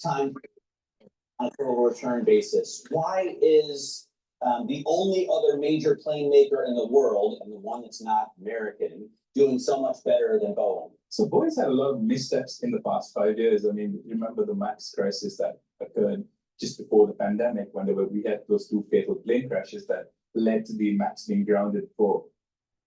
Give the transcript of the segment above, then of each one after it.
time on a total return basis. Why is the only other major plane maker in the world, and the one that's not American, doing so much better than Boeing? So Boeing's had a lot of missteps in the past 5 years. I mean, remember the MAX crisis that occurred just before the pandemic, when we had those 2 fatal plane crashes that led to the MAX being grounded for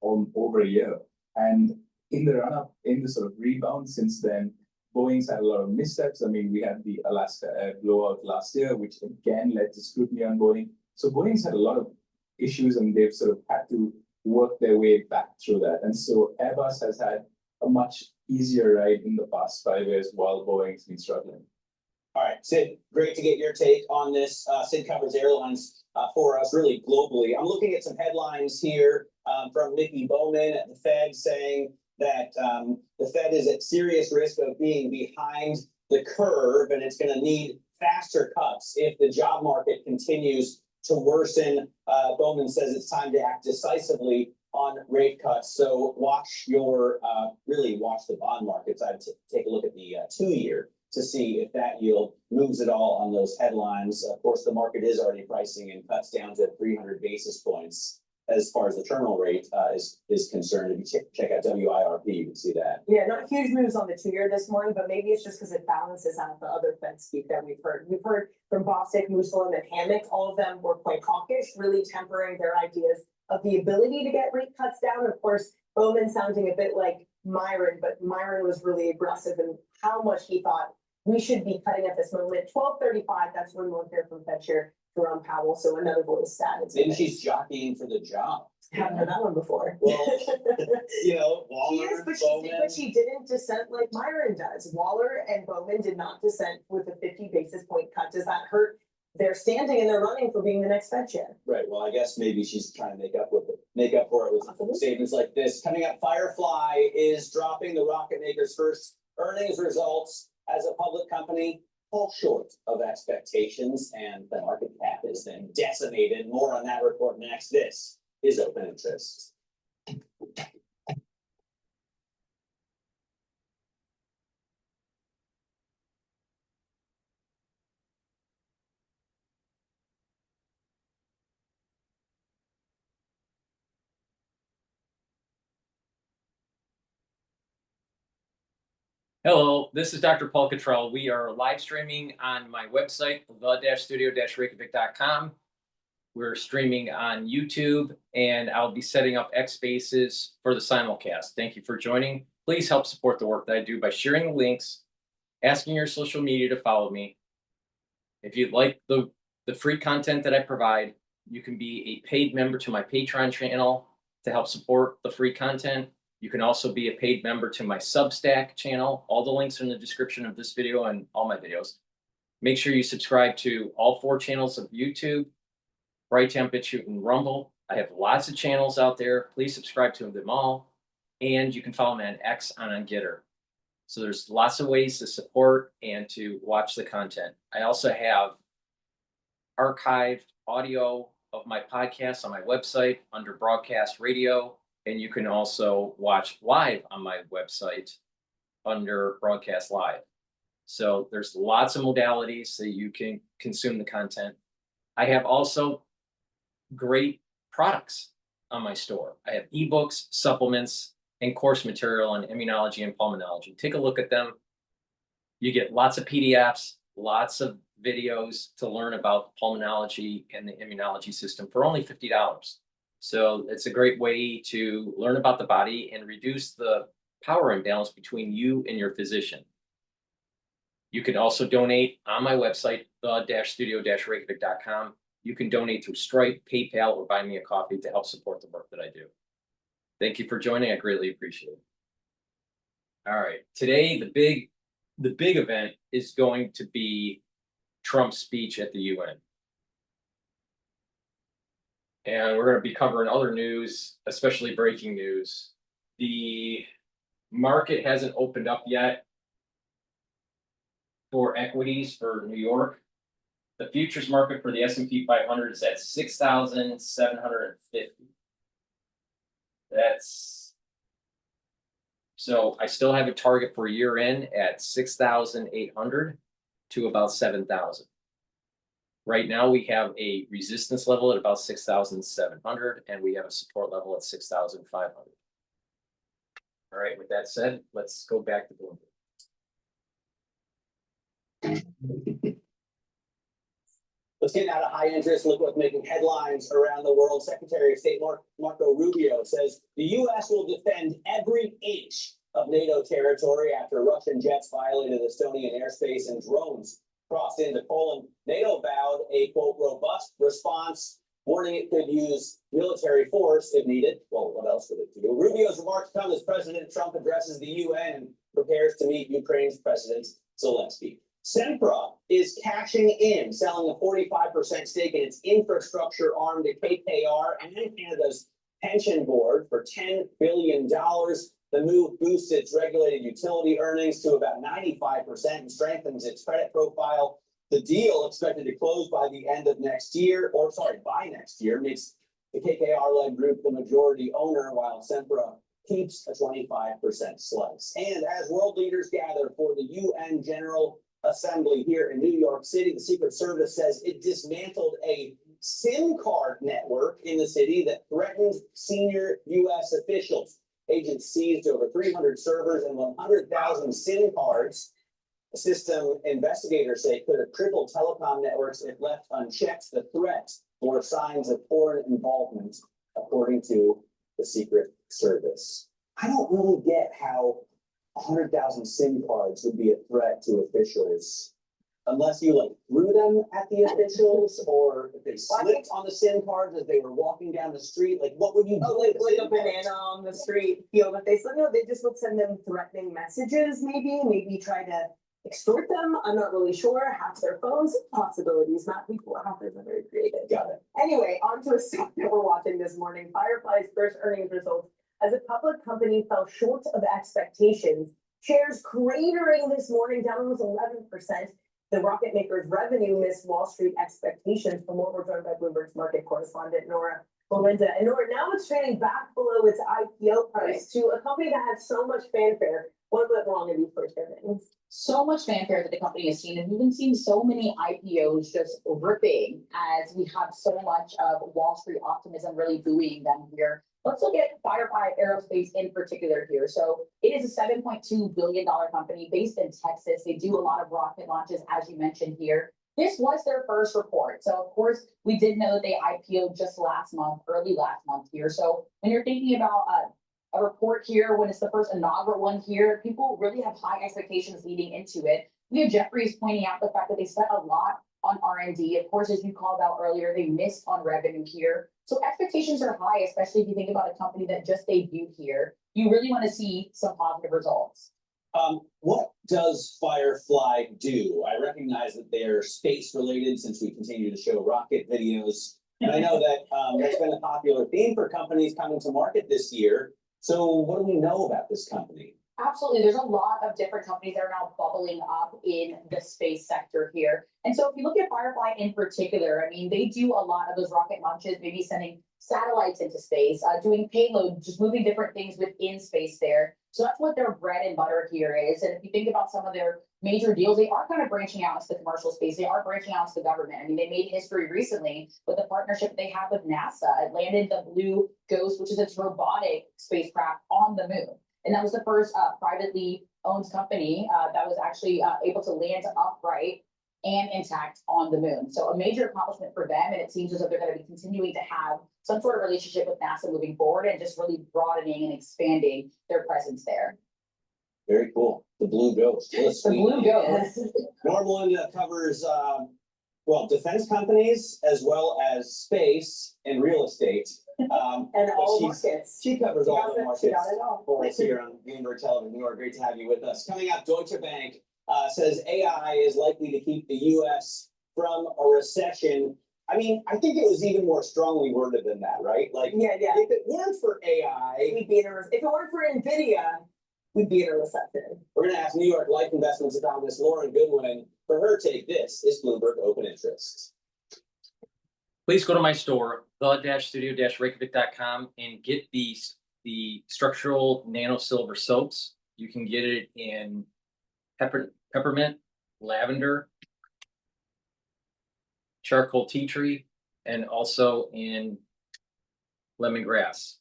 over a year. And in the run-up, in the sort of rebound since then, Boeing's had a lot of missteps. I mean, we had the Alaska Air blowout last year, which again led to scrutiny on Boeing. So Boeing's had a lot of issues, and they've sort of had to work their way back through that. And so Airbus has had a much easier ride in the past 5 years while Boeing's been struggling. All right, Sid, great to get your take on this. Sid covers airlines for us really globally. I'm looking at some headlines here from Mickey Bowman at the Fed saying that the Fed is at serious risk of being behind the curve, and it's going to need faster cuts if the job market continues to worsen. Bowman says it's time to act decisively on rate cuts. So really watch the bond markets. I'd take a look at the 2-year to see if that yield moves at all on those headlines. Of course, the market is already pricing in cuts down to 300 basis points as far as the terminal rate is concerned. If you check out WIRP, you can see that. Yeah, not huge moves on the 2-year this morning, but maybe it's just because it balances out the other Fed speak that we've heard. We've heard from Bostic, Muslim, and Hammock. All of them were quite hawkish, really tempering their ideas of the ability to get rate cuts down. Of course, Bowman sounding a bit like Myron, but Myron was really aggressive in how much he thought we should be cutting at this moment. 12:35, that's when we'll hear from Fed Chair Jerome Powell. So another voice stat. Maybe she's jockeying for the job. Haven't heard that one before. Well, Waller, she is, but Bowman. she didn't dissent like Myron does. Waller and Bowman did not dissent with a 50 basis point cut. Does that hurt their standing in their running for being the next Fed chair? Right. Well, I guess maybe she's trying to make up for it with statements like this. Coming up, Firefly is dropping the rocket maker's first earnings results as a public company fall short of expectations, and the market cap is then decimated. More on that report next. This is Open Interest. Hello, this is DrPaulCottrell. We are live streaming on my website, the-studio-reykjavik.com. We're streaming on YouTube, and I'll be setting up X Spaces for the simulcast. Thank you for joining. Please help support the work that I do by sharing the links, asking your social media to follow me. If you'd like the free content that I provide, you can be a paid member to my Patreon channel to help support the free content. You can also be a paid member to my Substack channel. All the links are in the description of this video and all my videos. Make sure you subscribe to all 4 channels of YouTube, Brighteon, Bitchute, and Rumble. I have lots of channels out there. Please subscribe to them all. And you can follow me on X and on GETTR. So there's lots of ways to support and to watch the content. I also have archived audio of my podcast on my website under Broadcast Radio. And you can also watch live on my website under Broadcast Live. So there's lots of modalities so you can consume the content. I have also great products on my store. I have ebooks, supplements, and course material on immunology and pulmonology. Take a look at them. You get lots of PDFs, lots of videos to learn about pulmonology and the immunology system for only $50. So it's a great way to learn about the body and reduce the power imbalance between you and your physician. You can also donate on my website, the-studio-reykjavik.com. You can donate through Stripe, PayPal, or buy me a coffee to help support the work that I do. Thank you for joining. I greatly appreciate it. All right, today the big event is going to be Trump's speech at the UN. And we're going to be covering other news, especially breaking news. The market hasn't opened up yet for equities for New York. The futures market for the S&P 500 is at 6,750. So I still have a target for year end at 6,800. to about 7,000. Right now, we have a resistance level at about 6,700, and we have a support level at 6,500. All right, with that said, let's go back to Bloomberg. Let's get out of high interest. Look what's making headlines around the world. Secretary of State Marco Rubio says the U.S. will defend every inch of NATO territory after Russian jets violated Estonian airspace and drones crossed into Poland. NATO vowed a, quote, robust response, warning it could use military force if needed. Well, what else would it do? Rubio's remarks come as President Trump addresses the UN and prepares to meet Ukraine's President Zelensky. Sempra is cashing in, selling a 45% stake in its infrastructure arm to KKR and Canada's pension board for $10 billion. The move boosts its regulated utility earnings to about 95% and strengthens its credit profile. The deal, expected to close by the end of next year, by next year, makes the KKR-led group the majority owner, while Sempra keeps a 25% slice. And as world leaders gather for the UN General Assembly here in New York City, the Secret Service says it dismantled a SIM card network in the city that threatened senior U.S. officials. Agents seized over 300 servers and 100,000 SIM cards. The system investigators say could have crippled telecom networks if left unchecked. The threat bore signs of foreign involvement, according to the Secret Service. I don't really get how 100,000 SIM cards would be a threat to officials, unless you like threw them at the officials, or if they slipped on the SIM cards as they were walking down the street. Like, what would you do? Like a banana on the street, feel that they said, no, they just would send them threatening messages, maybe try to extort them. I'm not really sure. Hack their phones, possibilities, not people. Hackers are very creative. Got it. Anyway, on to a stock that we're watching this morning. Firefly's first earnings results as a public company fell short of expectations. Shares cratering this morning, down almost 11%. The rocket maker's revenue missed Wall Street expectations. For more, we're joined by Bloomberg's market correspondent, Nora Belinda. And Nora, now it's trading back below its IPO price to a company that had so much fanfare. What went wrong in these first earnings? So much fanfare that the company has seen, and we've been seeing so many IPOs just ripping as we have so much of Wall Street optimism really buoying them here. Let's look at Firefly Aerospace in particular here. So it is a $7.2 billion company based in Texas. They do a lot of rocket launches, as you mentioned here. This was their first report. So of course, we did know that they IPO'd just early last month here. So when you're thinking about a report here, when it's the first inaugural one here, people really have high expectations leading into it. We have Jefferies pointing out the fact that they spent a lot on R&D. Of course, as you called out earlier, they missed on revenue here. So expectations are high, especially if you think about a company that just debuted here. You really want to see some positive results. What does Firefly do? I recognize that they're space related since we continue to show rocket videos. And I know that that's been a popular theme for companies coming to market this year. So what do we know about this company? Absolutely. There's a lot of different companies that are now bubbling up in the space sector here. And so if you look at Firefly in particular, I mean, they do a lot of those rocket launches, maybe sending satellites into space, doing payload, just moving different things within space there. So that's what their bread and butter here is. And if you think about some of their major deals, they are kind of branching out into the commercial space. They are branching out to the government. I mean, they made history recently with the partnership they have with NASA. It landed the Blue Ghost, which is its robotic spacecraft, on the moon. And that was the first privately owned company that was actually able to land upright and intact on the moon. So a major accomplishment for them. And it seems as though they're going to be continuing to have some sort of relationship with NASA moving forward and just really broadening and expanding their presence there. Very cool. The Blue Ghost. The Blue Ghost. Nora Belinda covers, defense companies as well as space and real estate. And all markets. She covers all the She got markets it all. for us here on Bloomberg Television. Nora, great to have you with us. Coming up, Deutsche Bank says AI is likely to keep the U.S. from a recession. I mean, I think it was even more strongly worded than that, right? Like, Yeah. if it weren't for AI, We'd be in if it weren't for NVIDIA, we'd be in a recession. we're going to ask New York Life Investments economist Lauren Goodwin for her take. This is Bloomberg Open Interest. Please go to my store, the-studio-reykjavik.com, and get the structural nano silver soaps. You can get it in peppermint, lavender, charcoal tea tree, and also in lemongrass.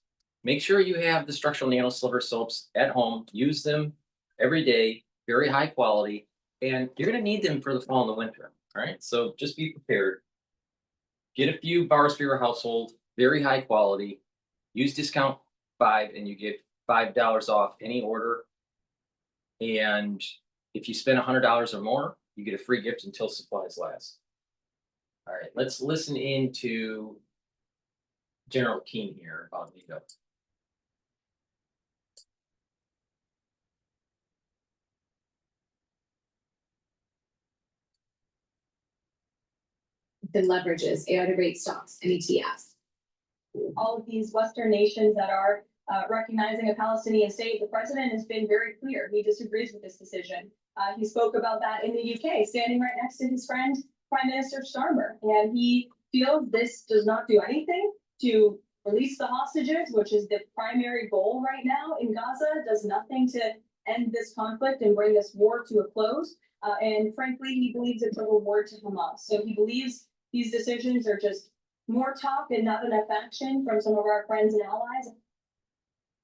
Make sure you have the structural nano silver soaps at home. Use them every day, very high quality, and you're going to need them for the fall and the winter. All right, so just be prepared. Get a few bars for your household, very high quality. Use discount 5 and you get $5 off any order. And if you spend $100 or more, you get a free gift until supplies last. All right, let's listen into General Keane here about NATO. The leverages, AID rate stocks, and ETFs. All of these Western nations that are recognizing a Palestinian state, the president has been very clear. He disagrees with this decision. He spoke about that in the UK, standing right next to his friend, Prime Minister Starmer. And he feels this does not do anything to release the hostages, which is the primary goal right now in Gaza, does nothing to end this conflict and bring this war to a close. And frankly, he believes it's a reward to Hamas. So he believes these decisions are just more talk and not enough action from some of our friends and allies.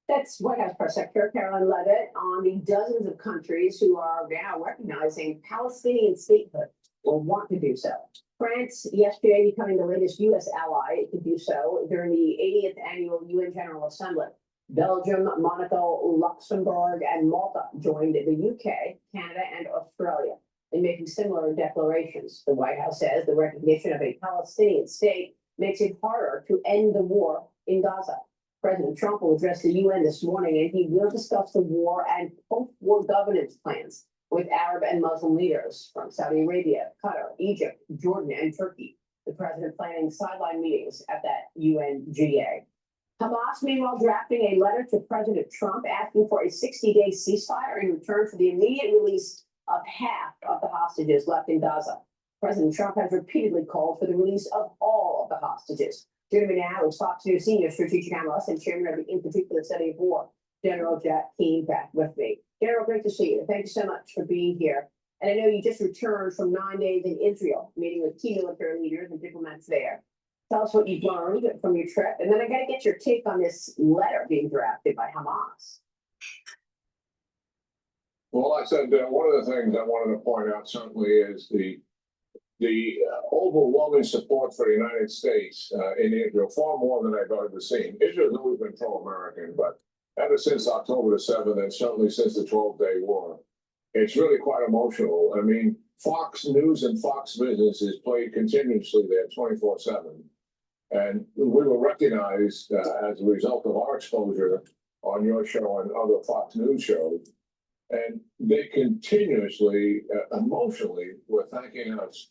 That's White House Press Secretary Caroline Leavitt on the dozens of countries who are now recognizing Palestinian statehood or want to do so. France yesterday becoming the latest U.S. ally to do so during the 80th annual UN General Assembly. Belgium, Monaco, Luxembourg, and Malta joined the UK, Canada, and Australia in making similar declarations. The White House says the recognition of a Palestinian state makes it harder to end the war in Gaza. President Trump will address the UN this morning, and he will discuss the war and post-war governance plans with Arab and Muslim leaders from Saudi Arabia, Qatar, Egypt, Jordan, and Turkey. The president planning sideline meetings at that UNGA. Hamas, meanwhile, drafting a letter to President Trump asking for a 60-day ceasefire in return for the immediate release of half of the hostages left in Gaza. President Trump has repeatedly called for the release of all of the hostages. Joining me now is Fox News senior strategic analyst and chairman of the In Particular Study of War, General Jack Keane, back with me. General, great to see you. Thank you so much for being here. And I know you just returned from 9 days in Israel, meeting with key military leaders and diplomats there. Tell us what you've learned from your trip, and then I got to get your take on this letter being drafted by Hamas. Well, I said one of the things I wanted to point out certainly is the overwhelming support for the United States in Israel, far more than I've ever seen. Israel's always been pro-American, but ever since October the 7th, and certainly since the 12-day war, it's really quite emotional. I mean, Fox News and Fox Business is played continuously there 24/7. And we were recognized as a result of our exposure on your show and other Fox News shows. And they continuously, emotionally, were thanking us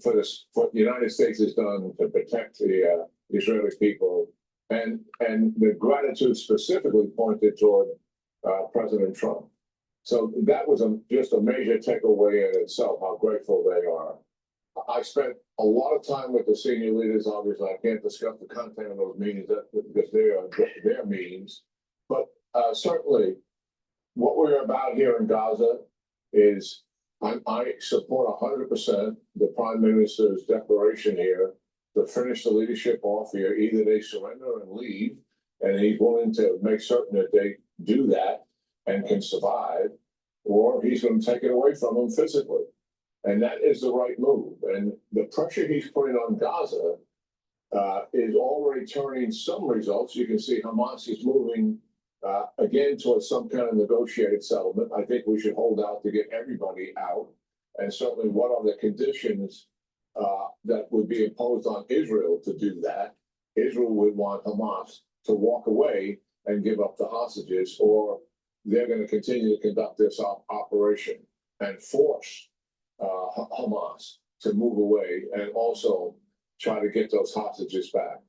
for this, what the United States has done to protect the Israeli people. And the gratitude specifically pointed toward President Trump. So that was just a major takeaway in itself, how grateful they are. I spent a lot of time with the senior leaders. Obviously, I can't discuss the content of those meetings because they are their meetings. But certainly, what we're about here in Gaza is I support 100% the Prime Minister's declaration here to finish the leadership off here. Either they surrender and leave, and he's willing to make certain that they do that and can survive, or he's going to take it away from them physically. And that is the right move. And the pressure he's putting on Gaza is already turning some results. You can see Hamas is moving again towards some kind of negotiated settlement. I think we should hold out to get everybody out. And certainly what are the conditions that would be imposed on Israel to do that? Israel would want Hamas to walk away and give up the hostages, or they're going to continue to conduct this operation and force Hamas to move away and also try to get those hostages back.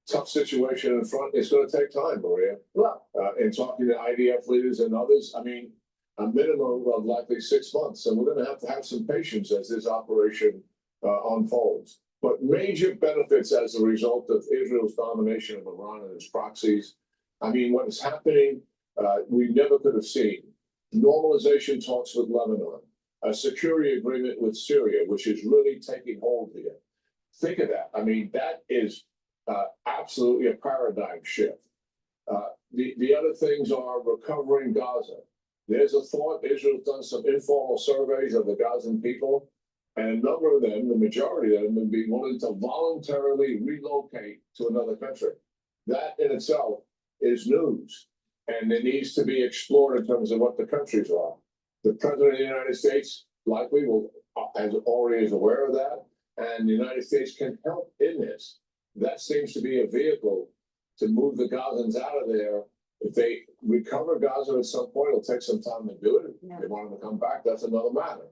Tough situation in front. It's going to take time, Maria. Well, In talking to IDF leaders and others, I mean, a minimum of likely 6 months. And we're going to have some patience as this operation unfolds. But major benefits as a result of Israel's domination of Iran and its proxies. I mean, what is happening, we never could have seen. Normalization talks with Lebanon. A security agreement with Syria, which is really taking hold here. Think of that. I mean, that is absolutely a paradigm shift. The other things are recovering Gaza. There's a thought, Israel's done some informal surveys of the Gazan people, and a number of them, the majority of them, would be willing to voluntarily relocate to another country. That in itself is news, and it needs to be explored in terms of what the countries are. The President of the United States likely will, as already is aware of that, and the United States can help in this. That seems to be a vehicle to move the Gazans out of there. If they recover Gaza at some point, it'll take some time to do it. If they want them to come back, that's another matter.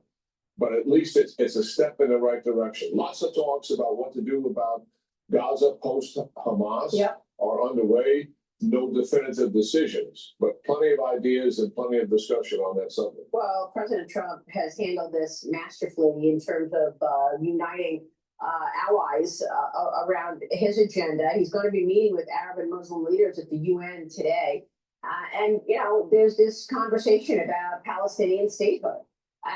But at least it's a step in the right direction. Lots of talks about what to do about Gaza post-Hamas are underway. No definitive decisions, but plenty of ideas and plenty of discussion on that subject. Well, President Trump has handled this masterfully in terms of uniting allies around his agenda. He's going to be meeting with Arab and Muslim leaders at the UN today. And, you know, there's this conversation about Palestinian statehood.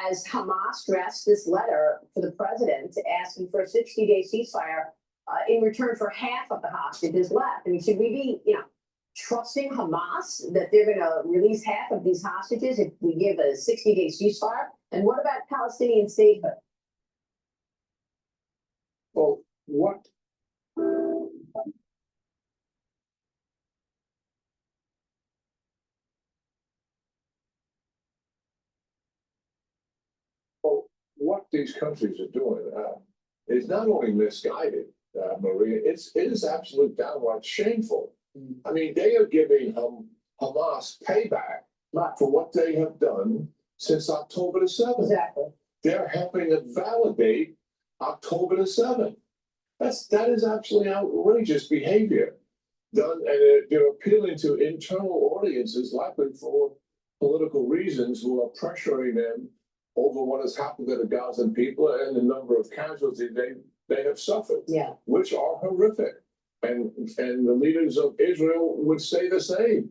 As Hamas drafts this letter to the president asking for a 60-day ceasefire in return for half of the hostages left. I mean, should we be, you know, trusting Hamas that they're going to release half of these hostages if we give a 60-day ceasefire? And what about Palestinian statehood? Well, what these countries are doing is not only misguided, Maria, it is absolute downright shameful. I mean, they are giving Hamas payback for what they have done since October the 7th. Exactly. They're helping to validate October the 7th. That is absolutely outrageous behavior done, and they're appealing to internal audiences, likely for political reasons, who are pressuring them over what has happened to the Gazan people and the number of casualties they have suffered, which are horrific. And the leaders of Israel would say the same.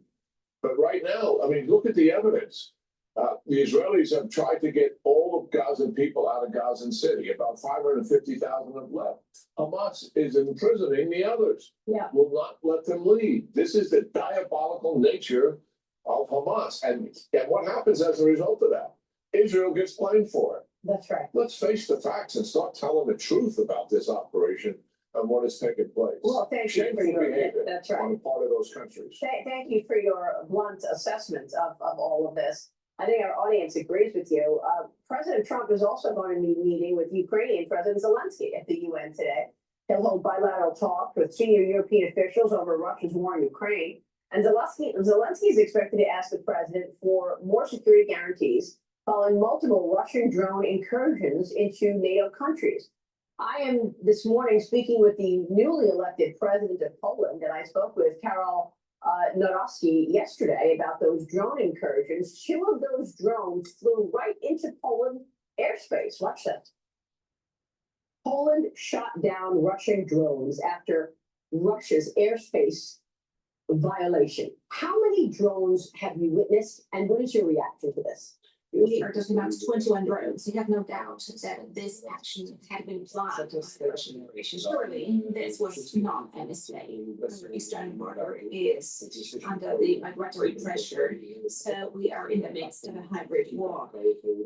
But right now, I mean, look at the evidence. The Israelis have tried to get all of Gazan people out of Gazan City. About 550,000 have left. Hamas is imprisoning the others. Will not let them leave. This is the diabolical nature of Hamas. And what happens as a result of that? Israel gets blamed for it. That's right. Let's face the facts and start telling the truth about this operation and what has taken place. Well, thank you for your behavior that's right. on the part of those countries. Thank you for your blunt assessment of all of this. I think our audience agrees with you. President Trump is also going to be meeting with Ukrainian President Zelensky at the UN today. He'll hold bilateral talks with senior European officials over Russia's war in Ukraine. And Zelensky is expected to ask the president for more security guarantees following multiple Russian drone incursions into NATO countries. I am this morning speaking with the newly elected president of Poland, and I spoke with Karol Nawrocki yesterday about those drone incursions. 2 of those drones flew right into Poland airspace. Watch that. Poland shot down Russian drones after Russia's airspace violation. How many drones have you witnessed, and what is your reaction to this? We are talking about 21 drones. You have no doubt that this action had been planned by the Russian Federation. Surely this was not a mistake. Our eastern border is under the migratory pressure, so we are in the midst of a hybrid war.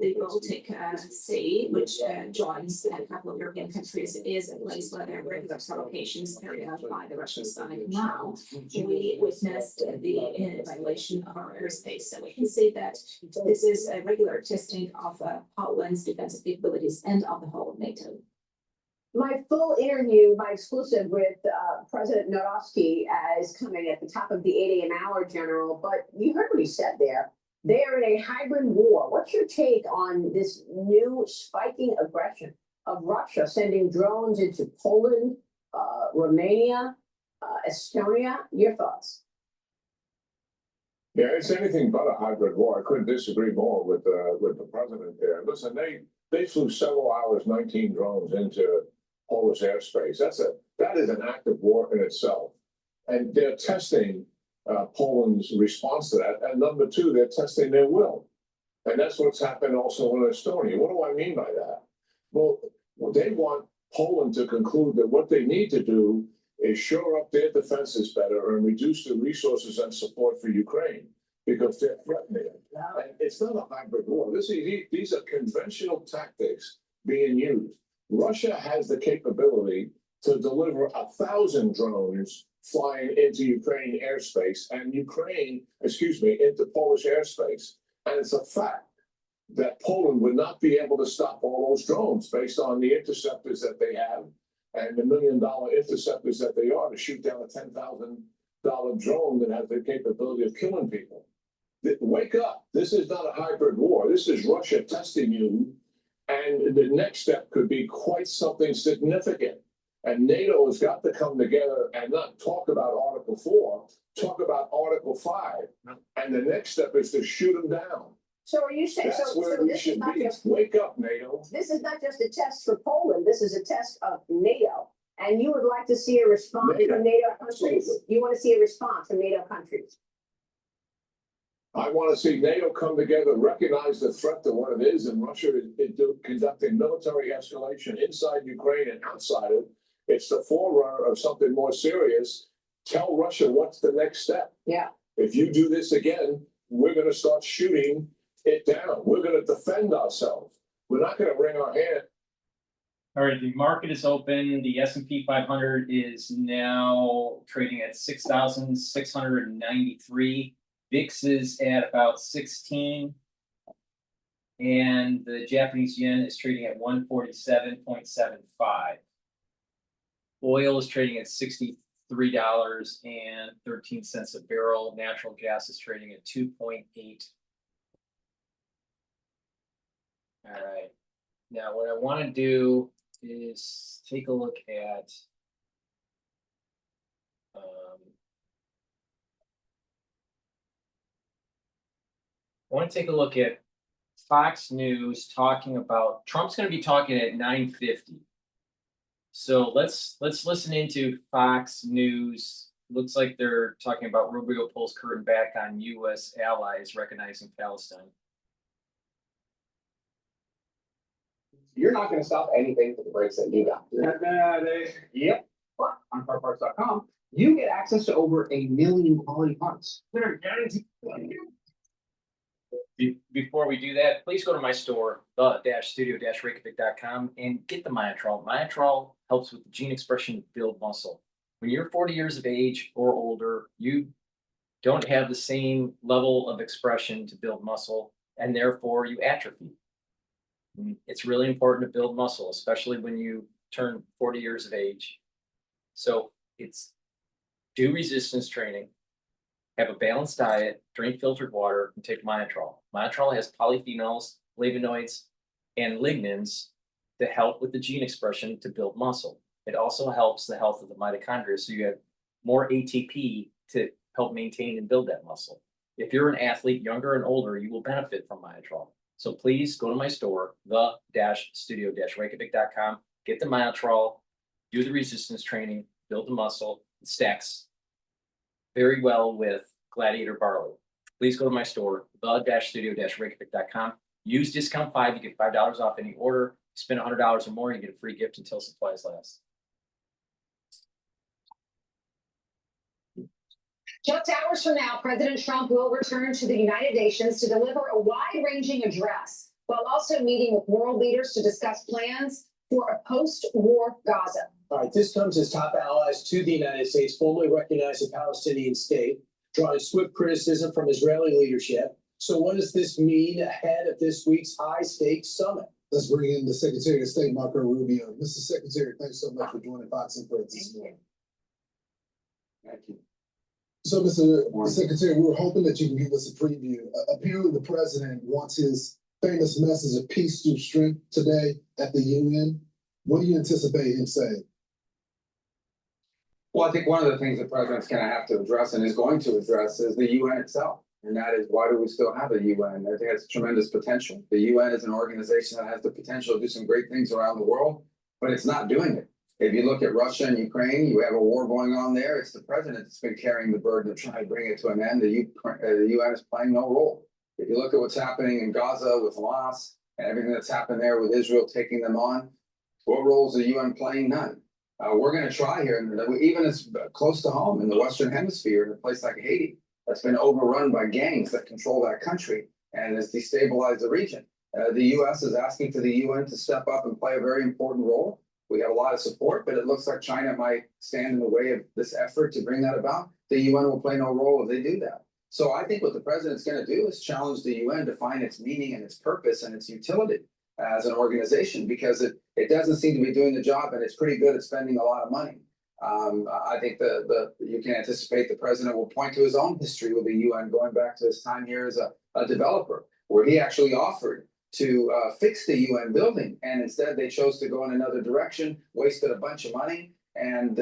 The Baltic Sea, which joins a couple of European countries, is a place where there are regular provocations carried out by the Russian side. Now we witnessed the violation of our airspace, so we can see that this is a regular testing of Poland's defensive capabilities and of the whole of NATO. My full interview, my exclusive with President Nawrocki is coming at the top of the 8 a.m. hour, General, but you heard what he said there. They are in a hybrid war. What's your take on this new spiking aggression of Russia sending drones into Poland, Romania, Estonia? Your thoughts? Yeah, it's anything but a hybrid war. I couldn't disagree more with the president there. Listen, they flew several hours, 19 drones into Polish airspace. That is an act of war in itself, and they're testing Poland's response to that. And number 2, they're testing their will, and that's what's happened also in Estonia. What do I mean by that? Well, they want Poland to conclude that what they need to do is shore up their defenses better and reduce the resources and support for Ukraine because they're threatening it. And it's not a hybrid war. These are conventional tactics being used. Russia has the capability to deliver 1,000 drones flying into Ukraine airspace and into Polish airspace. And it's a fact that Poland would not be able to stop all those drones based on the interceptors that they have and the $1 million interceptors that they are to shoot down a $10,000 drone that has the capability of killing people. Wake up. This is not a hybrid war. This is Russia testing you. And the next step could be quite something significant. And NATO has got to come together and not talk about Article 4, talk about Article 5. And the next step is to shoot them down. So are you saying, That's so where we this is should not be. just, Wake up, NATO. this is not just a test for Poland, this is a test of NATO. And you would like to see a response NATO, from NATO countries? absolutely. You want to see a response from NATO countries? I want to see NATO come together, recognize the threat to what it is, and Russia is conducting military escalation inside Ukraine and outside it. It's the forerunner of something more serious. Tell Russia what's the next step. Yeah. If you do this again, we're going to start shooting it down. We're going to defend ourselves. We're not going to wring our hand. All right, the market is open. The S&P 500 is now trading at 6,693. VIX is at about 16. And the Japanese yen is trading at 147.75. Oil is trading at $63.13 a barrel. Natural gas is trading at 2.8. All right. Now, what I want to do is take a look at I want to take a look at Fox News talking about Trump's going to be talking at 9:50. So let's listen into Fox News. Looks like they're talking about Rubio pulls curtain back on U.S. allies recognizing Palestine. You're not going to stop anything for the breaks that you got. Yep. But on carparts.com, you get access to over 1 million quality parts that are guaranteed. Before we do that, please go to my store, the-studio-reykjavik.com, and get the Myotrol. Myotrol helps with the gene expression to build muscle. When you're 40 years of age or older, you don't have the same level of expression to build muscle, and therefore you atrophy. It's really important to build muscle, especially when you turn 40 years of age. So it's do resistance training, have a balanced diet, drink filtered water, and take Myotrol. Myotrol has polyphenols, flavonoids, and lignans to help with the gene expression to build muscle. It also helps the health of the mitochondria, so you have more ATP to help maintain and build that muscle. If you're an athlete, younger and older, you will benefit from Myotrol. So please go to my store, the-studio-reykjavik.com, get the Myotrol, do the resistance training, build the muscle. It stacks very well with Gladiator Barley. Please go to my store, the-studio-reykjavik.com. Use discount 5, you get $5 off any order. Spend $100 or more, you get a free gift until supplies last. Just hours from now, President Trump will return to the United Nations to deliver a wide-ranging address while also meeting with world leaders to discuss plans for a post-war Gaza. All right, this comes as top allies to the United States formally recognize the Palestinian state, drawing swift criticism from Israeli leadership. So what does this mean ahead of this week's high-stakes summit? Let's bring in the Secretary of State, Marco Rubio. Mr. Secretary, thanks so much for joining Fox and Friends this morning. Thank you. So, Mr. Secretary, we were hoping that you can give us a preview. Apparently, the president wants his famous message of peace through strength today at the UN. What do you anticipate him saying? Well, I think one of the things the president's going to have to address and is going to address is the UN itself. And that is, why do we still have a UN? I think it's tremendous potential. The UN is an organization that has the potential to do some great things around the world, but it's not doing it. If you look at Russia and Ukraine, you have a war going on there. It's the president that's been carrying the burden of trying to bring it to an end. The UN is playing no role. If you look at what's happening in Gaza with Hamas and everything that's happened there with Israel taking them on, What role is the UN playing? None. We're gonna try here, and even as close to home in the Western Hemisphere, in a place like Haiti, that's been overrun by gangs that control that country and has destabilized the region. The US is asking for the UN to step up and play a very important role. We have a lot of support, but it looks like China might stand in the way of this effort to bring that about. The UN will play no role if they do that. So I think what the president's going to do is challenge the UN to find its meaning and its purpose and its utility as an organization, because it doesn't seem to be doing the job, and it's pretty good at spending a lot of money. I think you can anticipate the president will point to his own history with the UN, going back to his time here as a developer, where he actually offered to fix the UN building, and instead they chose to go in another direction, wasted a bunch of money, and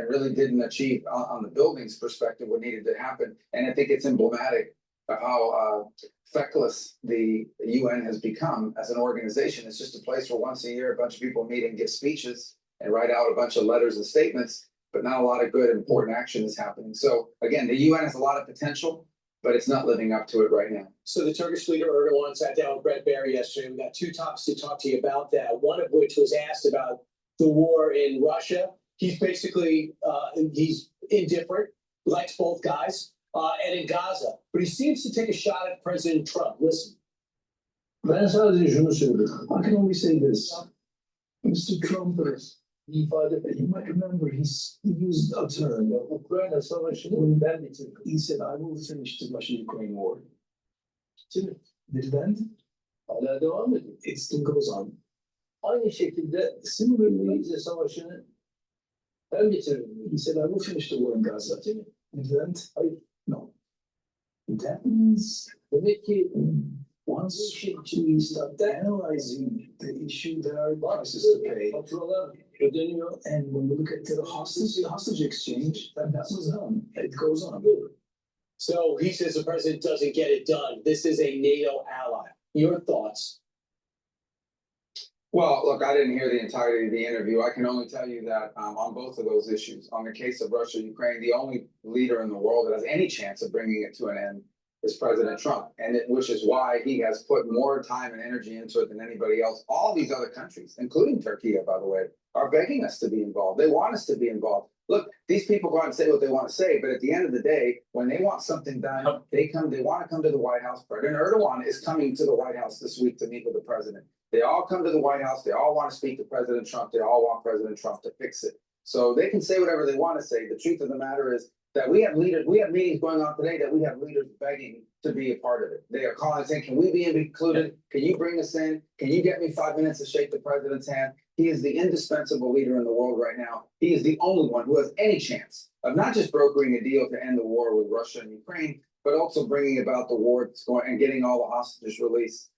really didn't achieve on the building's perspective what needed to happen. And I think it's emblematic of how feckless the UN has become as an organization. It's just a place where once a year a bunch of people meet and give speeches and write out a bunch of letters and statements, but not a lot of good important action is happening. So again, the UN has a lot of potential, but it's not living up to it right now. So the Turkish leader Erdogan sat down with Brett Barry yesterday. We got two topics to talk to you about that. One of which was asked about the war in Russia. He's basically, he's indifferent, likes both guys, and in Gaza. But he seems to take a shot at President Trump. Listen. Ben sadece şunu söyledim. I can only say this. Mr. Trump you might remember he used a term, Ukraine savaşını ben bitirdim. He said, I will finish the Russia-Ukraine war. Şimdi, did end? Hala devam ediyor. It still goes on. Aynı şekilde, similarly, savaşını ben bitirdim. He said, I will finish the war in Gaza. Did it end? No. That means, demek ki, once we start analyzing the issue, there are prices to pay. And when we look at the hostage exchange, that was done. It goes on. So he says the president doesn't get it done. This is a NATO ally. Your thoughts? Well, look, I didn't hear the entirety of the interview. I can only tell you that on both of those issues, on the case of Russia, Ukraine, the only leader in the world that has any chance of bringing it to an end is President Trump, which is why he has put more time and energy into it than anybody else. All these other countries, including Turkey, by the way, are begging us to be involved. They want us to be involved. Look, these people go out and say what they want to say, but at the end of the day, when they want something done, they want to come to the White House. President Erdogan is coming to the White House this week to meet with the president. They all come to the White House. They all want to speak to President Trump. They all want President Trump to fix it. So they can say whatever they want to say. The truth of the matter is that we have meetings going on today that we have leaders begging to be a part of it. They are calling saying, can we be included? Can you bring us in? Can you get me 5 minutes to shake the president's hand? He is the indispensable leader in the world right now. He is the only one who has any chance of not just brokering a deal to end the war with Russia and Ukraine, but also bringing about the war that's going and getting all the hostages released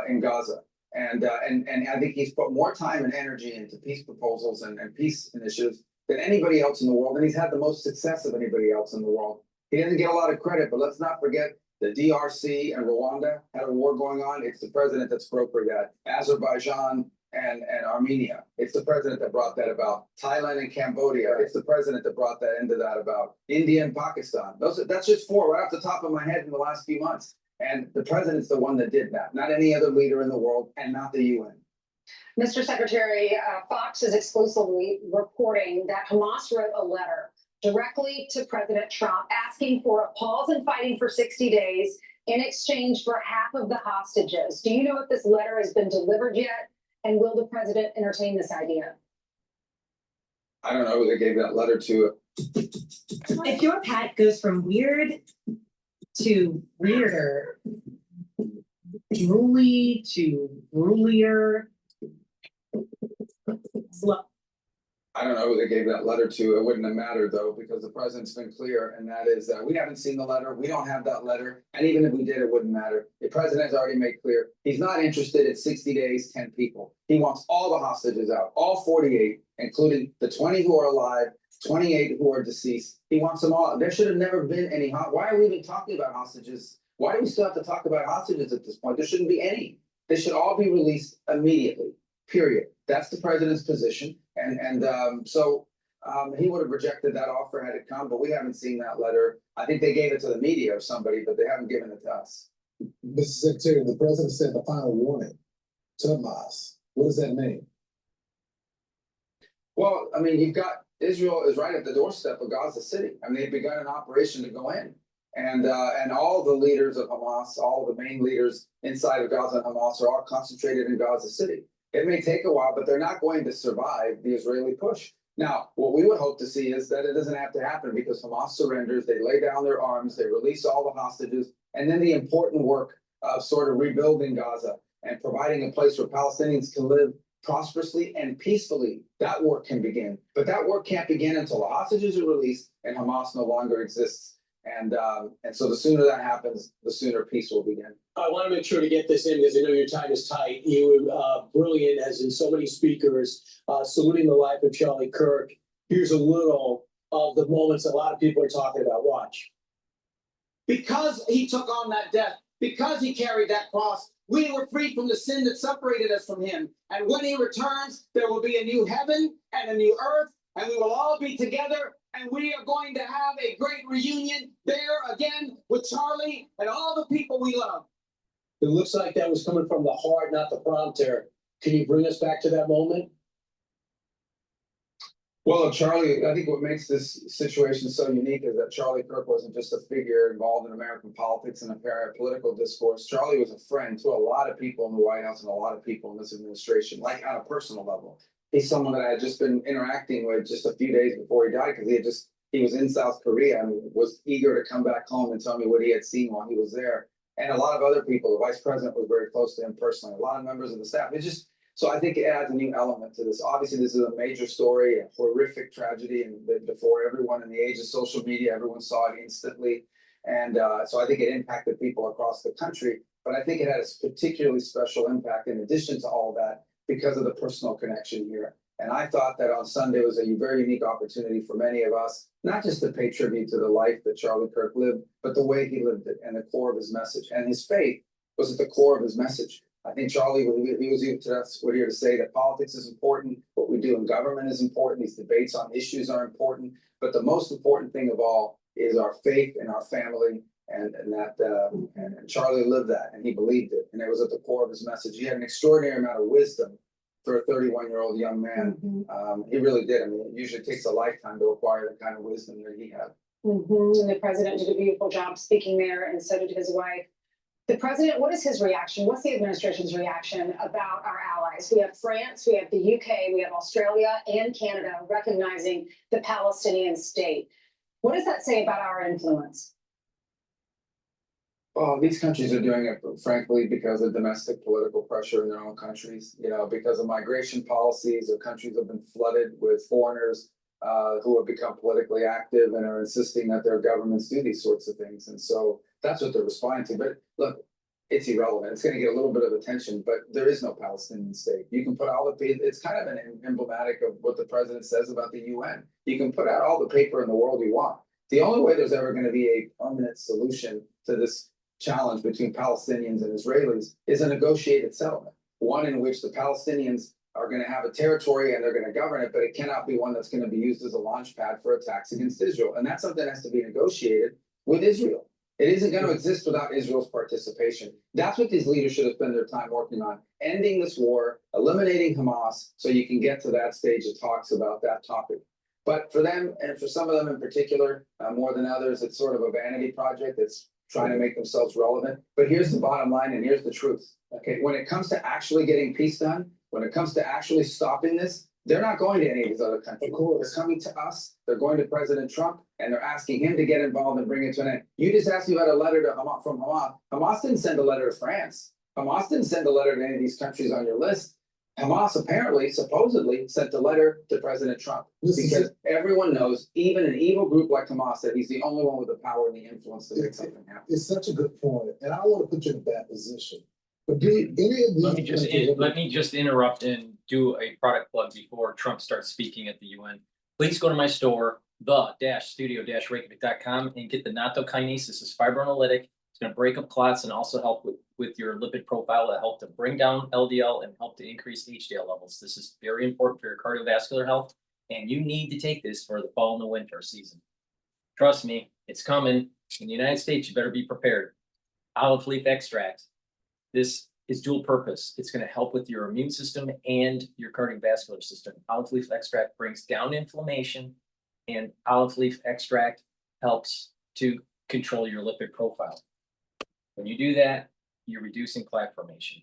in Gaza. And I think he's put more time and energy into peace proposals and peace initiatives than anybody else in the world. And he's had the most success of anybody else in the world. He doesn't get a lot of credit, but let's not forget the DRC and Rwanda had a war going on. It's the president that's brokered that. Azerbaijan and Armenia. It's the president that brought that about. Thailand and Cambodia. It's the president that brought that into that about. India and Pakistan. That's just four right off the top of my head in the last few months. And the president's the one that did that, not any other leader in the world, and not the UN. Mr. Secretary, Fox is exclusively reporting that Hamas wrote a letter directly to President Trump asking for a pause in fighting for 60 days in exchange for half of the hostages. Do you know if this letter has been delivered yet? And will the president entertain this idea? I don't know who they gave that letter to. If your pet goes from weird to weirder, drooly to droolier, slow. I don't know who they gave that letter to. It wouldn't have mattered though, because the president's been clear, and that is that we haven't seen the letter. We don't have that letter. And even if we did, it wouldn't matter. The president has already made clear he's not interested in 60 days, 10 people. He wants all the hostages out, all 48, including the 20 who are alive, 28 who are deceased. He wants them all. There should have never been any. Why are we even talking about hostages? Why do we still have to talk about hostages at this point? There shouldn't be any. They should all be released immediately, period. That's the president's position. So he would have rejected that offer had it come, but we haven't seen that letter. I think they gave it to the media or somebody, but they haven't given it to us. Mr. Secretary, the president said the final warning to Hamas. What does that mean? Well, I mean, you've got Israel is right at the doorstep of Gaza City. I mean, they've begun an operation to go in. And all the leaders of Hamas, all the main leaders inside of Gaza and Hamas are all concentrated in Gaza City. It may take a while, but they're not going to survive the Israeli push. Now, what we would hope to see is that it doesn't have to happen because Hamas surrenders, they lay down their arms, they release all the hostages, and then the important work of sort of rebuilding Gaza and providing a place where Palestinians can live prosperously and peacefully, that work can begin. But that work can't begin until the hostages are released and Hamas no longer exists. And so the sooner that happens, the sooner peace will begin. I want to make sure to get this in because I know your time is tight. You were brilliant, as in so many speakers, saluting the life of Charlie Kirk. Here's a little of the moments a lot of people are talking about. Watch. Because he took on that death, because he carried that cross, we were freed from the sin that separated us from him. And when he returns, there will be a new heaven and a new earth, and we will all be together. And we are going to have a great reunion there again with Charlie and all the people we love. It looks like that was coming from the heart, not the prompter. Can you bring us back to that moment? Well, Charlie, I think what makes this situation so unique is that Charlie Kirk wasn't just a figure involved in American politics and a political discourse. Charlie was a friend to a lot of people in the White House and a lot of people in this administration, like on a personal level. He's someone that I had just been interacting with just a few days before he died because he was in South Korea and was eager to come back home and tell me what he had seen while he was there. And a lot of other people, the vice president was very close to him personally, a lot of members of the staff. So I think it adds a new element to this. Obviously, this is a major story, a horrific tragedy, and before everyone in the age of social media, everyone saw it instantly. And so I think it impacted people across the country. But I think it had a particularly special impact in addition to all that because of the personal connection here. And I thought that on Sunday was a very unique opportunity for many of us, not just to pay tribute to the life that Charlie Kirk lived, but the way he lived it and the core of his message. And his faith was at the core of his message. I think Charlie, he was here to us, we're here to say that politics is important, what we do in government is important, these debates on issues are important, but the most important thing of all is our faith and our family, and Charlie lived that, and he believed it, and it was at the core of his message. He had an extraordinary amount of wisdom for a 31-year-old young man. He really did. I mean, it usually takes a lifetime to acquire the kind of wisdom that he had. And the president did a beautiful job speaking there, and so did his wife. The president, what is his reaction? What's the administration's reaction about our allies? We have France, we have the UK, we have Australia and Canada recognizing the Palestinian state. What does that say about our influence? Well, these countries are doing it, frankly, because of domestic political pressure in their own countries. You know, because of migration policies, their countries have been flooded with foreigners who have become politically active and are insisting that their governments do these sorts of things. And so that's what they're responding to. But look, it's irrelevant. It's going to get a little bit of attention, but there is no Palestinian state. You can put all the, it's kind of an emblematic of what the president says about the UN. You can put out all the paper in the world you want. The only way there's ever going to be a permanent solution to this challenge between Palestinians and Israelis is a negotiated settlement, one in which the Palestinians are going to have a territory and they're going to govern it, but it cannot be one that's going to be used as a launch pad for attacks against Israel. And that's something that has to be negotiated with Israel. It isn't going to exist without Israel's participation. That's what these leaders should have spent their time working on, ending this war, eliminating Hamas, so you can get to that stage of talks about that topic. But for them, and for some of them in particular, more than others, it's sort of a vanity project that's trying to make themselves relevant. But here's the bottom line, and here's the truth. Okay, when it comes to actually getting peace done, when it comes to actually stopping this, they're not going to any of these other countries. They're coming to us. They're going to President Trump, and they're asking him to get involved and bring it to an end. You just asked me about a letter to Hamas from Hamas. Hamas didn't send a letter to France. Hamas didn't send a letter to any of these countries on your list. Hamas apparently, supposedly, sent a letter to President Trump because everyone knows, even an evil group like Hamas, that he's the only one with the power and the influence to make something happen. It's such a good point, and I don't want to put you in a bad position. But do any of these Let me just interrupt and do a product plug before Trump starts speaking at the UN. Please go to my store, the-studio-reykjavik.com, and get the NATO kinase. This is fibrinolytic. It's going to break up clots and also help with your lipid profile that help to bring down LDL and help to increase HDL levels. This is very important for your cardiovascular health, and you need to take this for the fall and the winter season. Trust me, it's coming. In the United States, you better be prepared. Olive leaf extract. This is dual purpose. It's gonna help with your immune system and your cardiovascular system. Olive leaf extract brings down inflammation, and olive leaf extract helps to control your lipid profile. When you do that, you're reducing plaque formation.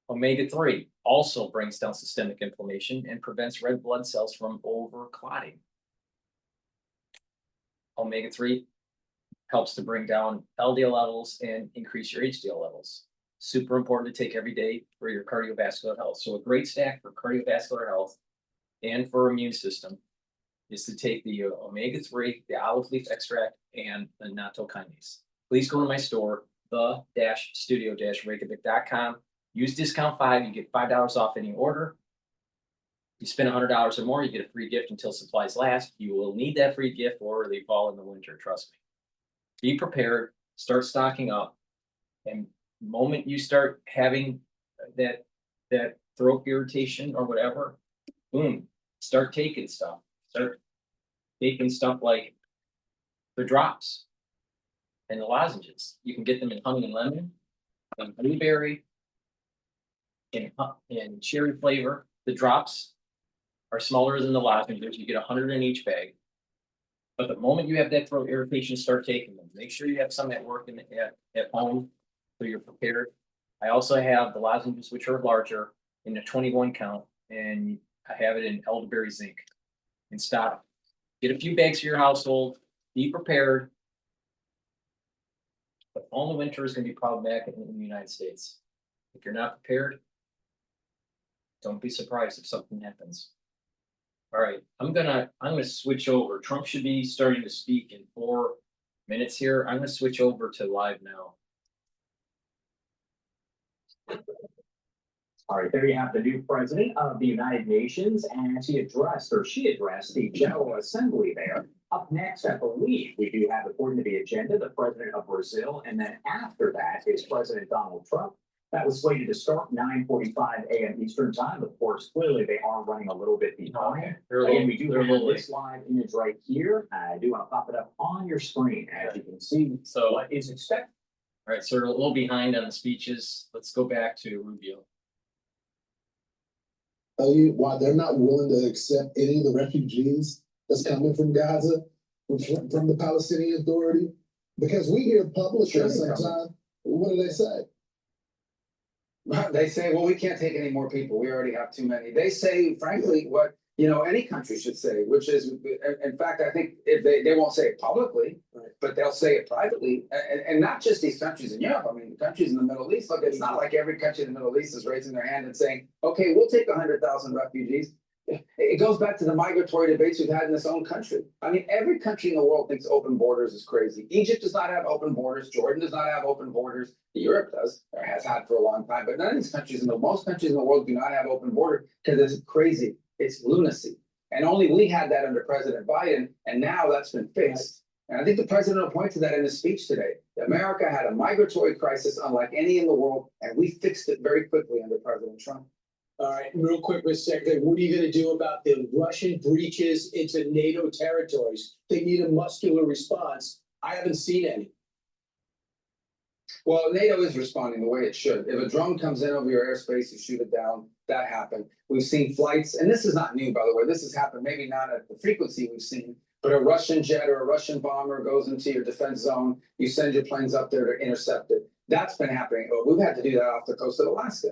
Omega-3 also brings down systemic inflammation and prevents red blood cells from overclotting. Omega-3 helps to bring down LDL levels and increase your HDL levels. Super important to take every day for your cardiovascular health. So a great snack for cardiovascular health and for immune system is to take the omega-3, the olive leaf extract, and the natto kinase. Please go to my store, the-studio-reykjavik.com. Use discount 5, you get $5 off any order. You spend $100 or more, you get a free gift until supplies last. You will need that free gift or they fall in the winter, trust me. Be prepared, start stocking up, and the moment you start having that throat irritation or whatever, boom, start taking stuff. Start taking stuff like the drops and the lozenges. You can get them in honey and lemon, and blueberry, in cherry flavor. The drops are smaller than the lozenges. You get 100 in each bag. But the moment you have that throat irritation, start taking them. Make sure you have some at work and at home so you're prepared. I also have the lozenges, which are larger in a 21 count, and I have it in elderberry zinc in stock. Get a few bags for your household. Be prepared. But fall and winter is going to be problematic in the United States. If you're not prepared, don't be surprised if something happens. All right, I'm gonna switch over. Trump should be starting to speak in 4 minutes here. I'm gonna switch over to live now. All right, there you have the new president of the United Nations, and she addressed the General Assembly there. Up next, I believe we do have, according to the agenda, the president of Brazil, and then after that is President Donald Trump. That was slated to start 9:45 a.m. Eastern time. Of course, clearly they are running a little bit behind. Again, we do have this live image right here. I do want to pop it up on your screen, as you can see. So what is expected. All right, so we're a little behind on the speeches. Let's go back to Rubio. Tell you why they're not willing to accept any of the refugees that's coming from Gaza, from the Palestinian Authority? Because we hear publishers sometimes, what do they say? They say, well, we can't take any more people. We already have too many. They say, frankly, what, any country should say, which is, in fact, I think if they won't say it publicly, but they'll say it privately, and not just these countries in Europe. I mean, the countries in the Middle East, look, it's not like every country in the Middle East is raising their hand and saying, okay, we'll take 100,000 refugees. It goes back to the migratory debates we've had in this own country. I mean, every country in the world thinks open borders is crazy. Egypt does not have open borders. Jordan does not have open borders. Europe does, or has had for a long time. But none of these countries, most countries in the world do not have open border because it's crazy. It's lunacy. And only we had that under President Biden, and now that's been fixed. And I think the president will point to that in his speech today. America had a migratory crisis unlike any in the world, and we fixed it very quickly under President Trump. All right, real quick, Mr. Secretary, what are you gonna do about the Russian breaches into NATO territories? They need a muscular response. I haven't seen any. Well, NATO is responding the way it should. If a drone comes in over your airspace, you shoot it down. That happened. We've seen flights, and this is not new, by the way. This has happened, maybe not at the frequency we've seen, but a Russian jet or a Russian bomber goes into your defense zone. You send your planes up there to intercept it. That's been happening. We've had to do that off the coast of Alaska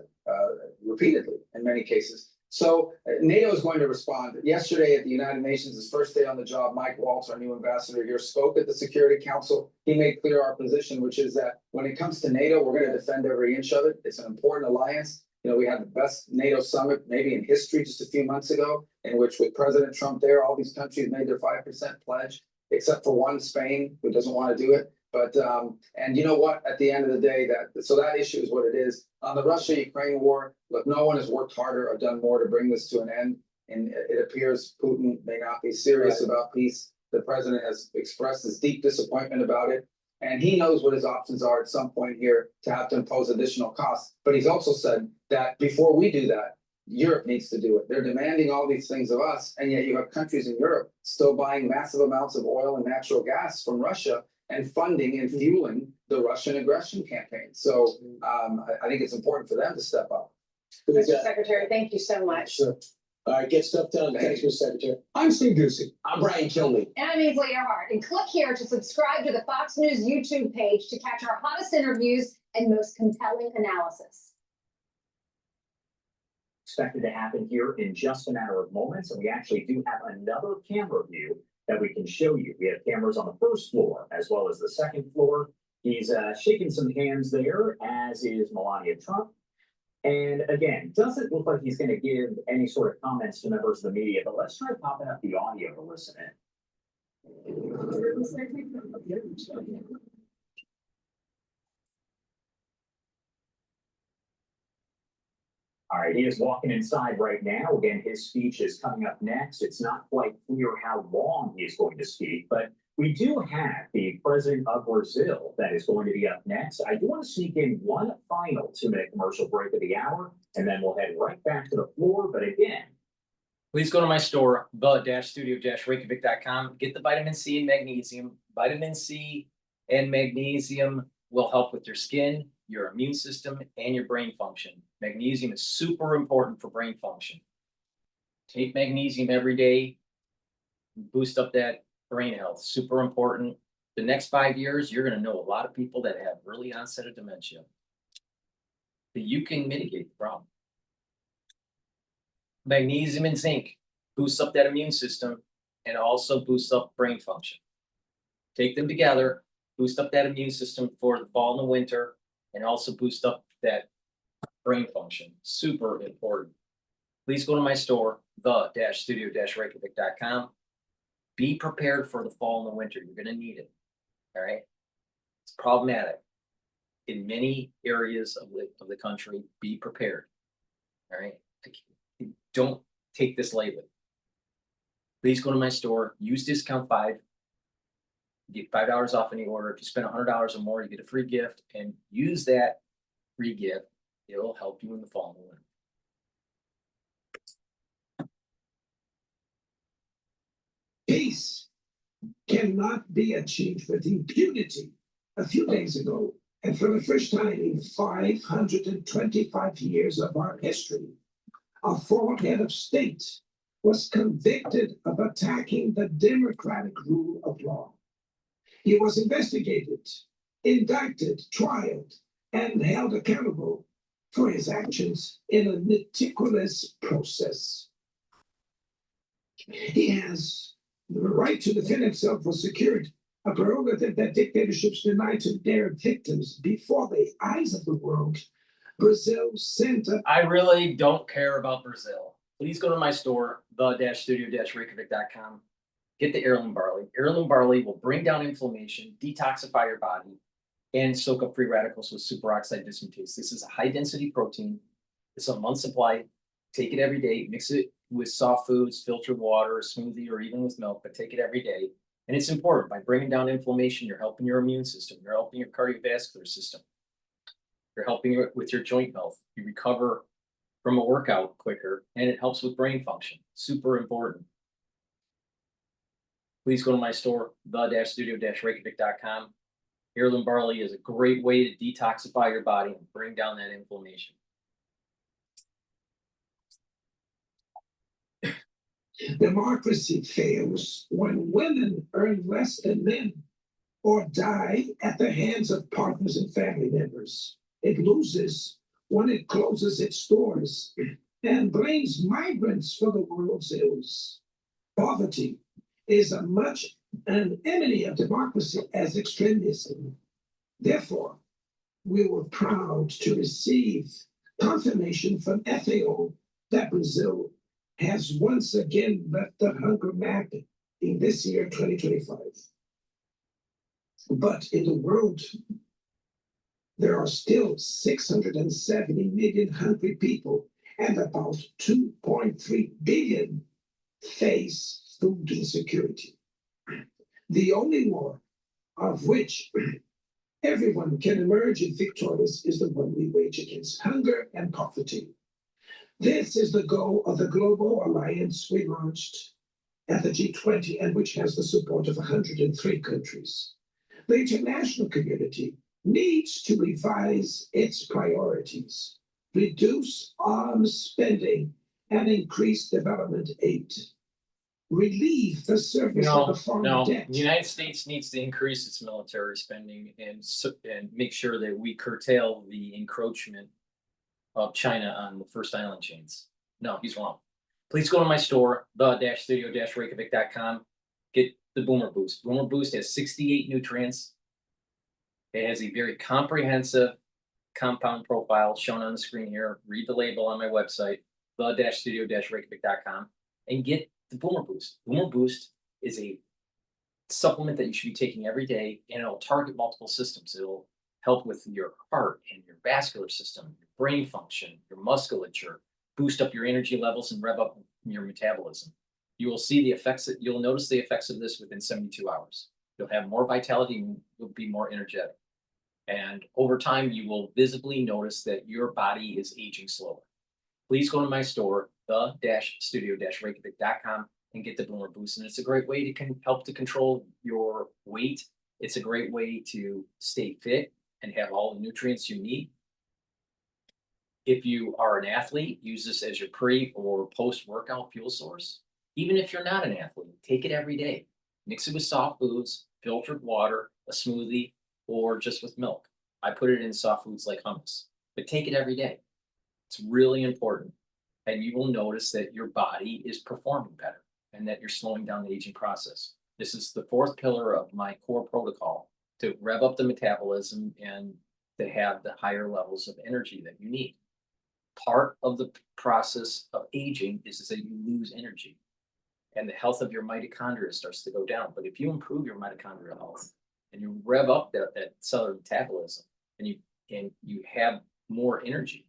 repeatedly in many cases. So NATO is going to respond. Yesterday at the United Nations, his first day on the job, Mike Waltz, our new ambassador here, spoke at the Security Council. He made clear our position, which is that when it comes to NATO, we're going to defend every inch of it. It's an important alliance. We had the best NATO summit maybe in history just a few months ago, in which with President Trump there, all these countries made their 5% pledge, except for one, Spain, who doesn't want to do it. But, and you know what, at the end of the day, that issue is what it is. On the Russia-Ukraine war, look, no one has worked harder or done more to bring this to an end. And it appears Putin may not be serious about peace. The president has expressed his deep disappointment about it. And he knows what his options are at some point here to have to impose additional costs. But he's also said that before we do that, Europe needs to do it. They're demanding all these things of us. And yet you have countries in Europe still buying massive amounts of oil and natural gas from Russia. and funding and fueling the Russian aggression campaign. So I think it's important for them to step up. Mr. Secretary, thank you so much. Sure. All right, get stuff done. Thanks, Mr. Secretary. I'm Steve Doocy. I'm Brian Kilmeade. And I'm Ainsley Earhart. And click here to subscribe to the Fox News YouTube page to catch our hottest interviews and most compelling analysis. Expected to happen here in just a matter of moments, and we actually do have another camera view that we can show you. We have cameras on the first floor as well as the second floor. He's shaking some hands there, as is Melania Trump. And again, doesn't look like he's going to give any sort of comments to members of the media, but let's try popping up the audio to listen in. All right, he is walking inside right now. Again, his speech is coming up next. It's not quite clear how long he is going to speak, but we do have the president of Brazil that is going to be up next. I do want to sneak in one final 2-minute commercial break of the hour, and then we'll head right back to the floor. But again, Please go to my store, the-studio-reykjavik.com. Get the vitamin C and magnesium. Vitamin C and magnesium will help with your skin, your immune system, and your brain function. Magnesium is super important for brain function. Take magnesium every day, boost up that brain health, super important. The next 5 years, you're gonna know a lot of people that have early onset of dementia. But you can mitigate the problem. Magnesium and zinc boosts up that immune system and also boosts up brain function. Take them together, boost up that immune system for the fall and the winter, and also boost up that brain function. Super important. Please go to my store, the-studio-reykjavik.com. Be prepared for the fall and the winter. You're going to need it. All right. It's problematic in many areas of the country. Be prepared. All right. Don't take this lightly. Please go to my store. Use discount 5. You get $5 off any order. If you spend $100 or more, you get a free gift, and use that free gift. It'll help you in the fall and the winter. Peace cannot be achieved with impunity. A few days ago, and for the first time in 525 years of our history, a former head of state was convicted of attacking the democratic rule of law. He was investigated, indicted, tried, and held accountable for his actions in a meticulous process. He has the right to defend himself was secured, a prerogative that dictatorships deny to their victims before the eyes of the world. Brazil sent a... I really don't care about Brazil. Please go to my store, the-studio-reykjavik.com. Get the heirloom barley. Heirloom barley will bring down inflammation, detoxify your body, and soak up free radicals with superoxide dismutase. This is a high-density protein. It's a month supply. Take it every day. Mix it with soft foods, filtered water, smoothie, or even with milk, but take it every day. And it's important. By bringing down inflammation, you're helping your immune system. You're helping your cardiovascular system. You're helping with your joint health. You recover from a workout quicker, and it helps with brain function. Super important. Please go to my store, the-studio-reykjavik.com. Heirloom barley is a great way to detoxify your body and bring down that inflammation. Democracy fails when women earn less than men or die at the hands of partners and family members. It loses when it closes its doors and blames migrants for the world's ills. Poverty is as much an enemy of democracy as extremism. Therefore, we were proud to receive confirmation from FAO that Brazil has once again left the hunger map in this year, 2025. But in the world, there are still 670 million hungry people, and about 2.3 billion face food insecurity. The only war of which everyone can emerge victorious is the one we wage against hunger and poverty. This is the goal of the global alliance we launched at the G20, and which has the support of 103 countries. the international community needs to revise its priorities, reduce arms spending, and increase development aid. Relieve the service of the foreign No, debt. the United States needs to increase its military spending and make sure that we curtail the encroachment of China on the first island chains. No, he's wrong. Please go to my store, the-studio-reykjavik.com. Get the Boomer Boost. Boomer Boost has 68 nutrients. It has a very comprehensive compound profile shown on the screen here. Read the label on my website, the-studio-reykjavik.com, and get the Boomer Boost. Boomer Boost is a supplement that you should be taking every day, and it'll target multiple systems. It'll help with your heart and your vascular system, your brain function, your musculature, boost up your energy levels and rev up your metabolism. You will see the effects, you'll notice the effects of this within 72 hours. You'll have more vitality and you'll be more energetic. And over time, you will visibly notice that your body is aging slower. Please go to my store, the-studio-reykjavik.com, and get the Boomer Boost. And it's a great way to help to control your weight. It's a great way to stay fit and have all the nutrients you need. If you are an athlete, use this as your pre or post-workout fuel source. Even if you're not an athlete, take it every day. Mix it with soft foods, filtered water, a smoothie, or just with milk. I put it in soft foods like hummus, but take it every day. It's really important. And you will notice that your body is performing better and that you're slowing down the aging process. This is the fourth pillar of my core protocol to rev up the metabolism and to have the higher levels of energy that you need. Part of the process of aging is that you lose energy and the health of your mitochondria starts to go down. But if you improve your mitochondrial health and you rev up that cellular metabolism and you have more energy,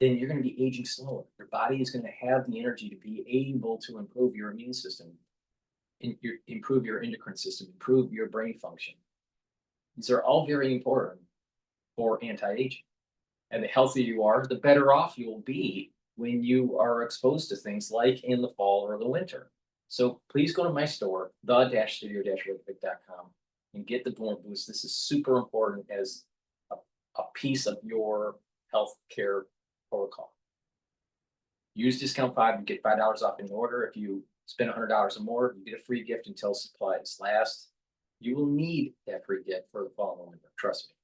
then you're going to be aging slower. Your body is going to have the energy to be able to improve your immune system, improve your endocrine system, improve your brain function. These are all very important for anti-aging. And the healthier you are, the better off you'll be when you are exposed to things like in the fall or the winter. So please go to my store, the-studio-reykjavik.com, and get the Boomer Boost. This is super important as a piece of your health care protocol. Use discount 5, you get $5 off in your order. If you spend $100 or more, you get a free gift until supplies last. You will need that free gift for the fall and winter, trust me.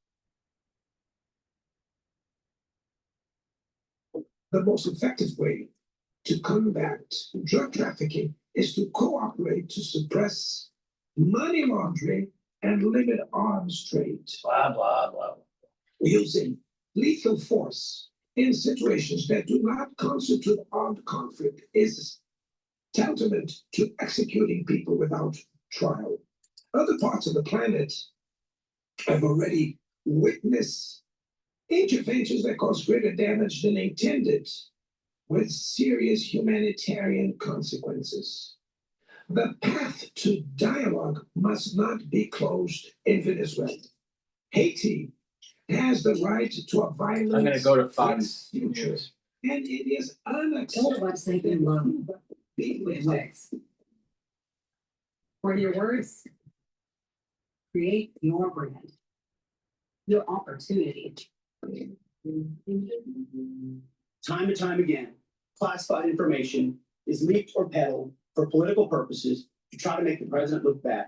The most effective way to combat drug trafficking is to cooperate to suppress money laundering and limit arms trade. Blah, blah, blah. Using lethal force in situations that do not constitute armed conflict is tantamount to executing people without trial. Other parts of the planet have already witnessed interventions that cause greater damage than intended, with serious humanitarian consequences. The path to dialogue must not be closed in Venezuela. Haiti has the right to a violent, I'm going to go to Fox future, News. and it is unacceptable. With words. For your words, create your brand, your opportunity. Time and time again, classified information is leaked or peddled for political purposes to try to make the president look bad.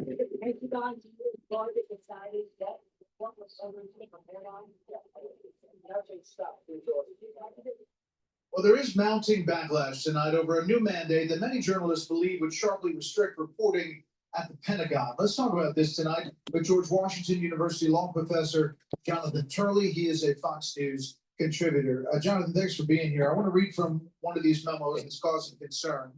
Well, there is mounting backlash tonight over a new mandate that many journalists believe would sharply restrict reporting at the Pentagon. Let's talk about this tonight with George Washington University law professor Jonathan Turley. He is a Fox News contributor. Jonathan, thanks for being here. I want to read from one of these memos that's causing concern.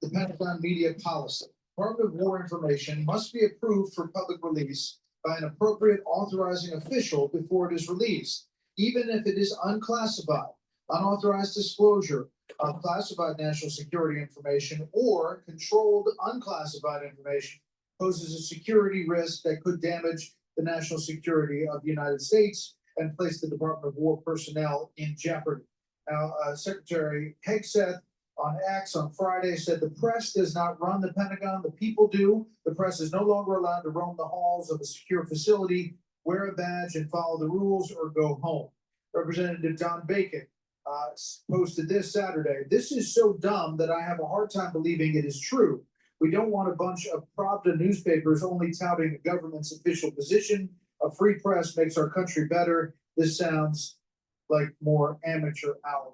The Pentagon media policy. Department of War information must be approved for public release by an appropriate authorizing official before it is released, even if it is unclassified. Unauthorized disclosure of classified national security information or controlled unclassified information poses a security risk that could damage the national security of the United States and place the Department of War personnel in jeopardy. Now, Secretary Hegseth on X on Friday said the press does not run the Pentagon, the people do. The press is no longer allowed to roam the halls of a secure facility, wear a badge and follow the rules or go home. Representative John Bacon posted this Saturday. This is so dumb that I have a hard time believing it is true. We don't want a bunch of Pravda newspapers only touting the government's official position. A free press makes our country better. This sounds like more amateur hour.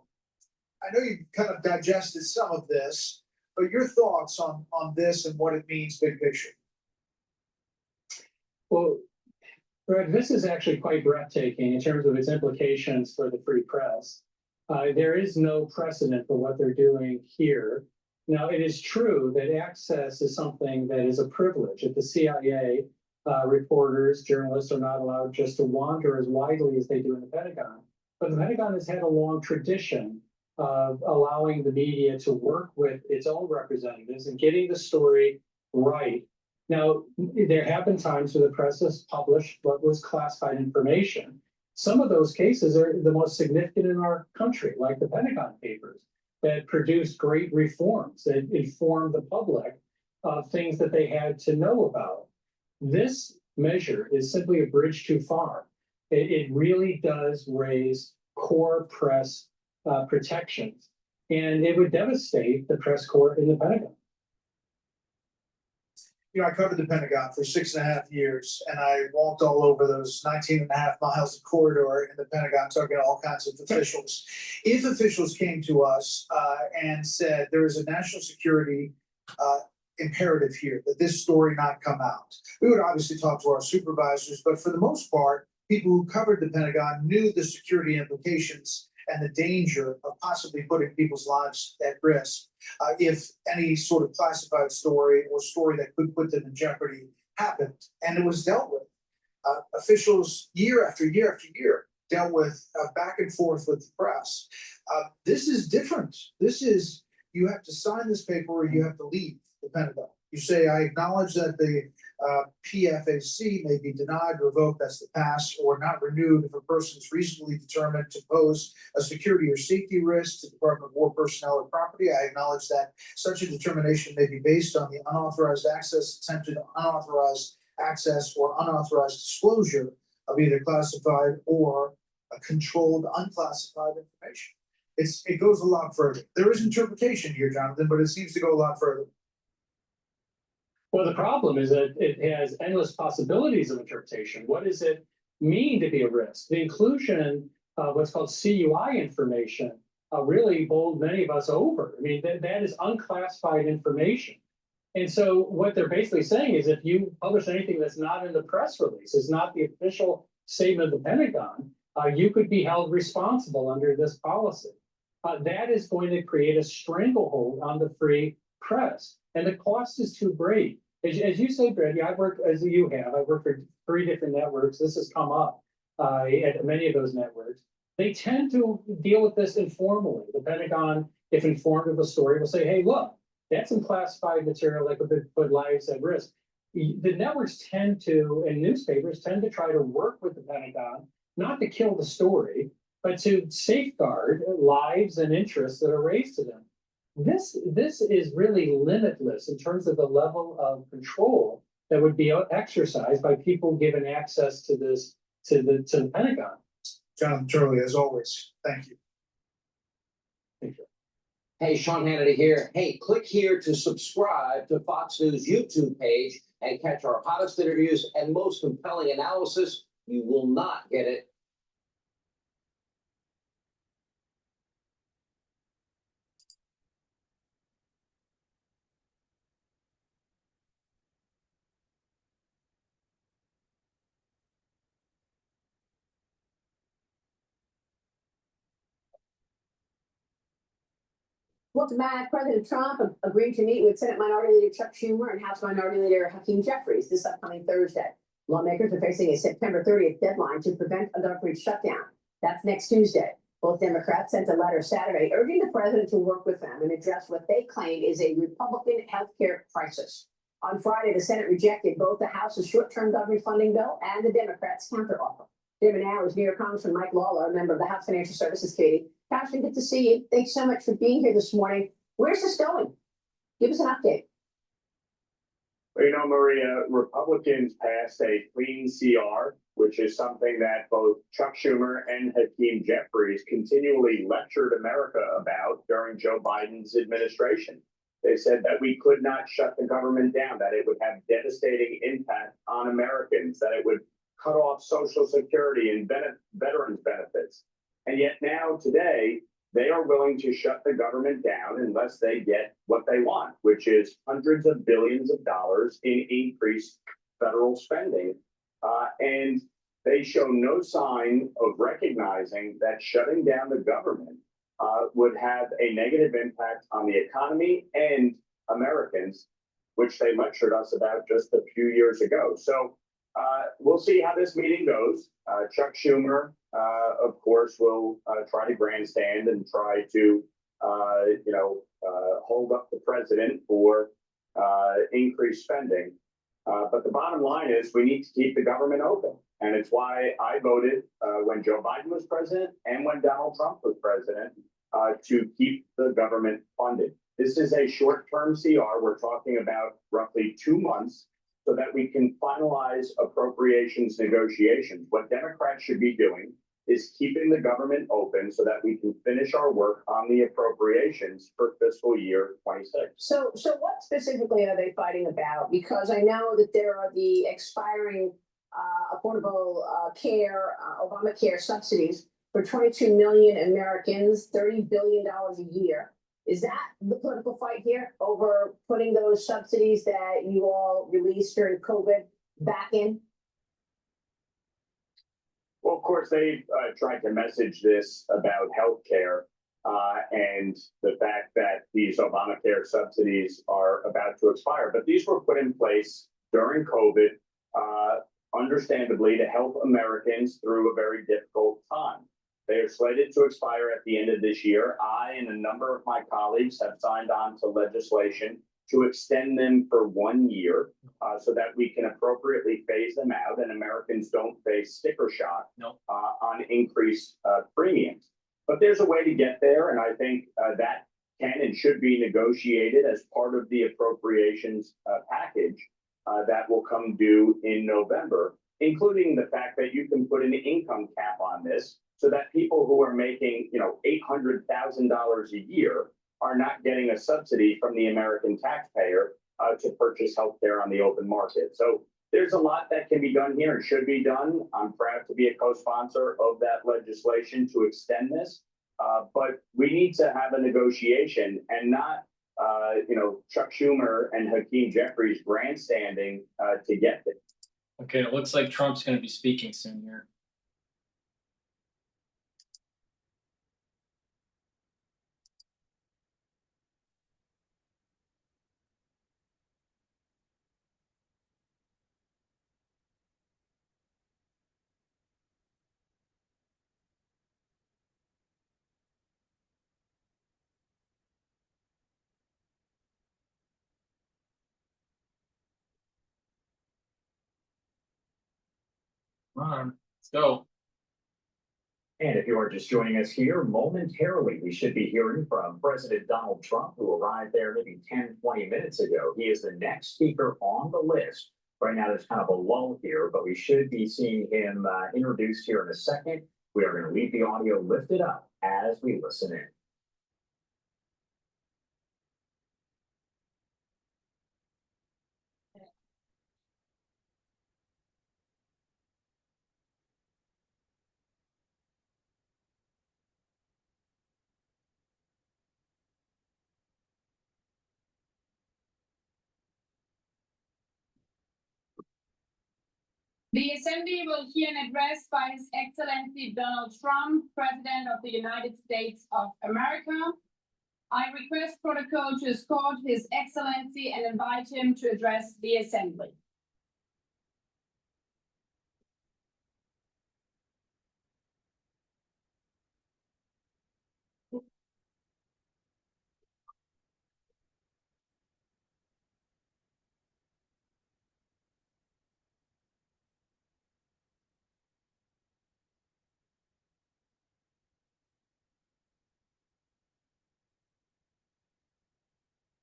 I know you kind of digested some of this, but your thoughts on this and what it means big picture. Well, Greg, this is actually quite breathtaking in terms of its implications for the free press. There is no precedent for what they're doing here. Now, it is true that access is something that is a privilege. At the CIA, reporters, journalists are not allowed just to wander as widely as they do in the Pentagon. But the Pentagon has had a long tradition of allowing the media to work with its own representatives and getting the story right. Now, there have been times where the press has published what was classified information. Some of those cases are the most significant in our country, like the Pentagon Papers, that produced great reforms that informed the public of things that they had to know about. This measure is simply a bridge too far. It really does raise core press protections, and it would devastate the press corps in the Pentagon. You know, I covered the Pentagon for 6.5 years, and I walked all over those 19.5 miles of corridor in the Pentagon, talking to all kinds of officials. If officials came to us and said there is a national security imperative here, that this story not come out, we would obviously talk to our supervisors, but for the most part, people who covered the Pentagon knew the security implications and the danger of possibly putting people's lives at risk if any sort of classified story or story that could put them in jeopardy happened. And it was dealt with. Officials year after year after year dealt with back and forth with the press. This is different. This is, you have to sign this paper or you have to leave the Pentagon. You say, I acknowledge that the PFAC may be denied, revoked, that's the pass, or not renewed if a person is reasonably determined to pose a security or safety risk to Department of War personnel or property. I acknowledge that such a determination may be based on the unauthorized access, attempted unauthorized access, or unauthorized disclosure of either classified or a controlled unclassified information. It goes a lot further. There is interpretation here, Jonathan, but it seems to go a lot further. Well, the problem is that it has endless possibilities of interpretation. What does it mean to be a risk? The inclusion of what's called CUI information really bowled many of us over. I mean, that is unclassified information. And so what they're basically saying is if you publish anything that's not in the press release, is not the official statement of the Pentagon, you could be held responsible under this policy. That is going to create a stranglehold on the free press. And the cost is too great. As you say, Brady, I've worked, as you have, I've worked for 3 different networks. This has come up at many of those networks. They tend to deal with this informally. The Pentagon, if informed of a story, will say, hey, look, that's some classified material that could put lives at risk. The networks tend to, and newspapers tend to try to work with the Pentagon, not to kill the story, but to safeguard lives and interests that are raised to them. This is really limitless in terms of the level of control that would be exercised by people given access to this to the Pentagon. Jonathan Turley, as always, thank you. Thank you. Hey, Sean Hannity here. Hey, click here to subscribe to Fox News YouTube page and catch our hottest interviews and most compelling analysis. You will not get it Welcome back. President Trump agreed to meet with Senate Minority Leader Chuck Schumer and House Minority Leader Hakeem Jeffries this upcoming Thursday. Lawmakers are facing a September 30th deadline to prevent a government shutdown. That's next Tuesday. Both Democrats sent a letter Saturday urging the president to work with them and address what they claim is a Republican health care crisis. On Friday, the Senate rejected both the House's short-term government funding bill and the Democrats' counteroffer. Jim now is New York Congressman Mike Lawler, a member of the House Financial Services Committee. Congressman, good to see you. Thanks so much for being here this morning. Where's this going? Give us an update. You know, Maria, Republicans passed a clean CR, which is something that both Chuck Schumer and Hakeem Jeffries continually lectured America about during Joe Biden's administration. They said that we could not shut the government down, that it would have devastating impact on Americans, that it would cut off Social Security and veterans benefits. And yet now, today, they are willing to shut the government down unless they get what they want, which is hundreds of billions of dollars in increased federal spending. And they show no sign of recognizing that shutting down the government would have a negative impact on the economy and Americans, which they lectured us about just a few years ago. So we'll see how this meeting goes. Chuck Schumer, of course, will try to grandstand and try to, hold up the president for increased spending. But the bottom line is we need to keep the government open. And it's why I voted when Joe Biden was president and when Donald Trump was president to keep the government funded. This is a short-term CR. We're talking about roughly 2 months so that we can finalize appropriations negotiations. What Democrats should be doing is keeping the government open so that we can finish our work on the appropriations for fiscal year 26. So what specifically are they fighting about? Because I know that there are the expiring affordable care, Obamacare subsidies for 22 million Americans, $30 billion a year. Is that the political fight here over putting those subsidies that you all released during COVID back in? Well, of course, they tried to message this about healthcare and the fact that these Obamacare subsidies are about to expire. But these were put in place during COVID, understandably, to help Americans through a very difficult time. They are slated to expire at the end of this year. I and a number of my colleagues have signed on to legislation to extend them for 1 year so that we can appropriately phase them out and Americans don't face sticker shock on increased premiums. But there's a way to get there, and I think that can and should be negotiated as part of the appropriations package that will come due in November, including the fact that you can put an income cap on this so that people who are making, $800,000 a year are not getting a subsidy from the American taxpayer to purchase healthcare on the open market. So there's a lot that can be done here and should be done. I'm proud to be a co-sponsor of that legislation to extend this, but we need to have a negotiation and not, Chuck Schumer and Hakeem Jeffries grandstanding to get it. Okay, it looks like Trump's going to be speaking soon here. Come on, let's go. And if you are just joining us here momentarily, we should be hearing from President Donald Trump, who arrived there maybe 10, 20 minutes ago. He is the next speaker on the list. Right now, there's kind of a lull here, but we should be seeing him introduced here in a second. We are going to leave the audio lifted up as we listen in. The Assembly will hear an address by His Excellency Donald Trump, President of the United States of America. I request protocol to escort His Excellency and invite him to address the Assembly.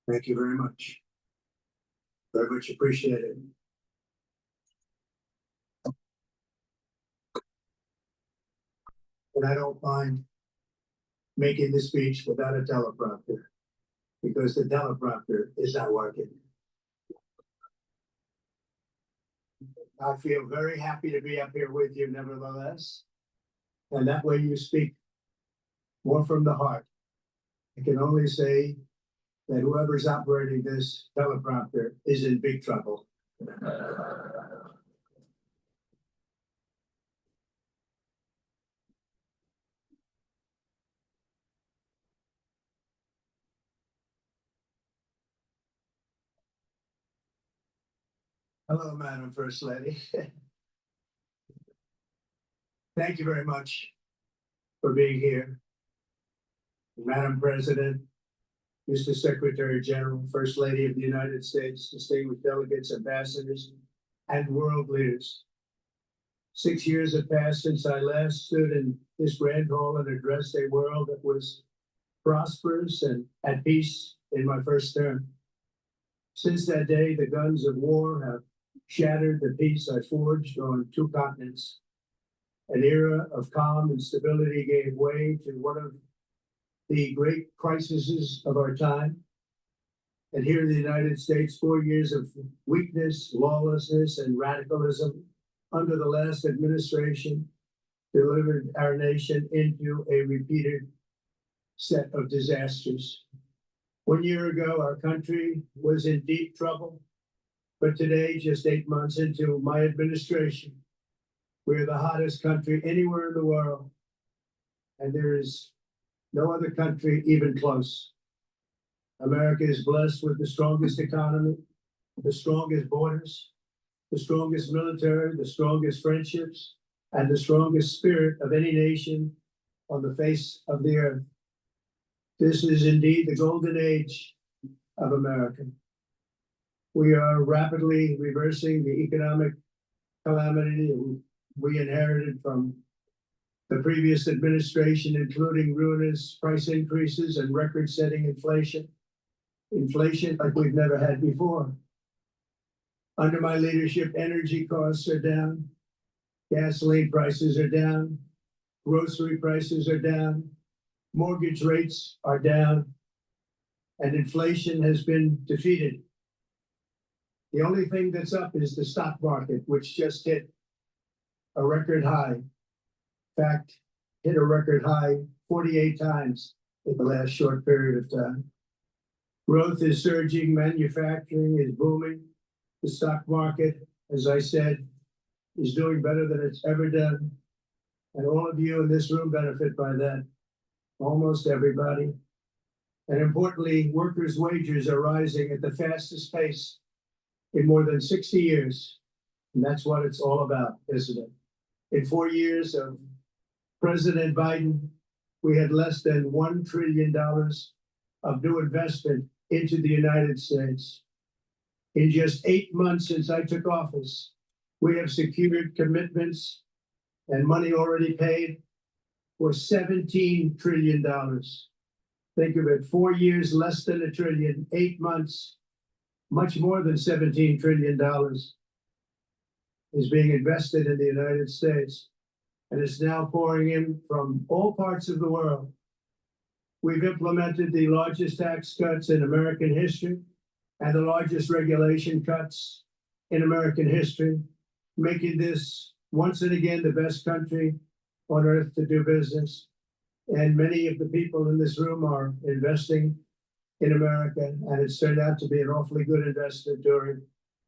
Thank you very much. Very much appreciated. And I don't mind making the speech without a teleprompter, because the teleprompter is not working. I feel very happy to be up here with you nevertheless. And that way you speak more from the heart. I can only say that whoever's operating this teleprompter is in big trouble. Hello, Madam First Lady. Thank you very much for being here. Madam President, Mr. Secretary General, First Lady of the United States, distinguished delegates, ambassadors, and world leaders. 6 years have passed since I last stood in this grand hall and addressed a world that was prosperous and at peace in my first term. Since that day, the guns of war have shattered the peace I forged on 2 continents. An era of calm and stability gave way to one of the great crises of our time. And here in the United States, 4 years of weakness, lawlessness, and radicalism under the last administration delivered our nation into a repeated set of disasters. 1 year ago, our country was in deep trouble, but today, just 8 months into my administration, we're the hottest country anywhere in the world, and there is no other country even close. America is blessed with the strongest economy, the strongest borders, the strongest military, the strongest friendships, and the strongest spirit of any nation on the face of the earth. This is indeed the golden age of America. We are rapidly reversing the economic calamity we inherited from the previous administration, including ruinous price increases and record-setting inflation. Inflation like we've never had before. Under my leadership, energy costs are down, gasoline prices are down, grocery prices are down, mortgage rates are down, and inflation has been defeated. The only thing that's up is the stock market, which just hit a record high. In fact, hit a record high 48 times in the last short period of time. Growth is surging, manufacturing is booming. The stock market, as I said, is doing better than it's ever done. And all of you in this room benefit by that, almost everybody. And importantly, workers' wages are rising at the fastest pace in more than 60 years. And that's what it's all about, isn't it? In 4 years of President Biden, we had less than $1 trillion of new investment into the United States. In just 8 months since I took office, we have secured commitments and money already paid for $17 trillion. Think of it, 4 years, less than $1 trillion, 8 months, much more than $17 trillion is being invested in the United States. And it's now pouring in from all parts of the world. We've implemented the largest tax cuts in American history and the largest regulation cuts in American history, making this once and again the best country on earth to do business. And many of the people in this room are investing in America, and it's turned out to be an awfully good investment during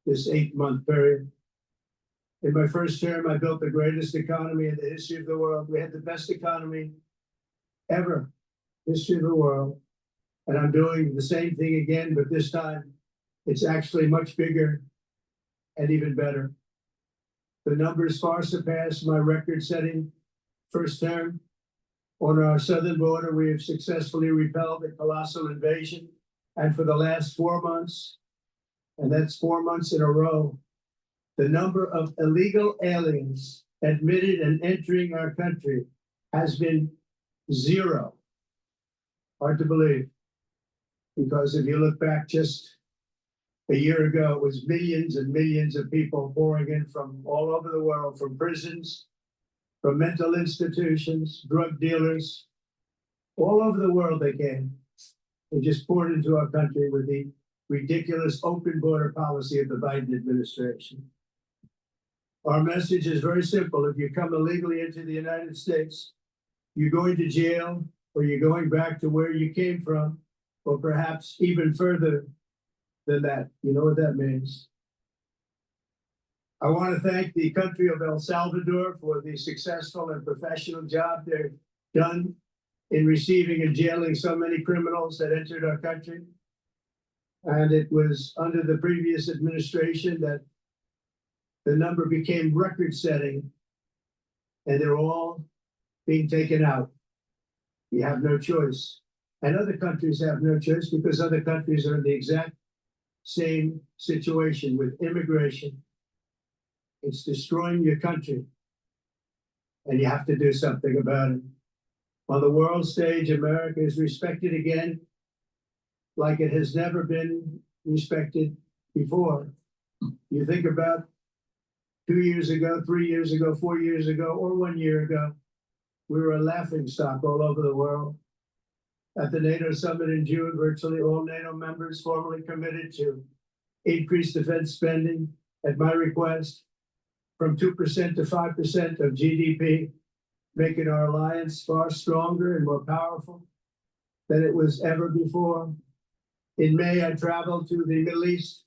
this 8-month period. In my first term, I built the greatest economy in the history of the world. We had the best economy ever, history of the world. And I'm doing the same thing again, but this time it's actually much bigger and even better. The numbers far surpass my record-setting first term. On our southern border, we have successfully repelled a colossal invasion. And for the last 4 months, and that's 4 months in a row, the number of illegal aliens admitted and entering our country has been 0. Hard to believe. Because if you look back just a year ago, it was millions and millions of people pouring in from all over the world, from prisons, from mental institutions, drug dealers, all over the world they came. They just poured into our country with the ridiculous open border policy of the Biden administration. Our message is very simple. If you come illegally into the United States, you're going to jail, or you're going back to where you came from, or perhaps even further than that. You know what that means. I want to thank the country of El Salvador for the successful and professional job they've done in receiving and jailing so many criminals that entered our country. And it was under the previous administration that the number became record-setting, and they're all being taken out. You have no choice. And other countries have no choice because other countries are in the exact same situation with immigration. It's destroying your country, and you have to do something about it. On the world stage, America is respected again like it has never been respected before. You think about 2 years ago, 3 years ago, 4 years ago, or 1 year ago, we were a laughingstock all over the world. At the NATO summit in June, virtually all NATO members formally committed to increase defense spending at my request from 2% to 5% of GDP, making our alliance far stronger and more powerful than it was ever before. In May, I traveled to the Middle East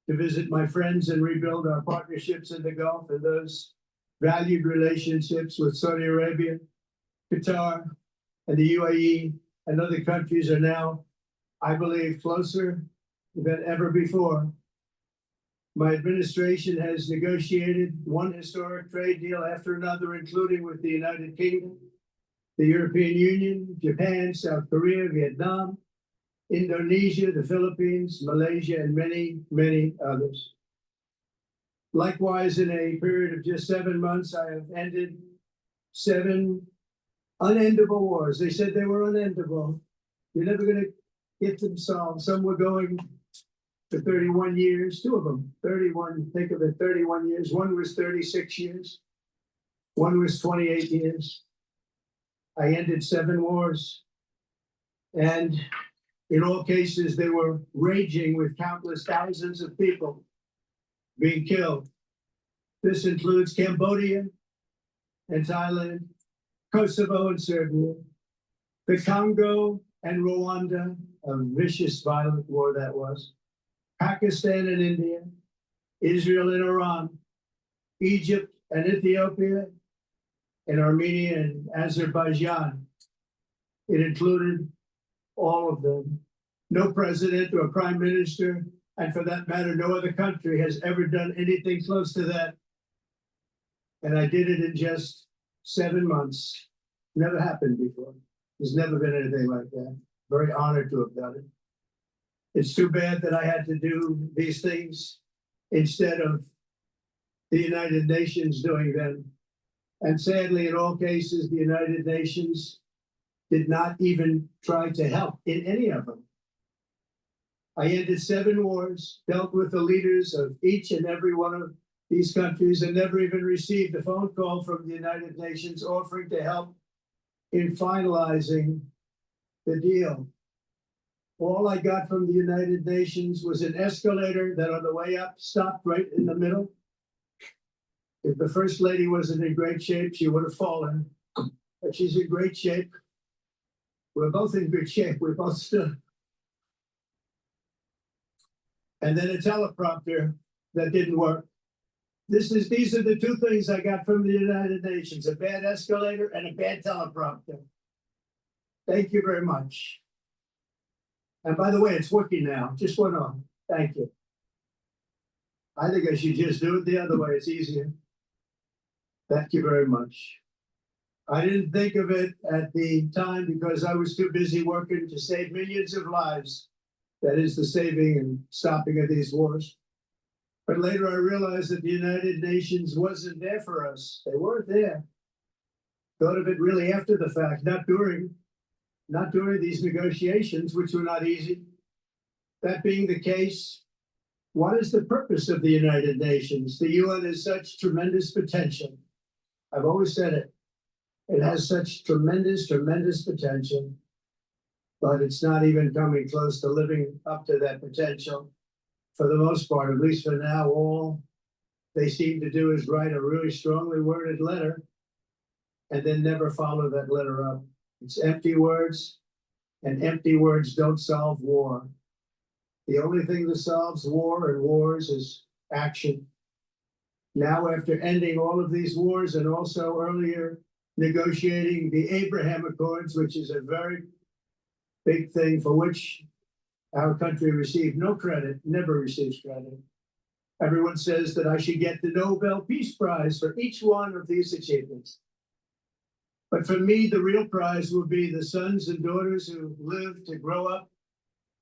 to visit my friends and rebuild our partnerships in the Gulf and those valued relationships with Saudi Arabia, Qatar, and the UAE and other countries are now, I believe, closer than ever before. My administration has negotiated one historic trade deal after another, including with the United Kingdom, the European Union, Japan, South Korea, Vietnam, Indonesia, the Philippines, Malaysia, and many, many others. Likewise, in a period of just 7 months, I have ended 7 unendable wars. They said they were unendable. You're never going to get them solved. Some were going for 31 years, 2 of them, 31, think of it, 31 years. One was 36 years. One was 28 years. I ended 7 wars. And in all cases, they were raging with countless thousands of people being killed. This includes Cambodia and Thailand, Kosovo and Serbia, the Congo and Rwanda, a vicious, violent war that was, Pakistan and India, Israel and Iran, Egypt and Ethiopia, and Armenia and Azerbaijan. It included all of them. No president or prime minister, and for that matter, no other country has ever done anything close to that. And I did it in just 7 months. Never happened before. There's never been anything like that. Very honored to have done it. It's too bad that I had to do these things instead of the United Nations doing them. And sadly, in all cases, the United Nations did not even try to help in any of them. I ended 7 wars, dealt with the leaders of each and every one of these countries, and never even received a phone call from the United Nations offering to help in finalizing the deal. All I got from the United Nations was an escalator that on the way up stopped right in the middle. If the First Lady wasn't in great shape, she would have fallen. But she's in great shape. We're both in good shape. We both stood. And then a teleprompter that didn't work. These are the 2 things I got from the United Nations, a bad escalator and a bad teleprompter. Thank you very much. And by the way, it's working now. Just went on. Thank you. I think I should just do it the other way. It's easier. Thank you very much. I didn't think of it at the time because I was too busy working to save millions of lives. That is the saving and stopping of these wars. But later I realized that the United Nations wasn't there for us. They weren't there. Thought of it really after the fact, not during these negotiations, which were not easy. That being the case, what is the purpose of the United Nations? The UN has such tremendous potential. I've always said it. It has such tremendous potential, but it's not even coming close to living up to that potential. For the most part, at least for now, all they seem to do is write a really strongly worded letter and then never follow that letter up. It's empty words, and empty words don't solve war. The only thing that solves war and wars is action. Now, after ending all of these wars and also earlier negotiating the Abraham Accords, which is a very big thing for which our country received no credit, never receives credit. Everyone says that I should get the Nobel Peace Prize for each one of these achievements. But for me, the real prize will be the sons and daughters who live to grow up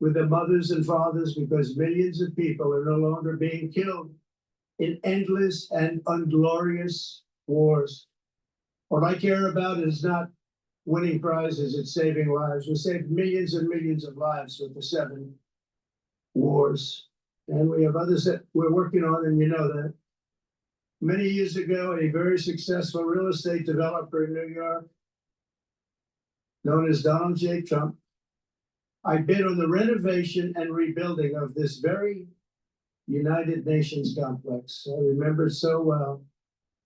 with their mothers and fathers, because millions of people are no longer being killed in endless and unglorious wars. What I care about is not winning prizes, it's saving lives. We saved millions and millions of lives with the 7 wars. And we have others that we're working on, and you know that. Many years ago, a very successful real estate developer in New York, known as Donald J. Trump, I bid on the renovation and rebuilding of this very United Nations complex. I remember it so well.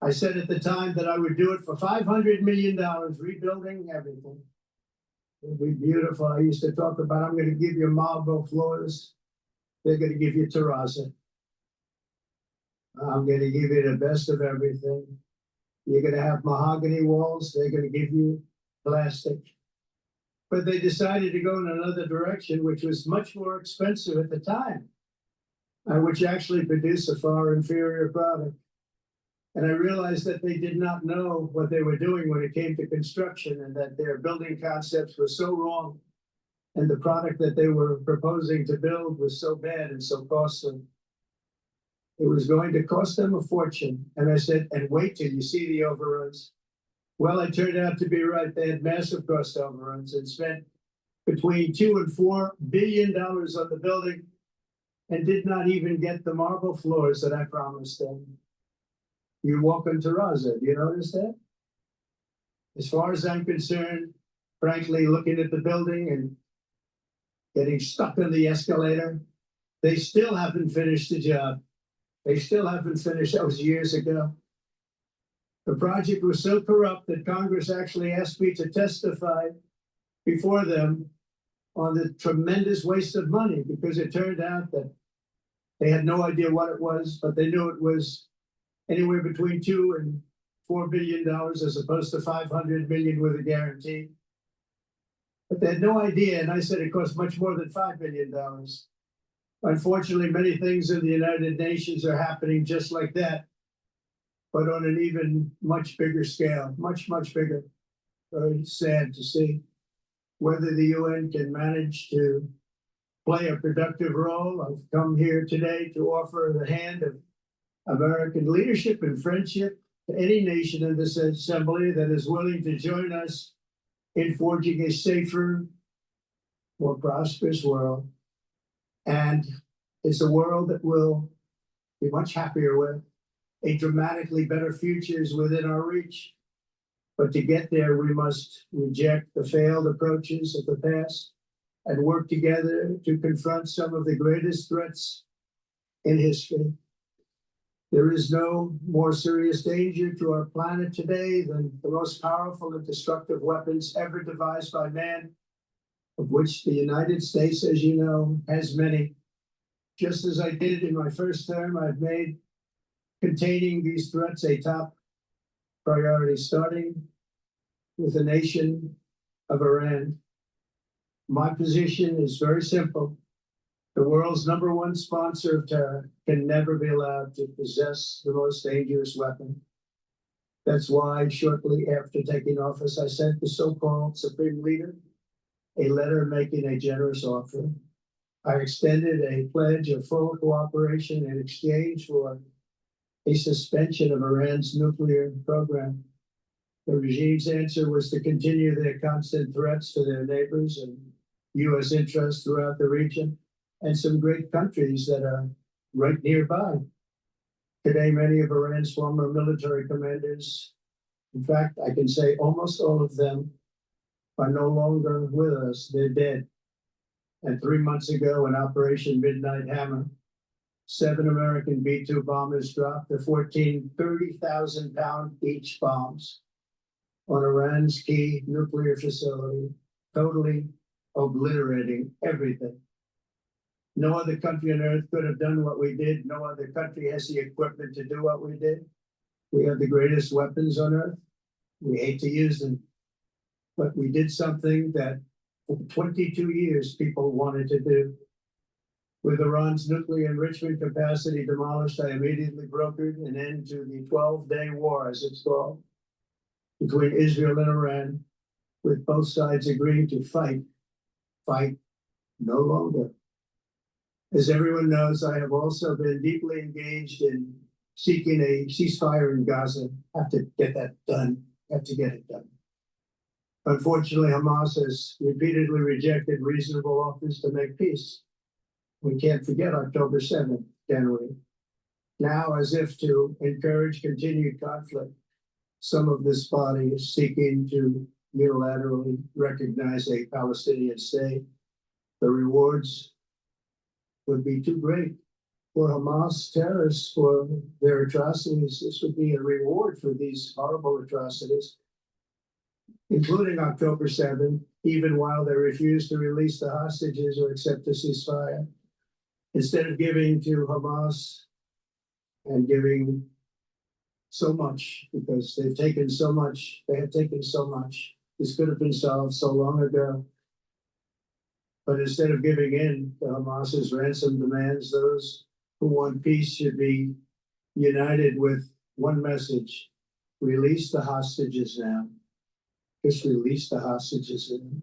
I said at the time that I would do it for $500 million, rebuilding everything. It would be beautiful. I used to talk about, I'm going to give you marble floors. They're going to give you terrazzo. I'm going to give you the best of everything. You're going to have mahogany walls. They're going to give you plastic. But they decided to go in another direction, which was much more expensive at the time, which actually produced a far inferior product. And I realized that they did not know what they were doing when it came to construction, and that their building concepts were so wrong, and the product that they were proposing to build was so bad and so costly. It was going to cost them a fortune. And I said, and wait till you see the overruns. Well, I turned out to be right. They had massive cost overruns and spent between $2 and $4 billion on the building, and did not even get the marble floors that I promised them. You walk on terrazzo, do you notice that? As far as I'm concerned, frankly, looking at the building and getting stuck on the escalator, they still haven't finished the job. They still haven't finished. That was years ago. The project was so corrupt that Congress actually asked me to testify before them on the tremendous waste of money, because it turned out that they had no idea what it was, but they knew it was anywhere between $2 and $4 billion, as opposed to $500 million with a guarantee. But they had no idea, and I said it cost much more than $5 billion. Unfortunately, many things in the United Nations are happening just like that, but on an even much bigger scale, much bigger. Very sad to see. Whether the UN can manage to play a productive role. I've come here today to offer the hand of American leadership and friendship to any nation in this assembly that is willing to join us in forging a safer, more prosperous world. And it's a world that we'll be much happier with. A dramatically better future is within our reach. But to get there, we must reject the failed approaches of the past and work together to confront some of the greatest threats in history. There is no more serious danger to our planet today than the most powerful and destructive weapons ever devised by man, of which the United States, as you know, has many. Just as I did in my first term, I've made containing these threats a top priority, starting with the nation of Iran. My position is very simple. The world's #1 sponsor of terror can never be allowed to possess the most dangerous weapon. That's why shortly after taking office, I sent the so-called Supreme Leader a letter making a generous offer. I extended a pledge of full cooperation in exchange for a suspension of Iran's nuclear program. The regime's answer was to continue their constant threats to their neighbors and U.S. interests throughout the region, and some great countries that are right nearby. Today, many of Iran's former military commanders, in fact, I can say almost all of them, are no longer with us. They're dead. And 3 months ago, in Operation Midnight Hammer, 7 American B-2 bombers dropped the 14 30,000-pound each bombs on Iran's key nuclear facility, totally obliterating everything. No other country on earth could have done what we did. No other country has the equipment to do what we did. We have the greatest weapons on earth. We hate to use them. But we did something that for 22 years people wanted to do. With Iran's nuclear enrichment capacity demolished, I immediately brokered an end to the 12-day war, as it's called, between Israel and Iran, with both sides agreeing to fight no longer. As everyone knows, I have also been deeply engaged in seeking a ceasefire in Gaza. Have to get that done. Have to get it done. Unfortunately, Hamas has repeatedly rejected reasonable offers to make peace. We can't forget October 7th, can we? Now, as if to encourage continued conflict, some of this body is seeking to unilaterally recognize a Palestinian state. The rewards would be too great for Hamas terrorists for their atrocities. This would be a reward for these horrible atrocities, including October 7th, even while they refuse to release the hostages or accept a ceasefire. Instead of giving to Hamas and giving so much, because they've taken so much, they have taken so much. This could have been solved so long ago. But instead of giving in to Hamas's ransom demands, those who want peace should be united with one message: release the hostages now. Just release the hostages now.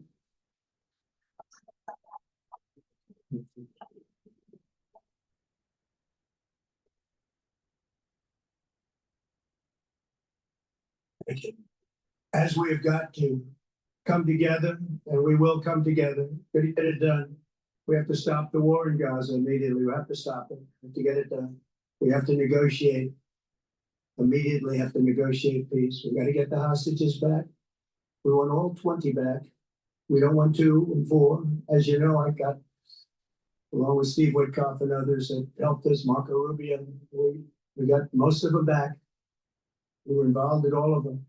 Thank you. As we have got to come together, and we will come together to get it done, we have to stop the war in Gaza immediately. We have to stop it. We have to get it done. We have to negotiate. Immediately have to negotiate peace. We got to get the hostages back. We want all 20 back. We don't want 2 and 4. As you know, I got, along with Steve Witkoff and others that helped us, Marco Rubio, we got most of them back. We were involved in all of them.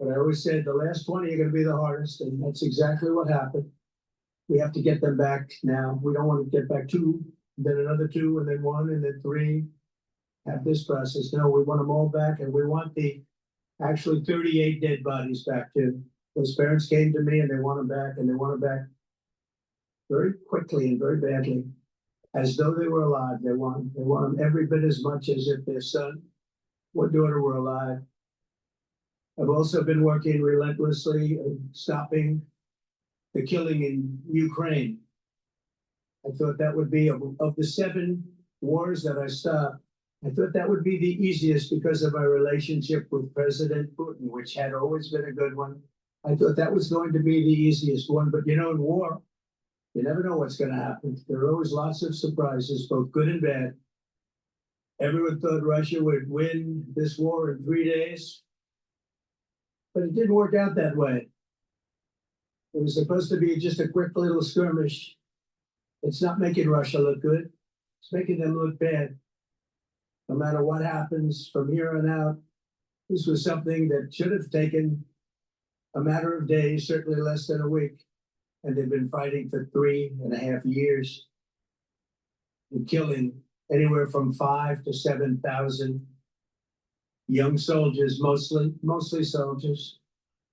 But I always said the last 20 are going to be the hardest, and that's exactly what happened. We have to get them back now. We don't want to get back 2, then another 2, and then 1, and then 3. Have this process. No, we want them all back, and we want the actually 38 dead bodies back too. Those parents came to me and they want them back, and they want them back very quickly and very badly, as though they were alive. They want them every bit as much as if their son or daughter were alive. I've also been working relentlessly stopping the killing in Ukraine. I thought that would be, of the 7 wars that I stopped, I thought that would be the easiest because of my relationship with President Putin, which had always been a good one. I thought that was going to be the easiest one. But you know, in war, you never know what's going to happen. There are always lots of surprises, both good and bad. Everyone thought Russia would win this war in 3 days, but it didn't work out that way. It was supposed to be just a quick little skirmish. It's not making Russia look good. It's making them look bad. No matter what happens from here on out, this was something that should have taken a matter of days, certainly less than a week. And they've been fighting for 3.5 years and killing anywhere from 5,000 to 7,000 young soldiers, mostly soldiers,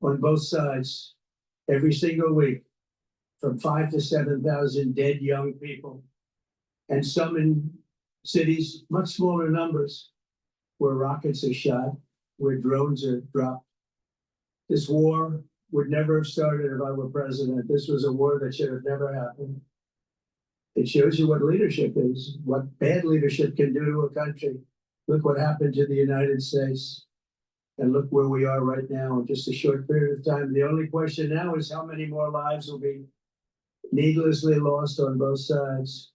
on both sides, every single week, from 5,000 to 7,000 dead young people, and some in cities, much smaller numbers, where rockets are shot, where drones are dropped. This war would never have started if I were president. This was a war that should have never happened. It shows you what leadership is, what bad leadership can do to a country. Look what happened to the United States, and look where we are right now in just a short period of time. The only question now is how many more lives will be needlessly lost on both sides.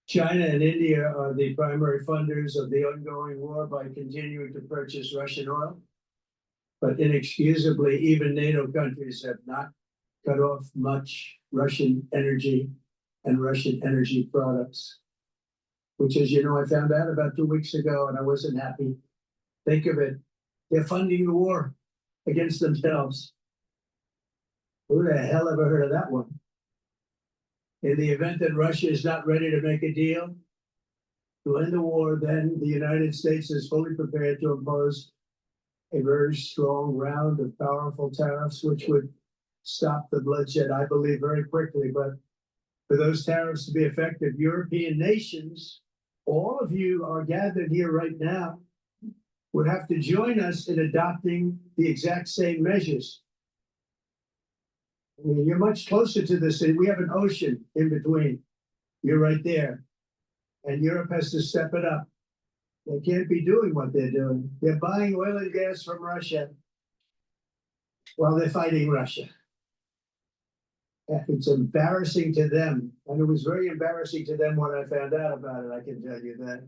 China and India are the primary funders of the ongoing war by continuing to purchase Russian oil. But inexcusably, even NATO countries have not cut off much Russian energy and Russian energy products, which, as you know, I found out about 2 weeks ago, and I wasn't happy. Think of it. They're funding the war against themselves. Who the hell ever heard of that one? In the event that Russia is not ready to make a deal to end the war, then the United States is fully prepared to impose a very strong round of powerful tariffs, which would stop the bloodshed, I believe, very quickly. But for those tariffs to be effective, European nations, all of you are gathered here right now, would have to join us in adopting the exact same measures. I mean, you're much closer to this. We have an ocean in between. You're right there. And Europe has to step it up. They can't be doing what they're doing. They're buying oil and gas from Russia while they're fighting Russia. It's embarrassing to them. And it was very embarrassing to them when I found out about it, I can tell you that.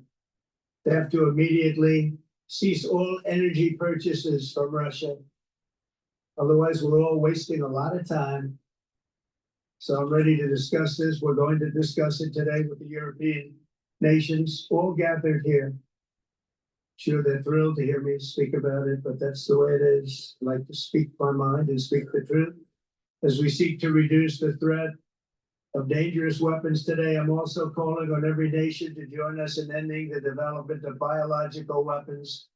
They have to immediately cease all energy purchases from Russia. Otherwise, we're all wasting a lot of time. So I'm ready to discuss this. We're going to discuss it today with the European nations, all gathered here. Sure, they're thrilled to hear me speak about it, but that's the way it is. I like to speak my mind and speak the truth. As we seek to reduce the threat of dangerous weapons today, I'm also calling on every nation to join us in ending the development of biological weapons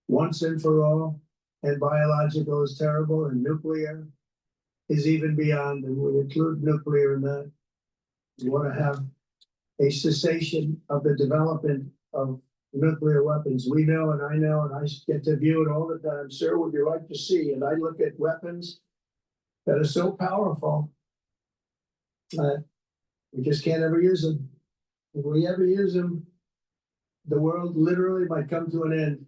once and for all. And biological is terrible, and nuclear is even beyond, and we include nuclear in that. We want to have a cessation of the development of nuclear weapons. We know, and I get to view it all the time. Sir, would you like to see? And I look at weapons that are so powerful that we just can't ever use them. If we ever use them, the world literally might come to an end.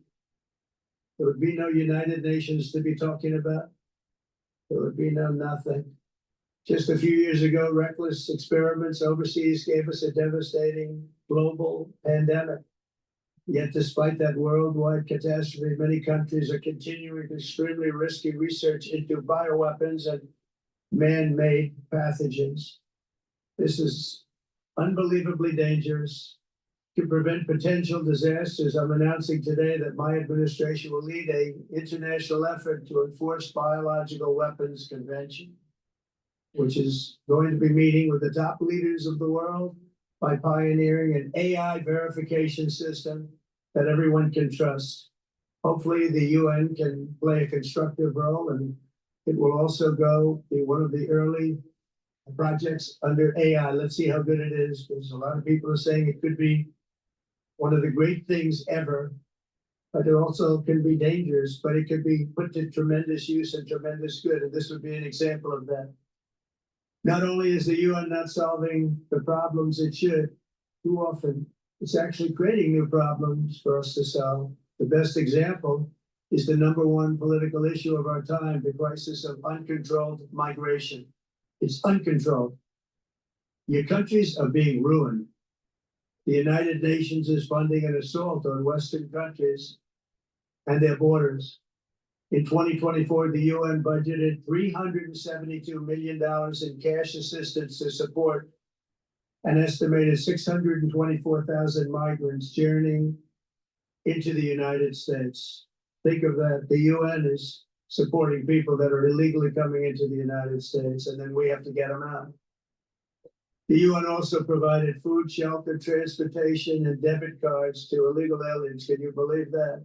There would be no United Nations to be talking about. There would be no nothing. Just a few years ago, reckless experiments overseas gave us a devastating global pandemic. Yet despite that worldwide catastrophe, many countries are continuing extremely risky research into bioweapons and man-made pathogens. This is unbelievably dangerous. To prevent potential disasters, I'm announcing today that my administration will lead an international effort to enforce biological weapons convention, which is going to be meeting with the top leaders of the world by pioneering an AI verification system that everyone can trust. Hopefully the UN can play a constructive role, and it will also be one of the early projects under AI. Let's see how good it is, because a lot of people are saying it could be one of the great things ever, but it also can be dangerous, but it could be put to tremendous use and tremendous good, and this would be an example of that. Not only is the UN not solving the problems it should, too often, it's actually creating new problems for us to solve. The best example is the #1 political issue of our time, the crisis of uncontrolled migration. It's uncontrolled. Your countries are being ruined. The United Nations is funding an assault on Western countries and their borders. In 2024, the UN budgeted $372 million in cash assistance to support an estimated 624,000 migrants journeying into the United States. Think of that. The UN is supporting people that are illegally coming into the United States, and then we have to get them out. The UN also provided food, shelter, transportation, and debit cards to illegal aliens. Can you believe that?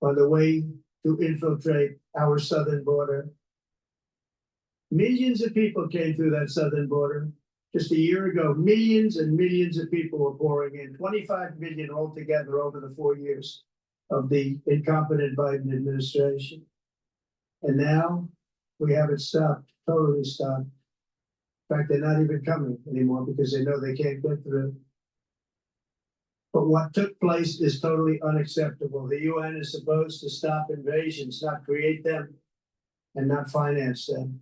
On the way to infiltrate our southern border. Millions of people came through that southern border. Just a year ago, millions and millions of people were pouring in, 25 million altogether over the 4 years of the incompetent Biden administration. And now we have it stopped, totally stopped. In fact, they're not even coming anymore because they know they can't get through. But what took place is totally unacceptable. The UN is supposed to stop invasions, not create them and not finance them.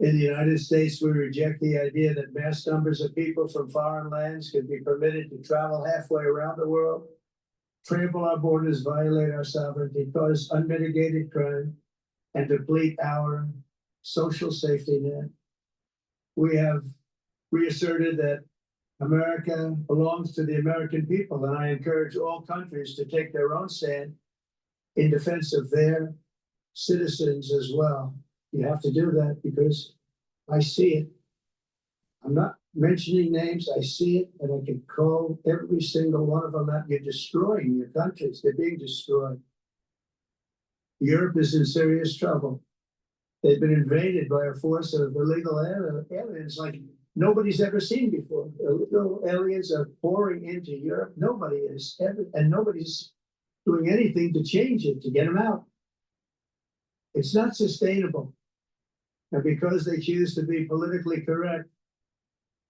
In the United States, we reject the idea that mass numbers of people from foreign lands could be permitted to travel halfway around the world, trample our borders, violate our sovereignty, cause unmitigated crime, and deplete our social safety net. We have reasserted that America belongs to the American people, and I encourage all countries to take their own stand in defense of their citizens as well. You have to do that because I see it. I'm not mentioning names, I see it, and I can call every single one of them out. You're destroying your countries, they're being destroyed. Europe is in serious trouble. They've been invaded by a force of illegal aliens like nobody's ever seen before. Illegal aliens are pouring into Europe. Nobody is ever, and nobody's doing anything to change it, to get them out. It's not sustainable. And because they choose to be politically correct,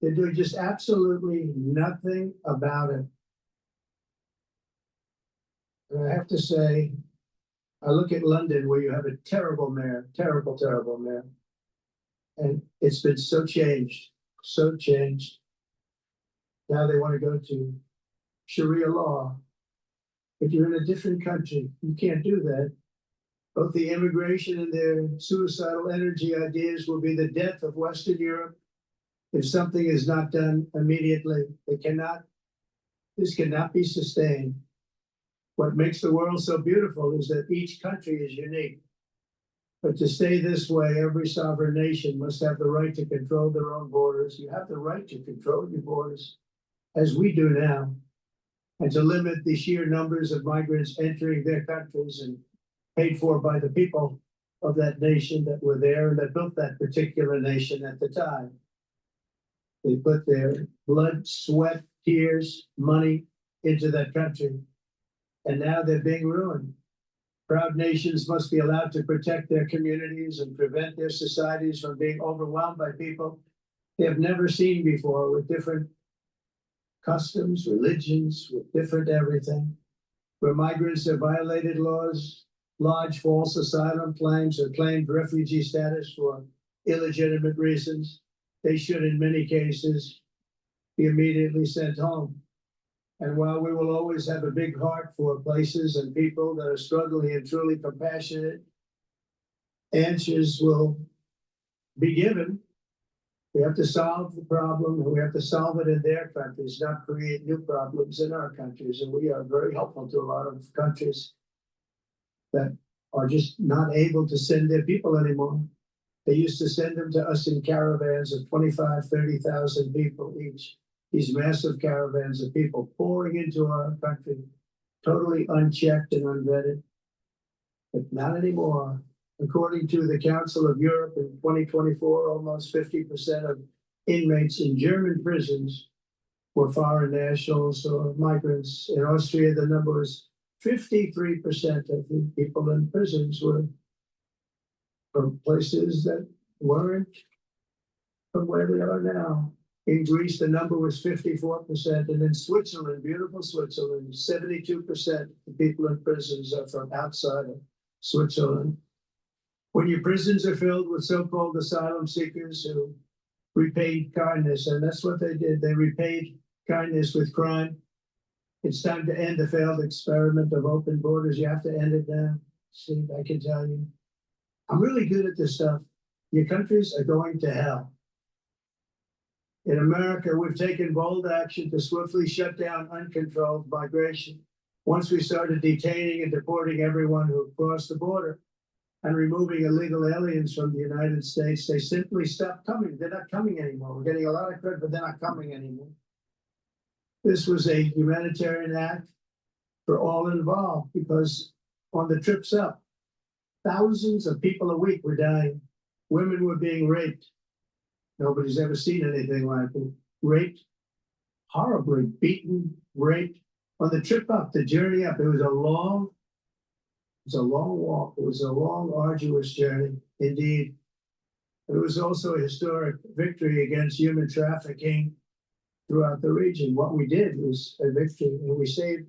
they're doing just absolutely nothing about it. And I have to say, I look at London where you have a terrible mayor, terrible mayor. And it's been so changed. Now they want to go to Sharia law. But you're in a different country. You can't do that. Both the immigration and their suicidal energy ideas will be the death of Western Europe if something is not done immediately. This cannot be sustained. What makes the world so beautiful is that each country is unique. But to stay this way, every sovereign nation must have the right to control their own borders. You have the right to control your borders, as we do now, and to limit the sheer numbers of migrants entering their countries and paid for by the people of that nation that were there and that built that particular nation at the time. They put their blood, sweat, tears, money into that country. And now they're being ruined. Proud nations must be allowed to protect their communities and prevent their societies from being overwhelmed by people they have never seen before, with different customs, religions, with different everything. Where migrants have violated laws, lodged false asylum claims, or claimed refugee status for illegitimate reasons, they should, in many cases, be immediately sent home. And while we will always have a big heart for places and people that are struggling and truly compassionate, answers will be given. We have to solve the problem, and we have to solve it in their countries, not create new problems in our countries. And we are very helpful to a lot of countries that are just not able to send their people anymore. They used to send them to us in caravans of 25, 30,000 people each. These massive caravans of people pouring into our country, totally unchecked and unvetted. But not anymore. According to the Council of Europe in 2024, almost 50% of inmates in German prisons were foreign nationals or migrants. In Austria, the number was 53% of the people in prisons were from places that weren't from where they are now. In Greece, the number was 54%, and in Switzerland, beautiful Switzerland, 72% of the people in prisons are from outside of Switzerland. When your prisons are filled with so-called asylum seekers who repaid kindness, and that's what they did, they repaid kindness with crime. It's time to end the failed experiment of open borders. You have to end it now. See, I can tell you. I'm really good at this stuff. Your countries are going to hell. In America, we've taken bold action to swiftly shut down uncontrolled migration. Once we started detaining and deporting everyone who crossed the border and removing illegal aliens from the United States, they simply stopped coming. They're not coming anymore. We're getting a lot of credit, but they're not coming anymore. This was a humanitarian act for all involved, because on the trips up, thousands of people a week were dying. Women were being raped. Nobody's ever seen anything like it. Raped, horribly beaten, raped. On the trip up, the journey up, it was a long walk. It was a long, arduous journey, indeed. It was also a historic victory against human trafficking throughout the region. What we did was a victory, and we saved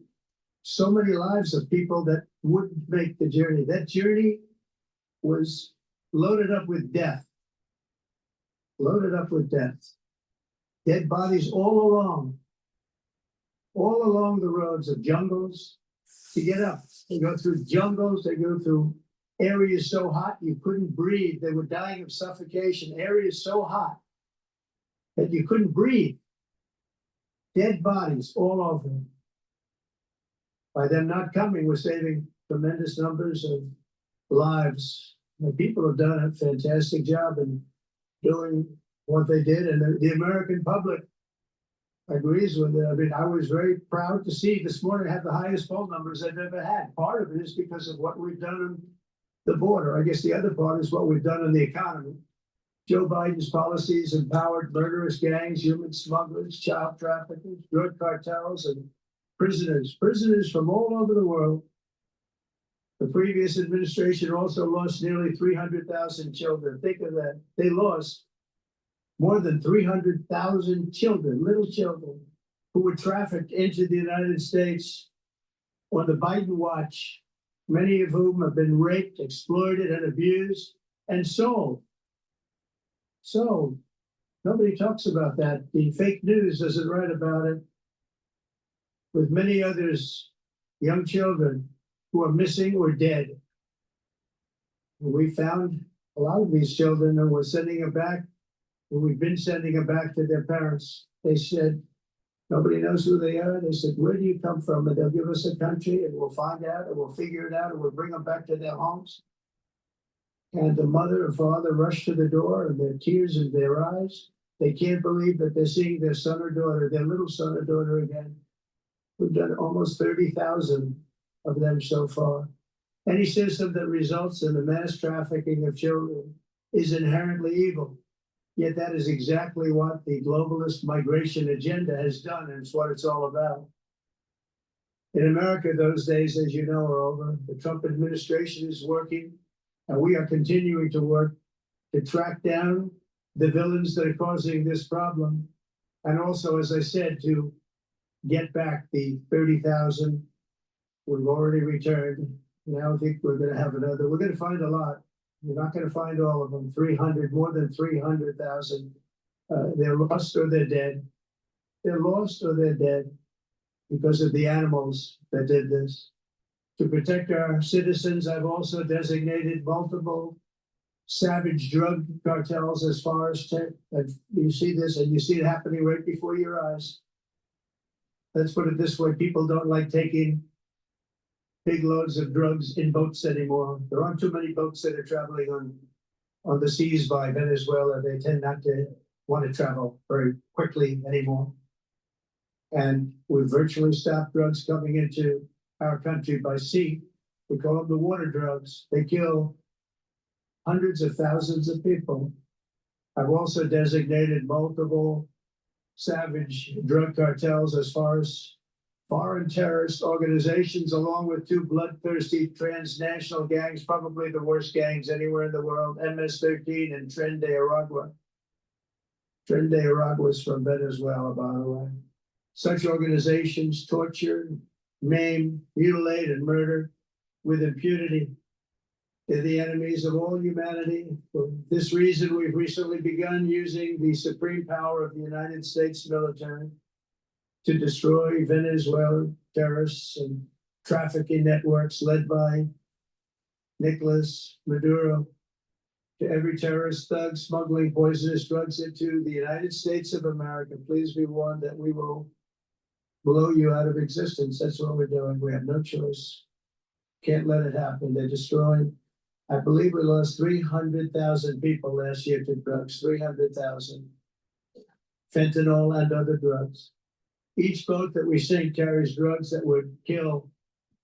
so many lives of people that wouldn't make the journey. That journey was loaded up with death. loaded up with death. Dead bodies all along the roads of jungles to get up. They go through jungles, they go through areas so hot you couldn't breathe. They were dying of suffocation, areas so hot that you couldn't breathe. Dead bodies all over them. By them not coming, we're saving tremendous numbers of lives. The people have done a fantastic job in doing what they did, and the American public agrees with it. I mean, I was very proud to see this morning have the highest poll numbers I've ever had. Part of it is because of what we've done on the border. I guess the other part is what we've done in the economy. Joe Biden's policies empowered murderous gangs, human smugglers, child traffickers, drug cartels, and prisoners from all over the world. The previous administration also lost nearly 300,000 children. Think of that. They lost more than 300,000 children, little children, who were trafficked into the United States on the Biden watch, many of whom have been raped, exploited, and abused, and sold. So nobody talks about that. The fake news doesn't write about it. With many others, young children who are missing or dead. We found a lot of these children and we're sending them back. And we've been sending them back to their parents. They said, nobody knows who they are. They said, where do you come from? And they'll give us a country and we'll find out and we'll figure it out and we'll bring them back to their homes. And the mother and father rush to the door and their tears in their eyes. They can't believe that they're seeing their son or daughter, their little son or daughter again. We've done almost 30,000 of them so far. Any system that results in the mass trafficking of children is inherently evil. Yet that is exactly what the globalist migration agenda has done, and it's what it's all about. In America, those days, as you know, are over. The Trump administration is working, and we are continuing to work to track down the villains that are causing this problem. And also, as I said, to get back the 30,000 we've already returned. Now I think we're going to have another. We're going to find a lot. We're not going to find all of them. 300, more than 300,000. They're lost or they're dead. They're lost or they're dead because of the animals that did this. To protect our citizens, I've also designated multiple savage drug cartels as far as you see this, and you see it happening right before your eyes. Let's put it this way, people don't like taking big loads of drugs in boats anymore. There aren't too many boats that are traveling on the seas by Venezuela. They tend not to want to travel very quickly anymore. And we've virtually stopped drugs coming into our country by sea. We call them the water drugs. They kill hundreds of thousands of people. I've also designated multiple savage drug cartels as far as foreign terrorist organizations, along with two bloodthirsty transnational gangs, probably the worst gangs anywhere in the world, MS-13 and Tren de Aragua. Tren de Aragua is from Venezuela, by the way. Such organizations torture, maim, mutilate, and murder with impunity. They're the enemies of all humanity. For this reason, we've recently begun using the supreme power of the United States military to destroy Venezuela terrorists and trafficking networks led by Nicolas Maduro. To every terrorist thug smuggling poisonous drugs into the United States of America, please be warned that we will blow you out of existence. That's what we're doing. We have no choice. Can't let it happen. They're destroying. I believe we lost 300,000 people last year to drugs, 300,000. Fentanyl and other drugs. Each boat that we sink carries drugs that would kill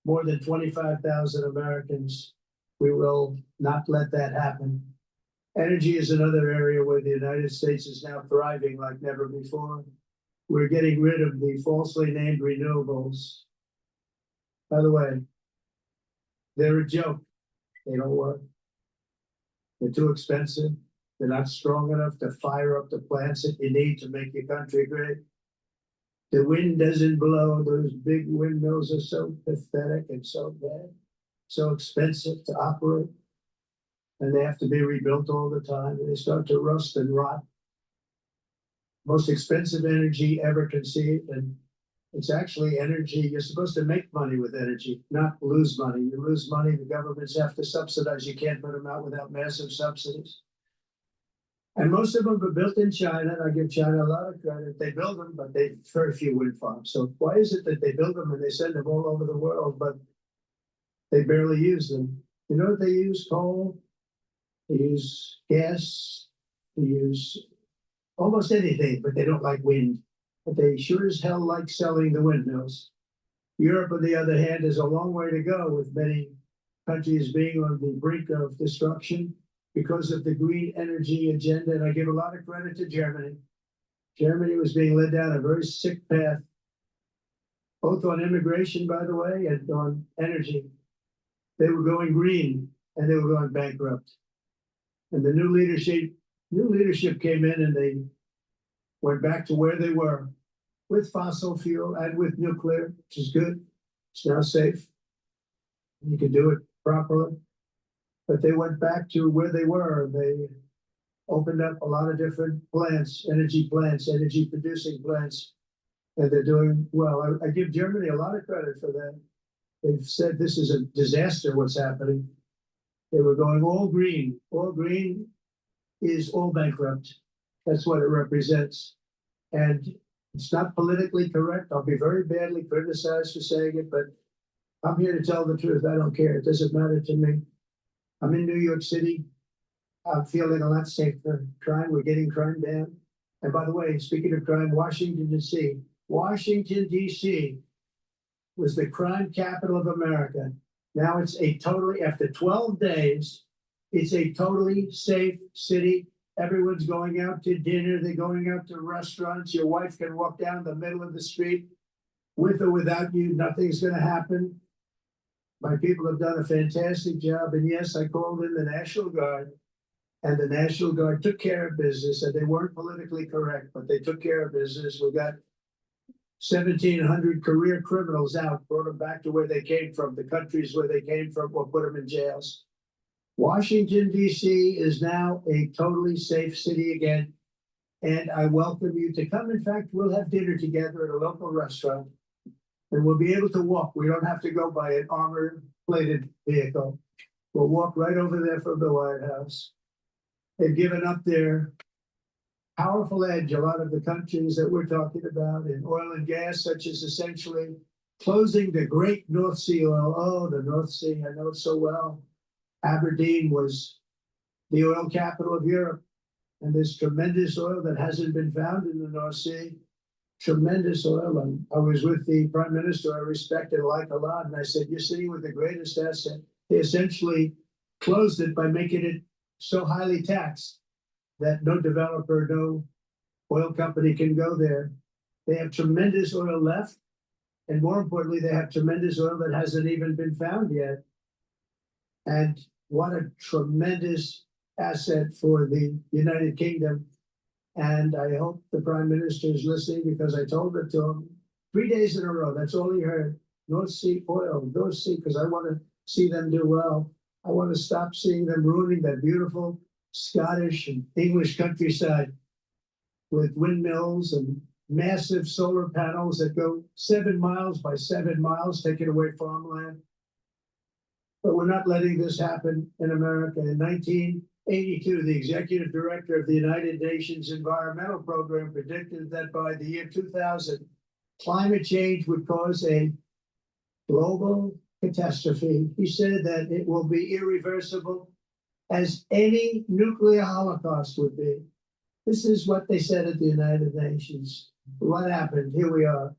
more than 25,000 Americans. We will not let that happen. Energy is another area where the United States is now thriving like never before. We're getting rid of the falsely named renewables. By the way, they're a joke. They don't work. They're too expensive. They're not strong enough to fire up the plants that you need to make your country great. The wind doesn't blow. Those big windmills are so pathetic and so bad, so expensive to operate. And they have to be rebuilt all the time. And they start to rust and rot. most expensive energy ever conceived, and it's actually energy. You're supposed to make money with energy, not lose money. You lose money, the governments have to subsidize. You can't put them out without massive subsidies. And most of them are built in China, and I give China a lot of credit. They build them, but they very few wind farms. So why is it that they build them and they send them all over the world, but they barely use them? You know what they use? Coal, they use gas, they use almost anything, but they don't like wind. But they sure as hell like selling the windmills. Europe, on the other hand, has a long way to go, with many countries being on the brink of destruction because of the green energy agenda. And I give a lot of credit to Germany. Germany was being led down a very sick path, both on immigration, by the way, and on energy. They were going green and they were going bankrupt. And the new leadership came in and they went back to where they were with fossil fuel and with nuclear, which is good. It's now safe. You can do it properly. But they went back to where they were. They opened up a lot of different plants, energy producing plants, and they're doing well. I give Germany a lot of credit for that. They've said this is a disaster, what's happening. They were going all green. All green is all bankrupt. That's what it represents. And it's not politically correct. I'll be very badly criticized for saying it, but I'm here to tell the truth. I don't care. It doesn't matter to me. I'm in New York City. I'm feeling a lot safer. Crime, we're getting crime down. And by the way, speaking of crime, Washington, D.C. Washington, D.C. was the crime capital of America. Now it's a totally, after 12 days, it's a totally safe city. Everyone's going out to dinner. They're going out to restaurants. Your wife can walk down the middle of the street with or without you. Nothing's going to happen. My people have done a fantastic job. And yes, I called in the National Guard, and the National Guard took care of business, and they weren't politically correct, but they took care of business. We got 1,700 career criminals out, brought them back to where they came from, the countries where they came from, or put them in jails. Washington, D.C. is now a totally safe city again, and I welcome you to come. In fact, we'll have dinner together at a local restaurant, and we'll be able to walk. We don't have to go by an armor-plated vehicle. We'll walk right over there from the White House. They've given up their powerful edge, a lot of the countries that we're talking about in oil and gas, such as essentially closing the great North Sea oil. Oh, the North Sea, I know it so well. Aberdeen was the oil capital of Europe, and there's tremendous oil that hasn't been found in the North Sea. Tremendous oil. And I was with the Prime Minister I respect and like a lot, and I said, you're sitting with the greatest asset. They essentially closed it by making it so highly taxed that no developer, no oil company can go there. They have tremendous oil left, and more importantly, they have tremendous oil that hasn't even been found yet. And what a tremendous asset for the United Kingdom. And I hope the Prime Minister is listening, because I told it to him 3 days in a row. That's all he heard. North Sea oil, North Sea, because I want to see them do well. I want to stop seeing them ruining that beautiful Scottish and English countryside with windmills and massive solar panels that go 7 miles by 7 miles, taking away farmland. But we're not letting this happen in America. In 1982, the executive director of the United Nations Environmental Program predicted that by the year 2000, climate change would cause a global catastrophe. He said that it will be irreversible, as any nuclear holocaust would be. This is what they said at the United Nations. What happened? Here we are.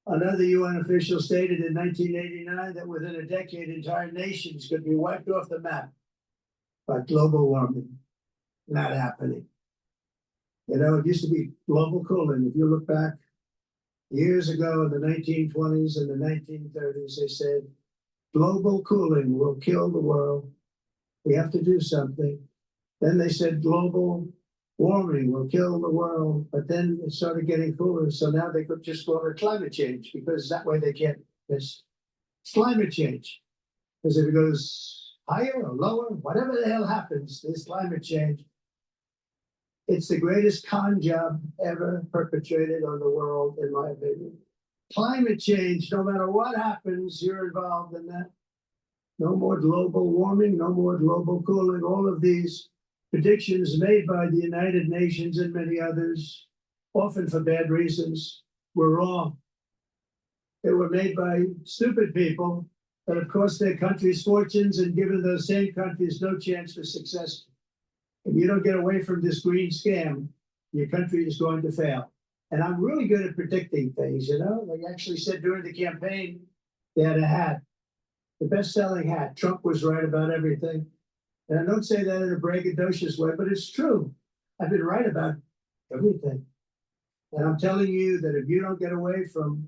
Another UN official stated in 1989 that within a decade, entire nations could be wiped off the map by global warming. Not happening. You know, it used to be global cooling. If you look back years ago in the 1920s and the 1930s, they said, global cooling will kill the world. We have to do something. Then they said global warming will kill the world, but then it started getting cooler. So now they could just call it climate change, because that way they can't miss. It's climate change. Because if it goes higher or lower, whatever the hell happens, this climate change. It's the greatest con job ever perpetrated on the world, in my opinion. Climate change, no matter what happens, you're involved in that. No more global warming, no more global cooling. All of these predictions made by the United Nations and many others, often for bad reasons, were wrong. They were made by stupid people that have cost their countries fortunes and given those same countries no chance for success. If you don't get away from this green scam, your country is going to fail. And I'm really good at predicting things, you know? Like I actually said during the campaign, they had a hat, the best-selling hat. Trump was right about everything. And I don't say that in a braggadocious way, but it's true. I've been right about everything. And I'm telling you that if you don't get away from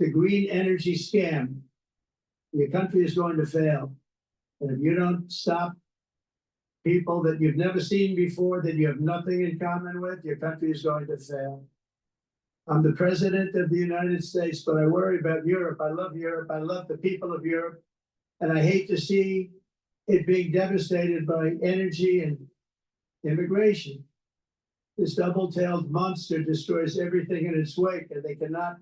the green energy scam, your country is going to fail. And if you don't stop people that you've never seen before, that you have nothing in common with, your country is going to fail. I'm the president of the United States, but I worry about Europe. I love Europe. I love the people of Europe. And I hate to see it being devastated by energy and immigration. This double-tailed monster destroys everything in its wake, and they cannot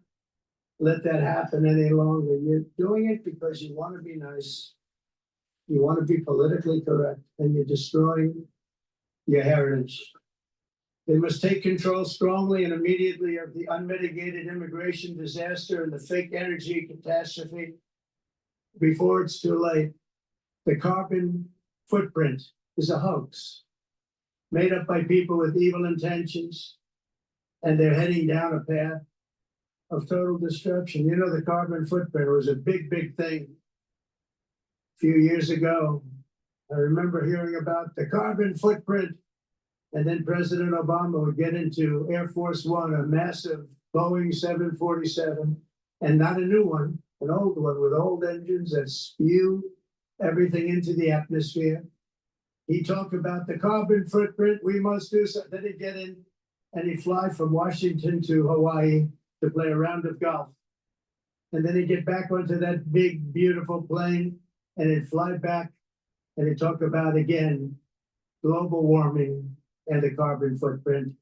let that happen any longer. You're doing it because you want to be nice. You want to be politically correct, and you're destroying your heritage. They must take control strongly and immediately of the unmitigated immigration disaster and the fake energy catastrophe before it's too late. The carbon footprint is a hoax made up by people with evil intentions, and they're heading down a path of total destruction. You know, the carbon footprint was a big, big thing a few years ago. I remember hearing about the carbon footprint, and then President Obama would get into Air Force One, a massive Boeing 747, and not a new one, an old one with old engines that spew everything into the atmosphere. He talked about the carbon footprint, we must do something. Then he'd get in and he'd fly from Washington to Hawaii to play a round of golf. And then he'd get back onto that big, beautiful plane and he'd fly back and he'd talk about, again, global warming and the carbon footprint.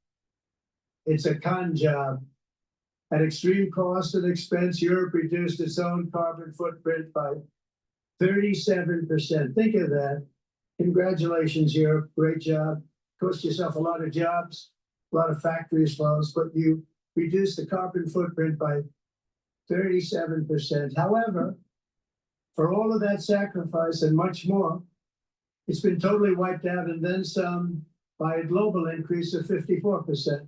It's a con job. At extreme cost and expense, Europe reduced its own carbon footprint by 37%. Think of that. Congratulations, Europe. Great job. Cost yourself a lot of jobs, a lot of factories closed, but you reduced the carbon footprint by 37%. However, for all of that sacrifice and much more, it's been totally wiped out and then some by a global increase of 54%.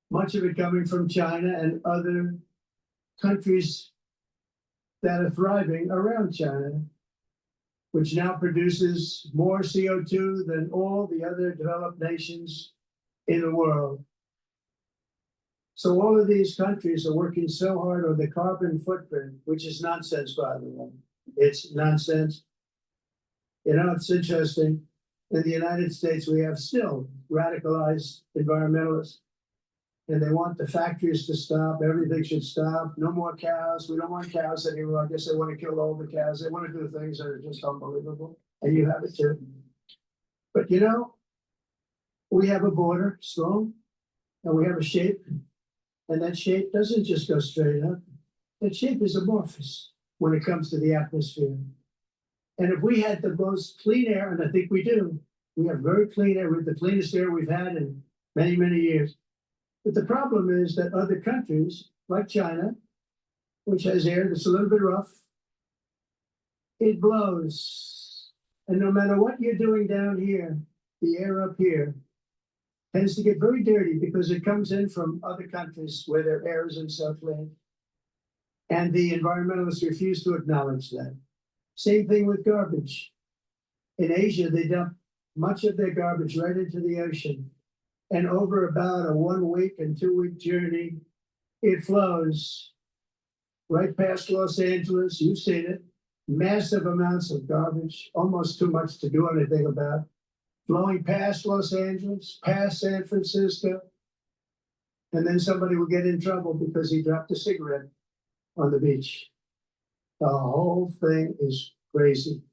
Much of it coming from China and other countries that are thriving around China, which now produces more CO2 than all the other developed nations in the world. So all of these countries are working so hard on the carbon footprint, which is nonsense, by the way. It's nonsense. You know, it's interesting. In the United States, we have still radicalized environmentalists. And they want the factories to stop. Everything should stop. No more cows. We don't want cows anymore. I guess they want to kill all the cows. They want to do things that are just unbelievable. And you have it too. But you know, we have a border, strong, and we have a shape. And that shape doesn't just go straight up. That shape is amorphous when it comes to the atmosphere. And if we had the most clean air, and I think we do, we have very clean air. We have the cleanest air we've had in many, many years. But the problem is that other countries, like China, which has air that's a little bit rough, it blows. And no matter what you're doing down here, the air up here tends to get very dirty because it comes in from other countries where their air isn't so clean. And the environmentalists refuse to acknowledge that. Same thing with garbage. In Asia, they dump much of their garbage right into the ocean. And over about a 1 week and 2 week journey, it flows right past Los Angeles. You've seen it. Massive amounts of garbage, almost too much to do anything about. Flowing past Los Angeles, past San Francisco. And then somebody will get in trouble because he dropped a cigarette on the beach. The whole thing is crazy.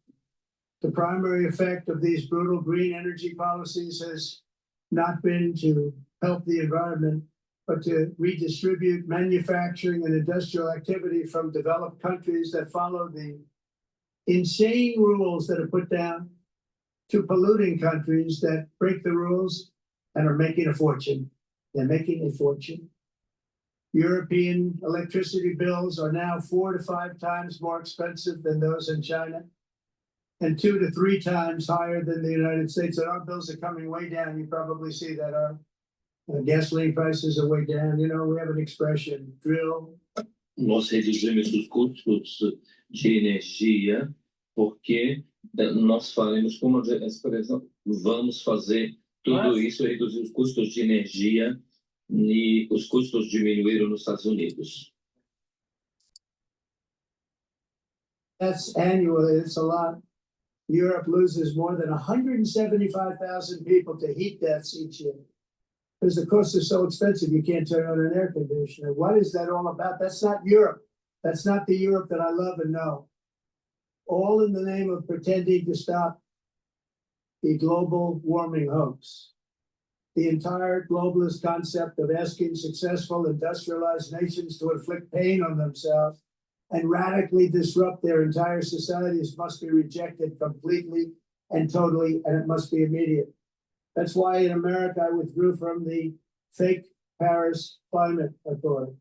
The primary effect of these brutal green energy policies is not been to help the environment, but to redistribute manufacturing and industrial activity from developed countries that follow the insane rules that are put down to polluting countries that break the rules and are making a fortune. They're making a fortune. European electricity bills are now 4 to 5 times more expensive than those in China, and 2 to 3 times higher than the United States. And our bills are coming way down. You probably see that our gasoline prices are way down. You know, we have an expression, drill. Nós reduzimos os custos de energia porque nós faremos como a expressão, vamos fazer tudo isso, reduzir os custos de energia e os custos diminuíram nos Estados Unidos. That's annually, it's a lot. Europe loses more than 175,000 people to heat deaths each year. Because the costs are so expensive, you can't turn on an air conditioner. What is that all about? That's not Europe. That's not the Europe that I love and know. All in the name of pretending to stop the global warming hoax. The entire globalist concept of asking successful industrialized nations to inflict pain on themselves and radically disrupt their entire societies must be rejected completely and totally, and it must be immediate. That's why in America I withdrew from the fake Paris Climate Accord,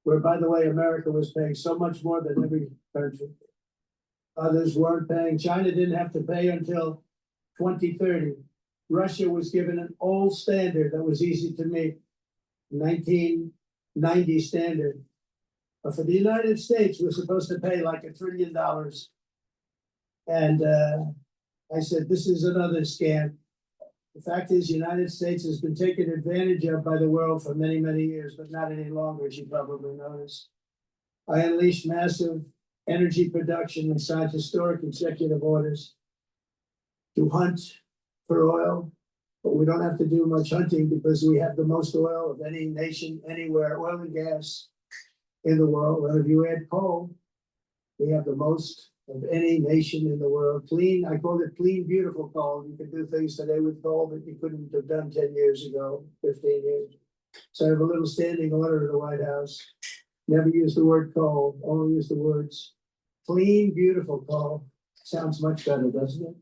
where, by the way, America was paying so much more than every country. Others weren't paying. China didn't have to pay until 2030. Russia was given an old standard that was easy to meet, 1990 standard. But for the United States, we're supposed to pay like $1 trillion. And I said, this is another scam. The fact is, the United States has been taken advantage of by the world for many, many years, but not any longer, as you probably noticed. I unleashed massive energy production and signed historic executive orders to hunt for oil, but we don't have to do much hunting because we have the most oil of any nation anywhere, oil and gas in the world. And if you add coal, we have the most of any nation in the world. Clean, I call it clean, beautiful coal. You can do things today with coal that you couldn't have done 10 years ago, 15 years. So I have a little standing order in the White House. Never use the word coal, only use the words clean, beautiful coal. Sounds much better, doesn't it?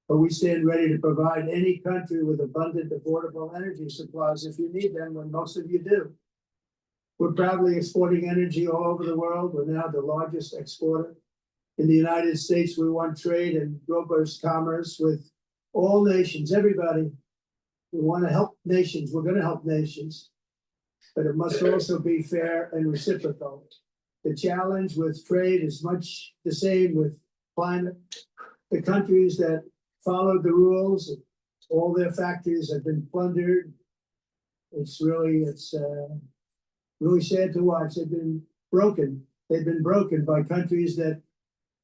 But we stand ready to provide any country with abundant, affordable energy supplies if you need them, when most of you do. We're proudly exporting energy all over the world. We're now the largest exporter. In the United States, we want trade and robust commerce with all nations, everybody. We want to help nations. We're going to help nations. But it must also be fair and reciprocal. The challenge with trade is much the same with climate. The countries that followed the rules, all their factories have been plundered. It's really sad to watch. They've been broken. They've been broken by countries that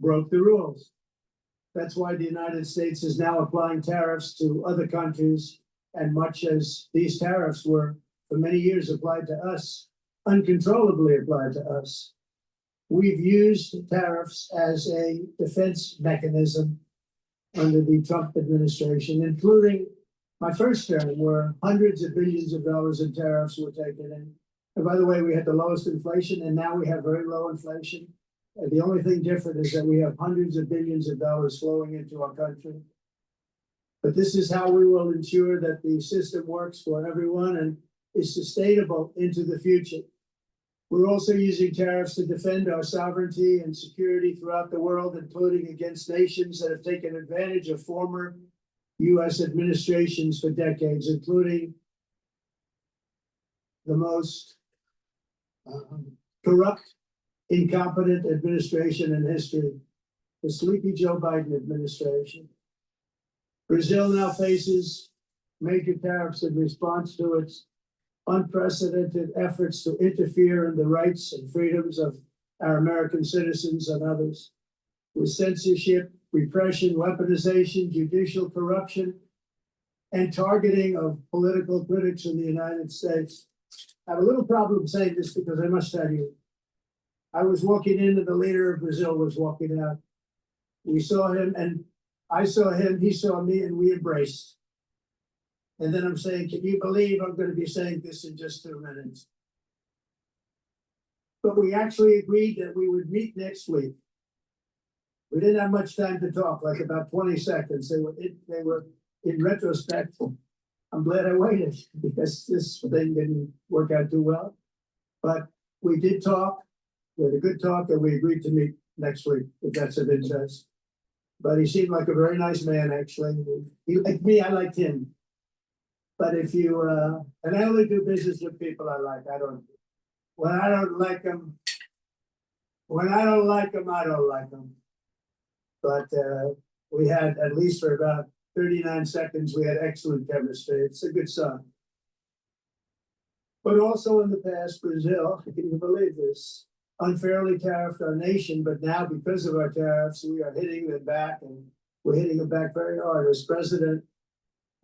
broke the rules. That's why the United States is now applying tariffs to other countries, and much as these tariffs were for many years applied to us, uncontrollably applied to us. We've used tariffs as a defense mechanism under the Trump administration, including my first term, where hundreds of billions of dollars in tariffs were taken in. And by the way, we had the lowest inflation, and now we have very low inflation. The only thing different is that we have hundreds of billions of dollars flowing into our country. But this is how we will ensure that the system works for everyone and is sustainable into the future. We're also using tariffs to defend our sovereignty and security throughout the world, including against nations that have taken advantage of former U.S. administrations for decades, including the most corrupt, incompetent administration in history, the sleepy Joe Biden administration. Brazil now faces major tariffs in response to its unprecedented efforts to interfere in the rights and freedoms of our American citizens and others, with censorship, repression, weaponization, judicial corruption, and targeting of political critics in the United States. I have a little problem saying this because I must tell you, I was walking in and the leader of Brazil was walking out. We saw him and I saw him, he saw me, and we embraced. And then I'm saying, can you believe I'm gonna be saying this in just 2 minutes? But we actually agreed that we would meet next week. We didn't have much time to talk, like about 20 seconds. They were in retrospect. I'm glad I waited because this thing didn't work out too well. But we did talk. We had a good talk and we agreed to meet next week, if that's of interest. But he seemed like a very nice man, actually. He liked me, I liked him. But if you, and I only do business with people I like. When I don't like them, I don't like them. But we had, at least for about 39 seconds, we had excellent chemistry. It's a good sign. But also in the past, Brazil, can you believe this, unfairly tariffed our nation, but now because of our tariffs, we are hitting them back, and we're hitting them back very hard. As president,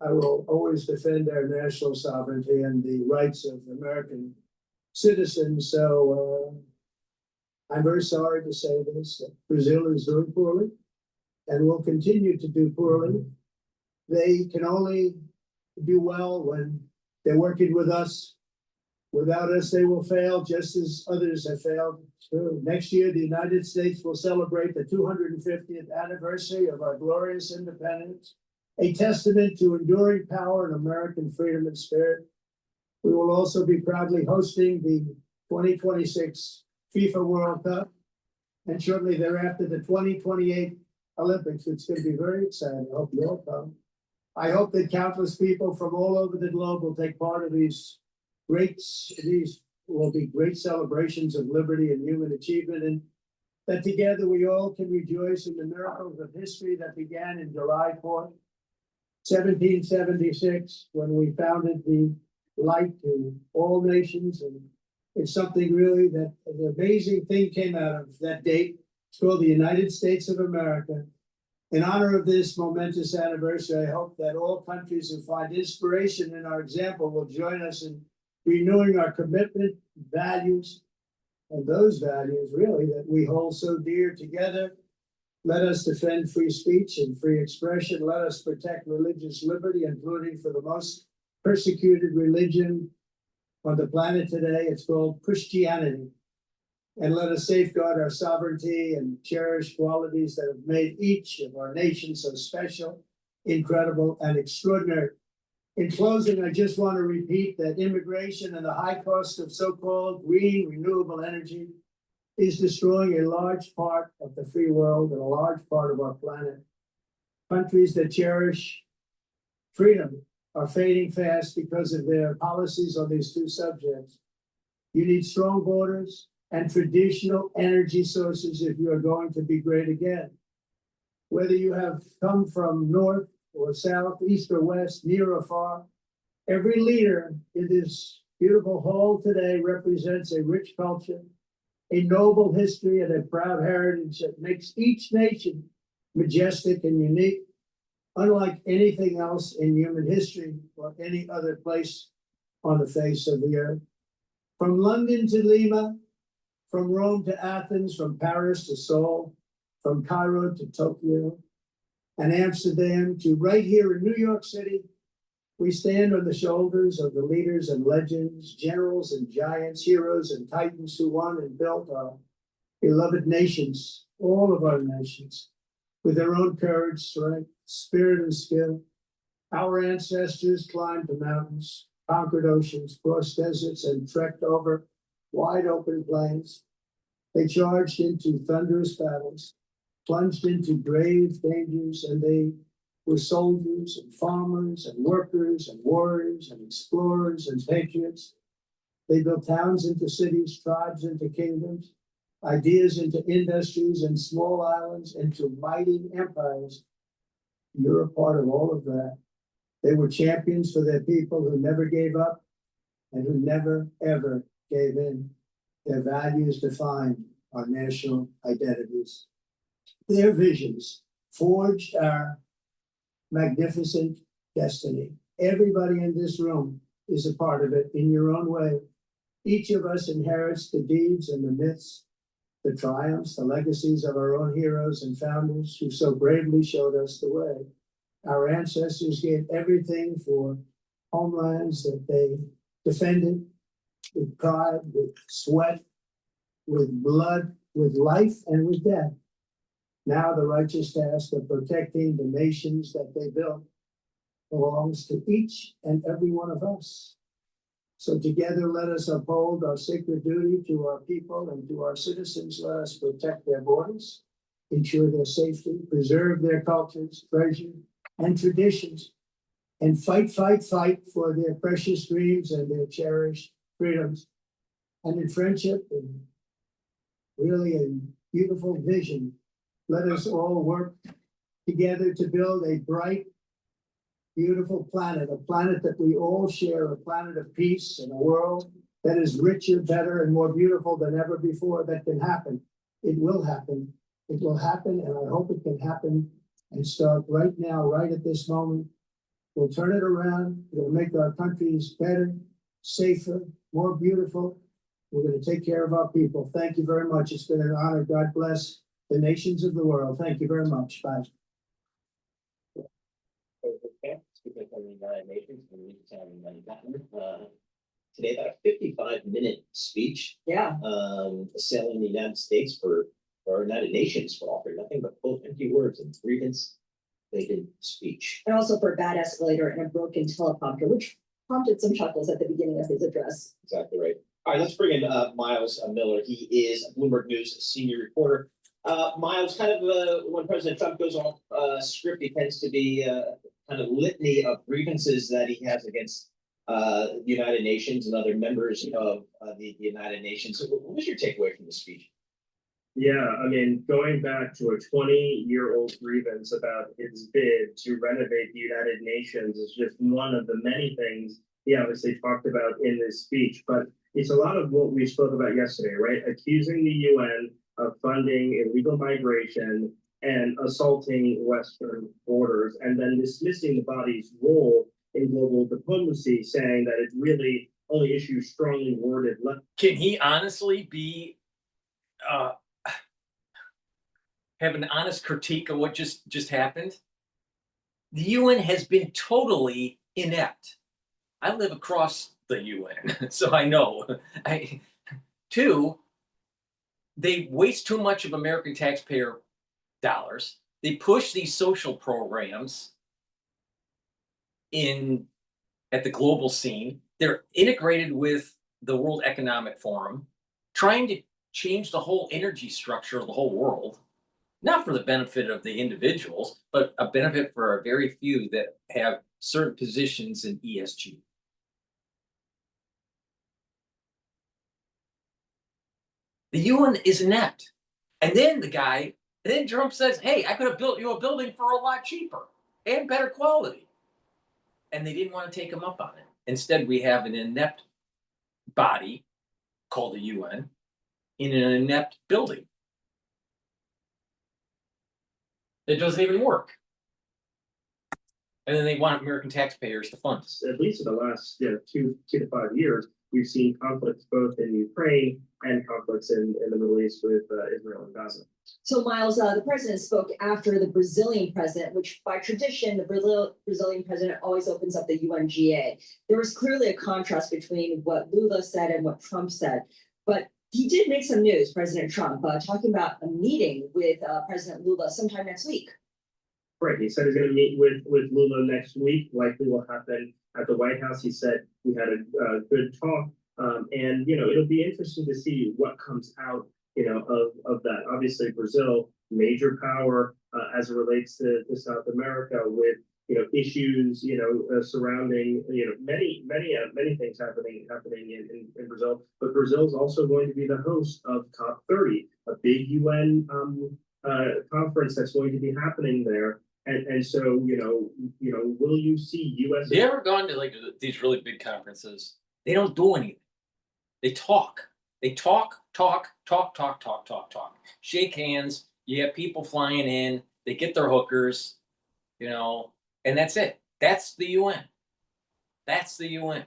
I will always defend our national sovereignty and the rights of American citizens. So I'm very sorry to say this, that Brazil is doing poorly and will continue to do poorly. They can only do well when they're working with us. Without us, they will fail, just as others have failed. So next year, the United States will celebrate the 250th anniversary of our glorious independence, a testament to enduring power and American freedom and spirit. We will also be proudly hosting the 2026 FIFA World Cup, and shortly thereafter, the 2028 Olympics, which is going to be very exciting. I hope you all come. I hope that countless people from all over the globe will take part of these will be great celebrations of liberty and human achievement, and that together we all can rejoice in the miracles of history that began in July 4th, 1776, when we founded the light to all nations. And it's something really that an amazing thing came out of that date. It's called the United States of America. In honor of this momentous anniversary, I hope that all countries who find inspiration in our example will join us in renewing our commitment, values, and those values really that we hold so dear together. Let us defend free speech and free expression. Let us protect religious liberty, including for the most persecuted religion on the planet today. It's called Christianity. And let us safeguard our sovereignty and cherish qualities that have made each of our nations so special, incredible, and extraordinary. In closing, I just want to repeat that immigration and the high cost of so-called green renewable energy is destroying a large part of the free world and a large part of our planet. Countries that cherish freedom are fading fast because of their policies on these two subjects. You need strong borders and traditional energy sources if you are going to be great again. Whether you have come from north or south, east or west, near or far, every leader in this beautiful hall today represents a rich culture, a noble history, and a proud heritage that makes each nation majestic and unique, unlike anything else in human history or any other place on the face of the earth. From London to Lima, from Rome to Athens, from Paris to Seoul, from Cairo to Tokyo, and Amsterdam to right here in New York City, we stand on the shoulders of the leaders and legends, generals and giants, heroes and titans who won and built our beloved nations, all of our nations, with their own courage, strength, spirit, and skill. Our ancestors climbed the mountains, conquered oceans, crossed deserts, and trekked over wide open plains. They charged into thunderous battles, plunged into grave dangers, and they were soldiers and farmers and workers and warriors and explorers and patriots. They built towns into cities, tribes into kingdoms, ideas into industries, and small islands into mighty empires. You're a part of all of that. They were champions for their people who never gave up and who never, ever gave in. Their values defined our national identities. Their visions forged our magnificent destiny. Everybody in this room is a part of it in your own way. Each of us inherits the deeds and the myths, the triumphs, the legacies of our own heroes and founders who so bravely showed us the way. Our ancestors gave everything for homelands that they defended with pride, with sweat, with blood, with life, and with death. Now the righteous task of protecting the nations that they built belongs to each and every one of us. So together, let us uphold our sacred duty to our people and to our citizens. Let us protect their borders, ensure their safety, preserve their cultures, treasure, and traditions, and fight for their precious dreams and their cherished freedoms. And in friendship and really a beautiful vision, let us all work together to build a bright, beautiful planet, a planet that we all share, a planet of peace and a world that is richer, better, and more beautiful than ever before. That can happen. It will happen. It will happen, and I hope it can happen and start right now, right at this moment. We'll turn it around. We'll make our countries better, safer, more beautiful. We're going to take care of our people. Thank you very much. It's been an honor. God bless the nations of the world. Thank you very much. Bye. Speaking from the United Nations, today about a 55-minute speech. Yeah. Selling the United States or United Nations for offering nothing but both empty words and grievance-laden speech. And also for a bad escalator and a broken teleprompter, which prompted some chuckles at the beginning of his address. Exactly right. All right, let's bring in Miles Miller. He is Bloomberg News senior reporter. Miles, kind of when President Trump goes off script, he tends to be kind of litany of grievances that he has against the United Nations and other members of the United Nations. So what was your takeaway from the speech? Yeah, I mean, going back to a 20-year-old grievance about his bid to renovate the United Nations is just one of the many things he obviously talked about in this speech. But it's a lot of what we spoke about yesterday, right? Accusing the UN of funding illegal migration and assaulting Western borders, and then dismissing the body's role in global diplomacy, saying that it really only issues strongly worded. Can he honestly be have an honest critique of what just happened? The UN has been totally inept. I live across the UN, so I know. Two, they waste too much of American taxpayer dollars. They push these social programs at the global scene. They're integrated with the World Economic Forum, trying to change the whole energy structure of the whole world, not for the benefit of the individuals, but a benefit for a very few that have certain positions in ESG. The UN is inept. And then Trump says, hey, I could have built you a building for a lot cheaper and better quality. And they didn't want to take him up on it. Instead, we have an inept body called the UN in an inept building. It doesn't even work. And then they want American taxpayers to fund it. At least in the last 2 to 5 years, we've seen conflicts both in Ukraine and conflicts in the Middle East with Israel and Gaza. So, Miles, the president spoke after the Brazilian president, which by tradition, the Brazilian president always opens up the UNGA. There was clearly a contrast between what Lula said and what Trump said. But he did make some news, President Trump, talking about a meeting with President Lula sometime next week. Right. He said he's going to meet with Lula next week. Likely will happen at the White House. He said we had a good talk. And, it'll be interesting to see what comes out, of that. Obviously, Brazil, major power as it relates to South America with, issues, surrounding, many things happening in Brazil. But Brazil is also going to be the host of COP30, a big UN conference that's going to be happening there. And so, will you see U.S. Have you ever gone to these really big conferences? They don't do anything. They talk. They talk. Shake hands. You have people flying in. They get their hookers, and that's it. That's the UN. That's the UN.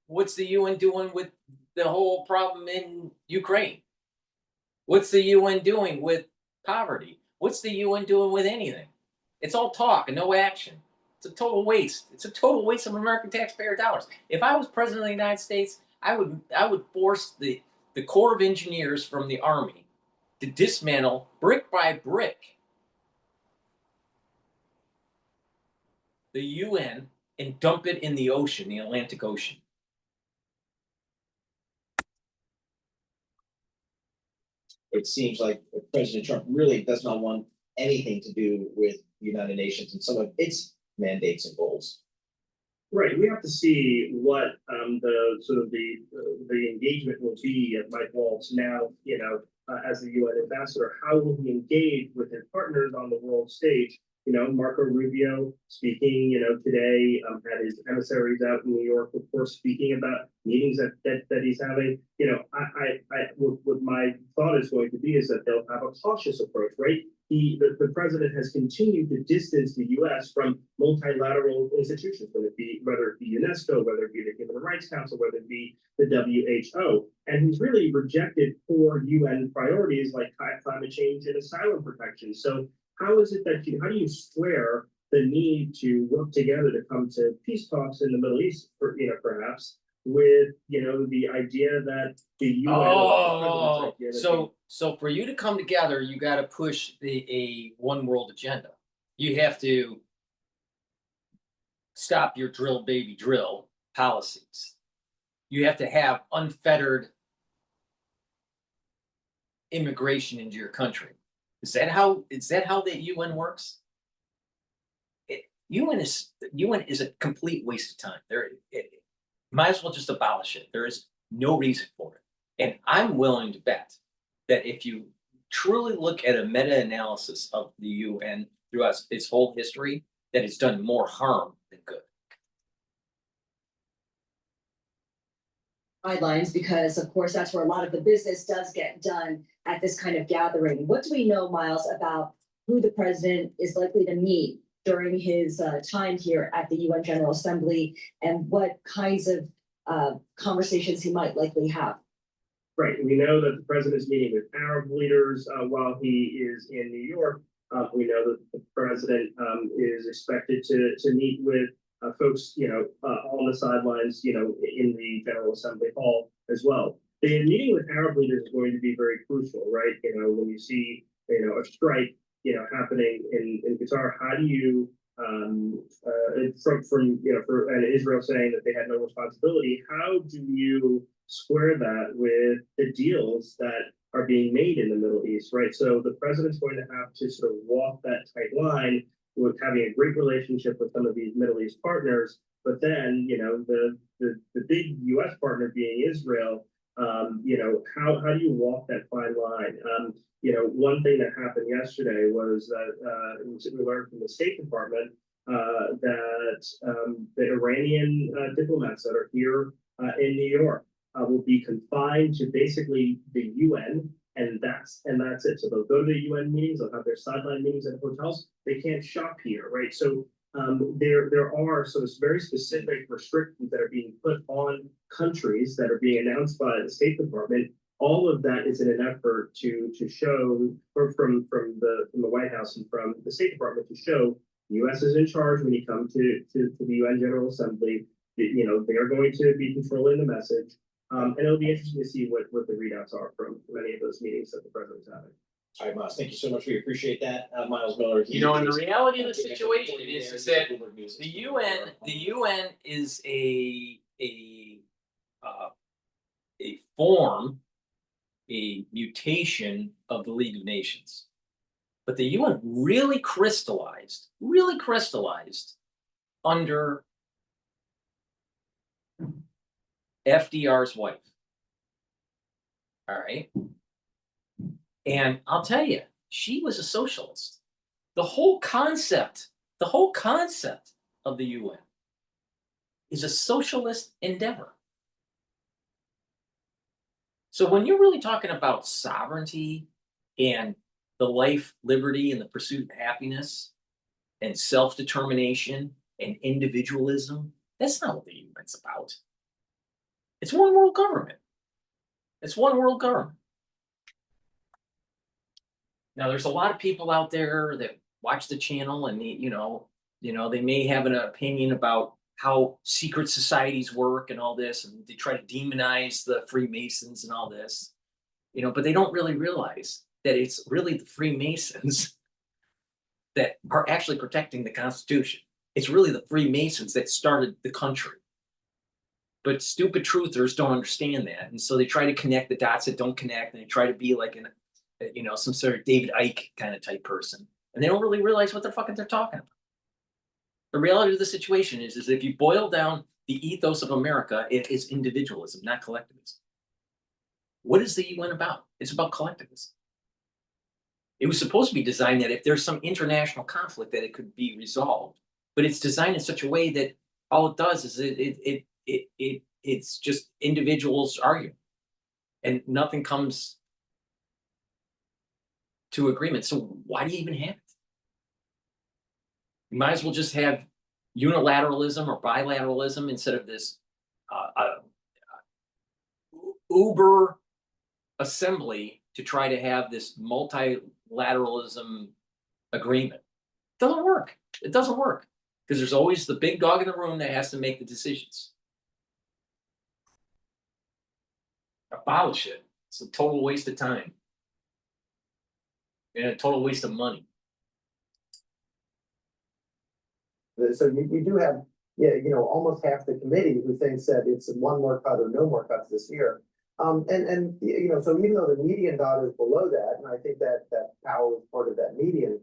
What's the UN doing with the whole problem in Ukraine? What's the UN doing with poverty? What's the UN doing with anything? It's all talk and no action. It's a total waste. It's a total waste of American taxpayer dollars. If I was president of the United States, I would force the Corps of Engineers from the Army to dismantle brick by brick the UN and dump it in the ocean, the Atlantic Ocean. It seems like President Trump really does not want anything to do with the United Nations and some of its mandates and goals. Right, we have to see what the sort of the engagement will be at Mike Waltz now, as the UN ambassador. How will he engage with his partners on the world stage? Marco Rubio speaking, today, had his emissaries out in New York, of course, speaking about meetings that he's having. What my thought is going to be is that they'll have a cautious approach, right? The president has continued to distance the U.S. from multilateral institutions, whether it be UNESCO, whether it be the Human Rights Council, whether it be the WHO, and he's really rejected core UN priorities like climate change and asylum protection. So how is it that how do you square the need to work together to come to peace talks in the Middle East, perhaps, with the idea that the UN so for you to come together, you got to push a one world agenda. You have to stop your drill baby drill policies. You have to have unfettered immigration into your country. Is that how the UN works? UN is a complete waste of time. Might as well just abolish it. There is no reason for it. And I'm willing to bet that if you truly look at a meta-analysis of the UN throughout its whole history, that it's done more harm than good. Guidelines, because of course that's where a lot of the business does get done at this kind of gathering. What do we know, Miles, about who the president is likely to meet during his time here at the UN General Assembly, and what kinds of conversations he might likely have? Right, we know that the president is meeting with Arab leaders while he is in New York. We know that the president is expected to meet with folks, on the sidelines, in the General Assembly Hall as well. The meeting with Arab leaders is going to be very crucial, right? When you see, a strike, happening in Qatar, how do you, and Israel saying that they had no responsibility, how do you square that with the deals that are being made in the Middle East, right? So the president's going to have to sort of walk that tight line with having a great relationship with some of these Middle East partners, but then, the big U.S. partner being Israel, how do you walk that fine line? One thing that happened yesterday was that we learned from the State Department that the Iranian diplomats that are here in New York will be confined to basically the UN, and that's it. So they'll go to the UN meetings, they'll have their sideline meetings at hotels. They can't shop here, right? So there are sort of very specific restrictions that are being put on countries that are being announced by the State Department. All of that is in an effort to show, or from the White House and from the State Department, to show the U.S. is in charge when you come to the UN General Assembly. They are going to be controlling the message. And it'll be interesting to see what the readouts are from any of those meetings that the president's having. All right, Miles, thank you so much. We appreciate that. Miles Miller. And the reality of the situation is that the UN is a form, a mutation of the League of Nations. But the UN really crystallized under FDR's wife. All right. And I'll tell you, she was a socialist. The whole concept of the UN is a socialist endeavor. So when you're really talking about sovereignty and the life, liberty, and the pursuit of happiness and self-determination and individualism, that's not what the UN's about. It's one world government. It's one world government. Now, there's a lot of people out there that watch the channel and they may have an opinion about how secret societies work and all this, and they try to demonize the Freemasons and all this, but they don't really realize that it's really the Freemasons that are actually protecting the Constitution. It's really the Freemasons that started the country. But stupid truthers don't understand that. And so they try to connect the dots that don't connect, and they try to be like some sort of David Icke kind of type person. And they don't really realize what the fuck they're talking about. The reality of the situation is if you boil down the ethos of America, it is individualism, not collectivism. What is the UN about? It's about collectivism. It was supposed to be designed that if there's some international conflict that it could be resolved, but it's designed in such a way that all it does is it's just individuals arguing, and nothing comes to agreement. So why do you even have it? You might as well just have unilateralism or bilateralism instead of this uber assembly to try to have this multilateralism agreement. It doesn't work. It doesn't work because there's always the big dog in the room that has to make the decisions. Abolish it. It's a total waste of time and a total waste of money. So you do have, almost half the committee who thinks that it's one more cut or no more cuts this year. So even though the median dot is below that, and I think that Powell is part of that median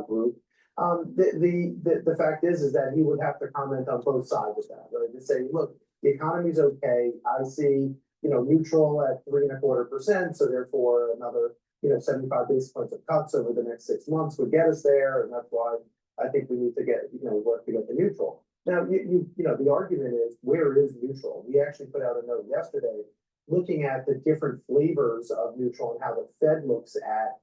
group, the fact is that he would have to comment on both sides of that, right? To say, look, the economy's okay. I see, neutral at 3.25%. So therefore another, 75 basis points of cuts over the next 6 months would get us there. And that's why I think we need to get, work to get to neutral. Now, the argument is, where is neutral? We actually put out a note yesterday looking at the different flavors of neutral and how the Fed looks at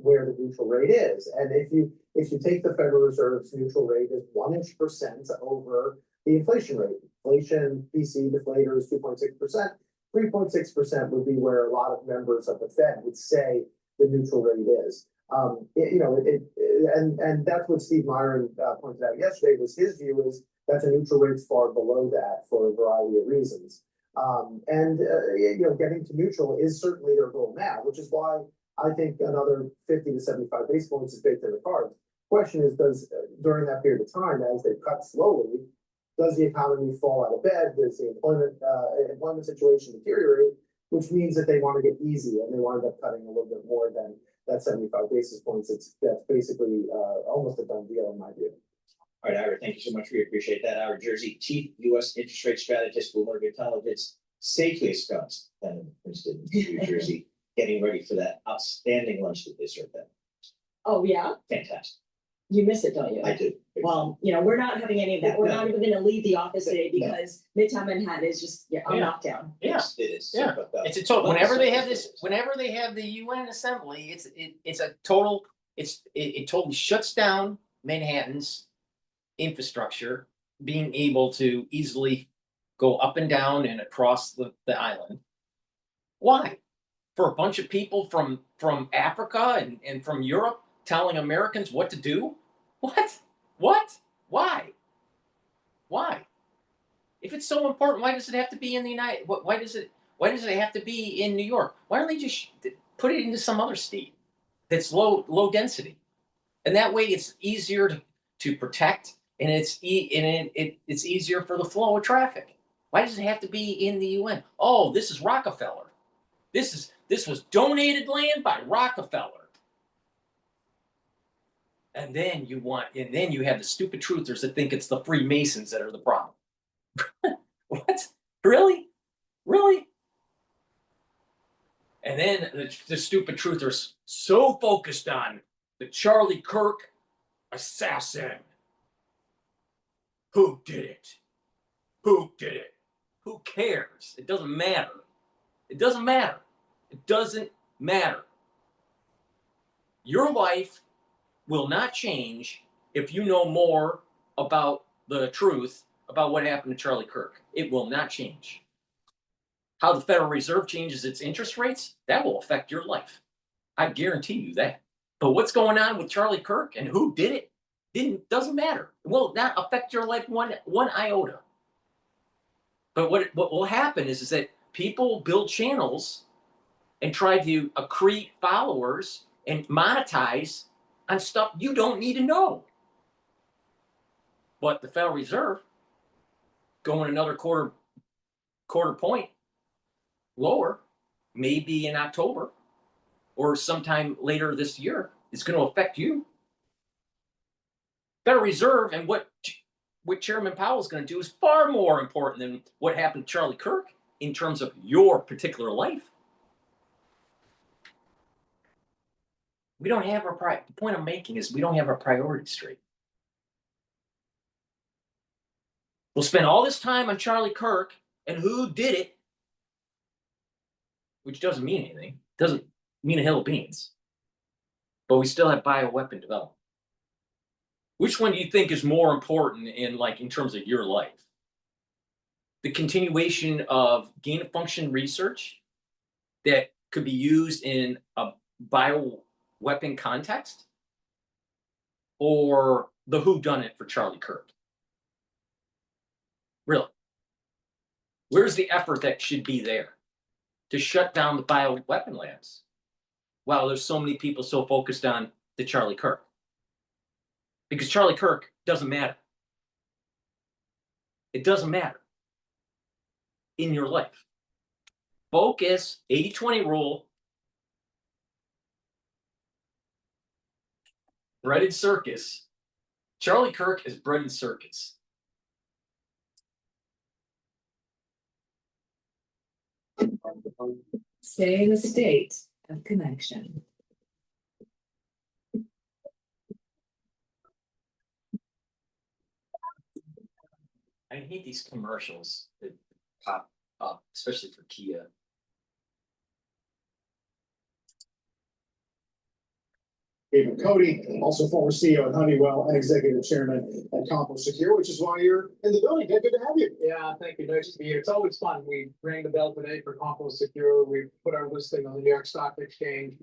where the neutral rate is. And if you take the Federal Reserve's neutral rate as 1% over the inflation rate, inflation PC deflator is 2.6%, 3.6% would be where a lot of members of the Fed would say the neutral rate is. And that's what Steve Myron pointed out yesterday. Was his view is that the neutral rate's far below that for a variety of reasons. Getting to neutral is certainly their goal now, which is why I think another 50 to 75 basis points is baked in the cards. Question is, during that period of time, as they cut slowly, does the economy fall out of bed? Does the employment situation deteriorate? Which means that they want to get easy and they wind up cutting a little bit more than that 75 basis points. That's basically almost a done deal in my view. All right, Ira, thank you so much. We appreciate that. Our Jersey chief U.S. interest rate strategist, Bloomberg Intelligence, safely ensconced down in Princeton, New Jersey, getting ready for that outstanding lunch that they served them. Oh, yeah? Fantastic. You miss it, don't you? I do. Well, we're not having any of that. We're not even going to leave the office today because Midtown Manhattan is just on lockdown. Yeah, it is. Yeah, But, it's a total. Whenever they have the UN assembly, it's a total. It totally shuts down Manhattan's infrastructure, being able to easily go up and down and across the island. Why? For a bunch of people from Africa and from Europe telling Americans what to do? What? Why? If it's so important, why does it have to be in the why does it have to be in New York? Why don't they just put it into some other state that's low density? And that way it's easier to protect, and it's easier for the flow of traffic. Why does it have to be in the UN? Oh, this is Rockefeller. This was donated land by Rockefeller. And then you have the stupid truthers that think it's the Freemasons that are the problem. What? Really? And then the stupid truthers so focused on the Charlie Kirk assassin. Who did it? Who cares? It doesn't matter. Your life will not change if you know more about the truth about what happened to Charlie Kirk. It will not change. How the Federal Reserve changes its interest rates, that will affect your life. I guarantee you that. But what's going on with Charlie Kirk and who did it doesn't matter. It will not affect your life one iota. But what will happen is that people build channels and try to accrete followers and monetize on stuff you don't need to know. But the Federal Reserve going another quarter point lower, maybe in October or sometime later this year, it's going to affect you. Federal Reserve and what Chairman Powell is going to do is far more important than what happened to Charlie Kirk in terms of your particular life. We don't have our the point I'm making is we don't have our priorities straight. We'll spend all this time on Charlie Kirk and who did it, which doesn't mean anything. Doesn't mean a hill of beans. But we still have bioweapon development. Which one do you think is more important in terms of your life? The continuation of gain-of-function research that could be used in a bioweapon context, or the whodunit for Charlie Kirk? Really? Where's the effort that should be there to shut down the bioweapon labs? Wow, there's so many people so focused on the Charlie Kirk. Because Charlie Kirk doesn't matter. It doesn't matter in your life. Focus, 80-20 rule. Bread and circus. Charlie Kirk is bread and circus. Stay in a state of connection. I hate these commercials that pop up, especially for Kia. David Cody, also former CEO at Honeywell and executive chairman at CompoSecure, which is why you're in the building. Good to have you. Yeah, thank you. Nice to be here. It's always fun. We rang the bell today for CompoSecure. We put our listing on the New York Stock Exchange.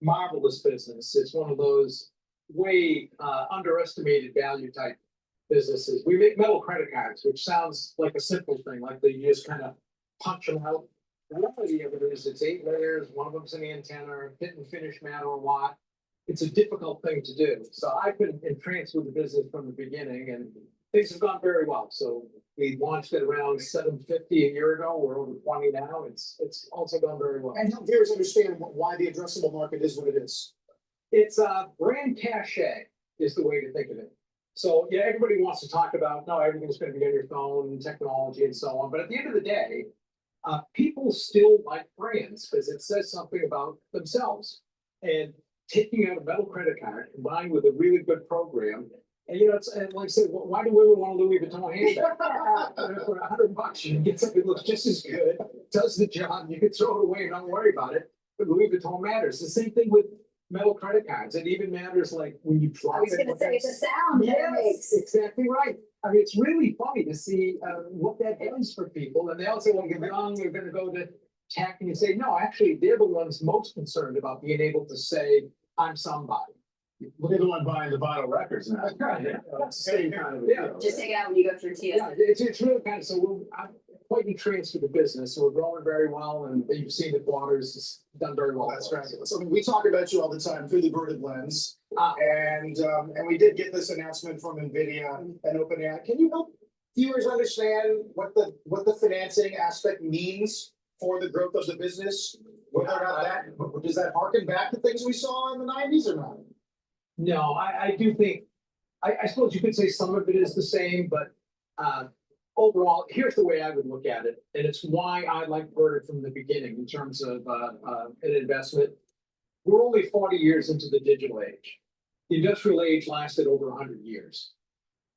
Marvelous business. It's one of those way underestimated value type businesses. We make metal credit cards, which sounds like a simple thing, like you just kind of punch them out. The reality of it is it's 8 layers. One of them's an antenna, fit and finish matter a lot. It's a difficult thing to do. So I've been entranced with the business from the beginning, and things have gone very well. So we launched it around $750 a year ago. We're over 20 now. It's also gone very well. And help viewers understand why the addressable market is what it is. It's a brand cachet is the way to think of it. So yeah, everybody wants to talk about, no, everything's going to be on your phone, technology and so on. But at the end of the day, people still like brands because it says something about themselves. And taking out a metal credit card combined with a really good program. And it's and like I said, why do women want a Louis Vuitton handbag? For $100, you can get something that looks just as good, does the job, you can throw it away and not worry about it. But Louis Vuitton matters. The same thing with metal credit cards. It even matters like when you drop it. I was gonna say the sound. Yes, exactly right. I mean, it's really funny to see what that does for people. And they all say, well, you're young, you're going to go to tech. And you say, no, actually, they're the ones most concerned about being able to say, I'm somebody. They're the one buying the vinyl records now. That's right. It's the same kind of a deal. Just take it out when you go through TSA. Yeah, it's really kind of, so I'm quite entranced with the business. So we're growing very well, and you've seen the quarters, it's done very well. That's right. So we talk about you all the time through the Verted lens. And we did get this announcement from NVIDIA and OpenAI. Can you help viewers understand what the financing aspect means for the growth of the business? Whether or not does that harken back to things we saw in the 90s or not? No, I do think, I suppose you could say some of it is the same, but overall, here's the way I would look at it. And it's why I like Verted from the beginning in terms of an investment. We're only 40 years into the digital age. The industrial age lasted over 100 years.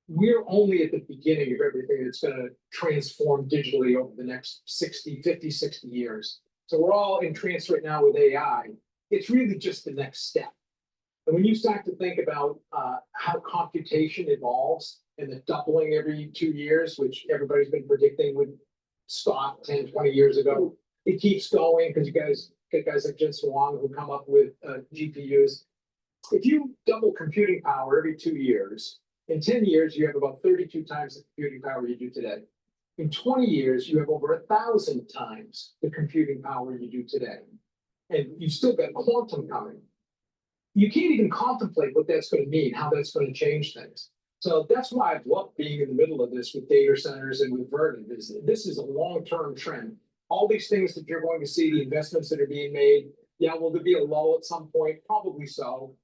We're only at the beginning of everything that's going to transform digitally over the next 50, 60 years. So we're all entranced right now with AI. It's really just the next step. And when you start to think about how computation evolves and the doubling every 2 years, which everybody's been predicting would stop 10, 20 years ago, it keeps going because you guys get guys like Jensen Huang who come up with GPUs. if you double computing power every 2 years, in 10 years, you have about 32 times the computing power you do today. In 20 years, you have over 1,000 times the computing power you do today. And you've still got quantum coming. You can't even contemplate what that's going to mean, how that's going to change things. So that's why I've loved being in the middle of this with data centers and with Vernon. This is a long-term trend. All these things that you're going to see, the investments that are being made, yeah, will there be a lull at some point? Probably so.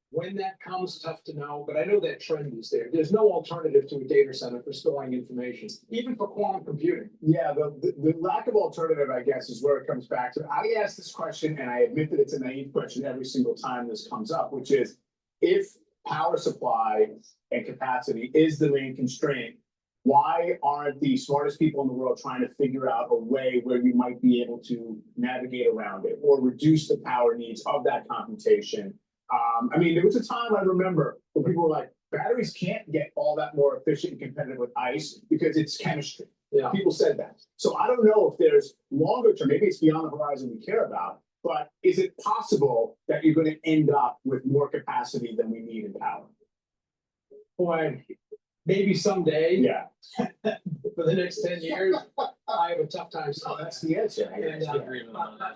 When that comes, tough to know, but I know that trend is there. There's no alternative to a data center for storing information, even for quantum computing. Yeah, the lack of alternative, I guess, is where it comes back to. I ask this question, and I admit that it's a naive question every single time this comes up, which is, if power supply and capacity is the main constraint, why aren't the smartest people in the world trying to figure out a way where you might be able to navigate around it or reduce the power needs of that computation? I mean, there was a time I remember when people were like, batteries can't get all that more efficient and competitive with ice because it's chemistry. Yeah. People said that. So I don't know if there's longer term, maybe it's beyond the horizon we care about, but is it possible that you're going to end up with more capacity than we need in power? Boy, maybe someday. Yeah. For the next 10 years, I have a tough time. Oh, that's the answer. And,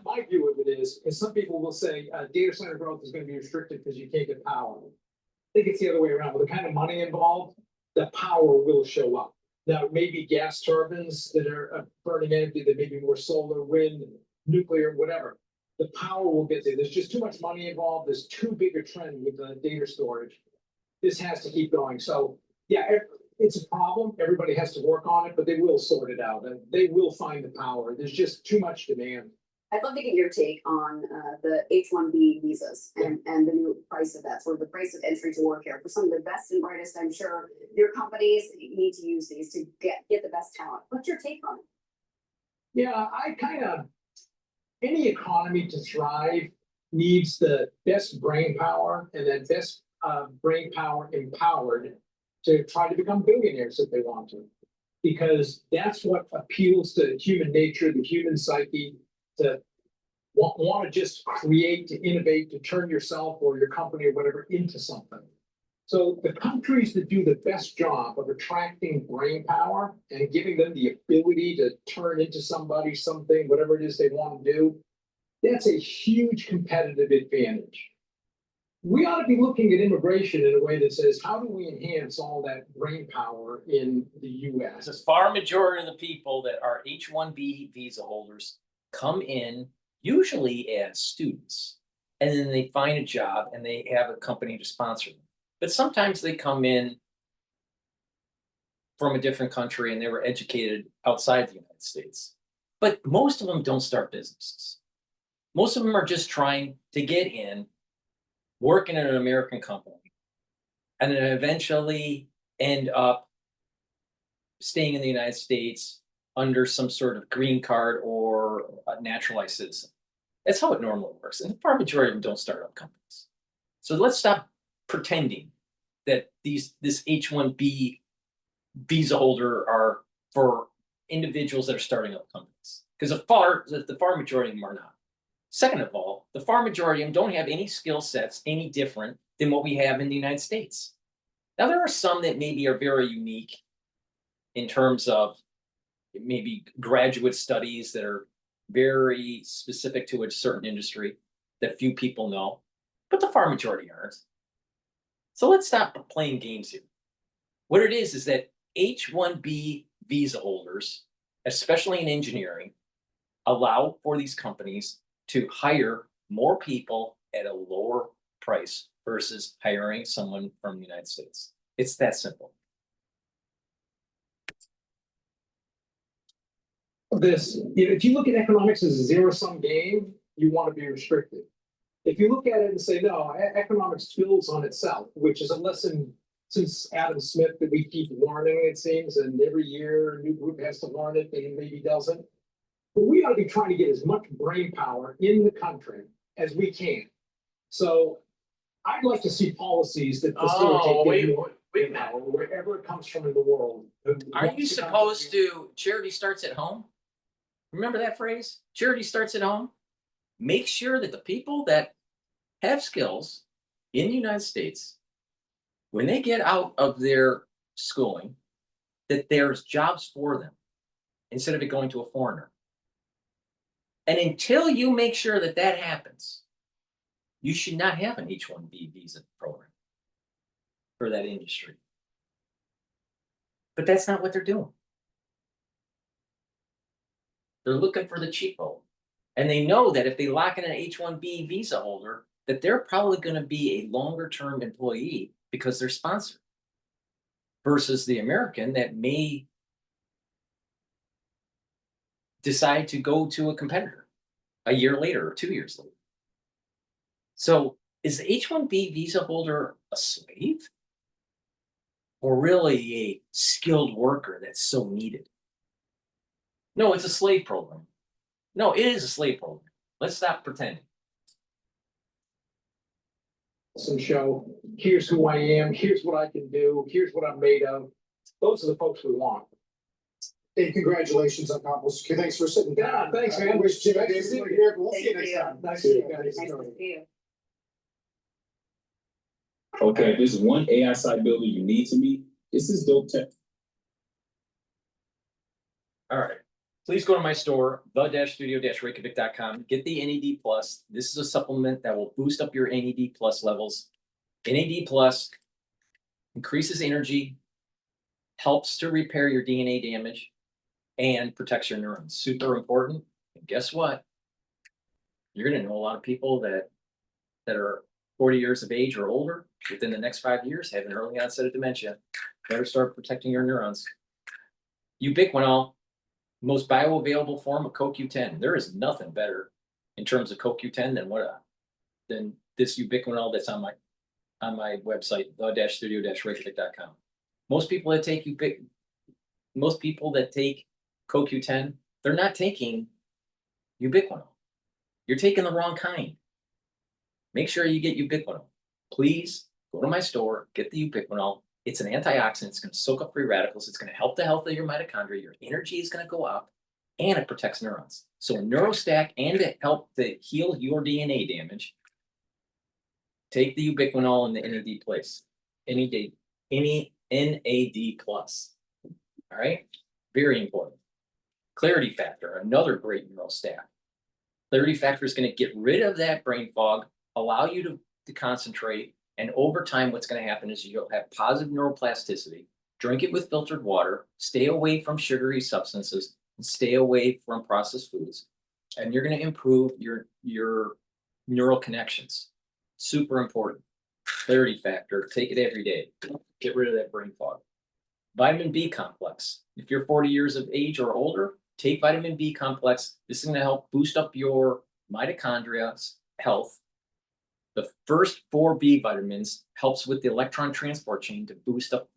my view of it is some people will say data center growth is going to be restricted because you can't get power. I think it's the other way around. With the kind of money involved, the power will show up. Now, it may be gas turbines that are burning energy, there may be more solar, wind, nuclear, whatever. The power will get there. There's just too much money involved. There's too big a trend with the data storage. This has to keep going. So, yeah, it's a problem. Everybody has to work on it, but they will sort it out and they will find the power. There's just too much demand. I'd love to get your take on the H-1B visas and the new price of that, sort of the price of entry to work here. For some of the best and brightest, I'm sure your companies need to use these to get the best talent. What's your take on it? Yeah, any economy to thrive needs the best brain power and that best brain power empowered to try to become billionaires if they want to. Because that's what appeals to human nature, the human psyche, to want to just create, to innovate, to turn yourself or your company or whatever into something. So the countries that do the best job of attracting brain power and giving them the ability to turn into somebody, something, whatever it is they want to do, that's a huge competitive advantage. We ought to be looking at immigration in a way that says, how do we enhance all that brain power in the US? The far majority of the people that are H-1B visa holders come in usually as students, and then they find a job and they have a company to sponsor them. But sometimes they come in from a different country and they were educated outside the United States. But most of them don't start businesses. Most of them are just trying to get in, work in an American company, and then eventually end up staying in the United States under some sort of green card or a naturalized citizen. That's how it normally works. And the far majority of them don't start up companies. So let's stop pretending that this H-1B visa holder are for individuals that are starting up companies. Because the far majority of them are not. Second of all, the far majority of them don't have any skill sets any different than what we have in the United States. Now, there are some that maybe are very unique in terms of maybe graduate studies that are very specific to a certain industry that few people know, but the far majority aren't. So let's stop playing games here. What it is that H-1B visa holders, especially in engineering, allow for these companies to hire more people at a lower price versus hiring someone from the United States. It's that simple. If you look at economics as a zero-sum game, you want to be restricted. If you look at it and say, no, economics builds on itself, which is a lesson since Adam Smith that we keep learning, it seems, and every year a new group has to learn it, and maybe doesn't. But we ought to be trying to get as much brain power in the country as we can. So I'd like to see policies that facilitate brain power wherever it comes from in the world. Are you supposed to, charity starts at home? Remember that phrase? Charity starts at home. Make sure that the people that have skills in the United States, when they get out of their schooling, that there's jobs for them instead of it going to a foreigner. And until you make sure that that happens, you should not have an H-1B visa program for that industry. But that's not what they're doing. They're looking for the cheapo. And they know that if they lock in an H-1B visa holder, that they're probably going to be a longer term employee because they're sponsored. Versus the American that may decide to go to a competitor a year later or 2 years later. So is the H-1B visa holder a slave? Or really a skilled worker that's so needed? No, it's a slave program. No, it is a slave program. Let's stop pretending. Some show, here's who I am, here's what I can do, here's what I'm made of. Those are the folks we want. Hey, congratulations on accomplishing. Thanks for sitting down. Yeah, thanks, man. Wish Jimmy Davis were here, but we'll see you Thank next you. time. Nice to see you guys. Nice to see you. Okay, if there's one AI site builder you need to meet, this is dope tech. All right. Please go to my store, the-studio-reykjavik.com. Get the NAD Plus. This is a supplement that will boost up your NAD Plus levels. NAD Plus increases energy, helps to repair your DNA damage, and protects your neurons. Super important. And guess what? You're going to know a lot of people that are 40 years of age or older within the next 5 years have an early onset of dementia. Better start protecting your neurons. Ubiquinol, most bioavailable form of CoQ10. There is nothing better in terms of CoQ10 than this ubiquinol that's on my website, the-studio-reykjavik.com. Most people that take CoQ10, they're not taking ubiquinol. You're taking the wrong kind. Make sure you get ubiquinol. Please go to my store, get the ubiquinol. It's an antioxidant. It's going to soak up free radicals. It's going to help the health of your mitochondria. Your energy is going to go up, and it protects neurons. So Neurostack and to help to heal your DNA damage, take the ubiquinol and the NAD plus. NAD plus. All right? Very important. Clarity factor, another great Neurostack. Clarity factor is going to get rid of that brain fog, allow you to concentrate, and over time, what's going to happen is you'll have positive neuroplasticity. Drink it with filtered water, stay away from sugary substances, and stay away from processed foods. And you're going to improve your neural connections. Super important. Clarity factor, take it every day. Get rid of that brain fog. Vitamin B complex. If you're 40 years of age or older, take vitamin B complex. This is going to help boost up your mitochondria's health. The first 4 B vitamins helps with the electron transport chain to boost up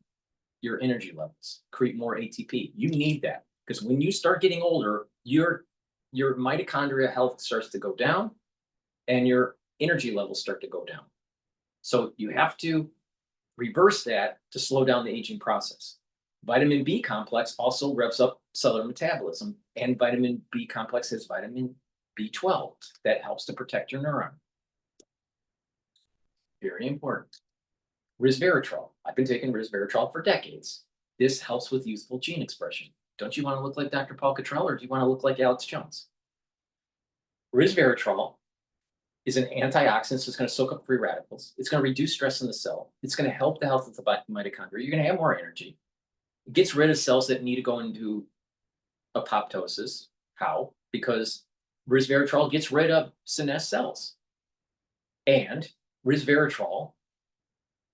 your energy levels, create more ATP. You need that because when you start getting older, your mitochondria health starts to go down and your energy levels start to go down. So you have to reverse that to slow down the aging process. Vitamin B complex also revs up cellular metabolism, and vitamin B complex has vitamin B12 that helps to protect your neuron. Very important. Resveratrol. I've been taking resveratrol for decades. This helps with youthful gene expression. Don't you want to look like DrPaulCottrell, or do you want to look like Alex Jones? Resveratrol is an antioxidant, so it's going to soak up free radicals. It's going to reduce stress in the cell. It's going to help the health of the mitochondria. You're going to have more energy. It gets rid of cells that need to go into apoptosis. How? Because resveratrol gets rid of senescent cells. And resveratrol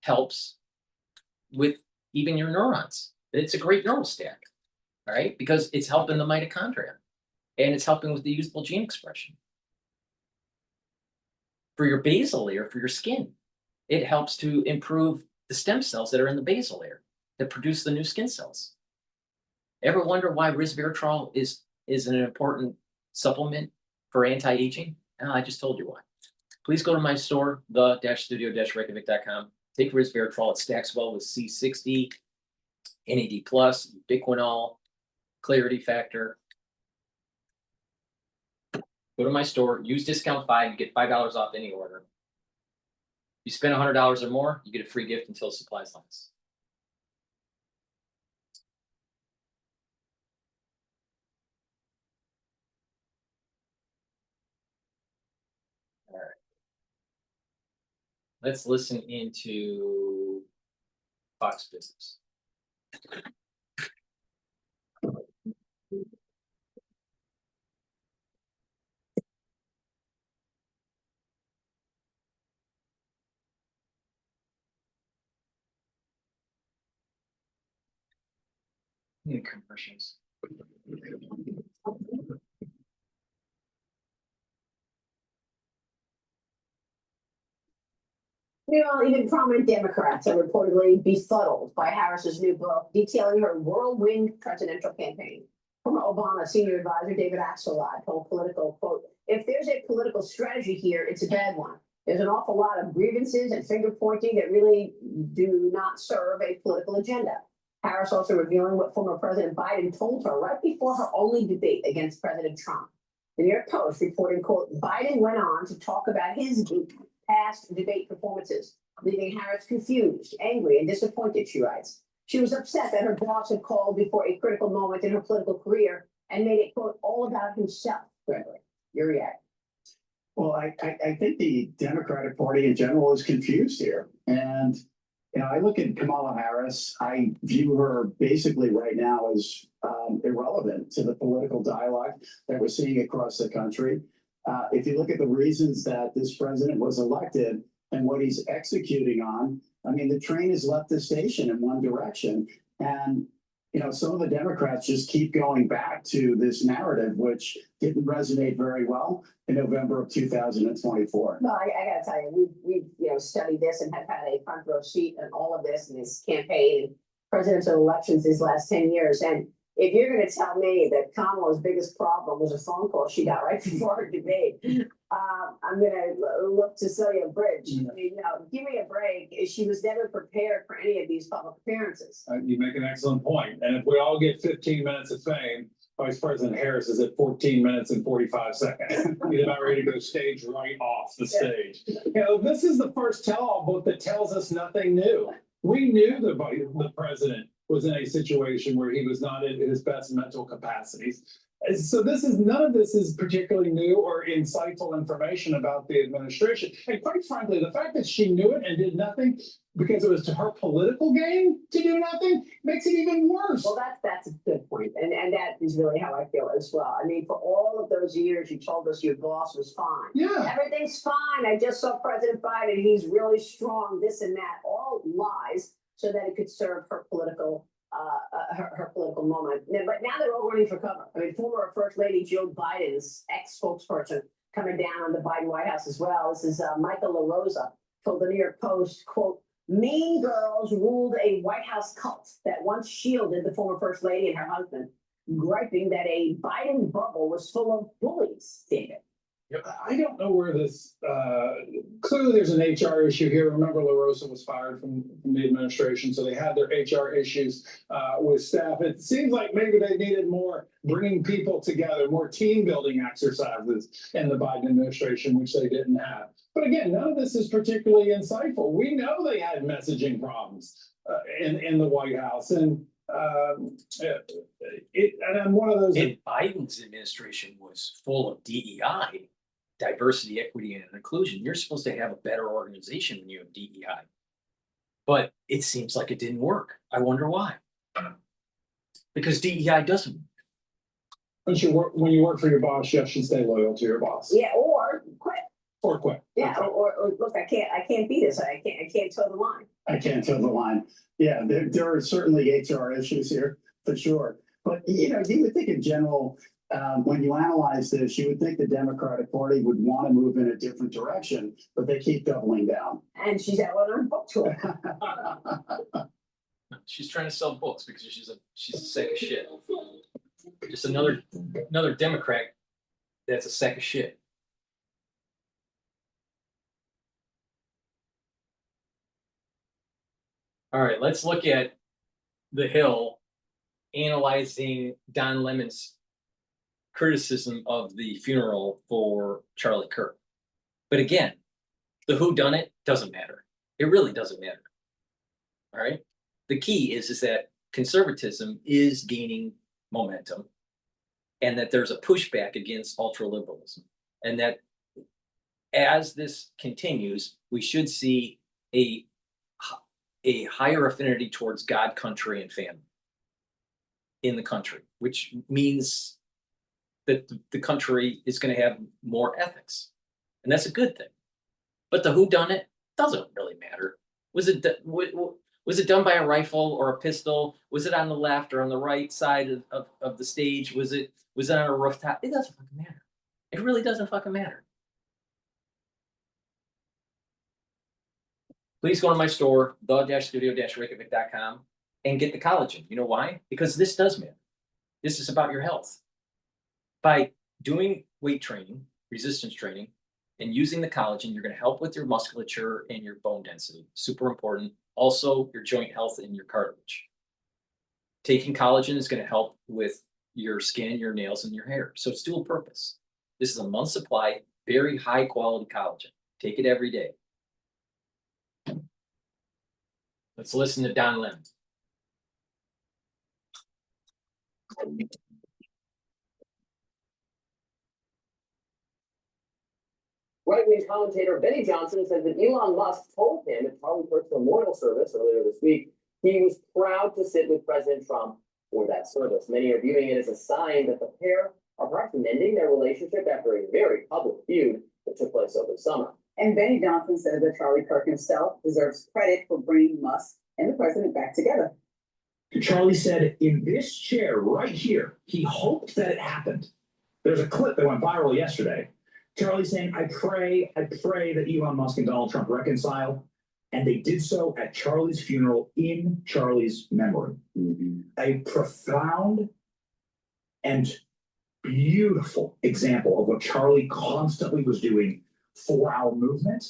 helps with even your neurons. It's a great neural stack, all right? Because it's helping the mitochondria and it's helping with the youthful gene expression. For your basal layer, for your skin, it helps to improve the stem cells that are in the basal layer that produce the new skin cells. Ever wonder why resveratrol is an important supplement for anti-aging? Oh, I just told you why. Please go to my store, the-studio-reykjavik.com. Take resveratrol. It stacks well with C60, NAD+, ubiquinol, clarity factor. Go to my store, use discount 5, you get $5 off any order. You spend $100 or more, you get a free gift until supplies last. All right. Let's listen into Fox Business. Commercials. Meanwhile, even prominent Democrats are reportedly befuddled by Harris's new book detailing her whirlwind presidential campaign. Former Obama senior advisor David Axelrod told Politico, quote, "If there's a political strategy here, it's a bad one. There's an awful lot of grievances and finger pointing that really do not serve a political agenda." Harris also revealing what former President Biden told her right before her only debate against President Trump. The New York Post reporting, quote, "Biden went on to talk about his past debate performances, leaving Harris confused, angry, and disappointed," she writes. She was upset that her boss had called before a critical moment in her political career and made it, quote, "all about himself." Gregory, your reaction? Well, I think the Democratic Party in general is confused here. And, you know, I look at Kamala Harris, I view her basically right now as irrelevant to the political dialogue that we're seeing across the country. If you look at the reasons that this president was elected and what he's executing on, I mean, the train has left the station in one direction. And, you know, some of the Democrats just keep going back to this narrative, which didn't resonate very well in November of 2024. No, I gotta tell you, we've studied this and have had a front row seat in all of this in this campaign and presidential elections these last 10 years. And if you're going to tell me that Kamala's biggest problem was a phone call she got right before her debate, I'm going to look to Celia Bridge. I mean, give me a break. She was never prepared for any of these public appearances. You make an excellent point. And if we all get 15 minutes of fame, Vice President Harris is at 14 minutes and 45 seconds. He's about ready to go stage right off the stage. You know, this is the first tell-all book that tells us nothing new. We knew the president was in a situation where he was not in his best mental capacities. So none of this is particularly new or insightful information about the administration. And quite frankly, the fact that she knew it and did nothing because it was to her political gain to do nothing makes it even worse. Well, that's a good point. And that is really how I feel as well. I mean, for all of those years, you told us your boss was fine. Yeah. Everything's fine. I just saw President Biden. He's really strong, this and that, all lies so that it could serve her political her political moment. But now they're all running for cover. I mean, former First Lady Jill Biden's ex-spokesperson coming down on the Biden White House as well. This is Michael LaRosa told the New York Post, quote, "Mean girls ruled a White House cult that once shielded the former First Lady and her husband, griping that a Biden bubble was full of bullies," David. I don't know where this, clearly there's an HR issue here. Remember, LaRosa was fired from the administration, so they had their HR issues with staff. It seems like maybe they needed more bringing people together, more team building exercises in the Biden administration, which they didn't have. But again, none of this is particularly insightful. We know they had messaging problems in the White House. And I'm one of those. And Biden's administration was full of DEI, diversity, equity, and inclusion. You're supposed to have a better organization when you have DEI. But it seems like it didn't work. I wonder why. Because DEI doesn't work. When you work for your boss, you should stay loyal to your boss. Yeah, or quit. Or quit. Yeah, or look, I can't be this. I can't toe the line. I can't toe the line. Yeah, there are certainly HR issues here for sure. But, you know, you would think in general, when you analyze this, you would think the Democratic Party would want to move in a different direction, but they keep doubling down. And she's out on her book tour. She's trying to sell books because she's a sack of shit. Just another Democrat that's a sack of shit. All right, let's look at The Hill analyzing Don Lemon's criticism of the funeral for Charlie Kirk. But again, The whodunit doesn't matter. It really doesn't matter. All right. The key is that conservatism is gaining momentum, and that there's a pushback against ultraliberalism, and that as this continues, we should see a higher affinity towards God, country, and family in the country, which means that the country is going to have more ethics, and that's a good thing. But the whodunit doesn't really matter. Was it done by a rifle or a pistol? Was it on the left or on the right side of the stage? Was it on a rooftop? It doesn't fucking matter. It really doesn't fucking matter. Please go to my store, the-studio-reykjavik.com, and get the collagen. You know why? Because this does matter. This is about your health. By doing weight training, resistance training, and using the collagen, you're going to help with your musculature and your bone density. Super important. Also, your joint health and your cartilage. Taking collagen is going to help with your skin, your nails, and your hair. So it's dual purpose. This is a month's supply, very high quality collagen. Take it every day. Let's listen to Don Lemon. Right-wing commentator Benny Johnson says that Elon Musk told him at Charlie Kirk's memorial service earlier this week he was proud to sit with President Trump for that service. Many are viewing it as a sign that the pair are perhaps mending their relationship after a very public feud that took place over the summer. And Benny Johnson said that Charlie Kirk himself deserves credit for bringing Musk and the president back together. Charlie said in this chair right here, he hoped that it happened. There's a clip that went viral yesterday. Charlie saying, I pray that Elon Musk and Donald Trump reconcile. And they did so at Charlie's funeral in Charlie's memory. A profound and beautiful example of what Charlie constantly was doing for our movement.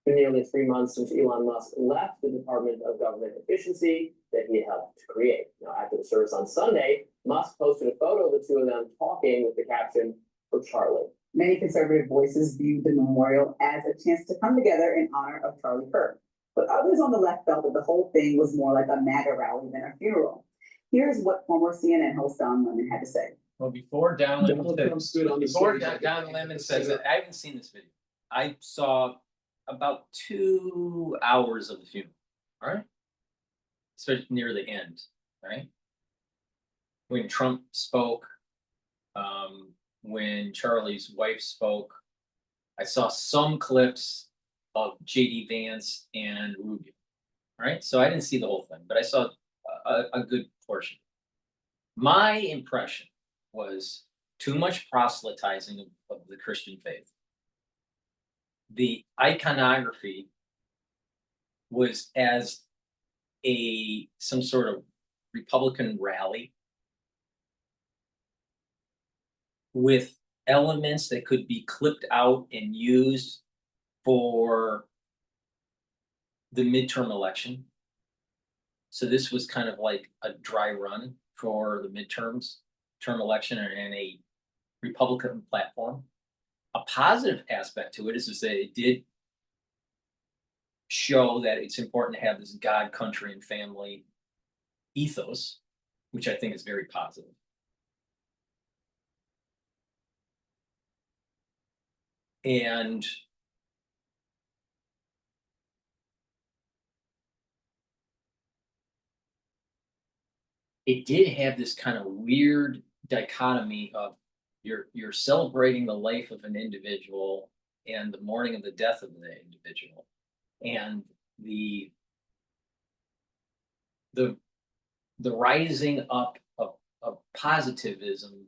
For nearly 3 months since Elon Musk left the Department of Government Efficiency that he helped to create. Now, after the service on Sunday, Musk posted a photo of the two of them talking with the caption, for Charlie. Many conservative voices viewed the memorial as a chance to come together in honor of Charlie Kirk. But others on the left felt that the whole thing was more like a MAGA rally than a funeral. Here's what former CNN host Don Lemon had to say. Well, before Don Lemon says that, I haven't seen this video. I saw about 2 hours of the funeral. All right, especially near the end. Right, when Trump spoke, when Charlie's wife spoke, I saw some clips of J.D. Vance and Rubio. All right, so I didn't see the whole thing, but I saw a good portion. My impression was too much proselytizing of the Christian faith. The iconography was as some sort of Republican rally with elements that could be clipped out and used for the midterm election. So this was kind of like a dry run for the term election and a Republican platform. A positive aspect to it is that it did show that it's important to have this God, country, and family ethos, which I think is very positive. And it did have this kind of weird dichotomy of you're celebrating the life of an individual and the mourning of the death of the individual, and the rising up of positivism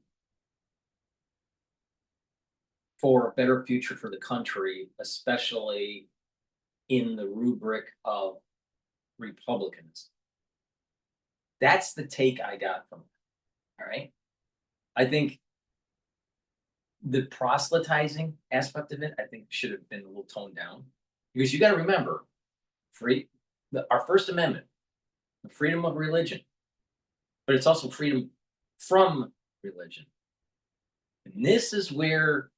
for a better future for the country, especially in the rubric of republicanism. That's the take I got from it. All right. I think the proselytizing aspect of it, I think, should have been a little toned down, because you got to remember, our First Amendment, the freedom of religion, but it's also freedom from religion. And this is where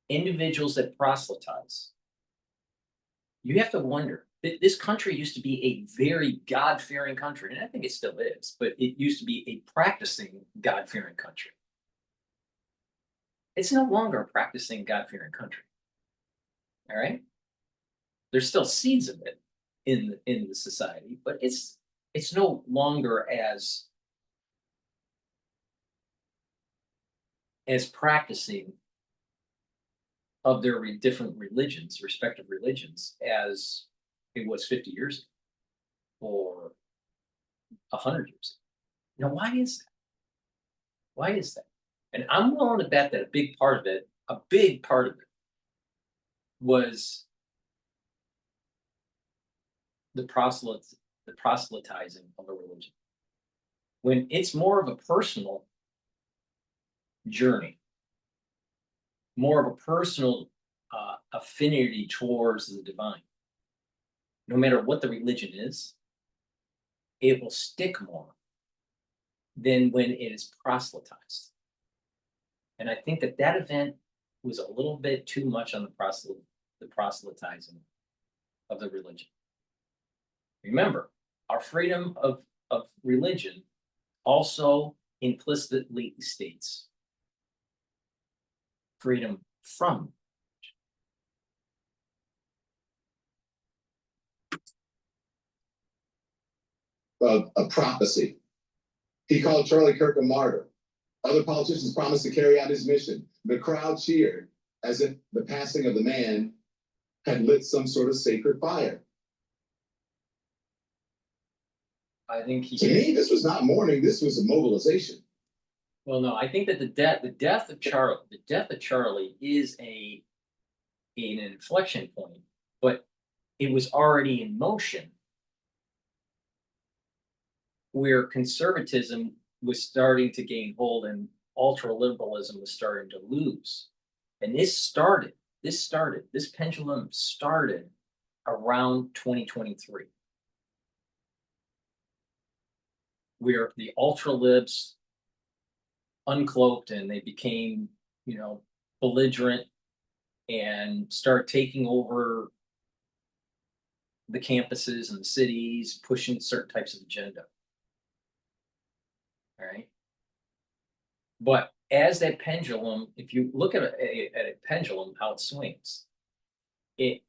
individuals that proselytize, you have to wonder, this country used to be a very God-fearing country, and I think it still is, but it used to be a practicing God-fearing country. It's no longer a practicing God-fearing country. All right? There's still seeds of it in the society, but it's no longer as practicing of their different religions, respective religions, as it was 50 years ago or 100 years ago. Now, why is that? Why is that? And I'm willing to bet that a big part of it was the proselytizing of a religion. When it's more of a personal journey, more of a personal affinity towards the divine, no matter what the religion is, it will stick more than when it is proselytized. And I think that event was a little bit too much on the proselytizing of the religion. Remember, our freedom of religion also implicitly states freedom from. A prophecy. He called Charlie Kirk a martyr. Other politicians promised to carry out his mission. The crowd cheered as if the passing of the man had lit some sort of sacred fire. I think to me, this was not mourning. This was a mobilization. Well, no, I think that the death of Charlie is an inflection point, but it was already in motion, where conservatism was starting to gain hold and ultra-liberalism was starting to lose. And this pendulum started around 2023, where the ultra-libs uncloaked and they became, belligerent and start taking over the campuses and the cities, pushing certain types of agenda. All right. But as that pendulum, if you look at a pendulum, how it swings, if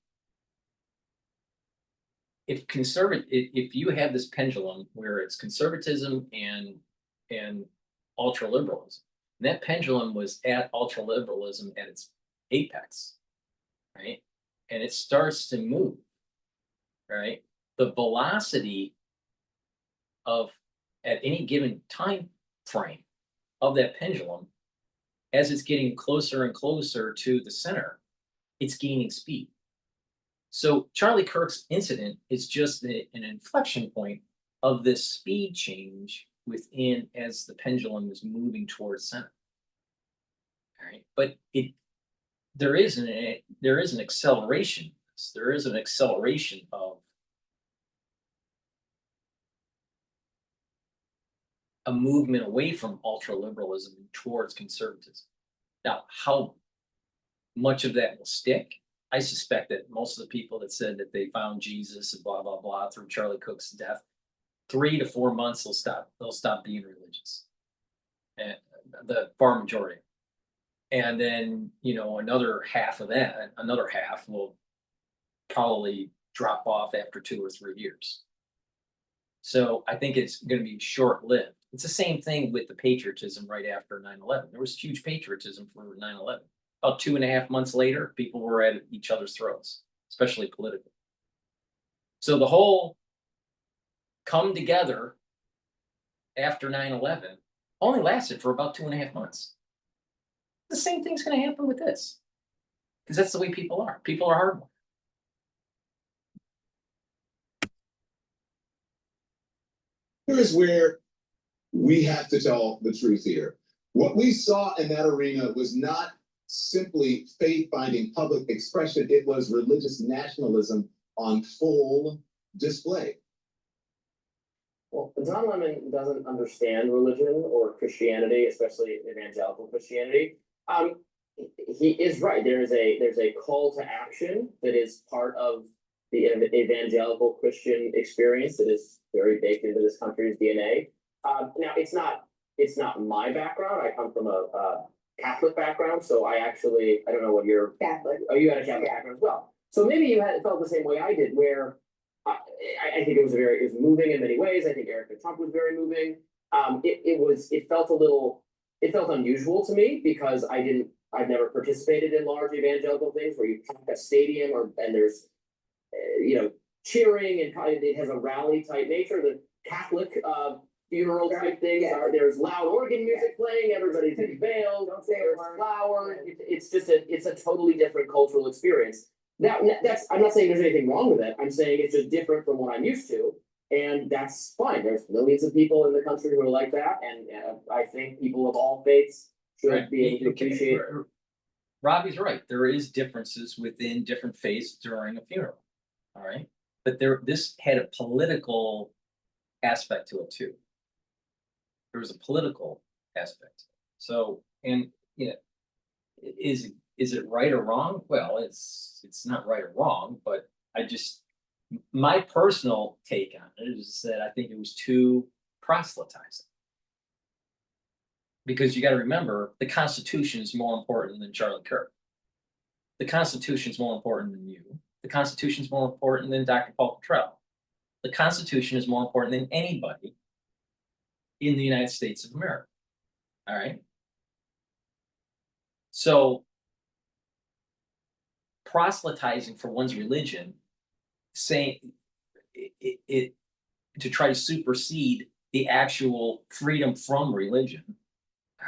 you have this pendulum where it's conservatism and ultra liberalism, and that pendulum was at ultra liberalism at its apex, right? And it starts to move, right? The velocity of at any given time frame of that pendulum, as it's getting closer and closer to the center, it's gaining speed. So Charlie Kirk's incident is just an inflection point of this speed change within as the pendulum is moving towards center. All right, but there is an acceleration. There is an acceleration of a movement away from ultra-liberalism towards conservatism. Now, how much of that will stick? I suspect that most of the people that said that they found Jesus and blah, blah, blah through Charlie Cook's death, 3 to 4 months they'll stop being religious. And the far majority. And then, another half will probably drop off after 2 or 3 years. So I think it's going to be short-lived. It's the same thing with the patriotism right after 9/11. There was huge patriotism for 9/11. About 2.5 months later, people were at each other's throats, especially politically. So the whole come together after 9/11 only lasted for about 2.5 months. The same thing's going to happen with this, because that's the way people are. People are hardwired. Here's where we have to tell the truth here. What we saw in that arena was not simply faith-finding public expression. It was religious nationalism on full display. Well, Don Lemon doesn't understand religion or Christianity, especially evangelical Christianity. he is right. There's a call to action that is part of the evangelical Christian experience that is very baked into this country's DNA. Now it's not my background. I come from a Catholic background, so I don't know what you're Catholic. Oh, you had a Catholic background as well. So maybe you felt the same way I did, where I think it was moving in many ways. I think Erica Trump was very moving. It felt unusual to me because I've never participated in large evangelical things where you pack a stadium and there's, cheering and it has a rally type nature. The Catholic funeral type things there's loud organ music playing, everybody's in veils, there's flowers. It's a totally different cultural experience. I'm not saying there's anything wrong with it. I'm saying it's just different from what I'm used to. And that's fine. There's millions of people in the country who are like that. And I think people of all faiths should be able to appreciate it. Robbie's right. There is differences within different faiths during a funeral. All right. But this had a political aspect to it too. There was a political aspect. So, and is it right or wrong? Well, it's not right or wrong, but my personal take on it is that I think it was too proselytizing. Because you got to remember, the Constitution is more important than Charlie Kirk. The Constitution is more important than you. The Constitution is more important than DrPaulCottrell. The Constitution is more important than anybody in the United States of America. All right. So proselytizing for one's religion, saying it to try to supersede the actual freedom from religion,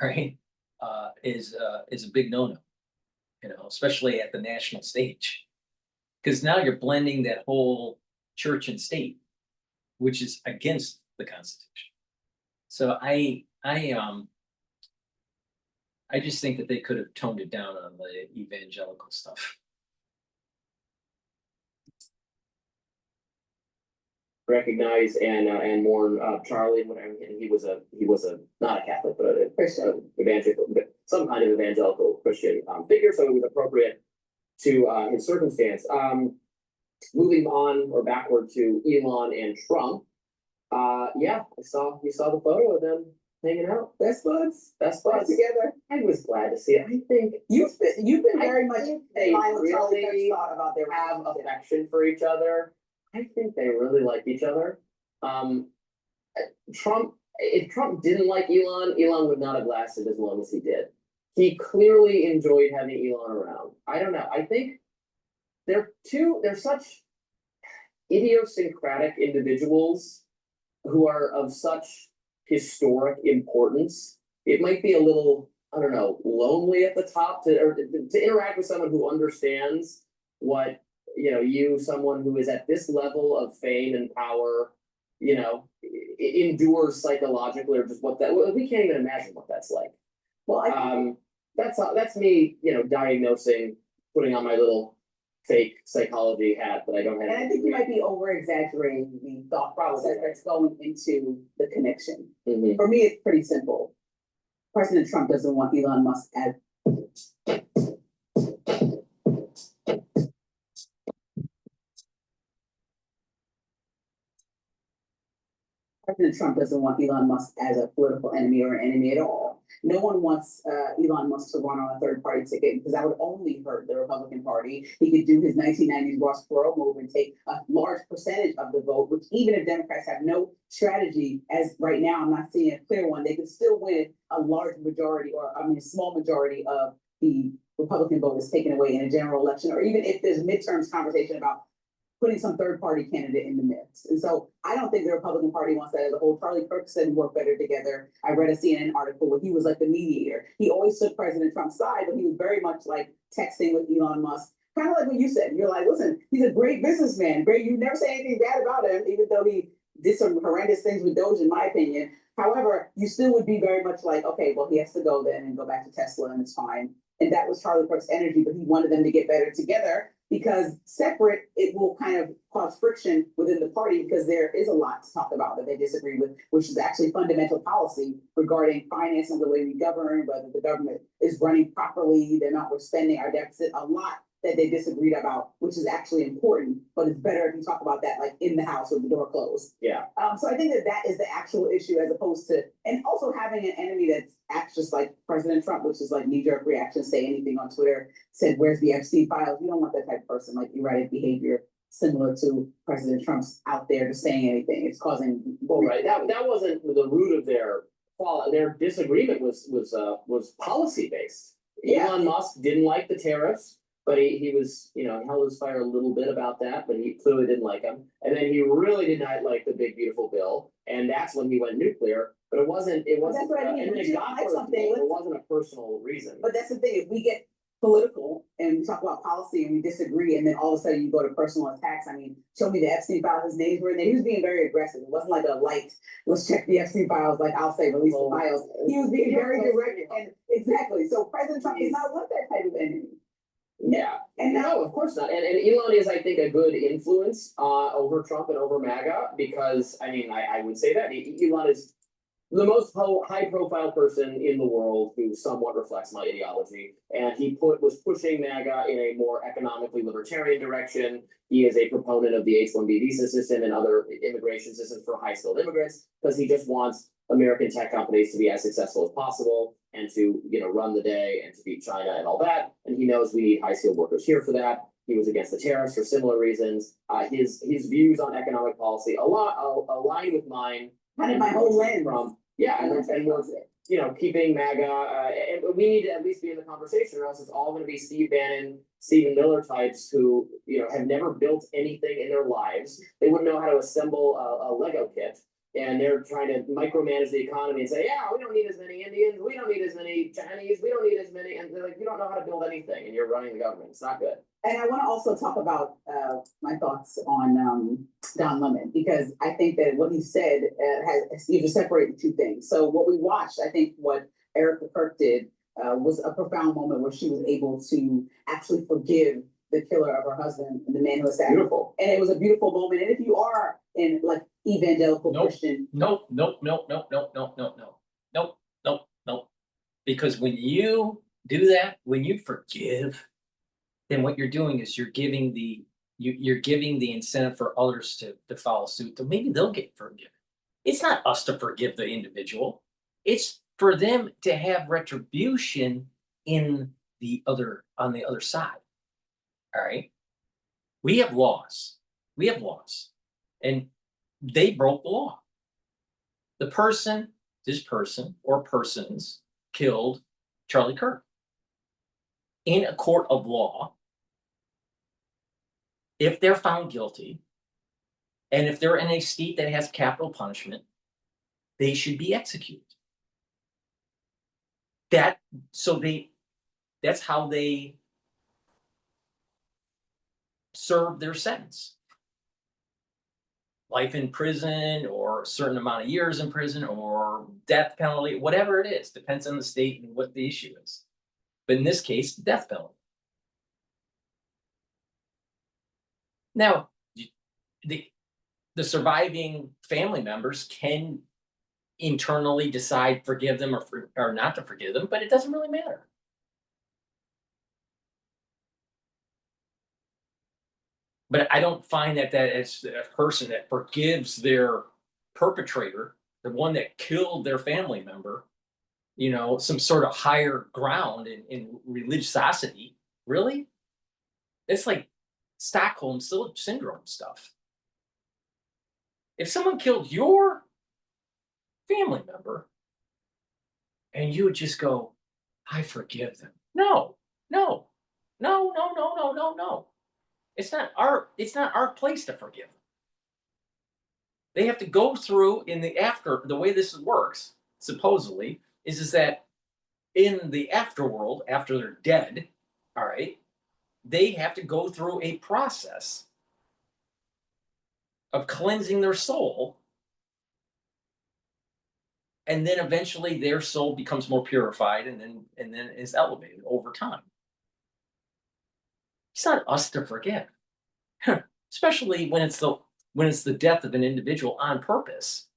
right, is a big no-no, especially at the national stage, because now you're blending that whole church and state, which is against the Constitution. So I just think that they could have toned it down on the evangelical stuff. Recognize and mourn Charlie. He was not a Catholic, but a Christian, evangelical, some kind of evangelical Christian figure. So it was appropriate to his circumstance. Moving on or backward to Elon and Trump. You saw the photo of them hanging out. Best buds together. I was glad to see it. I think you've been very much they really thought about their have affection for each other. I think they really like each other. If Trump didn't like Elon would not have lasted as long as he did. He clearly enjoyed having Elon around. I don't know. I think they're such idiosyncratic individuals who are of such historic importance. It might be a little, I don't know, lonely at the top to interact with someone who understands what, someone who is at this level of fame and power, endures psychologically, or just we can't even imagine what that's like. Well, that's me, diagnosing, putting on my little fake psychology hat that I don't have. And I think you might be over exaggerating the thought process that's going into the connection. Mm-hmm. For me, it's pretty simple. President Trump doesn't want Elon Musk as President Trump doesn't want Elon Musk as a political enemy or an enemy at all. No one wants Elon Musk to run on a third-party ticket because that would only hurt the Republican Party. He could do his 1990s Ross Perot move and take a large percentage of the vote, which even if Democrats have no strategy, as right now I'm not seeing a clear one, they could still win a large majority, a small majority of the Republican vote is taken away in a general election, or even if there's midterms conversation about putting some third-party candidate in the mix. And so I don't think the Republican Party wants that as a whole. Charlie Kirk said we work better together. I read a CNN article where he was like the mediator. He always took President Trump's side, but he was very much like texting with Elon Musk. Kind of like what you said. You're like, listen, he's a great businessman. Great. You never say anything bad about him, even though he did some horrendous things with Doge, in my opinion. However, you still would be very much like, okay, well, he has to go then and go back to Tesla and it's fine. and that was Charlie Kirk's energy, but he wanted them to get better together because separate, it will kind of cause friction within the party because there is a lot to talk about that they disagree with, which is actually fundamental policy regarding financing, the way we govern, whether the government is running properly, they're not overspending our deficit, a lot that they disagreed about, which is actually important, but it's better if you talk about that like in the house with the door closed. Yeah. So I think that that is the actual issue as opposed to, and also having an enemy that acts just like President Trump, which is like knee-jerk reaction, say anything on Twitter, said, where's the Epstein files? You don't want that type of person, like erratic behavior similar to President Trump's out there just saying anything. It's causing. Well, right, that wasn't the root of their fall. Their disagreement was policy based. Yeah. Elon Musk didn't like the tariffs. But he was, you know, held his fire a little bit about that, but he clearly didn't like him. And then he really did not like the big, beautiful bill. And that's when he went nuclear. But it wasn't, That's what I mean. and then If you it got like personal. something, It wasn't a personal reason. But that's the thing, if we get political and we talk about policy and we disagree, and then all of a sudden you go to personal attacks. I mean, show me the Epstein file, his names were in there. He was being very aggressive. It wasn't like a light, let's check the Epstein files, like I'll say, release the files. He was being very direct and exactly. So President Trump does not want that type of enemy. Yeah, and no, of course not. And Elon is, I think, a good influence over Trump and over MAGA because, I mean, I would say that Elon is the most high-profile person in the world who somewhat reflects my ideology, and he was pushing MAGA in a more economically libertarian direction. He is a proponent of the H-1B visa system and other immigration systems for high-skilled immigrants because he just wants American tech companies to be as successful as possible and to, you know, run the day and to beat China and all that. And he knows we need high-skilled workers here for that. He was against the tariffs for similar reasons. His views on economic policy align with mine. Kind of my whole lens. From and we're, you know, keeping MAGA, and we need to at least be in the conversation, or else it's all going to be Steve Bannon, Stephen Miller types who, you know, have never built anything in their lives. They wouldn't know how to assemble a Lego kit. And they're trying to micromanage the economy and say, yeah, we don't need as many Indians, we don't need as many Chinese, we don't need as many, and they're like, you don't know how to build anything, and you're running the government. It's not good. And I want to also talk about my thoughts on Don Lemon, because I think that what he said you just separate the two things. So what we watched, I think what Erica Kirk did was a profound moment where she was able to actually forgive the killer of her husband, the man who assassinated. Beautiful. And it was a beautiful moment. And if you are in like evangelical Christian. Nope. Because when you do that, when you forgive, then what you're doing is you're giving the incentive for others to follow suit. So maybe they'll get forgiven. It's not us to forgive the individual. It's for them to have retribution on the other side. All right. We have laws. And they broke the law. This person or persons killed Charlie Kirk. In a court of law, if they're found guilty, and if they're in a state that has capital punishment, they should be executed. That's how they serve their sentence. Life in prison, or a certain amount of years in prison, or death penalty, whatever it is, depends on the state and what the issue is. But in this case, the death penalty. Now, the surviving family members can internally decide forgive them or not to forgive them, but it doesn't really matter. But I don't find that as a person that forgives their perpetrator, the one that killed their family member, you know, some sort of higher ground in religiosity. Really? It's like Stockholm syndrome stuff. If someone killed your family member and you would just go, I forgive them. No. It's not our place to forgive them. They have to go through the way this works, supposedly, is that in the afterworld, after they're dead, all right, they have to go through a process of cleansing their soul And then eventually their soul becomes more purified and then is elevated over time. It's not us to forget. Especially when it's the death of an individual on purpose.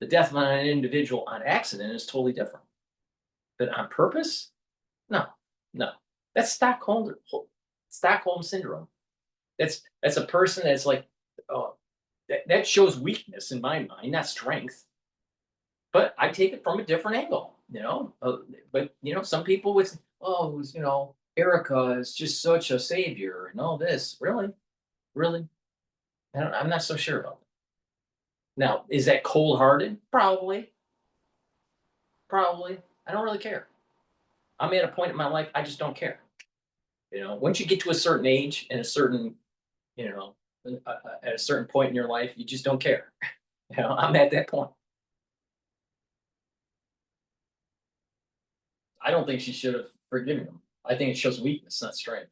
The death of an individual on accident is totally different. But on purpose? No. That's Stockholm syndrome. That's a person that's like, oh, that shows weakness in my mind, not strength. But I take it from a different angle, but some people would say, oh, Erica is just such a savior and all this. Really? I'm not so sure about that. Now, is that cold-hearted? Probably. I don't really care. I'm at a point in my life, I just don't care. Once you get to a certain age and a certain, at a certain point in your life, you just don't care. I'm at that point. I don't think she should have forgiven him. I think it shows weakness, not strength.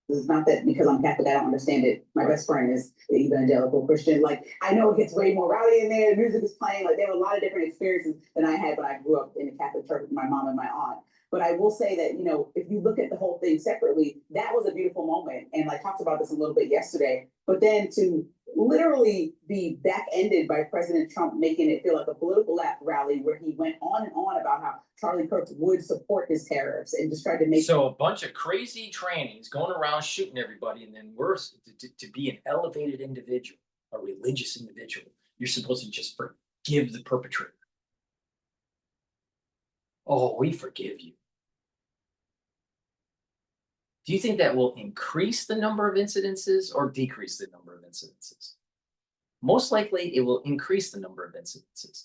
This is not that because I'm Catholic, I don't understand it. My best friend is an evangelical Christian. Like, I know it gets way more rowdy in there. The music is playing. Like, there were a lot of different experiences than I had when I grew up in the Catholic church with my mom and my aunt. But I will say that, if you look at the whole thing separately, that was a beautiful moment. And I talked about this a little bit yesterday. But then to literally be back-ended by President Trump making it feel like a political rally where he went on and on about how Charlie Kirk would support his tariffs and just tried to make... So a bunch of crazy trannies going around shooting everybody, and then worse, to be an elevated individual, a religious individual, you're supposed to just forgive the perpetrator. Oh, we forgive you. Do you think that will increase the number of incidences or decrease the number of incidences? Most likely, it will increase the number of incidences.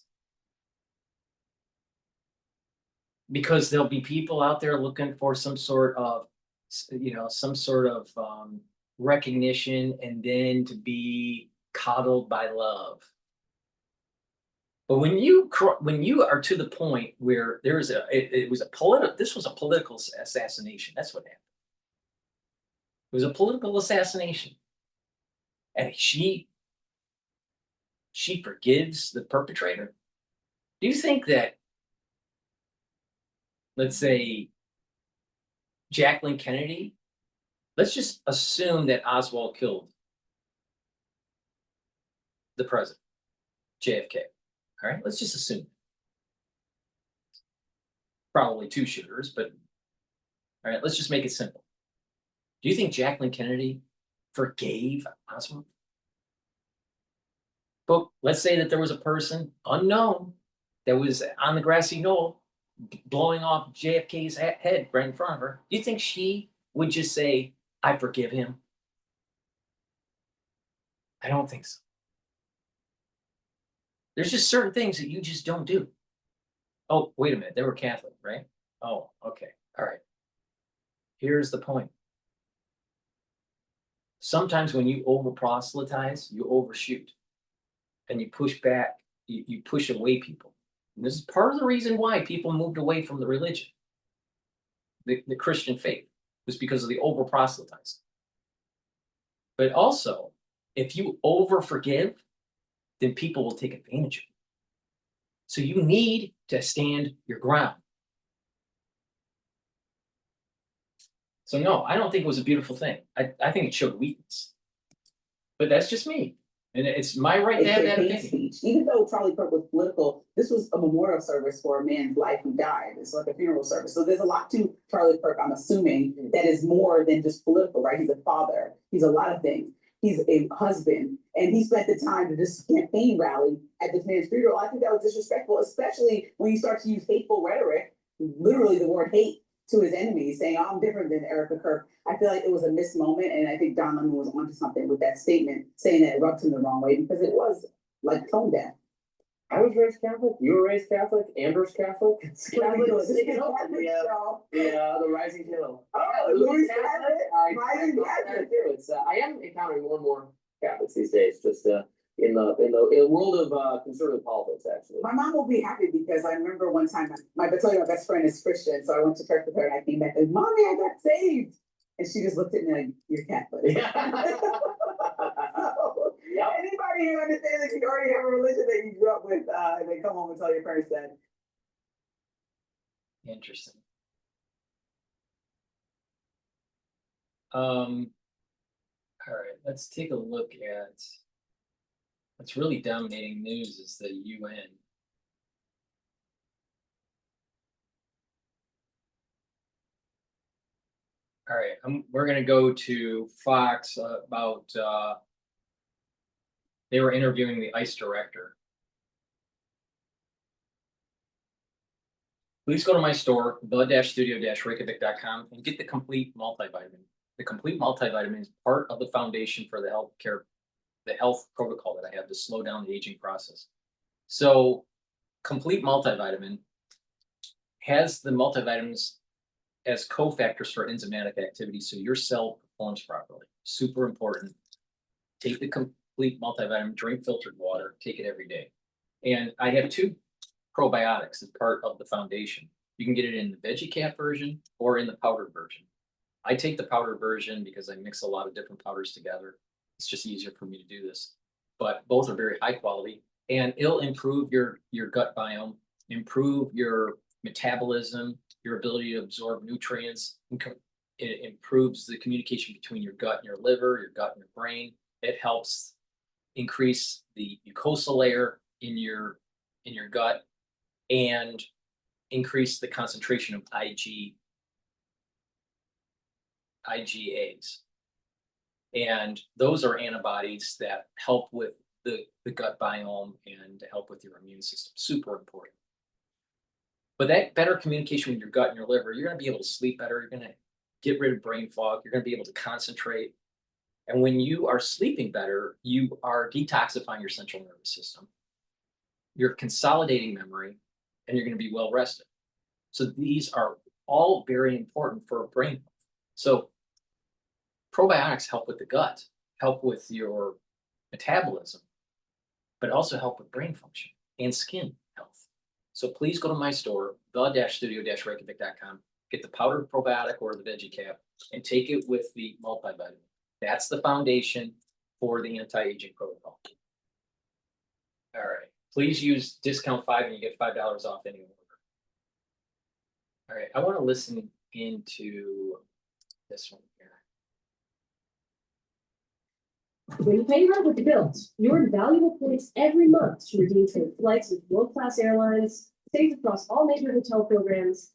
Because there'll be people out there looking for some sort of, recognition and then to be coddled by love. But when you are to the point where there is this was a political assassination. That's what happened. It was a political assassination. And she forgives the perpetrator. Do you think that, let's say, Jacqueline Kennedy, let's just assume that Oswald killed the president, JFK. All right, let's just assume. Probably two shooters, but all right, let's just make it simple. Do you think Jacqueline Kennedy forgave Oswald? But let's say that there was a person unknown that was on the grassy knoll blowing off JFK's head right in front of her. Do you think she would just say, I forgive him? I don't think so. There's just certain things that you just don't do. Oh, wait a minute. They were Catholic, right? Oh, okay. All right. Here's the point. Sometimes when you over-proselytize, you overshoot. And you push back, you push away people. And this is part of the reason why people moved away from the religion. The Christian faith was because of the over-proselytizing. But also, if you over-forgive, then people will take advantage of you. So you need to stand your ground. So no, I don't think it was a beautiful thing. I think it showed weakness. But that's just me. And it's my right to have that opinion. Speech. Even though Charlie Kirk was political, this was a memorial service for a man's life who died. It's like a funeral service. So there's a lot to Charlie Kirk, I'm assuming, that is more than just political, right? He's a father. He's a lot of things. He's a husband. And he spent the time to this campaign rally at this man's funeral. I think that was disrespectful, especially when you start to use hateful rhetoric, literally the word hate, to his enemies, saying, oh, I'm different than Erica Kirk. I feel like it was a missed moment, and I think Don Lemon was onto something with that statement, saying that it rubbed him the wrong way, because it was like tone deaf. I was raised Catholic. You were raised Catholic. Amber's Catholic. Catholic. The Rising Hill. Oh, Louis Catholic. Rising Catholic. I am encountering more and more Catholics these days. Just in the world of conservative politics, actually. My mom will be happy because I remember one time my best friend is Christian, so I went to church with her and I came back and said, Mommy, I got saved. And she just looked at me like, you're Catholic. Yeah. So, anybody mean, you understand that you already have a religion that you grew up with, and then come home and tell your parents that. Interesting. All right, let's take a look at what's really dominating news is the UN. All right, we're going to go to Fox about they were interviewing the ICE director. Please go to my store, the-studio-reykjavik.com, and get the complete multivitamin. The complete multivitamin is part of the foundation for the health protocol that I have to slow down the aging process. So, complete multivitamin has the multivitamins as cofactors for enzymatic activity, so your cell performs properly. Super important. Take the complete multivitamin, drink filtered water, take it every day. And I have 2 probiotics as part of the foundation. You can get it in the veggie cap version or in the powdered version. I take the powdered version because I mix a lot of different powders together. It's just easier for me to do this. But both are very high quality, and it'll improve your gut biome, improve your metabolism, your ability to absorb nutrients. It improves the communication between your gut and your liver, your gut and your brain. It helps increase the mucosal layer in your gut and increase the concentration of IgAs. And those are antibodies that help with the gut biome and help with your immune system. Super important. But that better communication with your gut and your liver, you're going to be able to sleep better. You're going to get rid of brain fog. You're going to be able to concentrate. And when you are sleeping better, you are detoxifying your central nervous system. You're consolidating memory, and you're going to be well rested. So these are all very important for brain health. So probiotics help with the gut, help with your metabolism, but also help with brain function and skin health. So please go to my store, the-studio-reykjavik.com, get the powdered probiotic or the veggie cap, and take it with the multivitamin. That's the foundation for the anti-aging protocol. All right. Please use discount 5 and you get $5 off any order. All right. I want to listen into this one here. When you pay your rent with the bills, you earn valuable points every month to redeem for flights with world-class airlines, stays across all major hotel programs.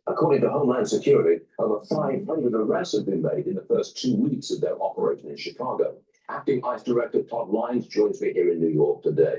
According to Homeland Security, over 500 arrests have been made in the first 2 weeks of their operation in Chicago. Acting ICE Director Todd Lyons joins me here in New York today.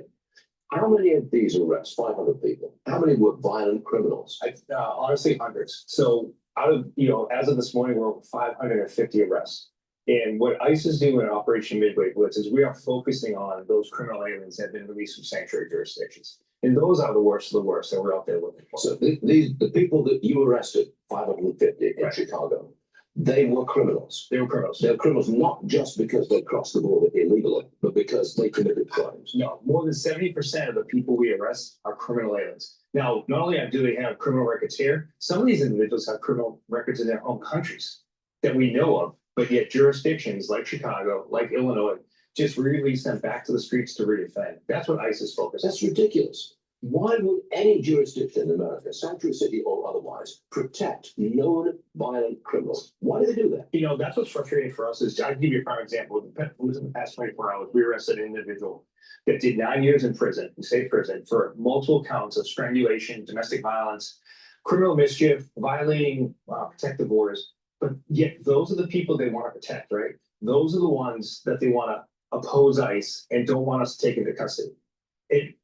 How many of these arrests, 500 people, how many were violent criminals? Honestly, hundreds. So out of, as of this morning, we're over 550 arrests. And what ICE is doing in Operation Midway Blitz is we are focusing on those criminal aliens that have been released from sanctuary jurisdictions. And those are the worst of the worst that we're out there looking for. So the people that you arrested, 550 in Chicago, they were criminals. They were criminals. They're criminals not just because they crossed the border illegally, but because they committed crimes. No, more than 70% of the people we arrest are criminal aliens. Now, not only do they have criminal records here, some of these individuals have criminal records in their own countries that we know of, but yet jurisdictions like Chicago, like Illinois, just release them back to the streets to reoffend. That's what ICE is focused on. That's ridiculous. Why would any jurisdiction in America, sanctuary city or otherwise, protect known violent criminals? Why do they do that? That's what's frustrating for us is, I'll give you a prime example. Within the past 24 hours, we arrested an individual that did 9 years in prison, state prison, for multiple counts of strangulation, domestic violence, criminal mischief, violating protective orders. But yet those are the people they want to protect, right? Those are the ones that they want to oppose ICE and don't want us to take into custody.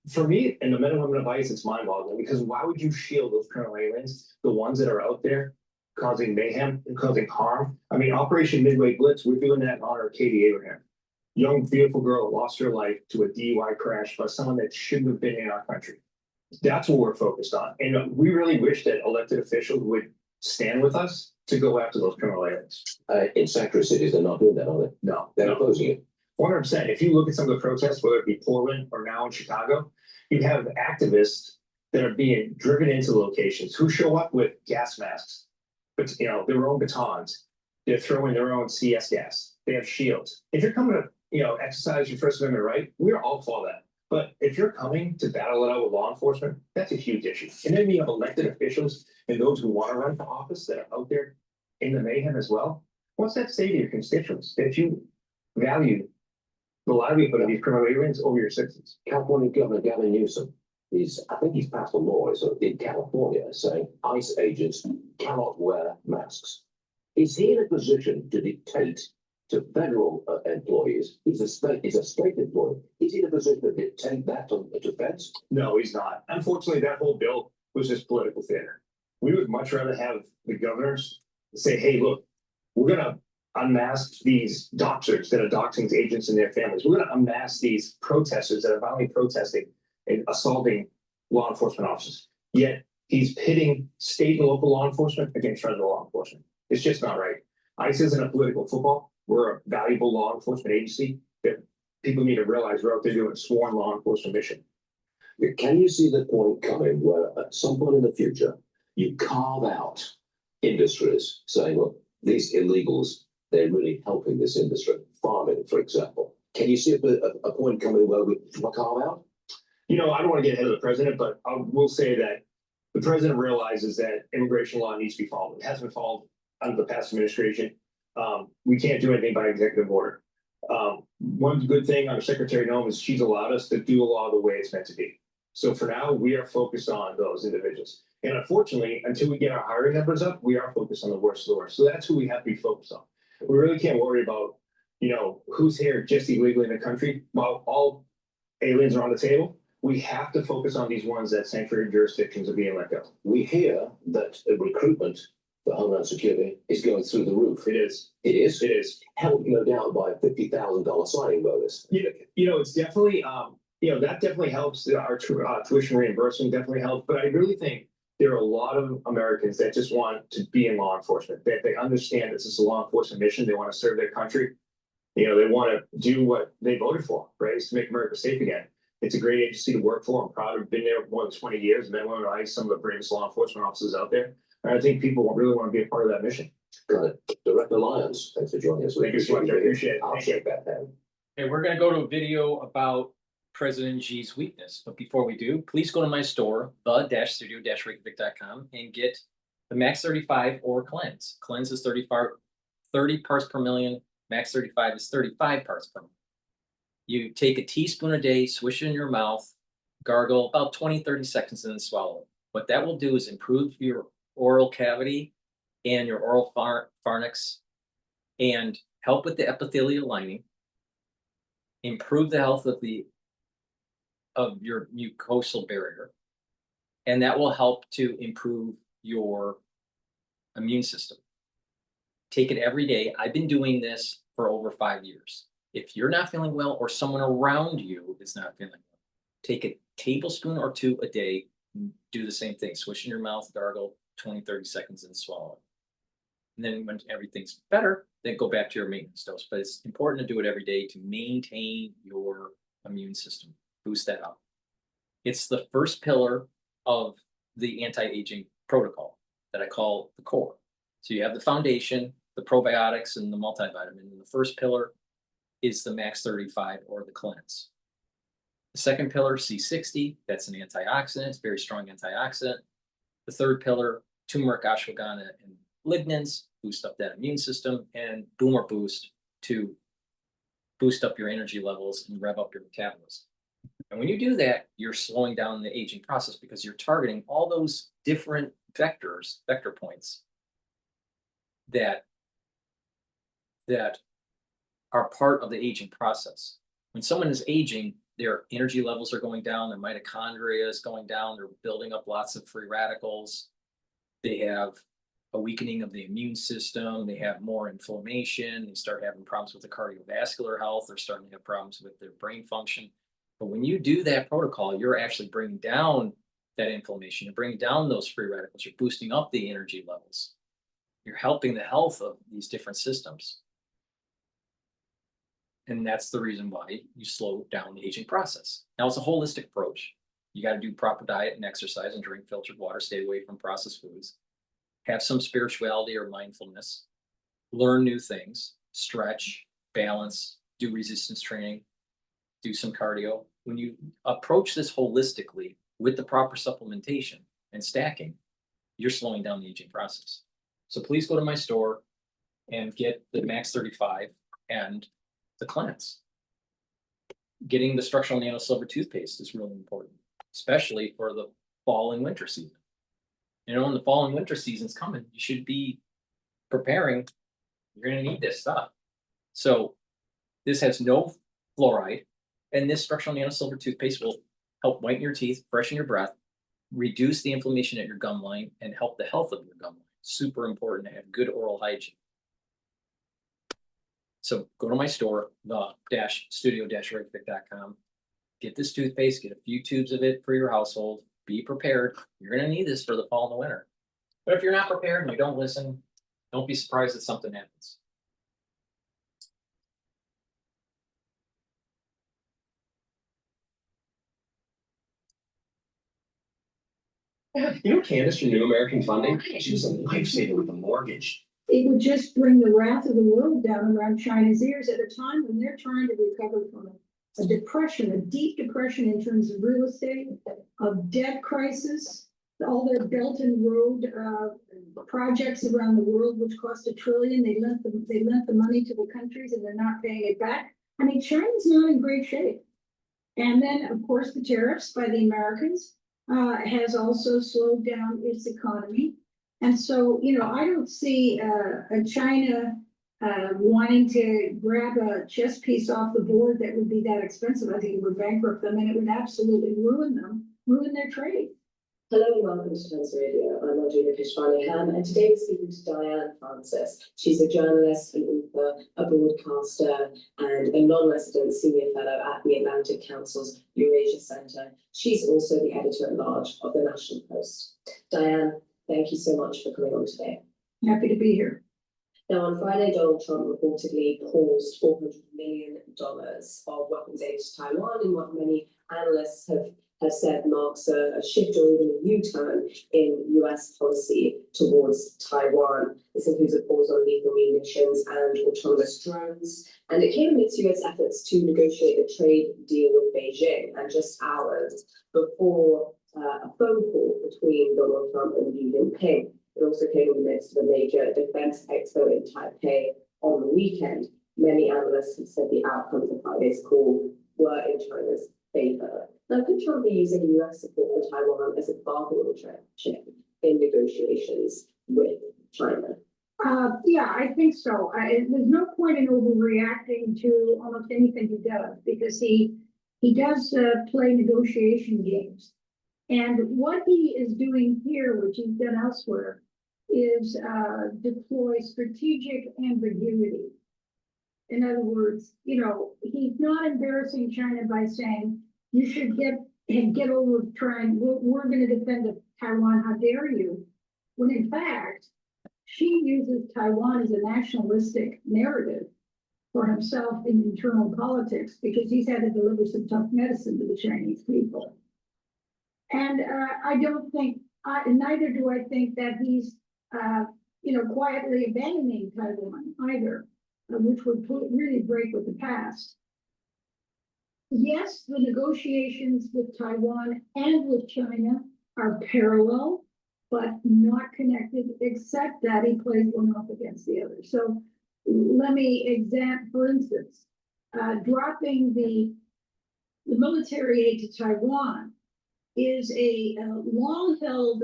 For me and the men and women of ICE, it's mind-boggling, because why would you shield those criminal aliens, the ones that are out there causing mayhem and causing harm? I mean, Operation Midway Blitz, we're doing that in honor of Katie Abraham. Young, beautiful girl that lost her life to a DUI crash by someone that shouldn't have been in our country. That's what we're focused on. And we really wish that elected officials would stand with us to go after those criminal aliens. In sanctuary cities, they're not doing that, are they? No. They're opposing it. 100%. If you look at some of the protests, whether it be Portland or now in Chicago, you have activists that are being driven into locations who show up with gas masks, but their own batons. They're throwing their own CS gas. They have shields. If you're coming to exercise your First Amendment right, we're all for that. But if you're coming to battle it out with law enforcement, that's a huge issue. And then you have elected officials and those who want to run for office that are out there in the mayhem as well. What's that say to your constituents that you value the livelihood of these criminal aliens over your citizens? California Governor Gavin Newsom I think he's passed a law in California saying ICE agents cannot wear masks. Is he in a position to dictate to federal employees? He's a state employee. Is he in a position to dictate that to feds? No, he's not. Unfortunately, that whole bill was just political theater. We would much rather have the governors say, hey, look, we're going to unmask these doctors that are doxing agents and their families. We're going to unmask these protesters that are violently protesting and assaulting law enforcement officers. Yet he's pitting state and local law enforcement against federal law enforcement. It's just not right. ICE isn't a political football. We're a valuable law enforcement agency that people need to realize we're out there doing a sworn law enforcement mission. Can you see the point coming where at some point in the future, you carve out industries saying, look, these illegals, they're really helping this industry, farming, for example. Can you see a point coming where we carve out? I don't want to get ahead of the president, but I will say that the president realizes that immigration law needs to be followed. It hasn't been followed under the past administration. We can't do anything by executive order. One good thing under Secretary Noem is she's allowed us to do the law the way it's meant to be. So for now, we are focused on those individuals. And unfortunately, until we get our hiring numbers up, we are focused on the worst of the worst. So that's who we have to be focused on. We really can't worry about, who's here just illegally in the country. While all aliens are on the table, we have to focus on these ones that sanctuary jurisdictions are being let go. We hear that recruitment for Homeland Security is going through the roof. It is. It is? It is. Help, no doubt, by a $50,000 signing bonus. It's definitely, that definitely helps. Our tuition reimbursement definitely helps. But I really think there are a lot of Americans that just want to be in law enforcement. That they understand this is a law enforcement mission. They want to serve their country. They want to do what they voted for, right? Is to make America safe again. It's a great agency to work for. I'm proud to have been there more than 20 years and then women are some of the bravest law enforcement officers out there. And I think people really want to be a part of that mission. Got it. Director Lyons, thanks for joining us. Thank you so much. I appreciate it. I'll shake that hand. Okay, we're going to go to a video about President Xi's weakness. But before we do, please go to my store, the-studio-reykjavik.com, and get the Max 35 or Cleanse. Cleanse is 30 parts per million. Max 35 is 35 parts per million. You take a teaspoon a day, swish it in your mouth, gargle about 20-30 seconds, and then swallow it. What that will do is improve your oral cavity and your oral pharynx and help with the epithelial lining, improve the health of your mucosal barrier, and that will help to improve your immune system. Take it every day. I've been doing this for over 5 years. If you're not feeling well or someone around you is not feeling well, take a tablespoon or two a day, do the same thing. Swish in your mouth, gargle 20-30 seconds, and swallow it. And then when everything's better, then go back to your maintenance dose. But it's important to do it every day to maintain your immune system, boost that up. It's the first pillar of the anti-aging protocol that I call the core. So you have the foundation, the probiotics, and the multivitamin. And the first pillar is the Max 35 or the Cleanse. The second pillar, C60, that's an antioxidant, it's a very strong antioxidant. The third pillar, turmeric, ashwagandha, and lignans, boost up that immune system, and Boomer Boost to boost up your energy levels and rev up your metabolism. And when you do that, you're slowing down the aging process because you're targeting all those different vector points that are part of the aging process. When someone is aging, their energy levels are going down, their mitochondria is going down, they're building up lots of free radicals, they have a weakening of the immune system, they have more inflammation, they start having problems with the cardiovascular health, they're starting to have problems with their brain function. But when you do that protocol, you're actually bringing down that inflammation, you're bringing down those free radicals, you're boosting up the energy levels, you're helping the health of these different systems. And that's the reason why you slow down the aging process. Now, it's a holistic approach. You got to do proper diet and exercise and drink filtered water, stay away from processed foods, have some spirituality or mindfulness, learn new things, stretch, balance, do resistance training, do some cardio. When you approach this holistically with the proper supplementation and stacking, you're slowing down the aging process. So please go to my store and get the Max 35 and the cleanse. Getting the structural nano silver toothpaste is really important, especially for the fall and winter season. You know, when the fall and winter season's coming, you should be preparing. You're gonna need this stuff. So this has no fluoride, and this structural nano silver toothpaste will help whiten your teeth, freshen your breath, reduce the inflammation at your gum line, and help the health of your gum line. Super important to have good oral hygiene. So go to my store, the-studio-reykjavik.com. Get this toothpaste, get a few tubes of it for your household. Be prepared. You're gonna need this for the fall and the winter. But if you're not prepared and you don't listen, don't be surprised that something happens. You know Candace from New American Funding? She was a lifesaver with a mortgage. It would just bring the wrath of the world down around China's ears at a time when they're trying to recover from a depression, a deep depression in terms of real estate, of debt crisis, all their Belt and Road projects around the world, which cost $1 trillion. They lent the money to the countries and they're not paying it back. I mean, China's not in great shape. And then, of course, the tariffs by the Americans has also slowed down its economy. And so, you know, I don't see China wanting to grab a chess piece off the board that would be that expensive. I think it would bankrupt them and it would absolutely ruin their trade. Hello and welcome to Tense Radio. I'm Audrey Kishwani-Ham, and today we're speaking to Diane Francis. She's a journalist, an author, a broadcaster, and a non-resident senior fellow at the Atlantic Council's Eurasia Centre. She's also the editor-at-large of the National Post. Diane, thank you so much for coming on today. Happy to be here. Now, on Friday, Donald Trump reportedly paused $400 million of weapons aid to Taiwan in what many analysts have said marks a shift or even a U-turn in US policy towards Taiwan. This includes a pause on lethal munitions and autonomous drones. And it came amidst US efforts to negotiate a trade deal with Beijing, and just hours before a phone call between Donald Trump and Xi Jinping. It also came in the midst of a major defense expo in Taipei on the weekend. Many analysts have said the outcomes of Friday's call were in China's favor. Now, could Trump be using US support for Taiwan as a bargaining chip in negotiations with China? Yeah, I think so. There's no point in overreacting to almost anything he does, because he does play negotiation games. And what he is doing here, which he's done elsewhere, is deploy strategic ambiguity. In other words, you know, he's not embarrassing China by saying, you should get over trying, we're going to defend Taiwan, how dare you? When in fact, Xi uses Taiwan as a nationalistic narrative for himself in internal politics, because he's had to deliver some tough medicine to the Chinese people. And I don't think, neither do I think that he's, you know, quietly abandoning Taiwan either, which would really break with the past. Yes, the negotiations with Taiwan and with China are parallel, but not connected, except that he plays one off against the other. So let me examine, for instance, dropping the military aid to Taiwan is a long-held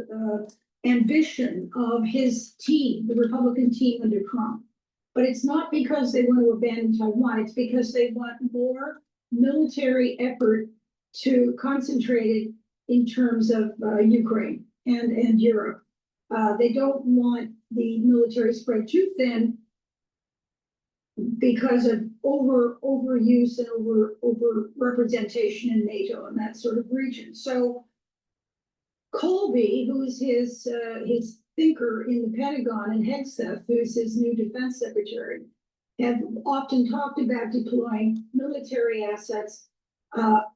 ambition of his team, the Republican team under Trump. But it's not because they want to abandon Taiwan, it's because they want more military effort to concentrate it in terms of Ukraine and Europe. They don't want the military spread too thin because of overuse and over representation in NATO and that sort of region. So Colby, who is his thinker in the Pentagon, and Hegseth, who is his new defense secretary, have often talked about deploying military assets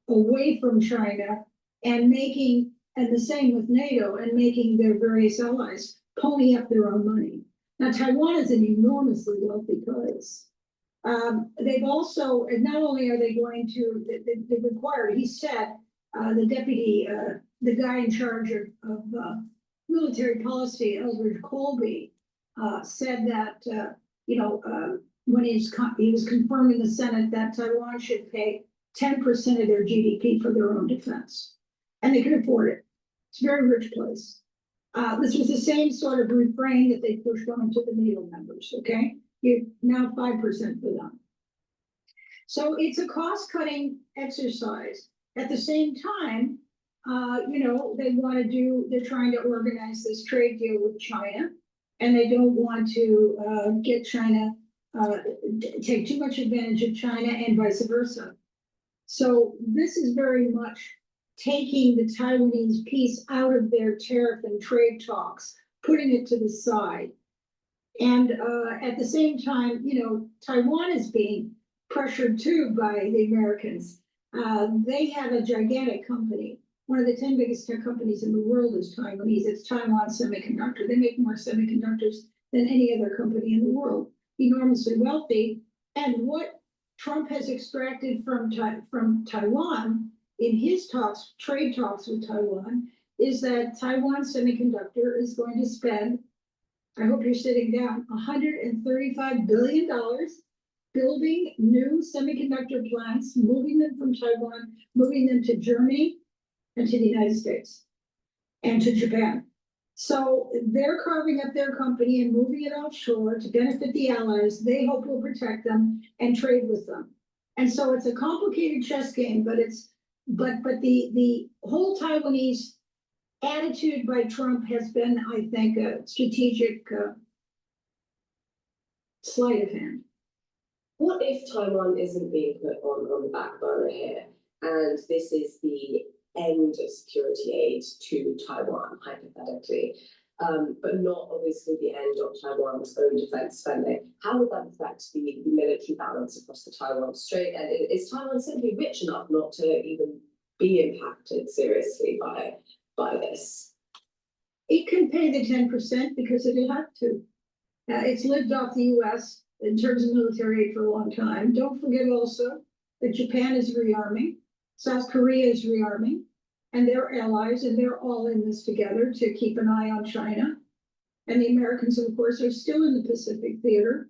away from China and and the same with NATO, and making their various allies pony up their own money. Now, Taiwan is an enormously wealthy place. They've also, and not only are they going to, they required, he said, the deputy, the guy in charge of military policy, Eldridge Colby, said that, when he was confirmed in the Senate that Taiwan should pay 10% of their GDP for their own defense. And they can afford it. It's a very rich place. This was the same sort of refrain that they pushed on to the NATO members, okay? You're now 5% for them. So it's a cost-cutting exercise. At the same time, they're trying to organize this trade deal with China, and they don't want to get China, take too much advantage of China and vice versa. So this is very much taking the Taiwanese piece out of their tariff and trade talks, putting it to the side. And at the same time, Taiwan is being pressured too by the Americans. They have a gigantic company. One of the 10 biggest tech companies in the world is Taiwanese. It's Taiwan Semiconductor. They make more semiconductors than any other company in the world. Enormously wealthy. And what Trump has extracted from Taiwan in his trade talks with Taiwan, is that Taiwan Semiconductor is going to spend, I hope you're sitting down, $135 billion building new semiconductor plants, moving them from Taiwan, moving them to Germany and to the United States and to Japan. So they're carving up their company and moving it offshore to benefit the allies they hope will protect them and trade with them. And so it's a complicated chess game, but the whole Taiwanese attitude by Trump has been, I think, a strategic sleight of hand. What if Taiwan isn't being put on the back burner here, and this is the end of security aid to Taiwan, hypothetically, but not obviously the end of Taiwan's own defense spending? How would that affect the military balance across the Taiwan Strait? And is Taiwan simply rich enough not to even be impacted seriously by this? It can pay the 10% because it'll have to. It's lived off the US in terms of military aid for a long time. Don't forget also that Japan is rearming, South Korea is rearming, and they're allies, and they're all in this together to keep an eye on China. And the Americans, of course, are still in the Pacific theater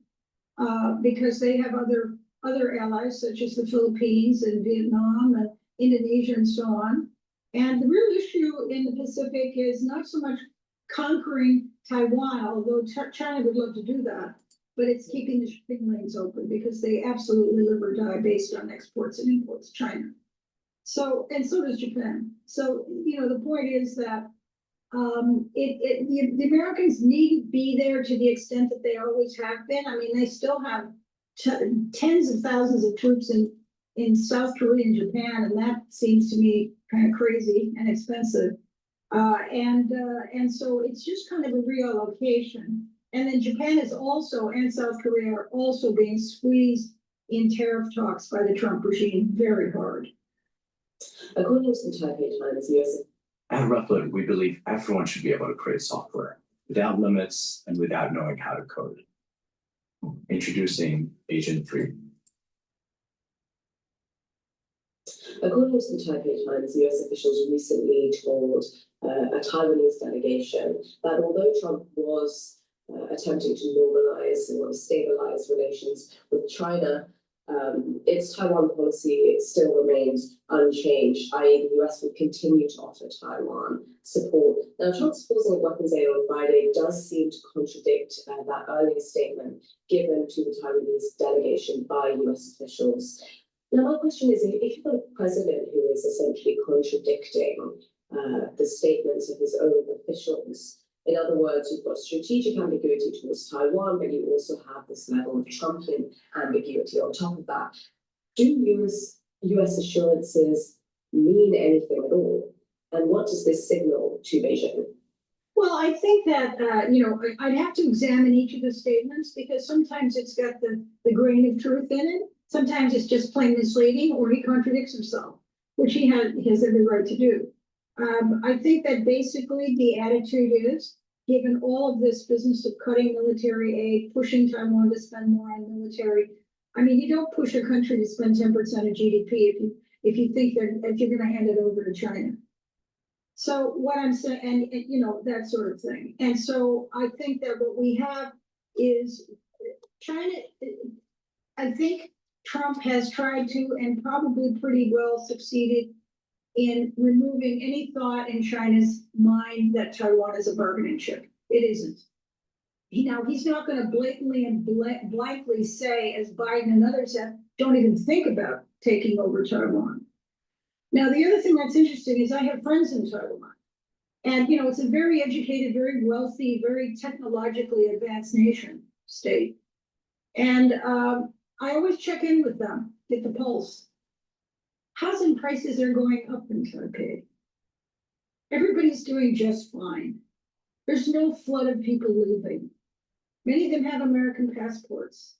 because they have other allies such as the Philippines and Vietnam and Indonesia and so on. And the real issue in the Pacific is not so much conquering Taiwan, although China would love to do that, but it's keeping the shipping lanes open because they absolutely live or die based on exports and imports, China. So, and so does Japan. So, the point is that the Americans need to be there to the extent that they always have been. I mean, they still have tens of thousands of troops in South Korea and Japan, and that seems to me kind of crazy and expensive. And so it's just kind of a reallocation. And then Japan is also, and South Korea are also being squeezed in tariff talks by the Trump regime very hard. According to the Taipei Times, US. At Replit, we believe everyone should be able to create software without limits and without knowing how to code it. Introducing Agent 3. According to the Taipei Times, US officials recently told a Taiwanese delegation that although Trump was attempting to normalize or stabilize relations with China, its Taiwan policy still remains unchanged, i.e. the US will continue to offer Taiwan support. Now, Trump's pausing of weapons aid on Friday does seem to contradict that earlier statement given to the Taiwanese delegation by US officials. Now, my question is, if you've got a president who is essentially contradicting the statements of his own officials, in other words, you've got strategic ambiguity towards Taiwan, but you also have this level of Trumpian ambiguity on top of that. Do US assurances mean anything at all? And what does this signal to Beijing? Well, I think that, I'd have to examine each of the statements because sometimes it's got the grain of truth in it. Sometimes it's just plain misleading or he contradicts himself, which he has every right to do. I think that basically the attitude is, given all of this business of cutting military aid, pushing Taiwan to spend more on military, I mean, you don't push a country to spend 10% of GDP if you think if you're gonna hand it over to China. So what I'm saying, and you know, that sort of thing. And so I think that what we have is China, I think Trump has tried to, and probably pretty well succeeded in removing any thought in China's mind that Taiwan is a bargaining chip. It isn't. He's not gonna blatantly and blankly say, as Biden and others have, don't even think about taking over Taiwan. Now, the other thing that's interesting is I have friends in Taiwan. And, you know, it's a very educated, very wealthy, very technologically advanced state. And I always check in with them, get the pulse. Housing prices are going up in Taipei. Everybody's doing just fine. There's no flood of people leaving. Many of them have American passports.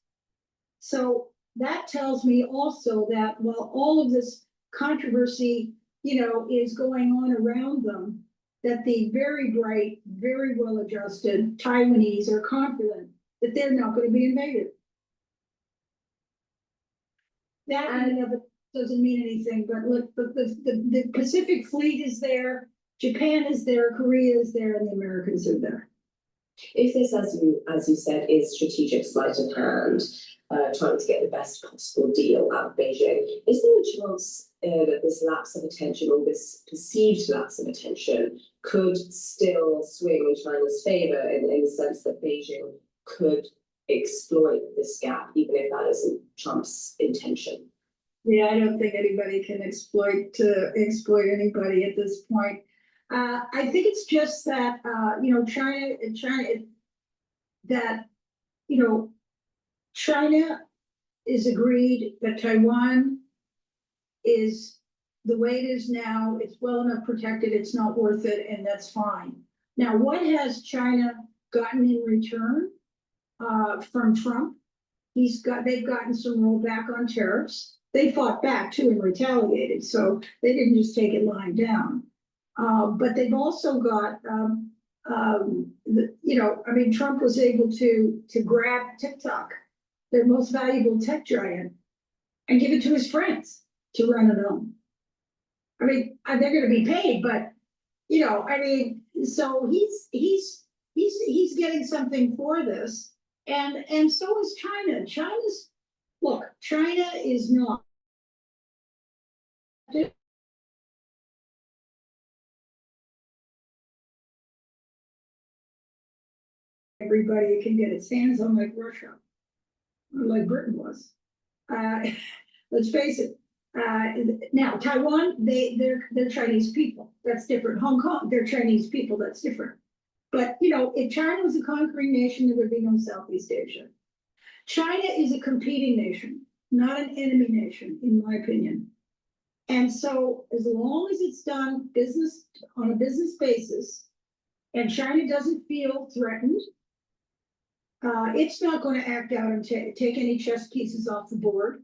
So that tells me also that while all of this controversy, you know, is going on around them, that the very bright, very well-adjusted Taiwanese are confident that they're not going to be invaded. That in and of it doesn't mean anything, but look, the Pacific Fleet is there, Japan is there, Korea is there, and the Americans are there. If this, as you said, is strategic sleight of hand, trying to get the best possible deal out of Beijing, is there a chance that this lapse of attention, or this perceived lapse of attention, could still swing in China's favor in the sense that Beijing could exploit this gap, even if that isn't Trump's intention? Yeah, I don't think anybody can exploit anybody at this point. I think it's just that you know, China is agreed that Taiwan is the way it is now. It's well enough protected. It's not worth it, and that's fine. Now, what has China gotten in return from Trump? They've gotten some rollback on tariffs. They fought back too and retaliated, so they didn't just take it lying down. But they've also got, you know, I mean, Trump was able to grab TikTok, their most valuable tech giant, and give it to his friends to run it on. I mean, they're going to be paid, but you know, I mean, so he's getting something for this, and so is China. China is not. Everybody can get its hands on, like Russia, or like Britain was. Let's face it. Now Taiwan, they're Chinese people. That's different. Hong Kong, they're Chinese people. That's different. But you know, if China was a conquering nation, there would be no Southeast Asia. China is a competing nation, not an enemy nation, in my opinion. And so, as long as it's done business on a business basis, and China doesn't feel threatened, it's not going to act out and take any chess pieces off the board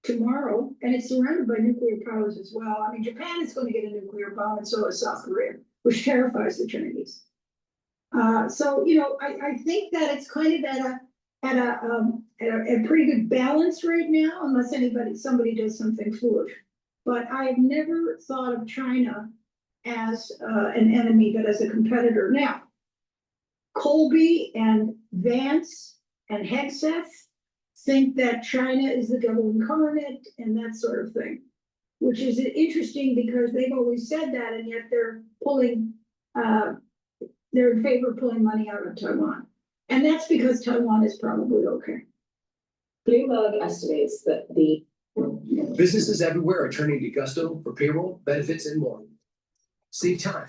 tomorrow. And it's surrounded by nuclear powers as well. I mean, Japan is going to get a nuclear bomb, and so is South Korea, which terrifies the Chinese. So you know, I think that it's kind of at a pretty good balance right now, unless somebody does something foolish. But I've never thought of China as an enemy, but as a competitor. Now, Colby and Vance and Hegseth think that China is the devil incarnate and that sort of thing, which is interesting because they've always said that, and yet they're in favor of pulling money out of Taiwan. And that's because Taiwan is probably okay. Bloomberg estimates that the businesses everywhere are turning to Gusto for payroll, benefits, and more. Save time.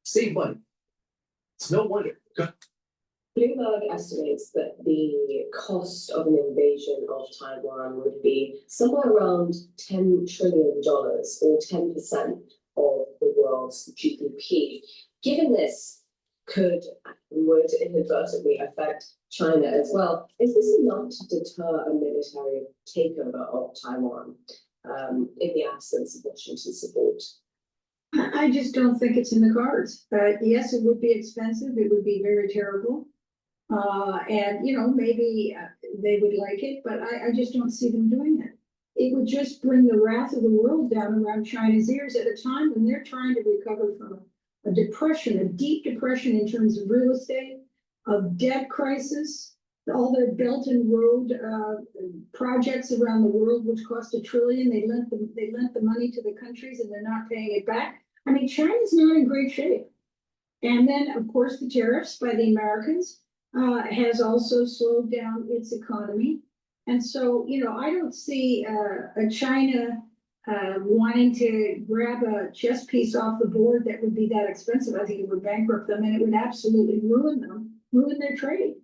Save money. It's no wonder. Bloomberg estimates that the cost of an invasion of Taiwan would be somewhere around $10 trillion, or 10% of the world's GDP. Given this would inadvertently affect China as well, is this enough to deter a military takeover of Taiwan in the absence of Washington support? I just don't think it's in the cards. Yes, it would be expensive. It would be very terrible. And, maybe they would like it, but I just don't see them doing it. It would just bring the wrath of the world down around China's ears at a time when they're trying to recover from a depression, a deep depression in terms of real estate, of debt crisis, all their Belt and Road projects around the world, which cost $1 trillion. They lent the money to the countries and they're not paying it back. I mean, China's not in great shape. And then, of course, the tariffs by the Americans has also slowed down its economy. And so, I don't see a China wanting to grab a chess piece off the board that would be that expensive. I think it would bankrupt them and it would absolutely ruin their trade.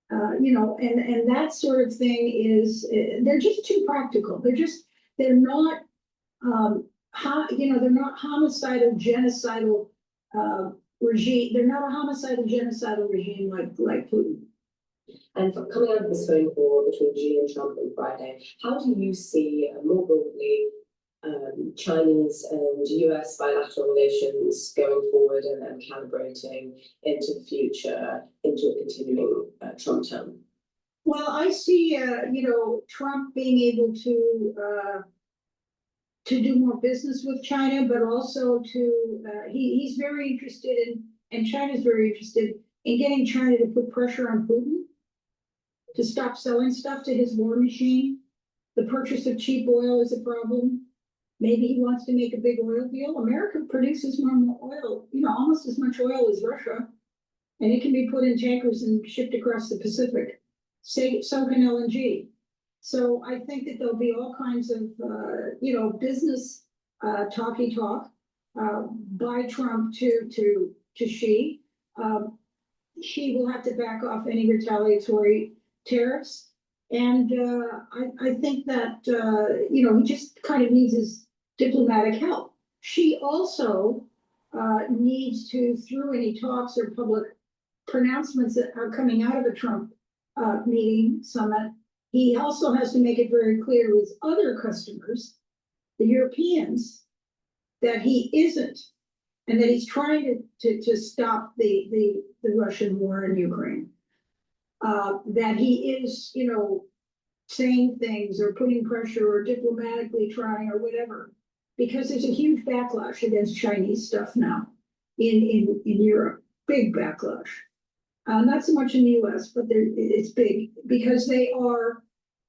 And that sort of thing is, they're just too practical. They're not, they're not homicidal, genocidal regime. They're not a homicidal, genocidal regime like Putin. And coming out of this phone call between Xi and Trump on Friday, how do you see more broadly Chinese and US bilateral relations going forward and calibrating into the future, into a continuing Trump term? Well, I see, Trump being able to do more business with China, but also he's very interested in, and China's very interested in getting China to put pressure on Putin to stop selling stuff to his war machine. The purchase of cheap oil is a problem. Maybe he wants to make a big oil deal. America produces more oil, almost as much oil as Russia, and it can be put in tankers and shipped across the Pacific. So can LNG. So I think that there'll be all kinds of, business talky talk by Trump to Xi. Xi will have to back off any retaliatory tariffs. And I think that, he just kind of needs his diplomatic help. Xi also needs to, through any talks or public pronouncements that are coming out of a Trump summit, he also has to make it very clear to his other customers, the Europeans, that he isn't, and that he's trying to stop the Russian war in Ukraine. That he is, saying things or putting pressure or diplomatically trying or whatever, because there's a huge backlash against Chinese stuff now in Europe, big backlash. Not so much in the US, but it's big because they are,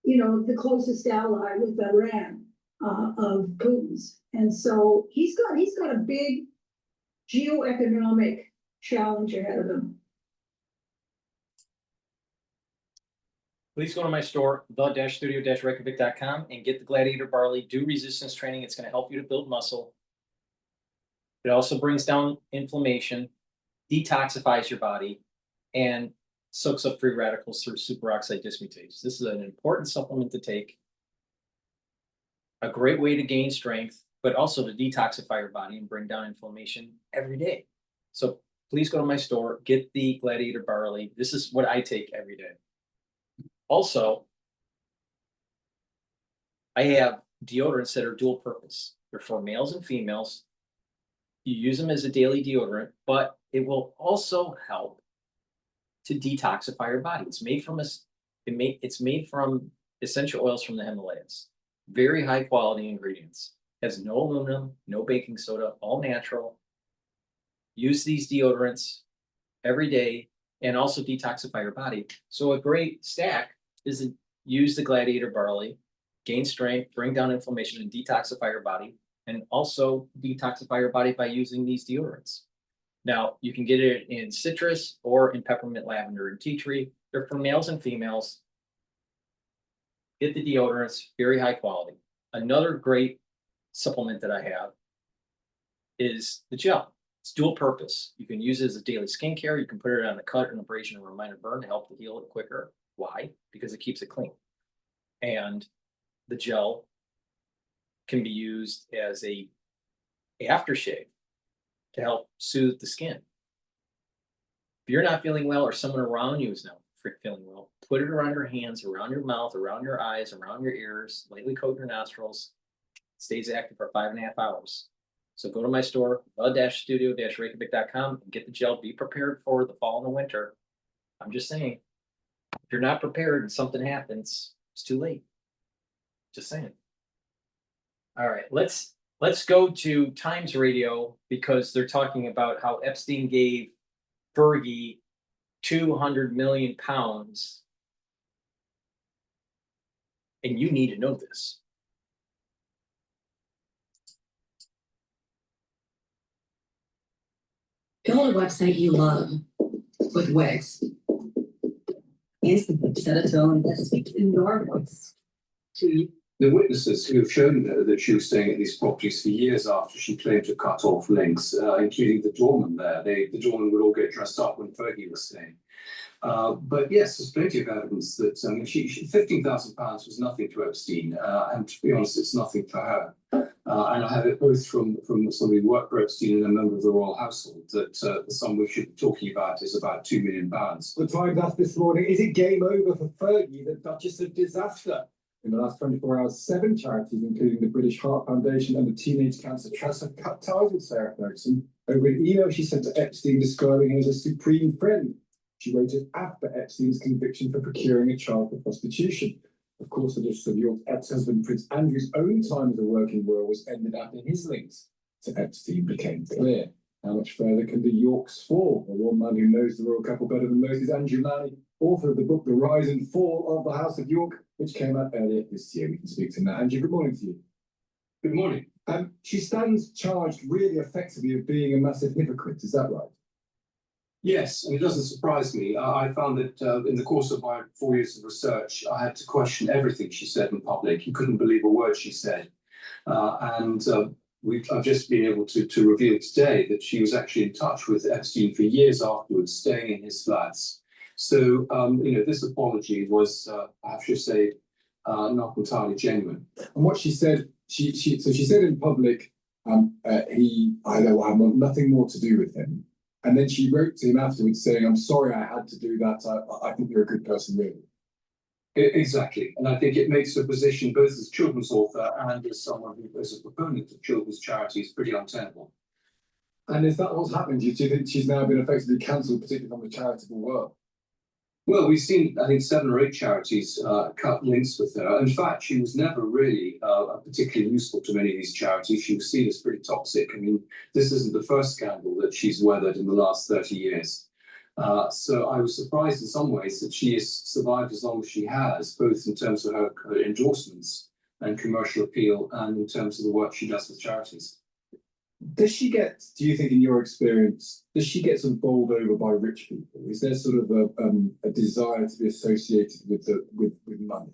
the closest ally with Iran of Putin's. And so he's got a big geoeconomic challenge ahead of him. Please go to my store, the-studio-reykjavik.com, and get the Gladiator Barley. Do resistance training. It's going to help you to build muscle. It also brings down inflammation, detoxifies your body, and soaks up free radicals through superoxide dismutase. This is an important supplement to take. A great way to gain strength, but also to detoxify your body and bring down inflammation every day. So please go to my store, get the Gladiator Barley. This is what I take every day. Also, I have deodorants that are dual purpose. They're for males and females. You use them as a daily deodorant, but it will also help to detoxify your body. It's made from essential oils from the Himalayas. Very high quality ingredients. Has no aluminum, no baking soda, all natural. Use these deodorants every day and also detoxify your body. So a great stack is to use the Gladiator Barley, gain strength, bring down inflammation, and detoxify your body, and also detoxify your body by using these deodorants. Now, you can get it in citrus or in peppermint, lavender, and tea tree. They're for males and females. Get the deodorants, very high quality. Another great supplement that I have is the gel. It's dual purpose. You can use it as a daily skincare. You can put it on a cut, an abrasion, or a minor burn to help to heal it quicker. Why? Because it keeps it clean. And the gel can be used as a aftershave to help soothe the skin. If you're not feeling well or someone around you is not feeling well, put it around your hands, around your mouth, around your eyes, around your ears, lightly coat your nostrils. It stays active for 5.5 hours. So go to my store, the-studio-reykjavik.com, and get the gel. Be prepared for the fall and the winter. I'm just saying, if you're not prepared and something happens, it's too late. Just saying. All right, let's go to Times Radio because they're talking about how Epstein gave Fergie 200 million pounds. And you need to know this. Build a website you love with Wix. Instantly set a tone that speaks in your voice to you. The witnesses who have shown her that she was staying at these properties for years after she claimed to cut off links, including the doorman there. The doorman would all get dressed up when Fergie was staying. But yes, there's plenty of evidence that £15,000 was nothing to Epstein, and to be honest, it's nothing for her. And I have it both from somebody who worked for Epstein and a member of the royal household that the sum we should be talking about is about £2 million. The Times asked this morning, is it game over for Fergie, the Duchess of Disaster? In the last 24 hours, 7 charities, including the British Heart Foundation and the Teenage Cancer Trust, have cut ties with Sarah Ferguson over an email she sent to Epstein describing him as a supreme friend. She wrote it after Epstein's conviction for procuring a child for prostitution. Of course, the Duchess of York's ex-husband Prince Andrew's own time as a working royal was ended after his links to Epstein became clear. How much further can the Yorks fall? The one man who knows the royal couple better than most is Andrew Lanning, author of the book The Rise and Fall of the House of York, which came out earlier this year. We can speak to Nat. Andrew, good morning to you. Good morning. She stands charged really effectively of being a massive hypocrite, is that right? Yes, and it doesn't surprise me. I found that in the course of my 4 years of research, I had to question everything she said in public. You couldn't believe a word she said. I've just been able to reveal today that she was actually in touch with Epstein for years afterwards, staying in his flats. So, this apology was, I have to say, not entirely genuine. And what she said, she said in public, I want nothing more to do with him. And then she wrote to him afterwards saying, I'm sorry I had to do that. I think you're a good person, really. Exactly. And I think it makes her position both as a children's author and as someone who is a proponent of children's charities pretty untenable. And is that what's happened? Do you think she's now been effectively cancelled, particularly from the charitable world? Well, we've seen, I think, 7 or 8 charities cut links with her. In fact, she was never really particularly useful to many of these charities. She was seen as pretty toxic. I mean, this isn't the first scandal that she's weathered in the last 30 years. So I was surprised in some ways that she has survived as long as she has, both in terms of her endorsements and commercial appeal and in terms of the work she does with charities. Does she get, do you think in your experience, does she get sort of bowled over by rich people? Is there sort of a desire to be associated with money?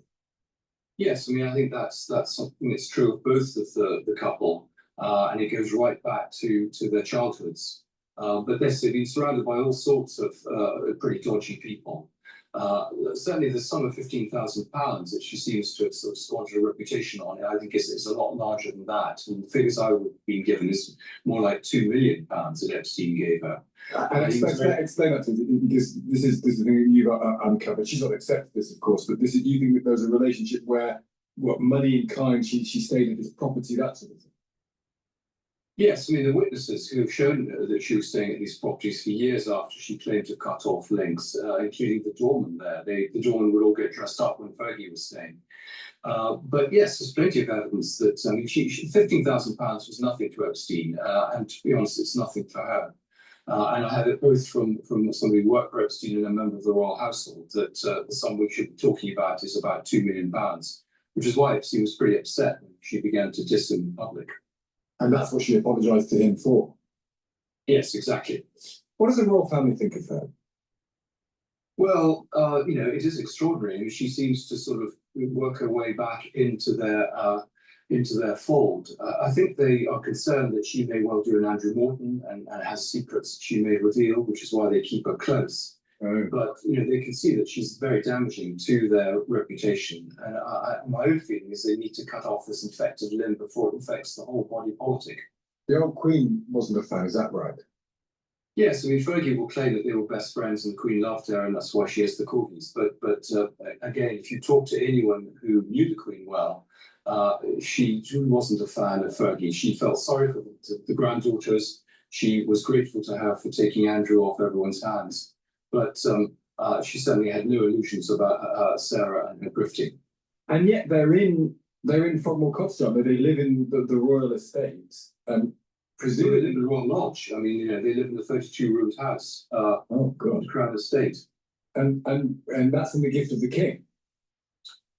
Yes, I mean, I think that's something that's true of both of the couple, and it goes right back to their childhoods. But they've been surrounded by all sorts of pretty dodgy people. Certainly the sum of £15,000 that she seems to have sort of squandered a reputation on, I think is a lot larger than that. And the figures I would have been given is more like £2 million that Epstein gave her. And explain that to me, because this is the thing that you've uncovered. She's not accepted this, of course, but this is, you think that there's a relationship where money in kind, she stayed at this property, that sort of thing? Yes, I mean, the witnesses who have shown that she was staying at these properties for years after she claimed to cut off links, including the doorman there. The doorman would all get dressed up when Fergie was staying. But yes, there's plenty of evidence that, I mean, £15,000 was nothing to Epstein, and to be honest, it's nothing for her. And I have it both from somebody who worked for Epstein and a member of the royal household that the sum we should be talking about is about £2 million, which is why Epstein was pretty upset when she began to diss him in public. And that's what she apologised to him for? Yes, exactly. What does the royal family think of her? Well, it is extraordinary. She seems to sort of work her way back into their fold. I think they are concerned that she may well do an Andrew Morton and has secrets she may reveal, which is why they keep her close. Oh. But they can see that she's very damaging to their reputation. And my own feeling is they need to cut off this infected limb before it infects the whole body politic. The old Queen wasn't a fan, is that right? Yes, I mean, Fergie will claim that they were best friends and the Queen loved her and that's why she has the corgis. But again, if you talk to anyone who knew the Queen well, she wasn't a fan of Fergie. She felt sorry for the granddaughters. She was grateful to her for taking Andrew off everyone's hands. But she certainly had no illusions about Sarah and her grifting. And yet they're in Frogmore Cottrell, where they live in the royal estate. Presumably they live in the Royal Lodge. I mean, you know, they live in the 32-roomed house. Oh God, Crown Estate. And that's in the gift of the king.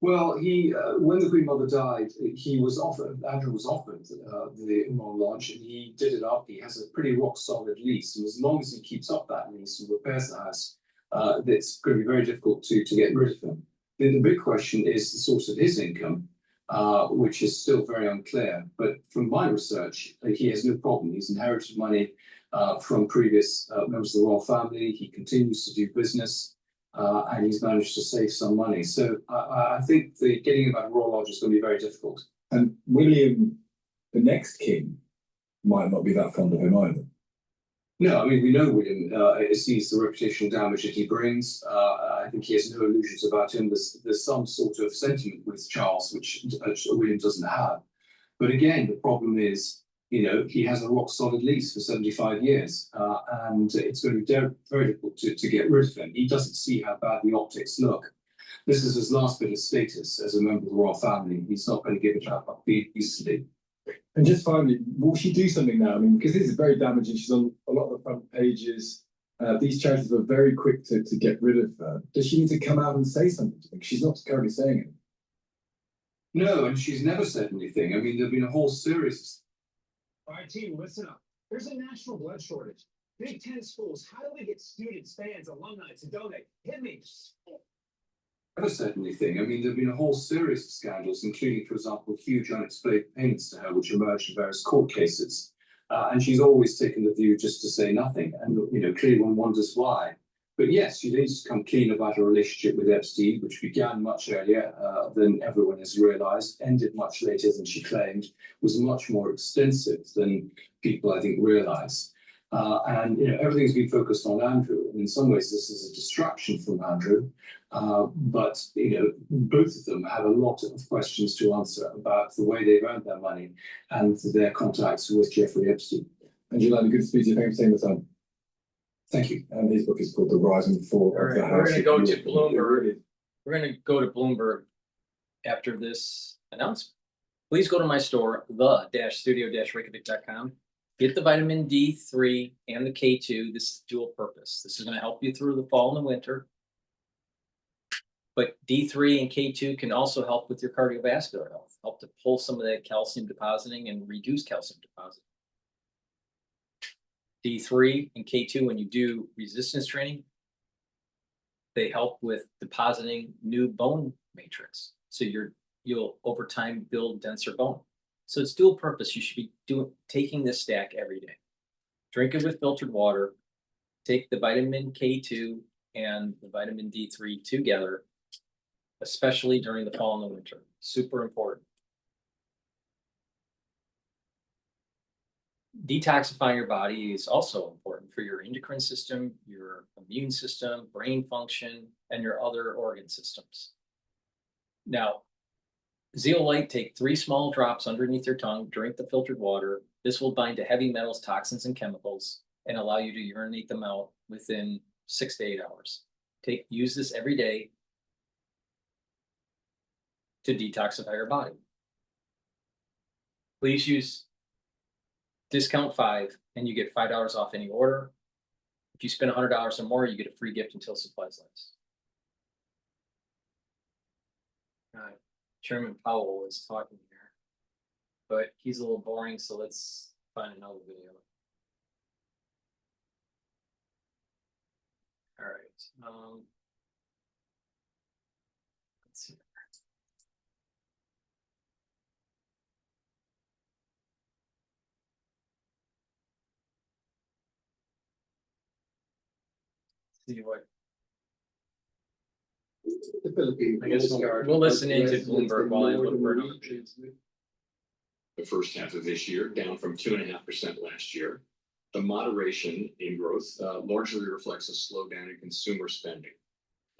Well, he when the Queen Mother died, Andrew was offered the Royal Lodge, and he did it up. He has a pretty rock solid lease, and as long as he keeps up that lease and repairs the house, it's going to be very difficult to get rid of him. The big question is the source of his income, which is still very unclear. But from my research, he has no problem. He's inherited money from previous members of the royal family. He continues to do business. And he's managed to save some money. So I think getting him out of Royal Lodge is going to be very difficult. And William, the next king, might not be that fond of him either. No, I mean, we know William sees the reputational damage that he brings. I think he has no illusions about him. There's some sort of sentiment with Charles, which William doesn't have. But again, the problem is, you know, he has a rock solid lease for 75 years, and it's going to be very difficult to get rid of him. He doesn't see how bad the optics look. This is his last bit of status as a member of the royal family. He's not going to give it up easily. And just finally, will she do something now? I mean, because this is very damaging. She's on a lot of the front pages. These charities were very quick to get rid of her. Does she need to come out and say something? She's not currently saying it. No, and she's never said anything. I mean, there've been a whole series. All right, team, listen up. There's a national blood shortage. Big Ten schools, how do we get students, fans, alumni to donate? Hit me. Never said anything. I mean, there've been a whole series of scandals, including, for example, huge unexplained payments to her, which emerged in various court cases. And she's always taken the view just to say nothing. And, you know, clearly one wonders why. But yes, she needs to come clean about her relationship with Epstein, which began much earlier than everyone has realized, ended much later than she claimed, was much more extensive than people, I think, realize. And, you know, everything's been focused on Andrew. And in some ways, this is a distraction from Andrew. But, you know, both of them have a lot of questions to answer about the way they've earned their money and their contacts with Jeffrey Epstein. And Julian, good to speak to you. Thanks for taking the time. Thank you. And his book is called The Rise and Fall of the House. We're going to go to Bloomberg. We're going to go to Bloomberg after this announcement. Please go to my store, the-studio-reykjavik.com. Get the vitamin D3 and the K2. This is dual purpose. This is going to help you through the fall and the winter. But D3 and K2 can also help with your cardiovascular health, help to pull some of that calcium depositing and reduce calcium depositing. D3 and K2, when you do resistance training, they help with depositing new bone matrix. So you'll over time build denser bone. So it's dual purpose. You should be taking this stack every day. Drink it with filtered water. Take the vitamin K2 and the vitamin D3 together, especially during the fall and the winter. Super important. Detoxifying your body is also important for your endocrine system, your immune system, brain function, and your other organ systems. Now, zeolite, take 3 small drops underneath your tongue, drink the filtered water. This will bind to heavy metals, toxins, and chemicals and allow you to urinate them out within 6 to 8 hours. Use this every day to detoxify your body. Please use discount 5 and you get $5 off any order. If you spend $100 or more, you get a free gift until supplies last. Chairman Powell is talking here, but he's a little boring, so let's find another video. All right. Let's see. See what the Philippines. I guess we'll listen into Bloomberg while I look for another. The first half of this year, down from 2.5% last year. The moderation in growth largely reflects a slowdown in consumer spending.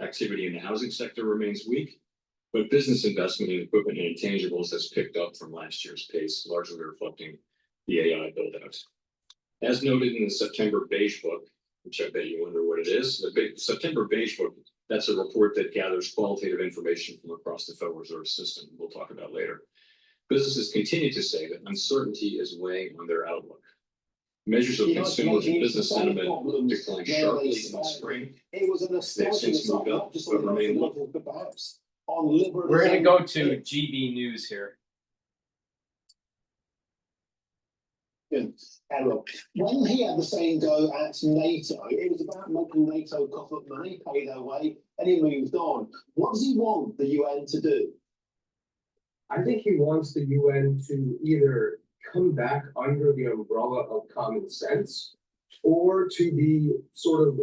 Activity in the housing sector remains weak, but business investment in equipment and intangibles has picked up from last year's pace, largely reflecting the AI build-out. As noted in the September Beige Book, which I bet you wonder what it is. The September Beige Book, that's a report that gathers qualitative information from across the Federal Reserve System. We'll talk about later. Businesses continue to say that uncertainty is weighing on their outlook. Measures of consumer and business sentiment declined sharply in the spring. It was an They've astonishing since moved up, just but on the remain low. level, but perhaps on liberalism. We're gonna go to GB News here. Errol. When he had the same go at NATO, it was about making NATO cough up money, pay their way, and he moved on. What does he want the UN to do? I think he wants the UN to either come back under the umbrella of common sense or to be sort of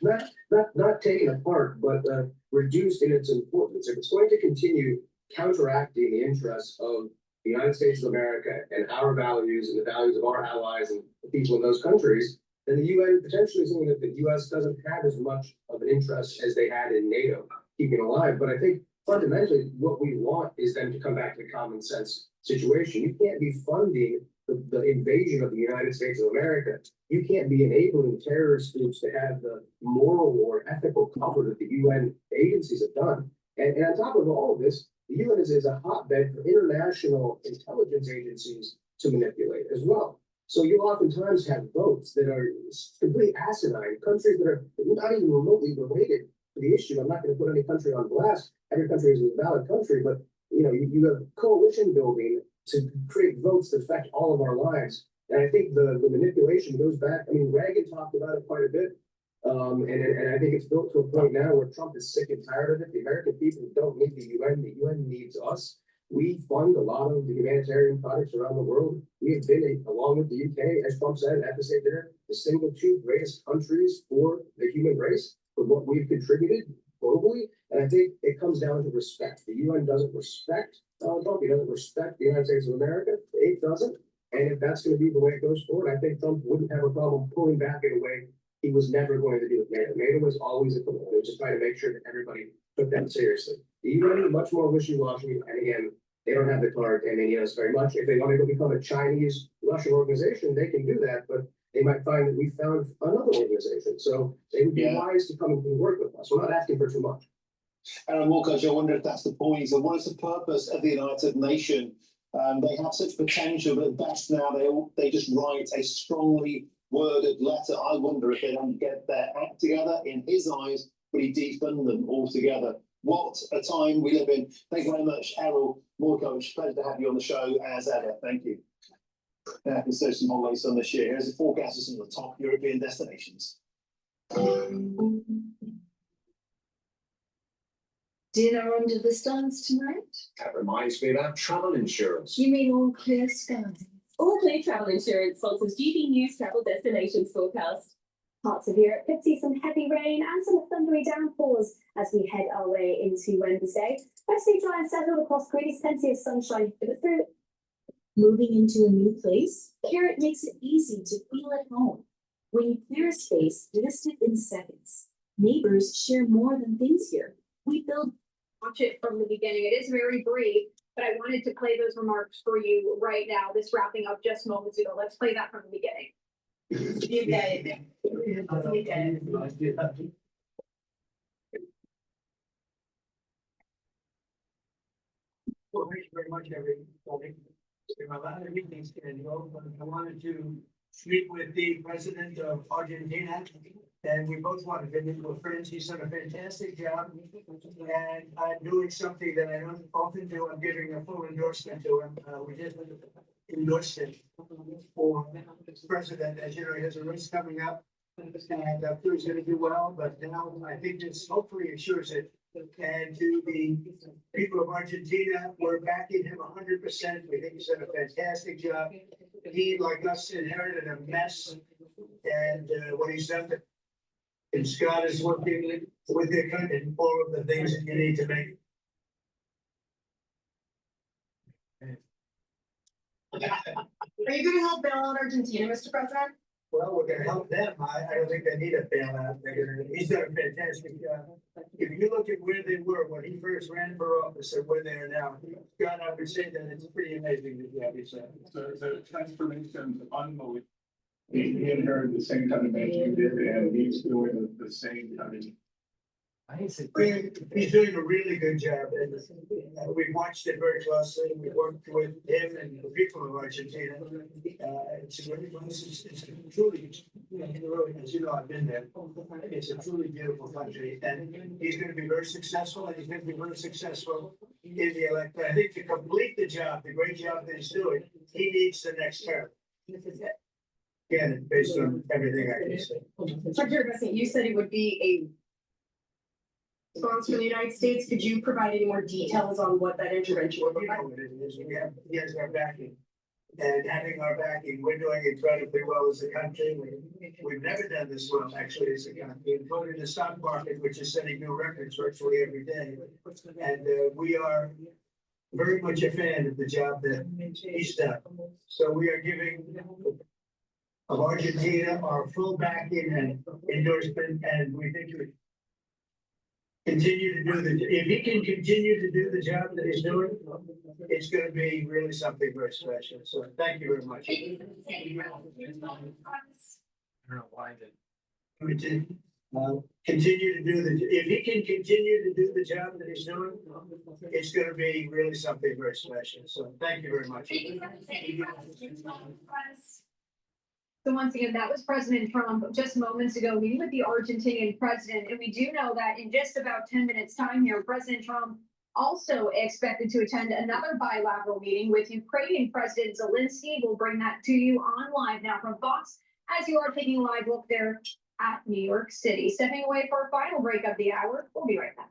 not taken apart, but reduced in its importance. If it's going to continue counteracting the interests of the United States of America and our values and the values of our allies and the people in those countries, then the UN potentially is something that the US doesn't have as much of an interest as they had in NATO keeping alive. But I think fundamentally what we want is them to come back to the common sense situation. You can't be funding the invasion of the United States of America. You can't be enabling terrorist groups to have the moral or ethical cover that the UN agencies have done. And on top of all of this, the UN is a hotbed for international intelligence agencies to manipulate as well. So you oftentimes have votes that are completely asinine, countries that are not even remotely related to the issue. I'm not going to put any country on blast. Every country is a valid country, but you have coalition building to create votes that affect all of our lives. And I think the manipulation goes back. I mean, Reagan talked about it quite a bit. And I think it's built to a point now where Trump is sick and tired of it. The American people don't need the UN needs us. We fund a lot of the humanitarian projects around the world. We have been, along with the UK, as Trump said at the state dinner, the single two greatest countries for the human race, for what we've contributed globally. And I think it comes down to respect. The UN doesn't respect Donald Trump. He doesn't respect the United States of America. It doesn't. And if that's going to be the way it goes forward, I think Trump wouldn't have a problem pulling back in a way he was never going to do with NATO. NATO was always a commitment, just trying to make sure that everybody took that seriously. The UN is much more wishy-washy, and again, they don't have the card, and they need us very much. If they want to go become a Chinese Russian organization, they can do that, but they might find that we found another organization. So they would be wise to come and work with us. We're not asking for too much. And Coach, I wonder if that's the point. So what is the purpose of the United Nations? They have such potential, but at best now they just write a strongly worded letter. I wonder if they don't get their act together. In his eyes, would he defund them altogether? What a time we live in. Thank you very much, Errol Coach. Pleasure to have you on the show as ever. Thank you. Now I can search some holidays on this year. Here's the forecast of some of the top European destinations. Dinner under the stars tonight? That reminds me about travel insurance. You mean all clear skies? All Clear Travel Insurance sponsors GB News Travel Destinations forecast. Parts of Europe could see some heavy rain and some thundery downpours as we head our way into Wednesday. Mostly dry and settled across Greece, plenty of sunshine through. Moving into a new place? Carrot makes it easy to feel at home. When you clear a space, list it in seconds. Neighbors share more than things here. We build. Watch it from the beginning. It is very brief, but I wanted to play those remarks for you right now. This wrapping up just moments ago. Let's play that from the beginning. You get it. You get it. Well, thank you very much, everybody. There are a lot of meetings scheduled, but I wanted to speak with the president of Argentina. And we both wanted to meet with friends. He's done a fantastic job. And I'm doing something that I don't often do. I'm giving a full endorsement to him. We just endorsed him for president. As you know, he has a race coming up. And I'm sure he's going to do well. But now I think this hopefully ensures it. And to the people of Argentina, we're backing him 100%. We think he's done a fantastic job. He, like us, inherited a mess. And what he's done, and Scott is working with their country and all of the things that you need to make. Are you going to help bail out Argentina, Mr. President? Well, we're going to help them. I don't think they need a bailout. He's done a fantastic job. If you look at where they were when he first ran for office and where they are now, Scott, I would say that it's pretty amazing the job he's done. So transformation is unbelievable. He inherited the same kind of man you did, and he's doing the same kind of. He's doing a really good job, and we've watched it very closely. We worked with him and the people of Argentina. It's a really it's truly, as you know, I've been there. It's a truly beautiful country, and he's going to be very successful, and he's going to be very successful in the election. I think to complete the job, the great job that he's doing, he needs the next term. Again, based on everything I can say. Secretary, you said it would be a sponsor in the United States. Could you provide any more details on what that intervention would look like? He has our backing. And having our backing, we're doing incredibly well as a country. We've never done this well, actually, as a country, including the stock market, which is setting new records virtually every day. And we are very much a fan of the job that he's done. So we are giving of Argentina our full backing and endorsement, and we think we continue to do if he can continue to do the job that he's doing, it's going to be really something very special. So thank you very much. I don't know why that. Continue to do if he can continue to do the job that he's doing, it's going to be really something very special. So thank you very much. So once again, that was President Trump just moments ago meeting with the Argentinian president. And we do know that in just about 10 minutes time here, President Trump also expected to attend another bilateral meeting with Ukrainian President Zelensky. We'll bring that to you on live now from Fox as you are taking a live look there at New York City. Stepping away for our final break of the hour. We'll be right back.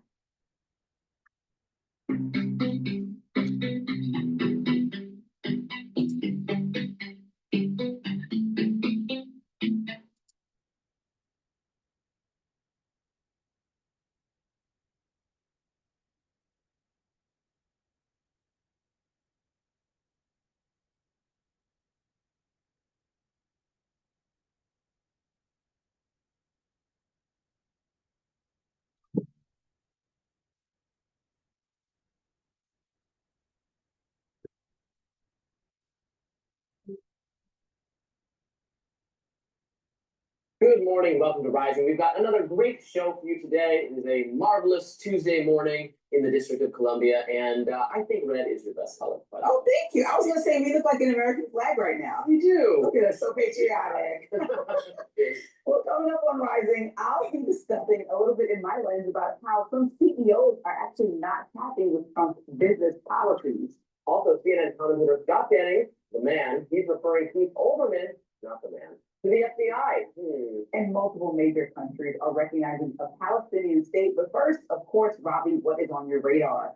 Good morning, welcome to Rising. We've got another great show for you today. It is a marvelous Tuesday morning in the District of Columbia, and I think red is your best color. Oh, thank you. I was gonna say we look like an American flag right now. We do. Look at us, so patriotic. Well, coming up on Rising, I'll be discussing a little bit in my lens about how some CEOs are actually not happy with Trump's business policies. Also, CNN commentator Scott Jennings, the man, he's referring to Olbermann, not the man, to the FBI. And multiple major countries are recognizing a Palestinian state. But first, of course, Robbie, what is on your radar?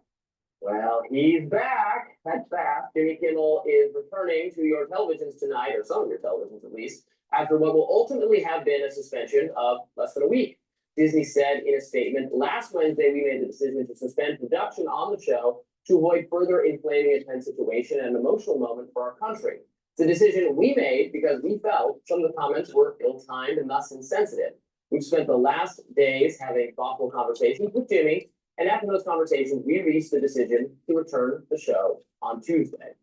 Well, he's back. That's fast. Jimmy Kimmel is returning to your televisions tonight, or some of your televisions at least, after what will ultimately have been a suspension of less than a week. Disney said in a statement, last Wednesday we made the decision to suspend production on the show to avoid further inflaming a tense situation and an emotional moment for our country. It's a decision we made because we felt some of the comments were ill-timed and thus insensitive. We've spent the last days having thoughtful conversations with Jimmy, and after those conversations, we reached the decision to return the show on Tuesday.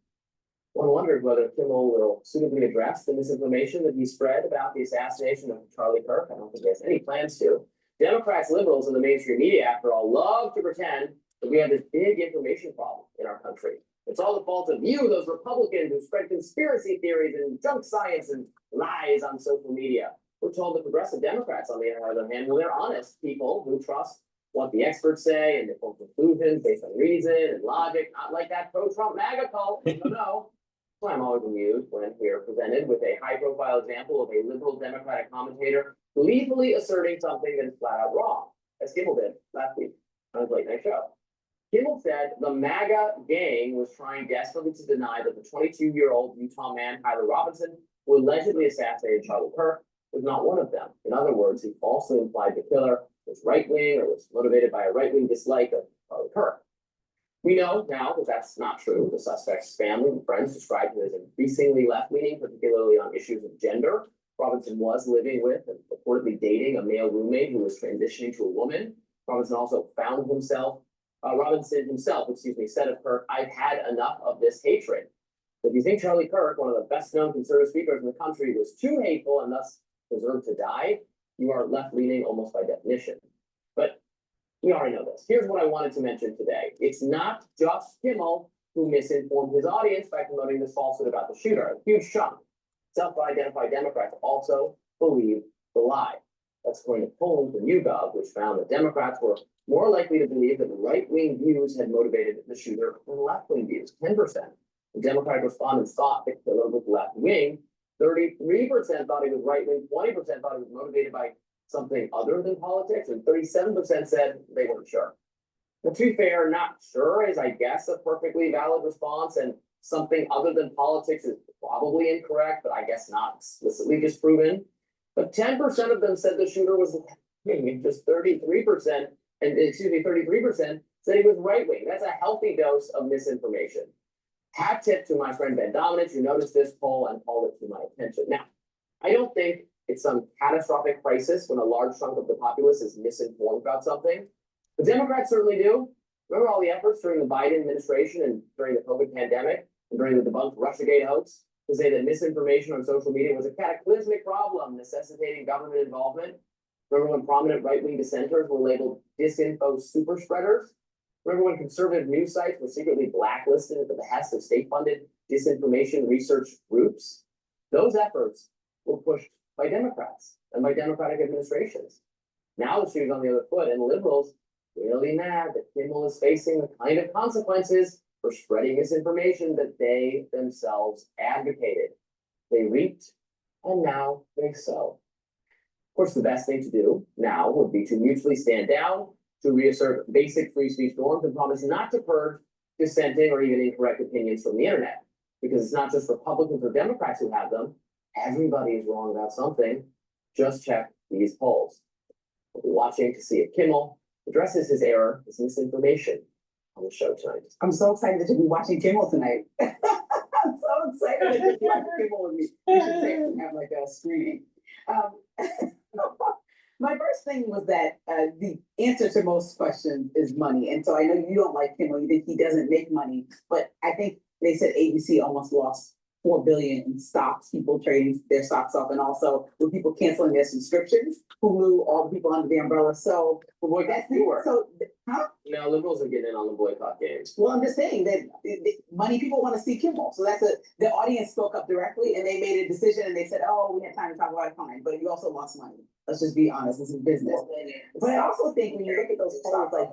One wonders whether Kimmel will suitably address the misinformation that he spread about the assassination of Charlie Kirk. I don't think he has any plans to. Democrats, liberals, and the mainstream media, after all, love to pretend that we have this big information problem in our country. It's all the fault of you, those Republicans who spread conspiracy theories and junk science and lies on social media. We're told that progressive Democrats, on the other hand, well, they're honest people who trust what the experts say and they form conclusions based on reason and logic, not like that pro-Trump MAGA cult. No. So I'm always amused when we're presented with a high-profile example of a liberal Democratic commentator gleefully asserting something that is flat out wrong, as Kimmel did last week on his late night show. Kimmel said the MAGA gang was trying desperately to deny that the 22-year-old Utah man, Tyler Robinson, who allegedly assassinated Charlie Kirk, was not one of them. In other words, he falsely implied the killer was right-wing or was motivated by a right-wing dislike of Charlie Kirk. We know now that that's not true. The suspect's family and friends described him as increasingly left-leaning, particularly on issues of gender. Robinson was living with and reportedly dating a male roommate who was transitioning to a woman. Robinson himself, said of Kirk, I've had enough of this hatred. If you think Charlie Kirk, one of the best-known conservative speakers in the country, was too hateful and thus deserved to die, you are left-leaning almost by definition. But we already know this. Here's what I wanted to mention today. It's not just Kimmel who misinformed his audience by promoting this falsehood about the shooter. A huge chunk, self-identified Democrats, also believe the lie. That's according to polling from YouGov, which found that Democrats were more likely to believe that right-wing views had motivated the shooter than left-wing views, 10%. The Democratic respondents thought the killer was left-wing. 33% thought he was right-wing, 20% thought he was motivated by something other than politics, and 37% said they weren't sure. But to be fair, not sure is, I guess, a perfectly valid response, and something other than politics is probably incorrect, but I guess not explicitly disproven. But 10% of them said the shooter was left-wing, and just 33%, and 33% said he was right-wing. That's a healthy dose of misinformation. Hat tip to my friend Ben Dominich, who noticed this poll and called it to my attention. Now, I don't think it's some catastrophic crisis when a large chunk of the populace is misinformed about something. The Democrats certainly do. Remember all the efforts during the Biden administration and during the COVID pandemic and during the debunked Russiagate hoax to say that misinformation on social media was a cataclysmic problem necessitating government involvement? Remember when prominent right-wing dissenters were labeled disinfo super spreaders? Remember when conservative news sites were secretly blacklisted at the behest of state-funded disinformation research groups? Those efforts were pushed by Democrats and by Democratic administrations. Now the shoe's on the other foot, and liberals really mad that Kimmel is facing the kind of consequences for spreading misinformation that they themselves advocated. They reaped, and now they sow. Of course, the best thing to do now would be to mutually stand down, to reassert basic free speech norms, and promise not to purge dissenting or even incorrect opinions from the internet. Because it's not just Republicans or Democrats who have them. Everybody is wrong about something. Just check these polls. We'll be watching to see if Kimmel addresses his error, his misinformation on the show tonight. I'm so excited that you'll be watching Kimmel tonight. I'm so excited that you'll be watching Kimmel with me. We should say and have like a screening. My first thing was that the answer to most questions is money. And so I know you don't like Kimmel, you think he doesn't make money, but I think they said ABC almost lost $4 billion in stocks, people trading their stocks off, and also with people canceling their subscriptions, Hulu, all the people under the umbrella. So that's the word. So, huh? Now liberals are getting in on the boycott games. Well, I'm just saying that money people want to see Kimmel. So the audience spoke up directly and they made a decision and they said, oh, we had time to talk about it, fine, but you also lost money. Let's just be honest, this is business. But I also think when you look at those polls, like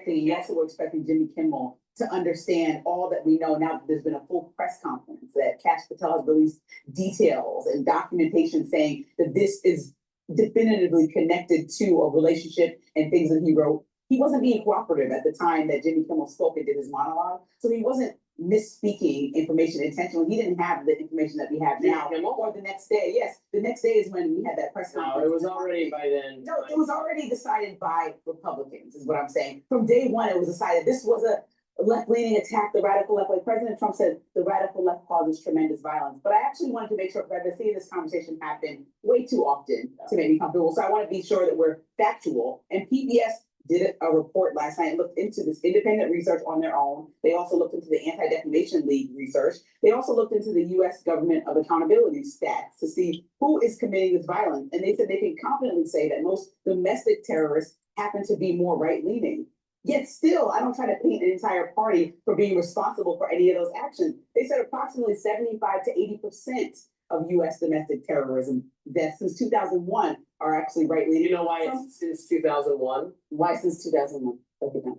you also were expecting Jimmy Kimmel to understand all that we know now that there's been a full press conference that Kash Patel has released details and documentation saying that this is definitively connected to a relationship and things that he wrote. He wasn't being cooperative at the time that Jimmy Kimmel spoke and did his monologue. So he wasn't misspeaking information intentionally. He didn't have the information that we have now. Or the next day. Yes, the next day is when we had that press conference. No, it was already by then. No, it was already decided by Republicans, is what I'm saying. From day one, it was decided this was a left-leaning attack, the radical left. Like President Trump said, the radical left causes tremendous violence. But I actually wanted to make sure, because I've been seeing this conversation happen way too often to make me comfortable. So I want to be sure that we're factual. And PBS did a report last night, looked into this independent research on their own. They also looked into the Anti-Defamation League research. They also looked into the U.S. Government of Accountability stats to see who is committing this violence. And they said they can confidently say that most domestic terrorists happen to be more right-leaning. Yet still, I don't try to paint an entire party for being responsible for any of those actions. They said approximately 75 to 80% of U.S. domestic terrorism deaths since 2001 are actually right-leaning. You know why it's since 2001? Why since 2001?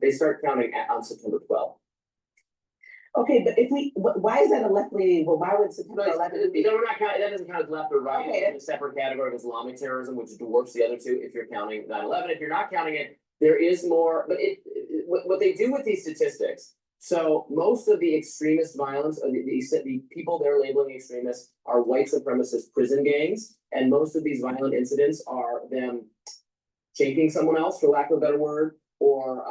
They start counting on September 12th. Okay, but why is that a left-leaning? Well, why would September 11th? We're not counting, that doesn't count as left or right. Okay. It's a separate category of Islamic terrorism, which dwarfs the other two if you're counting 9/11. If you're not counting it, there is more, but what they do with these statistics, so most of the extremist violence, the people they're labeling extremists are white supremacist prison gangs, and most of these violent incidents are them shanking someone else, for lack of a better word, or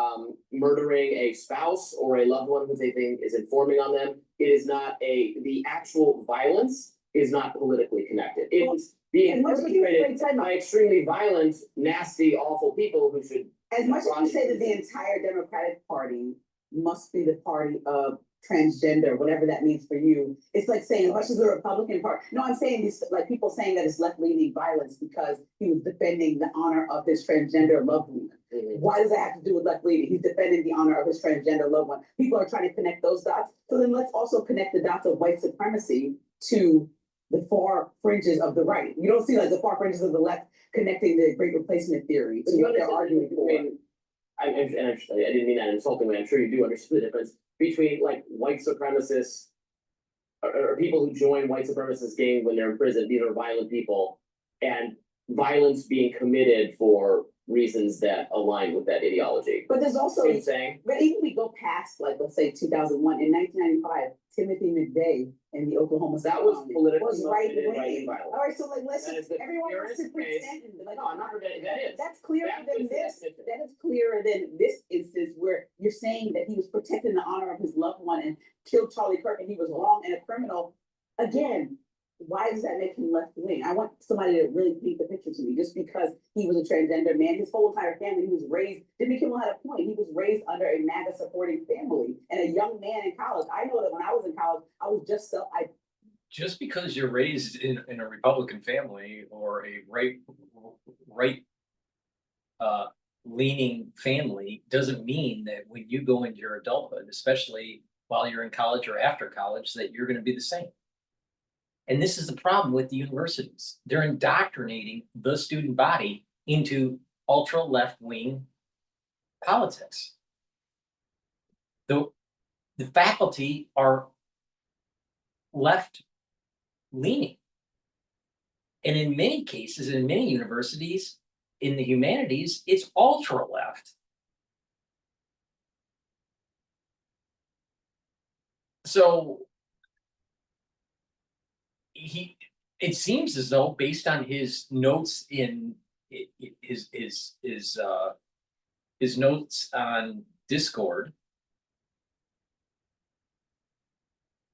murdering a spouse or a loved one who they think is informing on them. It is not the actual violence is not politically connected. It is being perpetrated by extremely violent, nasty, awful people who should. As much as you say that the entire Democratic Party must be the party of transgender, whatever that means for you. It's like saying, as much as the Republican Party, no, I'm saying this, like people saying that it's left-leaning violence because he was defending the honor of his transgender loved one. Why does that have to do with left-leaning? He's defending the honor of his transgender loved one. People are trying to connect those dots. So then let's also connect the dots of white supremacy to the far fringes of the right. You don't see like the far fringes of the left connecting the great replacement theory to what they're arguing for. I didn't mean that insultingly. I'm sure you do understand the difference between like white supremacists or people who join white supremacist gangs when they're in prison. These are violent people, and violence being committed for reasons that align with that ideology. But there's also, You know what I'm saying? but even we go past, like, let's say 2001, in 1995, Timothy McVeigh in the Oklahoma That was bombing politically was right motivated by wing. violence. All right, so like, let's That just, is the everyone wants to purest case. pretend, like, No, I'm not forgetting that is. That's clearer That than is the this, definition. that is clearer than this instance where you're saying that he was protecting the honor of his loved one and killed Charlie Kirk and he was wrong and a criminal. Again, why does that make him left wing? I want somebody to really paint the picture to me. Just because he was a transgender man, his whole entire family, he was raised, Jimmy Kimmel had a point. He was raised under a MAGA supporting family and a young man in college. I know that when I was in college, I was just Just because you're raised in a Republican family or a right leaning family doesn't mean that when you go into your adulthood, especially while you're in college or after college, that you're going to be the same. And this is the problem with the universities. They're indoctrinating the student body into ultra left-wing politics. The faculty are left-leaning. And in many cases, in many universities, in the humanities, it's ultra-left. So it seems as though, based on his notes in his notes on Discord,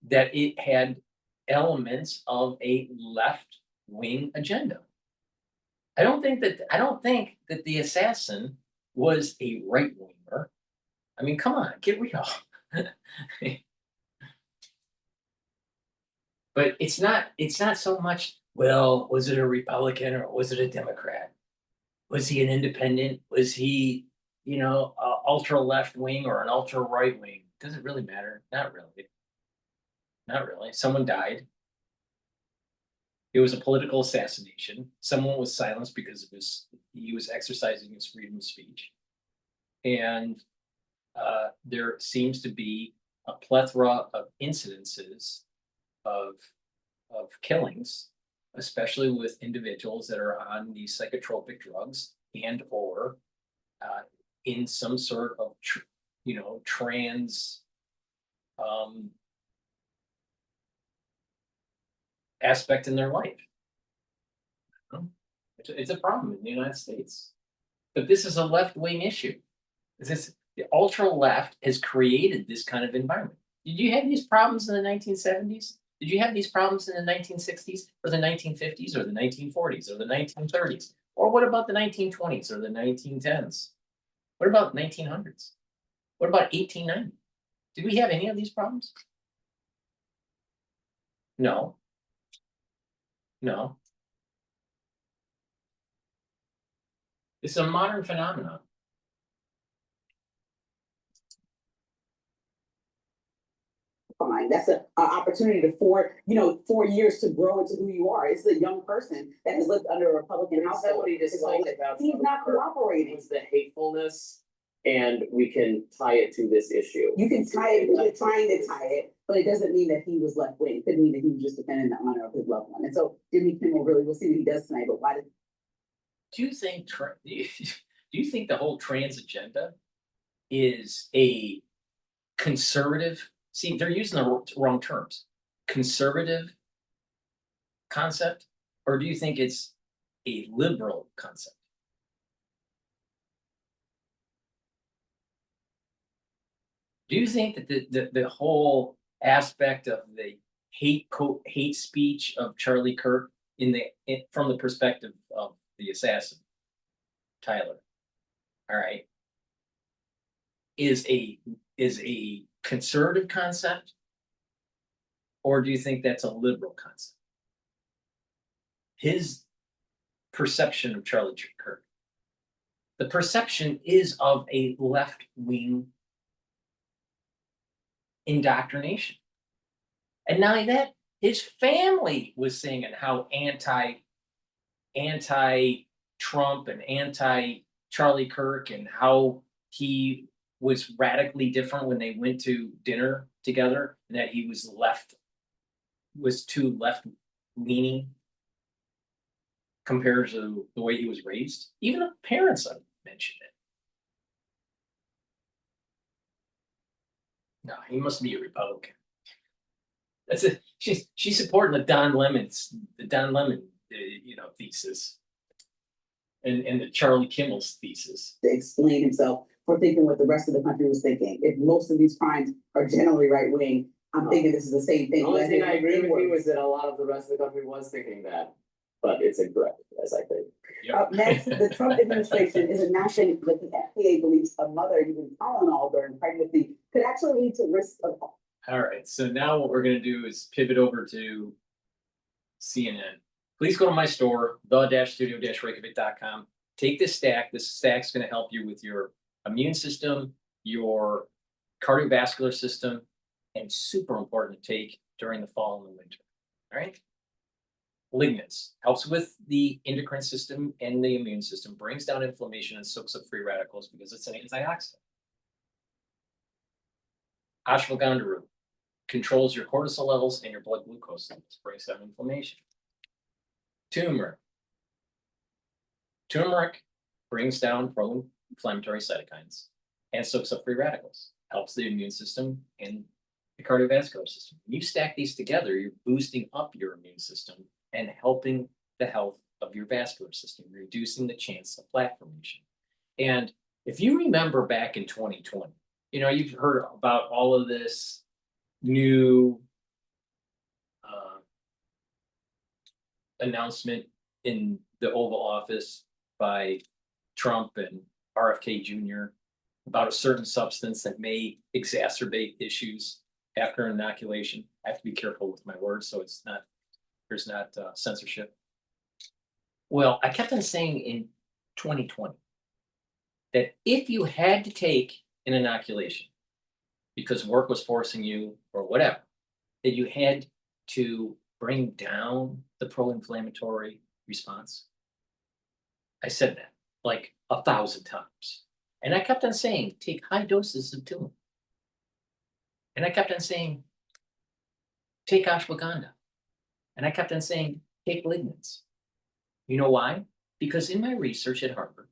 that it had elements of a left-wing agenda. I don't think that the assassin was a right-winger. I mean, come on, get real. But it's not so much, well, was it a Republican or was it a Democrat? Was he an independent? Was he, ultra left wing or an ultra right wing? Does it really matter? Not really. Not really. Someone died. It was a political assassination. Someone was silenced because he was exercising his freedom of speech. And there seems to be a plethora of incidences of killings, especially with individuals that are on these psychotropic drugs and or in some sort of trans aspect in their life. It's a problem in the United States, but this is a left-wing issue. The ultra left has created this kind of environment. Did you have these problems in the 1970s? Did you have these problems in the 1960s or the 1950s or the 1940s or the 1930s? Or what about the 1920s or the 1910s? What about 1900s? What about 1890? Did we have any of these problems? No. No. It's a modern phenomenon. Fine. That's an opportunity to 4 years to grow into who you are. It's the young person that has lived under a Republican household. What he disliked about He's not cooperating. Was the hatefulness, and we can tie it to this issue. You can tie it because you're trying to tie it, but it doesn't mean that he was left wing. It could mean that he was just defending the honor of his loved one. And so Jimmy Kimmel we'll see what he does tonight. But why did? Do you think the whole trans agenda is a conservative? See, they're using the wrong terms. Conservative concept, or do you think it's a liberal concept? Do you think that the whole aspect of the hate speech of Charlie Kirk from the perspective of the assassin, Tyler, all right, is a is a conservative concept? Or do you think that's a liberal concept? His perception of Charlie Kirk. The perception is of a left-wing indoctrination. And not only that, his family was saying it, how anti-Trump and anti-Charlie Kirk, and how he was radically different when they went to dinner together, and that he was too left-leaning compared to the way he was raised. Even the parents have mentioned it. No, he must be a Republican. That's it. She's supporting the Don Lemon, thesis, and the Charlie Kimmel's thesis. To explain himself for thinking what the rest of the country was thinking. If most of these crimes are generally right wing, I'm thinking this is the same thing. The only thing I agree with you is that a lot of the rest of the country was thinking that, but it's incorrect, as I think. Up next, the Trump administration is announcing that the FDA believes a mother using Tylenol during pregnancy could actually lead to risk of. All right, so now what we're going to do is pivot over to CNN. Please go to my store, the-studio-reykjavik.com. Take this stack. This stack's going to help you with your immune system, your cardiovascular system, and super important to take during the fall and the winter. All right? Lignans helps with the endocrine system and the immune system, brings down inflammation and soaks up free radicals because it's an antioxidant. Ashwagandha root controls your cortisol levels and your blood glucose levels, brings down inflammation. Turmeric brings down pro-inflammatory cytokines and soaks up free radicals, helps the immune system and the cardiovascular system. When you stack these together, you're boosting up your immune system and helping the health of your vascular system, reducing the chance of plaque formation. And if you remember back in 2020, you've heard about all of this new announcement in the Oval Office by Trump and RFK Jr. about a certain substance that may exacerbate issues after inoculation. I have to be careful with my words, so there's not censorship. Well, I kept on saying in 2020 that if you had to take an inoculation because work was forcing you or whatever, that you had to bring down the pro-inflammatory response. I said that like 1,000 times. And I kept on saying, take high doses of turmeric. And I kept on saying, take ashwagandha. And I kept on saying, take lignans. You know why? Because in my research at Harvard,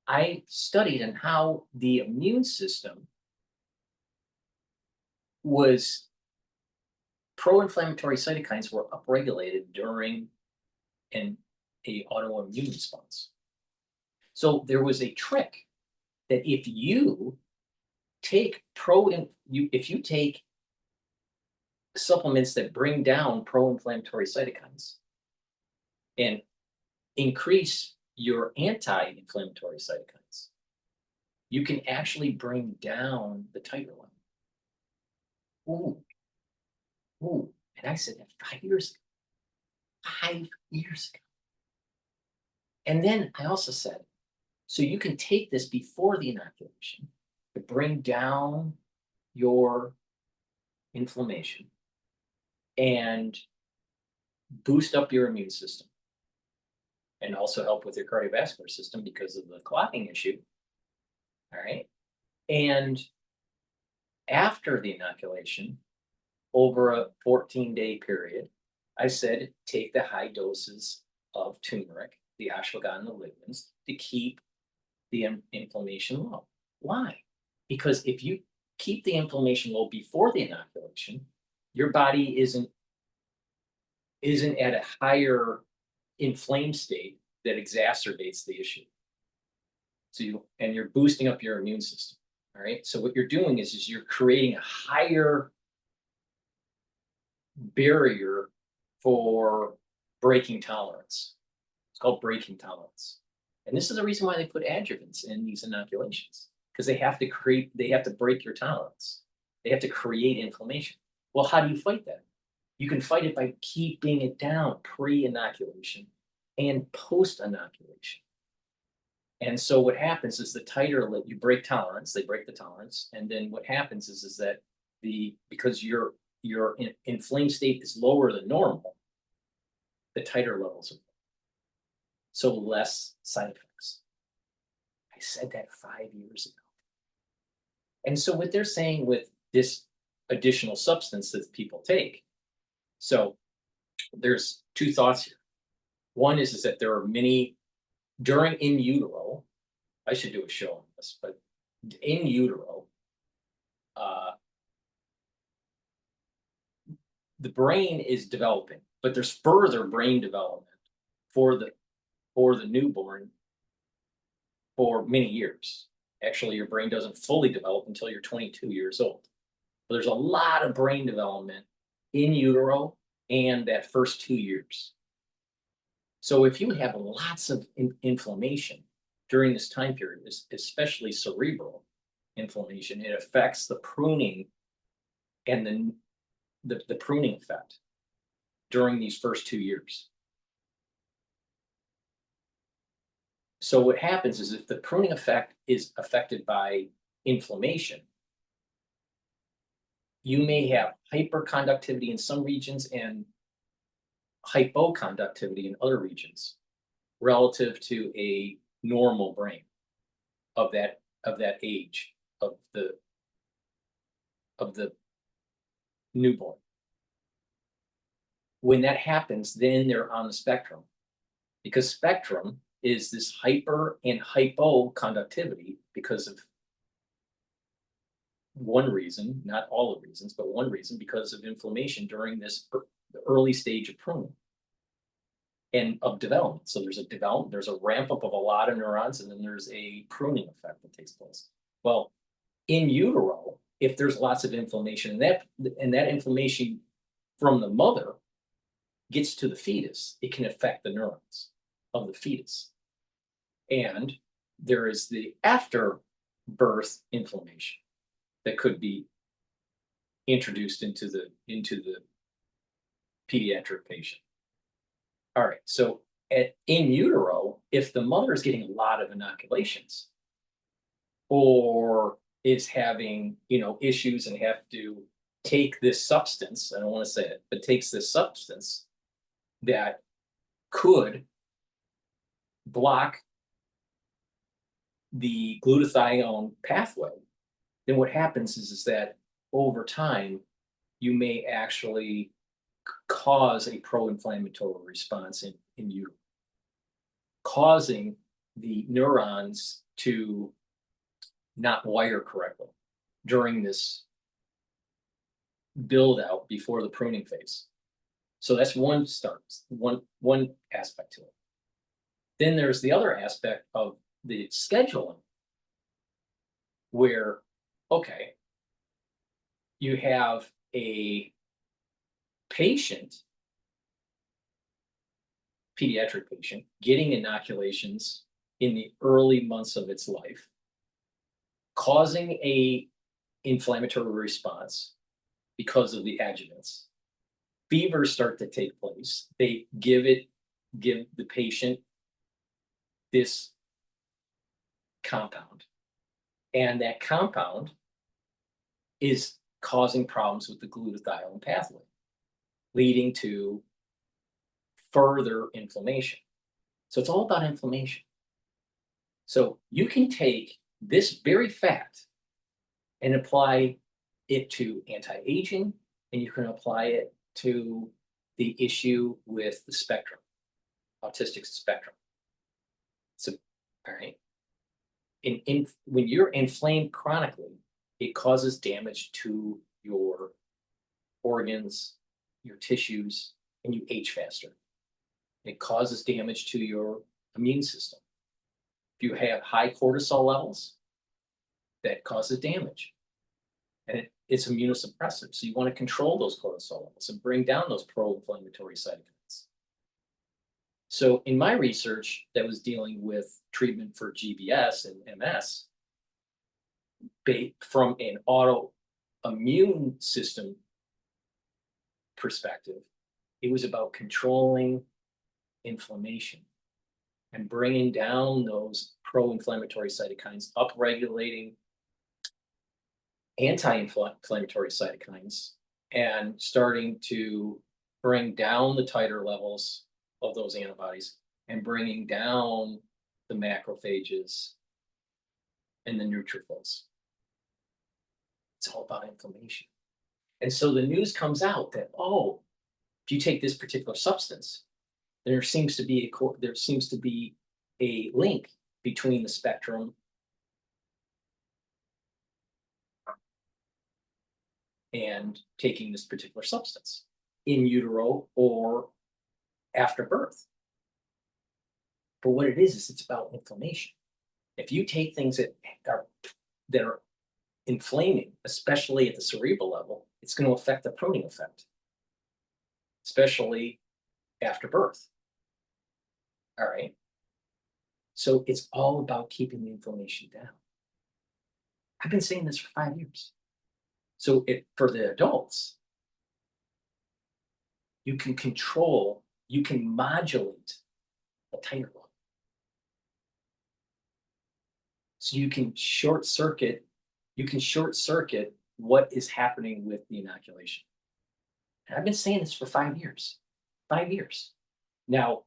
I studied on how the immune system was pro-inflammatory cytokines were upregulated during an autoimmune response. So there was a trick that if you take supplements that bring down pro-inflammatory cytokines and increase your anti-inflammatory cytokines, you can actually bring down the titer level. Ooh, and I said that 5 years ago. 5 years ago. And then I also said, so you can take this before the inoculation to bring down your inflammation and boost up your immune system and also help with your cardiovascular system because of the clotting issue. All right. And after the inoculation, over a 14-day period, I said, take the high doses of turmeric, the ashwagandha lignans, to keep the inflammation low. Why? Because if you keep the inflammation low before the inoculation, your body isn't at a higher inflamed state that exacerbates the issue. So you're boosting up your immune system. All right. So what you're doing is you're creating a higher barrier for breaking tolerance. It's called breaking tolerance. And this is the reason why they put adjuvants in these inoculations, because they have to break your tolerance. They have to create inflammation. Well, how do you fight that? You can fight it by keeping it down pre-inoculation and post-inoculation. And so what happens is the tighter you break tolerance, they break the tolerance, and then what happens is that because your inflamed state is lower than normal, the tighter levels are, so less side effects. I said that 5 years ago. And so what they're saying with this additional substance that people take, so there's two thoughts here. One is that there are many in utero, I should do a show on this, but in utero, the brain is developing, but there's further brain development for the newborn for many years. Actually, your brain doesn't fully develop until you're 22 years old. But there's a lot of brain development in utero and that first 2 years. So if you have lots of inflammation during this time period, especially cerebral inflammation, it affects the pruning and the pruning effect during these first 2 years. So what happens is if the pruning effect is affected by inflammation, you may have hyperconductivity in some regions and hypoconductivity in other regions relative to a normal brain of that age of the newborn. When that happens, then they're on the spectrum, because spectrum is this hyper and hypoconductivity because of one reason, not all the reasons, but one reason, because of inflammation during this early stage of pruning and of development. So there's a ramp up of a lot of neurons, and then there's a pruning effect that takes place. Well, in utero, if there's lots of inflammation, and that inflammation from the mother gets to the fetus, it can affect the neurons of the fetus. And there is the after birth inflammation that could be introduced into the pediatric patient. All right, so in utero, if the mother is getting a lot of inoculations or is having issues and have to take this substance, I don't want to say it, but takes this substance that could block the glutathione pathway, then what happens is that over time, you may actually cause a pro-inflammatory response in utero, causing the neurons to not wire correctly during this build out before the pruning phase. So that's one aspect to it. Then there's the other aspect of the scheduling, where, okay, you have a patient, pediatric patient, getting inoculations in the early months of its life, causing a inflammatory response because of the adjuvants. Fevers start to take place. They give the patient this compound, and that compound is causing problems with the glutathione pathway, leading to further inflammation. So it's all about inflammation. So you can take this very fact and apply it to anti-aging, and you can apply it to the issue with the spectrum, autistic spectrum. So, all right. When you're inflamed chronically, it causes damage to your organs, your tissues, and you age faster. It causes damage to your immune system. If you have high cortisol levels, that causes damage. And it's immunosuppressive. So you want to control those cortisol levels and bring down those pro-inflammatory cytokines. So in my research that was dealing with treatment for GBS and MS, from an autoimmune system perspective, it was about controlling inflammation and bringing down those pro-inflammatory cytokines, upregulating anti-inflammatory cytokines, and starting to bring down the titer levels of those antibodies and bringing down the macrophages and the neutrophils. It's all about inflammation. And so the news comes out that, oh, if you take this particular substance, there seems to be a link between the spectrum and taking this particular substance in utero or after birth. But what it is it's about inflammation. If you take things that are inflaming, especially at the cerebral level, it's going to affect the pruning effect, especially after birth. All right. So it's all about keeping the inflammation down. I've been saying this for 5 years. So for the adults, you can control, you can modulate a titer level. So you can short circuit what is happening with the inoculation. And I've been saying this for 5 years. 5 years. Now,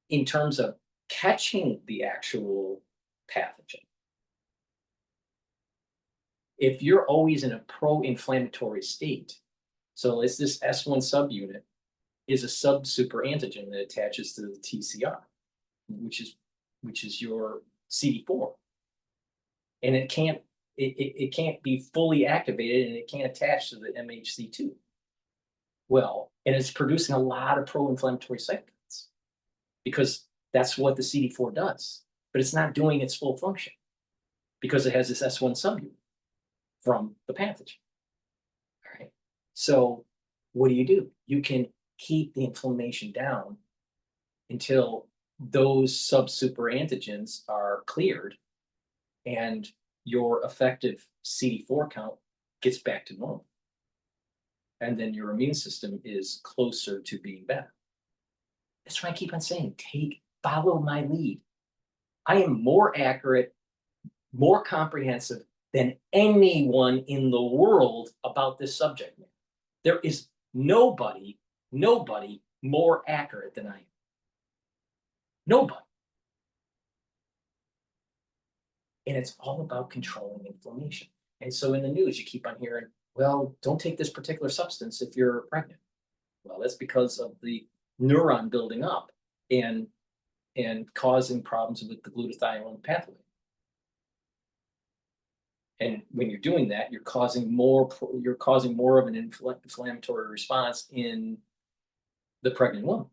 in terms of catching the actual pathogen, if you're always in a pro-inflammatory state, so it's this S1 subunit is a sub-super antigen that attaches to the TCR, which is your CD4, and it can't be fully activated and it can't attach to the MHC2. Well, and it's producing a lot of pro-inflammatory cytokines because that's what the CD4 does, but it's not doing its full function because it has this S1 subunit from the pathogen. All right. So what do? You can keep the inflammation down until those sub-super antigens are cleared and your effective CD4 count gets back to normal. And then your immune system is closer to being better. That's why I keep on saying, follow my lead. I am more accurate, more comprehensive than anyone in the world about this subject matter. There is nobody more accurate than I am. Nobody. And it's all about controlling inflammation. And so in the news, you keep on hearing, well, don't take this particular substance if you're pregnant. Well, that's because of the neuron building up and causing problems with the glutathione pathway. And when you're doing that, you're causing more of an inflammatory response in the pregnant woman.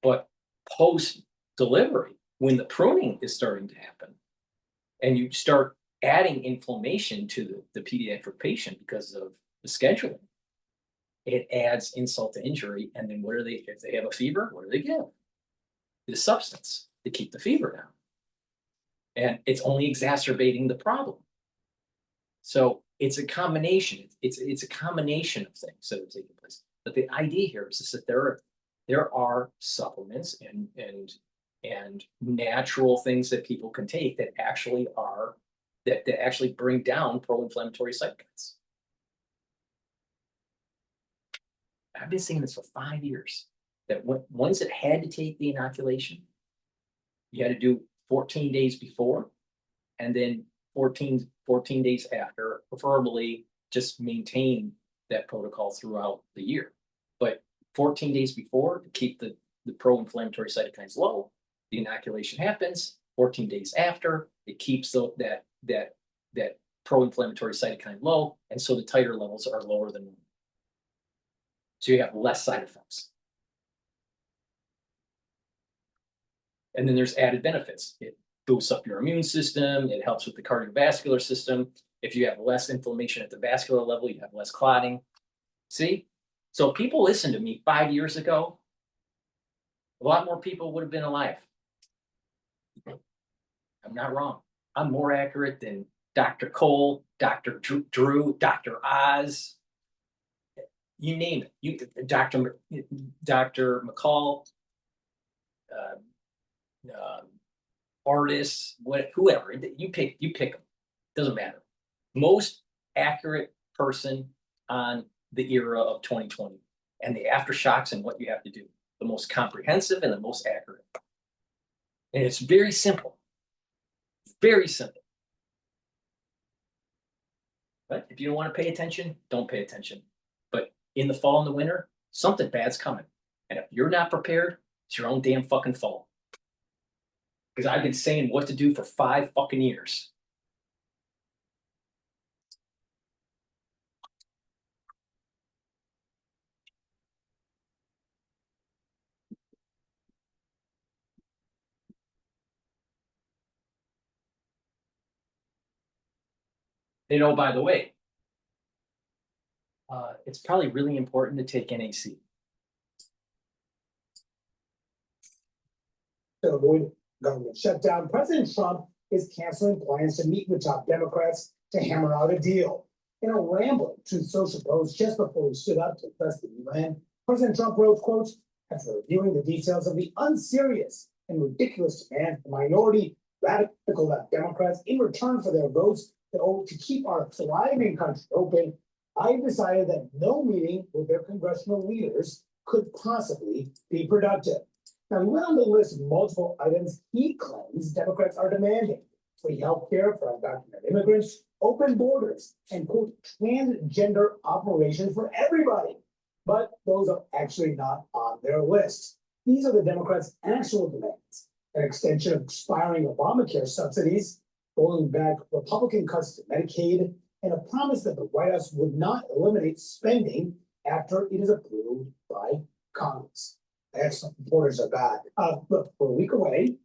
But post-delivery, when the pruning is starting to happen, and you start adding inflammation to the pediatric patient because of the scheduling, it adds insult to injury. And then if they have a fever, what do they give? The substance to keep the fever down. And it's only exacerbating the problem. So it's a combination. It's a combination of things that are taking place. But the idea here is that there are supplements and natural things that people can take that actually bring down pro-inflammatory cytokines. I've been saying this for 5 years, that once it had to take the inoculation, you had to do 14 days before, and then 14 days after, preferably just maintain that protocol throughout the year. But 14 days before to keep the pro-inflammatory cytokines low, the inoculation happens. 14 days after, it keeps that pro-inflammatory cytokine low, and so the titer levels are lower than normal. So you have less side effects. And then there's added benefits. It boosts up your immune system. It helps with the cardiovascular system. If you have less inflammation at the vascular level, you have less clotting. See? So people listened to me 5 years ago. A lot more people would have been alive. I'm not wrong. I'm more accurate than Dr. Cole, Dr. Drew, Dr. Oz. You name it. Dr. McCall, artists, whoever. You pick them. Doesn't matter. Most accurate person on the era of 2020 and the aftershocks and what you have to do. The most comprehensive and the most accurate. And it's very simple. Very simple. But if you don't want to pay attention, don't pay attention. But in the fall and the winter, something bad's coming. And if you're not prepared, it's your own damn fucking fault. Because I've been saying what to do for 5 fucking years. And oh, by the way, it's probably really important to take NAC. To avoid government shutdown, President Trump is canceling plans to meet with top Democrats to hammer out a deal. In a rambling Truth Social post just before he stood up to address the UN, President Trump wrote, quote, after reviewing the details of the unserious and ridiculous demand for minority radical left Democrats in return for their votes to keep our thriving country open, I decided that no meeting with their congressional leaders could possibly be productive. Now, he went on to list multiple items he claims Democrats are demanding: free health care for undocumented immigrants, open borders, and quote, transgender operations for everybody. But those are actually not on their list. These are the Democrats' actual demands: an extension of expiring Obamacare subsidies, rolling back Republican cuts to Medicaid, and a promise that the White House would not eliminate spending after it is approved by Congress. Excellent. Borders are bad. Look, we're a week away.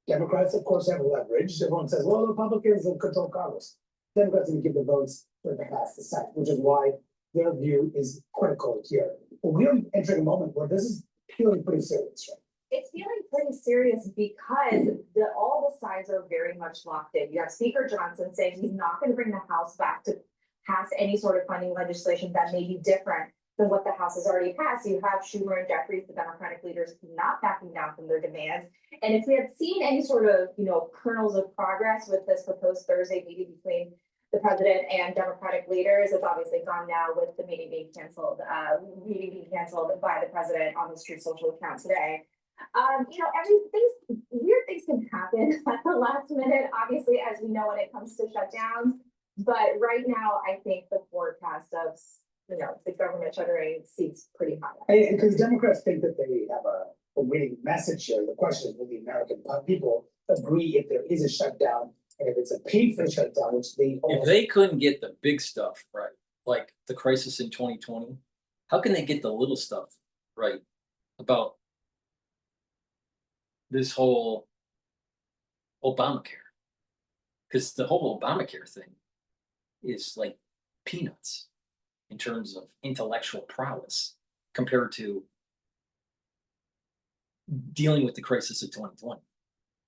Democrats, of course, have leverage. Everyone says, well, the Republicans will control Congress. Democrats need to give the votes for the pass the Senate, which is why their view is critical here. But we're entering a moment where this is feeling pretty serious, right? It's feeling pretty serious because all the sides are very much locked in. You have Speaker Johnson saying he's not going to bring the House back to pass any sort of funding legislation that may be different than what the House has already passed. You have Schumer and Jeffries, the Democratic leaders, not backing down from their demands. And if we had seen any sort of, kernels of progress with this proposed Thursday meeting between the president and Democratic leaders, it's obviously gone now with the meeting being canceled by the president on his Truth Social account today. Weird things can happen at the last minute, obviously, as we know when it comes to shutdowns. But right now, I think the forecast of the government shuttering seems pretty high. Because Democrats think that they have a winning message here. The question is, will the American people agree if there is a shutdown and if it's a painful shutdown, which they if they couldn't get the big stuff right, like the crisis in 2020, how can they get the little stuff right about this whole Obamacare? Because the whole Obamacare thing is like peanuts in terms of intellectual prowess compared to dealing with the crisis of 2020.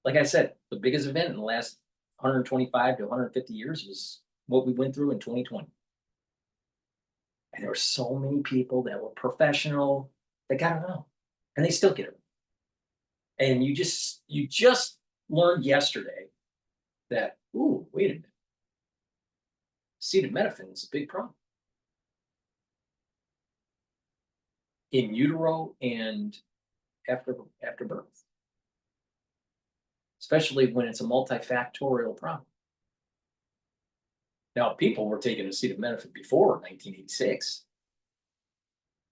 Like I said, the biggest event in the last 125 to 150 years was what we went through in 2020. And there were so many people that were professional that got it wrong, and they still get it. And you just learned yesterday that, ooh, wait a minute. Acetaminophen is a big problem. In utero and after birth. Especially when it's a multifactorial problem. Now, people were taking acetaminophen before 1986.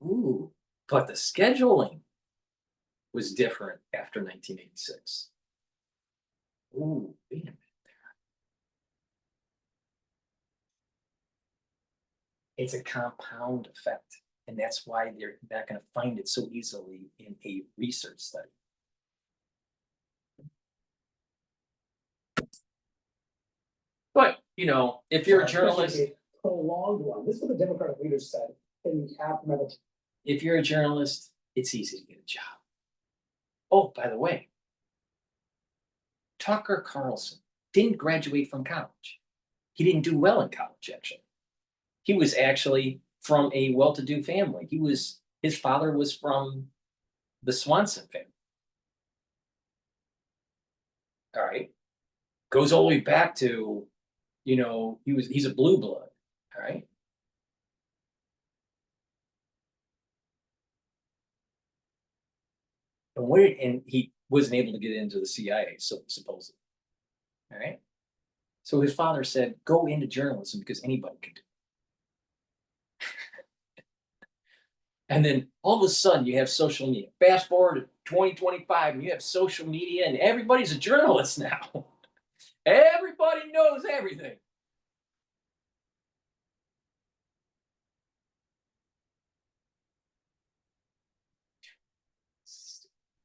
Ooh, but the scheduling was different after 1986. Ooh, wait a minute there. It's a compound effect, and that's why they're not going to find it so easily in a research study. But, if you're a journalist, prolonged one. This is what the Democratic leaders said in the aftermath. If you're a journalist, it's easy to get a job. Oh, by the way, Tucker Carlson didn't graduate from college. He didn't do well in college, actually. He was actually from a well-to-do family. His father was from the Swanson family. All right. Goes all the way back to, he's a blue blood. All right. And he wasn't able to get into the CIA, supposedly. All right. So his father said, go into journalism because anybody can do it. And then all of a sudden you have social media. Fast forward to 2025 and you have social media and everybody's a journalist now. Everybody knows everything.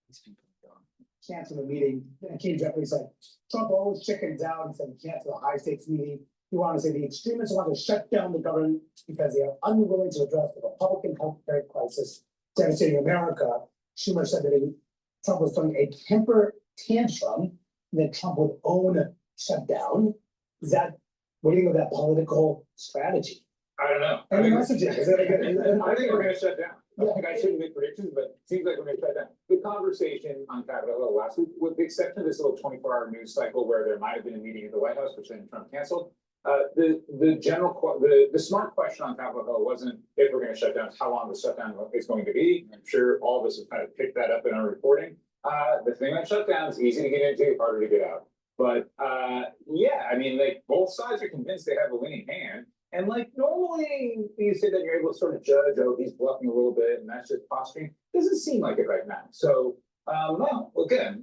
These people are dumb. Cancel the meeting, and King Jeffrey said, Trump always chickens out and said cancel the high stakes meeting. He wanted to say the extremists want to shut down the government because they are unwilling to address the Republican healthcare crisis devastating America. Schumer said that Trump was throwing a temper tantrum and that Trump would own a shutdown. Is that, what do you think of that political strategy? I don't know. And the messaging, is that a good? I think we're gonna shut down. I don't think I shouldn't make predictions, but it seems like we're gonna shut down. The conversation on Capitol Hill last week, with the exception of this little 24-hour news cycle where there might have been a meeting at the White House, which then Trump canceled. The smart question on Capitol Hill wasn't if we're gonna shut down, it's how long the shutdown is going to be. I'm sure all of us have kind of picked that up in our reporting. The thing on shutdown is easy to get into, harder to get out. But yeah, I mean, like both sides are convinced they have a winning hand. And like normally you say that you're able to sort of judge, oh, he's bluffing a little bit and that's just posturing. Doesn't seem like it right now. So, well, again,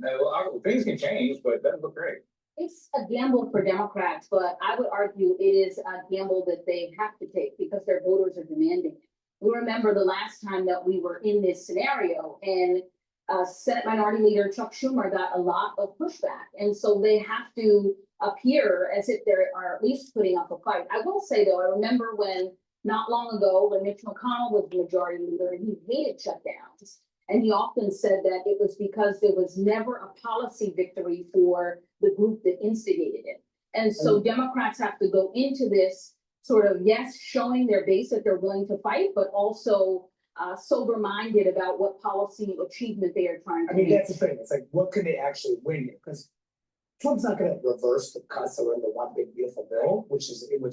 things can change, but that doesn't look great. It's a gamble for Democrats, but I would argue it is a gamble that they have to take because their voters are demanding it. We remember the last time that we were in this scenario and Senate Minority Leader Chuck Schumer got a lot of pushback. And so they have to appear as if they are at least putting up a fight. I will say, though, I remember when not long ago when Mitch McConnell was the majority leader and he hated shutdowns. And he often said that it was because there was never a policy victory for the group that instigated it. And so Democrats have to go into this sort of, yes, showing their base that they're willing to fight, but also sober-minded about what policy achievement they are trying to I mean, make. that's the thing. It's like, what can they actually win here? Because Trump's not going to reverse the cuts that were in the one big beautiful bill, which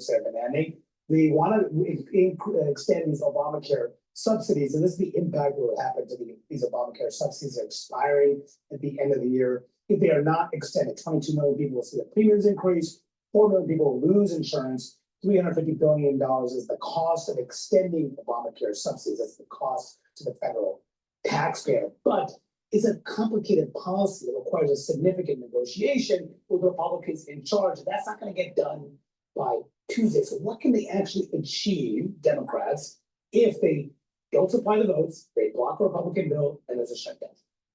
they're demanding. They want to extend these Obamacare subsidies, and this is the impact that will happen to these Obamacare subsidies are expiring at the end of the year. If they are not extended, 22 million people will see the premiums increase, 4 million people will lose insurance, $350 billion is the cost of extending Obamacare subsidies. That's the cost to the federal taxpayer. But it's a complicated policy that requires a significant negotiation with Republicans in charge. That's not going to get done by Tuesday. So what can they actually achieve, Democrats, if they don't supply the votes, they block a Republican bill, and there's a shutdown?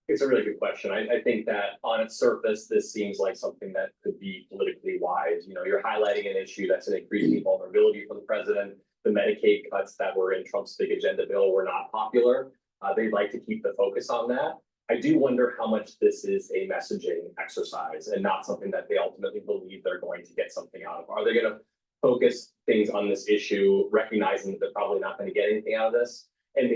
It's a really good question. I think that on its surface, this seems like something that could be politically wise. You know, you're highlighting an issue that's an increasing vulnerability for the president. The Medicaid cuts that were in Trump's big agenda bill were not popular. They'd like to keep the focus on that. I do wonder how much this is a messaging exercise and not something that they ultimately believe they're going to get something out of. Are they going to focus things on this issue, recognizing that they're probably not going to get anything out of this, and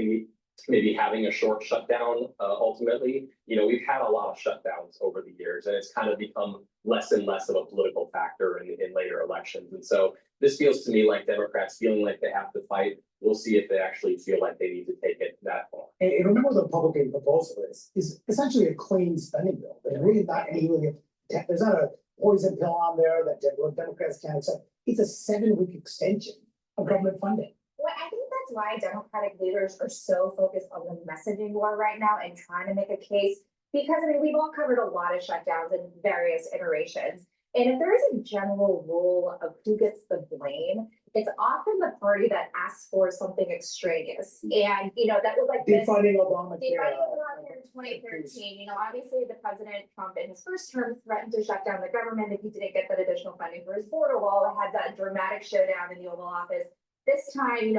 maybe having a short shutdown ultimately? You know, we've had a lot of shutdowns over the years, and it's kind of become less and less of a political factor in later elections. And so this feels to me like Democrats feeling like they have to fight. We'll see if they actually feel like they need to take it that far. And remember, the Republican proposal is essentially a clean spending bill. There's really not there's not a poison pill on there that Democrats can't accept. It's a 7-week extension of government funding. Well, I think that's why Democratic leaders are so focused on the messaging war right now and trying to make a case. Because I mean, we've all covered a lot of shutdowns in various iterations. And if there is a general rule of who gets the blame, it's often the party that asks for something extraneous. And, you know, that was like defunding Obamacare. Defunding Obamacare in 2013. You know, obviously the President Trump in his first term threatened to shut down the government if he didn't get that additional funding for his border wall. It had that dramatic showdown in the Oval Office. This time, you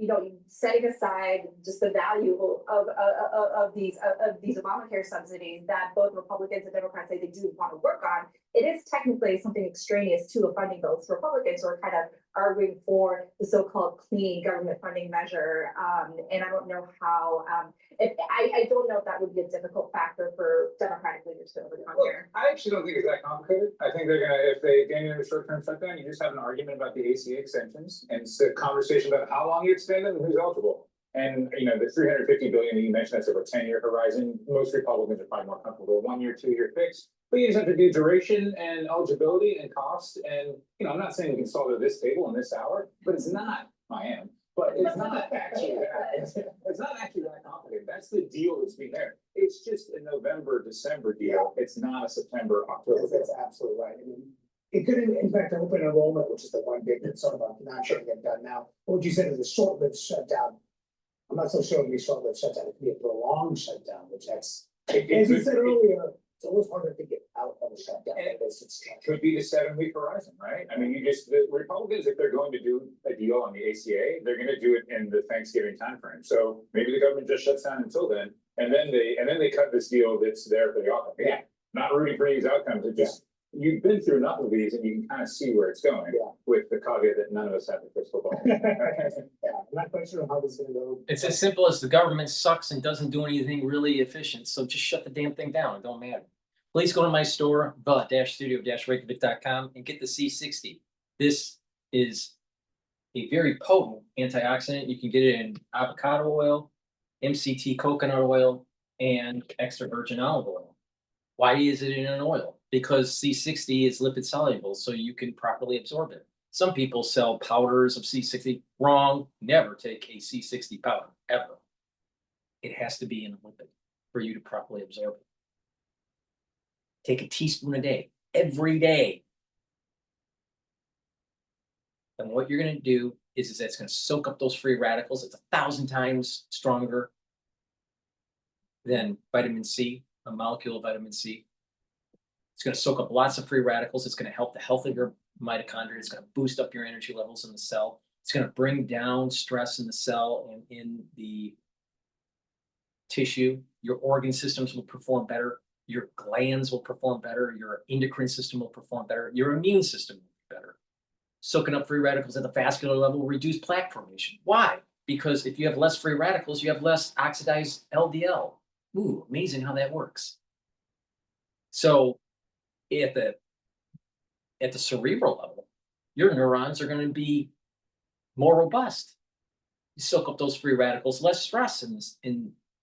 know, setting aside just the value of these Obamacare subsidies that both Republicans and Democrats say they do want to work on, it is technically something extraneous to a funding bill. So Republicans are kind of arguing for the so-called clean government funding measure. And I don't know how, I don't know if that would be a difficult factor for Democratic leaders to overcome here. I actually don't think it's that complicated. I think they're gonna, if they get into a short-term shutdown, you just have an argument about the ACA extensions and it's a conversation about how long you extend them and who's eligible. And, you know, the 350 billion that you mentioned, that's over a 10-year horizon. Most Republicans are probably more comfortable with 1 year, 2 year fix. But you just have to do duration and eligibility and cost. And, you know, I'm not saying we can solve it at this table in this hour, but it's not, I am, but it's not actually that, it's not actually that complicated. That's the deal that's being there. It's just a November, December deal. It's not a September, October. That's absolutely right. I mean, it could in fact open enrollment, which is the one big concern about not getting it done now. What would you say is a short-lived shutdown? I'm not so sure it'd be a short-lived shutdown. It could be a prolonged shutdown, which that's, as you said earlier, it's always harder to get out of a shutdown. It could be the 7-week horizon, right? I mean, the Republicans, if they're going to do a deal on the ACA, they're going to do it in the Thanksgiving timeframe. So maybe the government just shuts down until then, and then they cut this deal that's there for the autumn. Yeah, not rooting for these outcomes. It just you've been through enough of these, and you can kind of see where it's going. Yeah. With the caveat that none of us have the crystal ball. Yeah, I'm not quite sure how this is going to go. It's as simple as the government sucks and doesn't do anything really efficient. So just shut the damn thing down. It don't matter. Please go to my store, the-studio-reykjavik.com, and get the C60. This is a very potent antioxidant. You can get it in avocado oil, MCT coconut oil, and extra virgin olive oil. Why is it in an oil? Because C60 is lipid soluble, so you can properly absorb it. Some people sell powders of C60. Wrong. Never take a C60 powder, ever. It has to be in a lipid for you to properly absorb it. Take a teaspoon a day, every day. And what you're going to do is that's going to soak up those free radicals. It's 1,000 times stronger than vitamin C, a molecule of vitamin C. It's going to soak up lots of free radicals. It's going to help the health of your mitochondria. It's going to boost up your energy levels in the cell. It's going to bring down stress in the cell and in the tissue. Your organ systems will perform better. Your glands will perform better. Your endocrine system will perform better. Your immune system will be better. Soaking up free radicals at the vascular level will reduce plaque formation. Why? Because if you have less free radicals, you have less oxidized LDL. Ooh, amazing how that works. So at the cerebral level, your neurons are going to be more robust. You soak up those free radicals, less stress in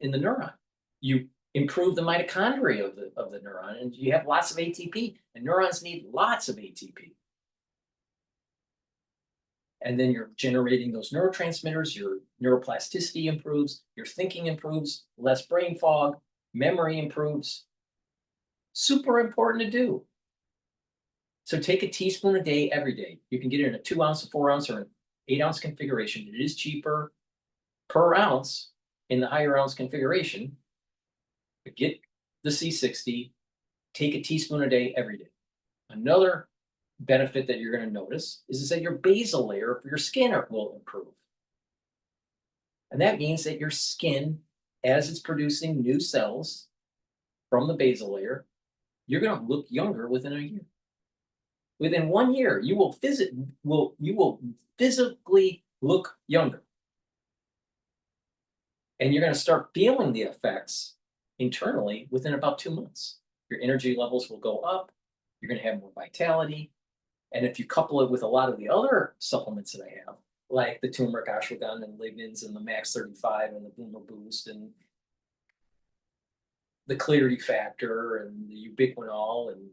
the neuron. You improve the mitochondria of the neuron, and you have lots of ATP. And neurons need lots of ATP. And then you're generating those neurotransmitters. Your neuroplasticity improves. Your thinking improves. Less brain fog. Memory improves. Super important to do. So take a teaspoon a day every day. You can get it in a 2 ounce, a 4 ounce, or an 8 ounce configuration. It is cheaper per ounce in the higher ounce configuration. But get the C60, take a teaspoon a day every day. Another benefit that you're going to notice is that your basal layer of your skin will improve. And that means that your skin, as it's producing new cells from the basal layer, you're going to look younger within a year. Within 1 year, you will physically look younger. And you're going to start feeling the effects internally within about 2 months. Your energy levels will go up. You're going to have more vitality. And if you couple it with a lot of the other supplements that I have, like the turmeric, ashwagandha, and lignans, and the Max 35, and the Boomer Boost, and the clarity factor, and the ubiquinol, and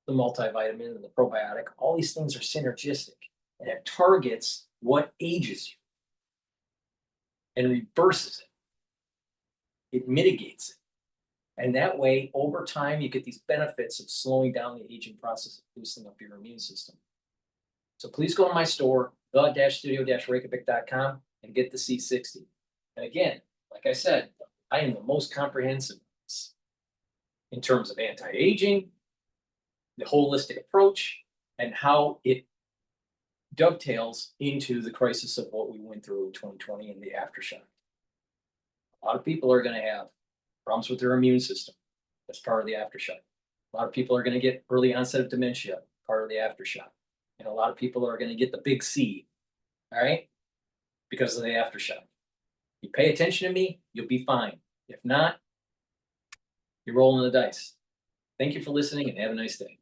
the multivitamin, and the probiotic, all these things are synergistic, and it targets what ages you and reverses it. It mitigates it. And that way, over time, you get these benefits of slowing down the aging process, of boosting up your immune system. So please go to my store, the-studio-reykjavik.com, and get the C60. And again, like I said, I am the most comprehensive in terms of anti-aging, the holistic approach, and how it dovetails into the crisis of what we went through in 2020 and the aftershock. A lot of people are going to have problems with their immune system. That's part of the aftershock. A lot of people are gonna get early onset of dementia, part of the aftershock. And a lot of people are gonna get the big C, all right? Because of the aftershock. You pay attention to me, you'll be fine. If not, you're rolling the dice. Thank you for listening and have a nice day.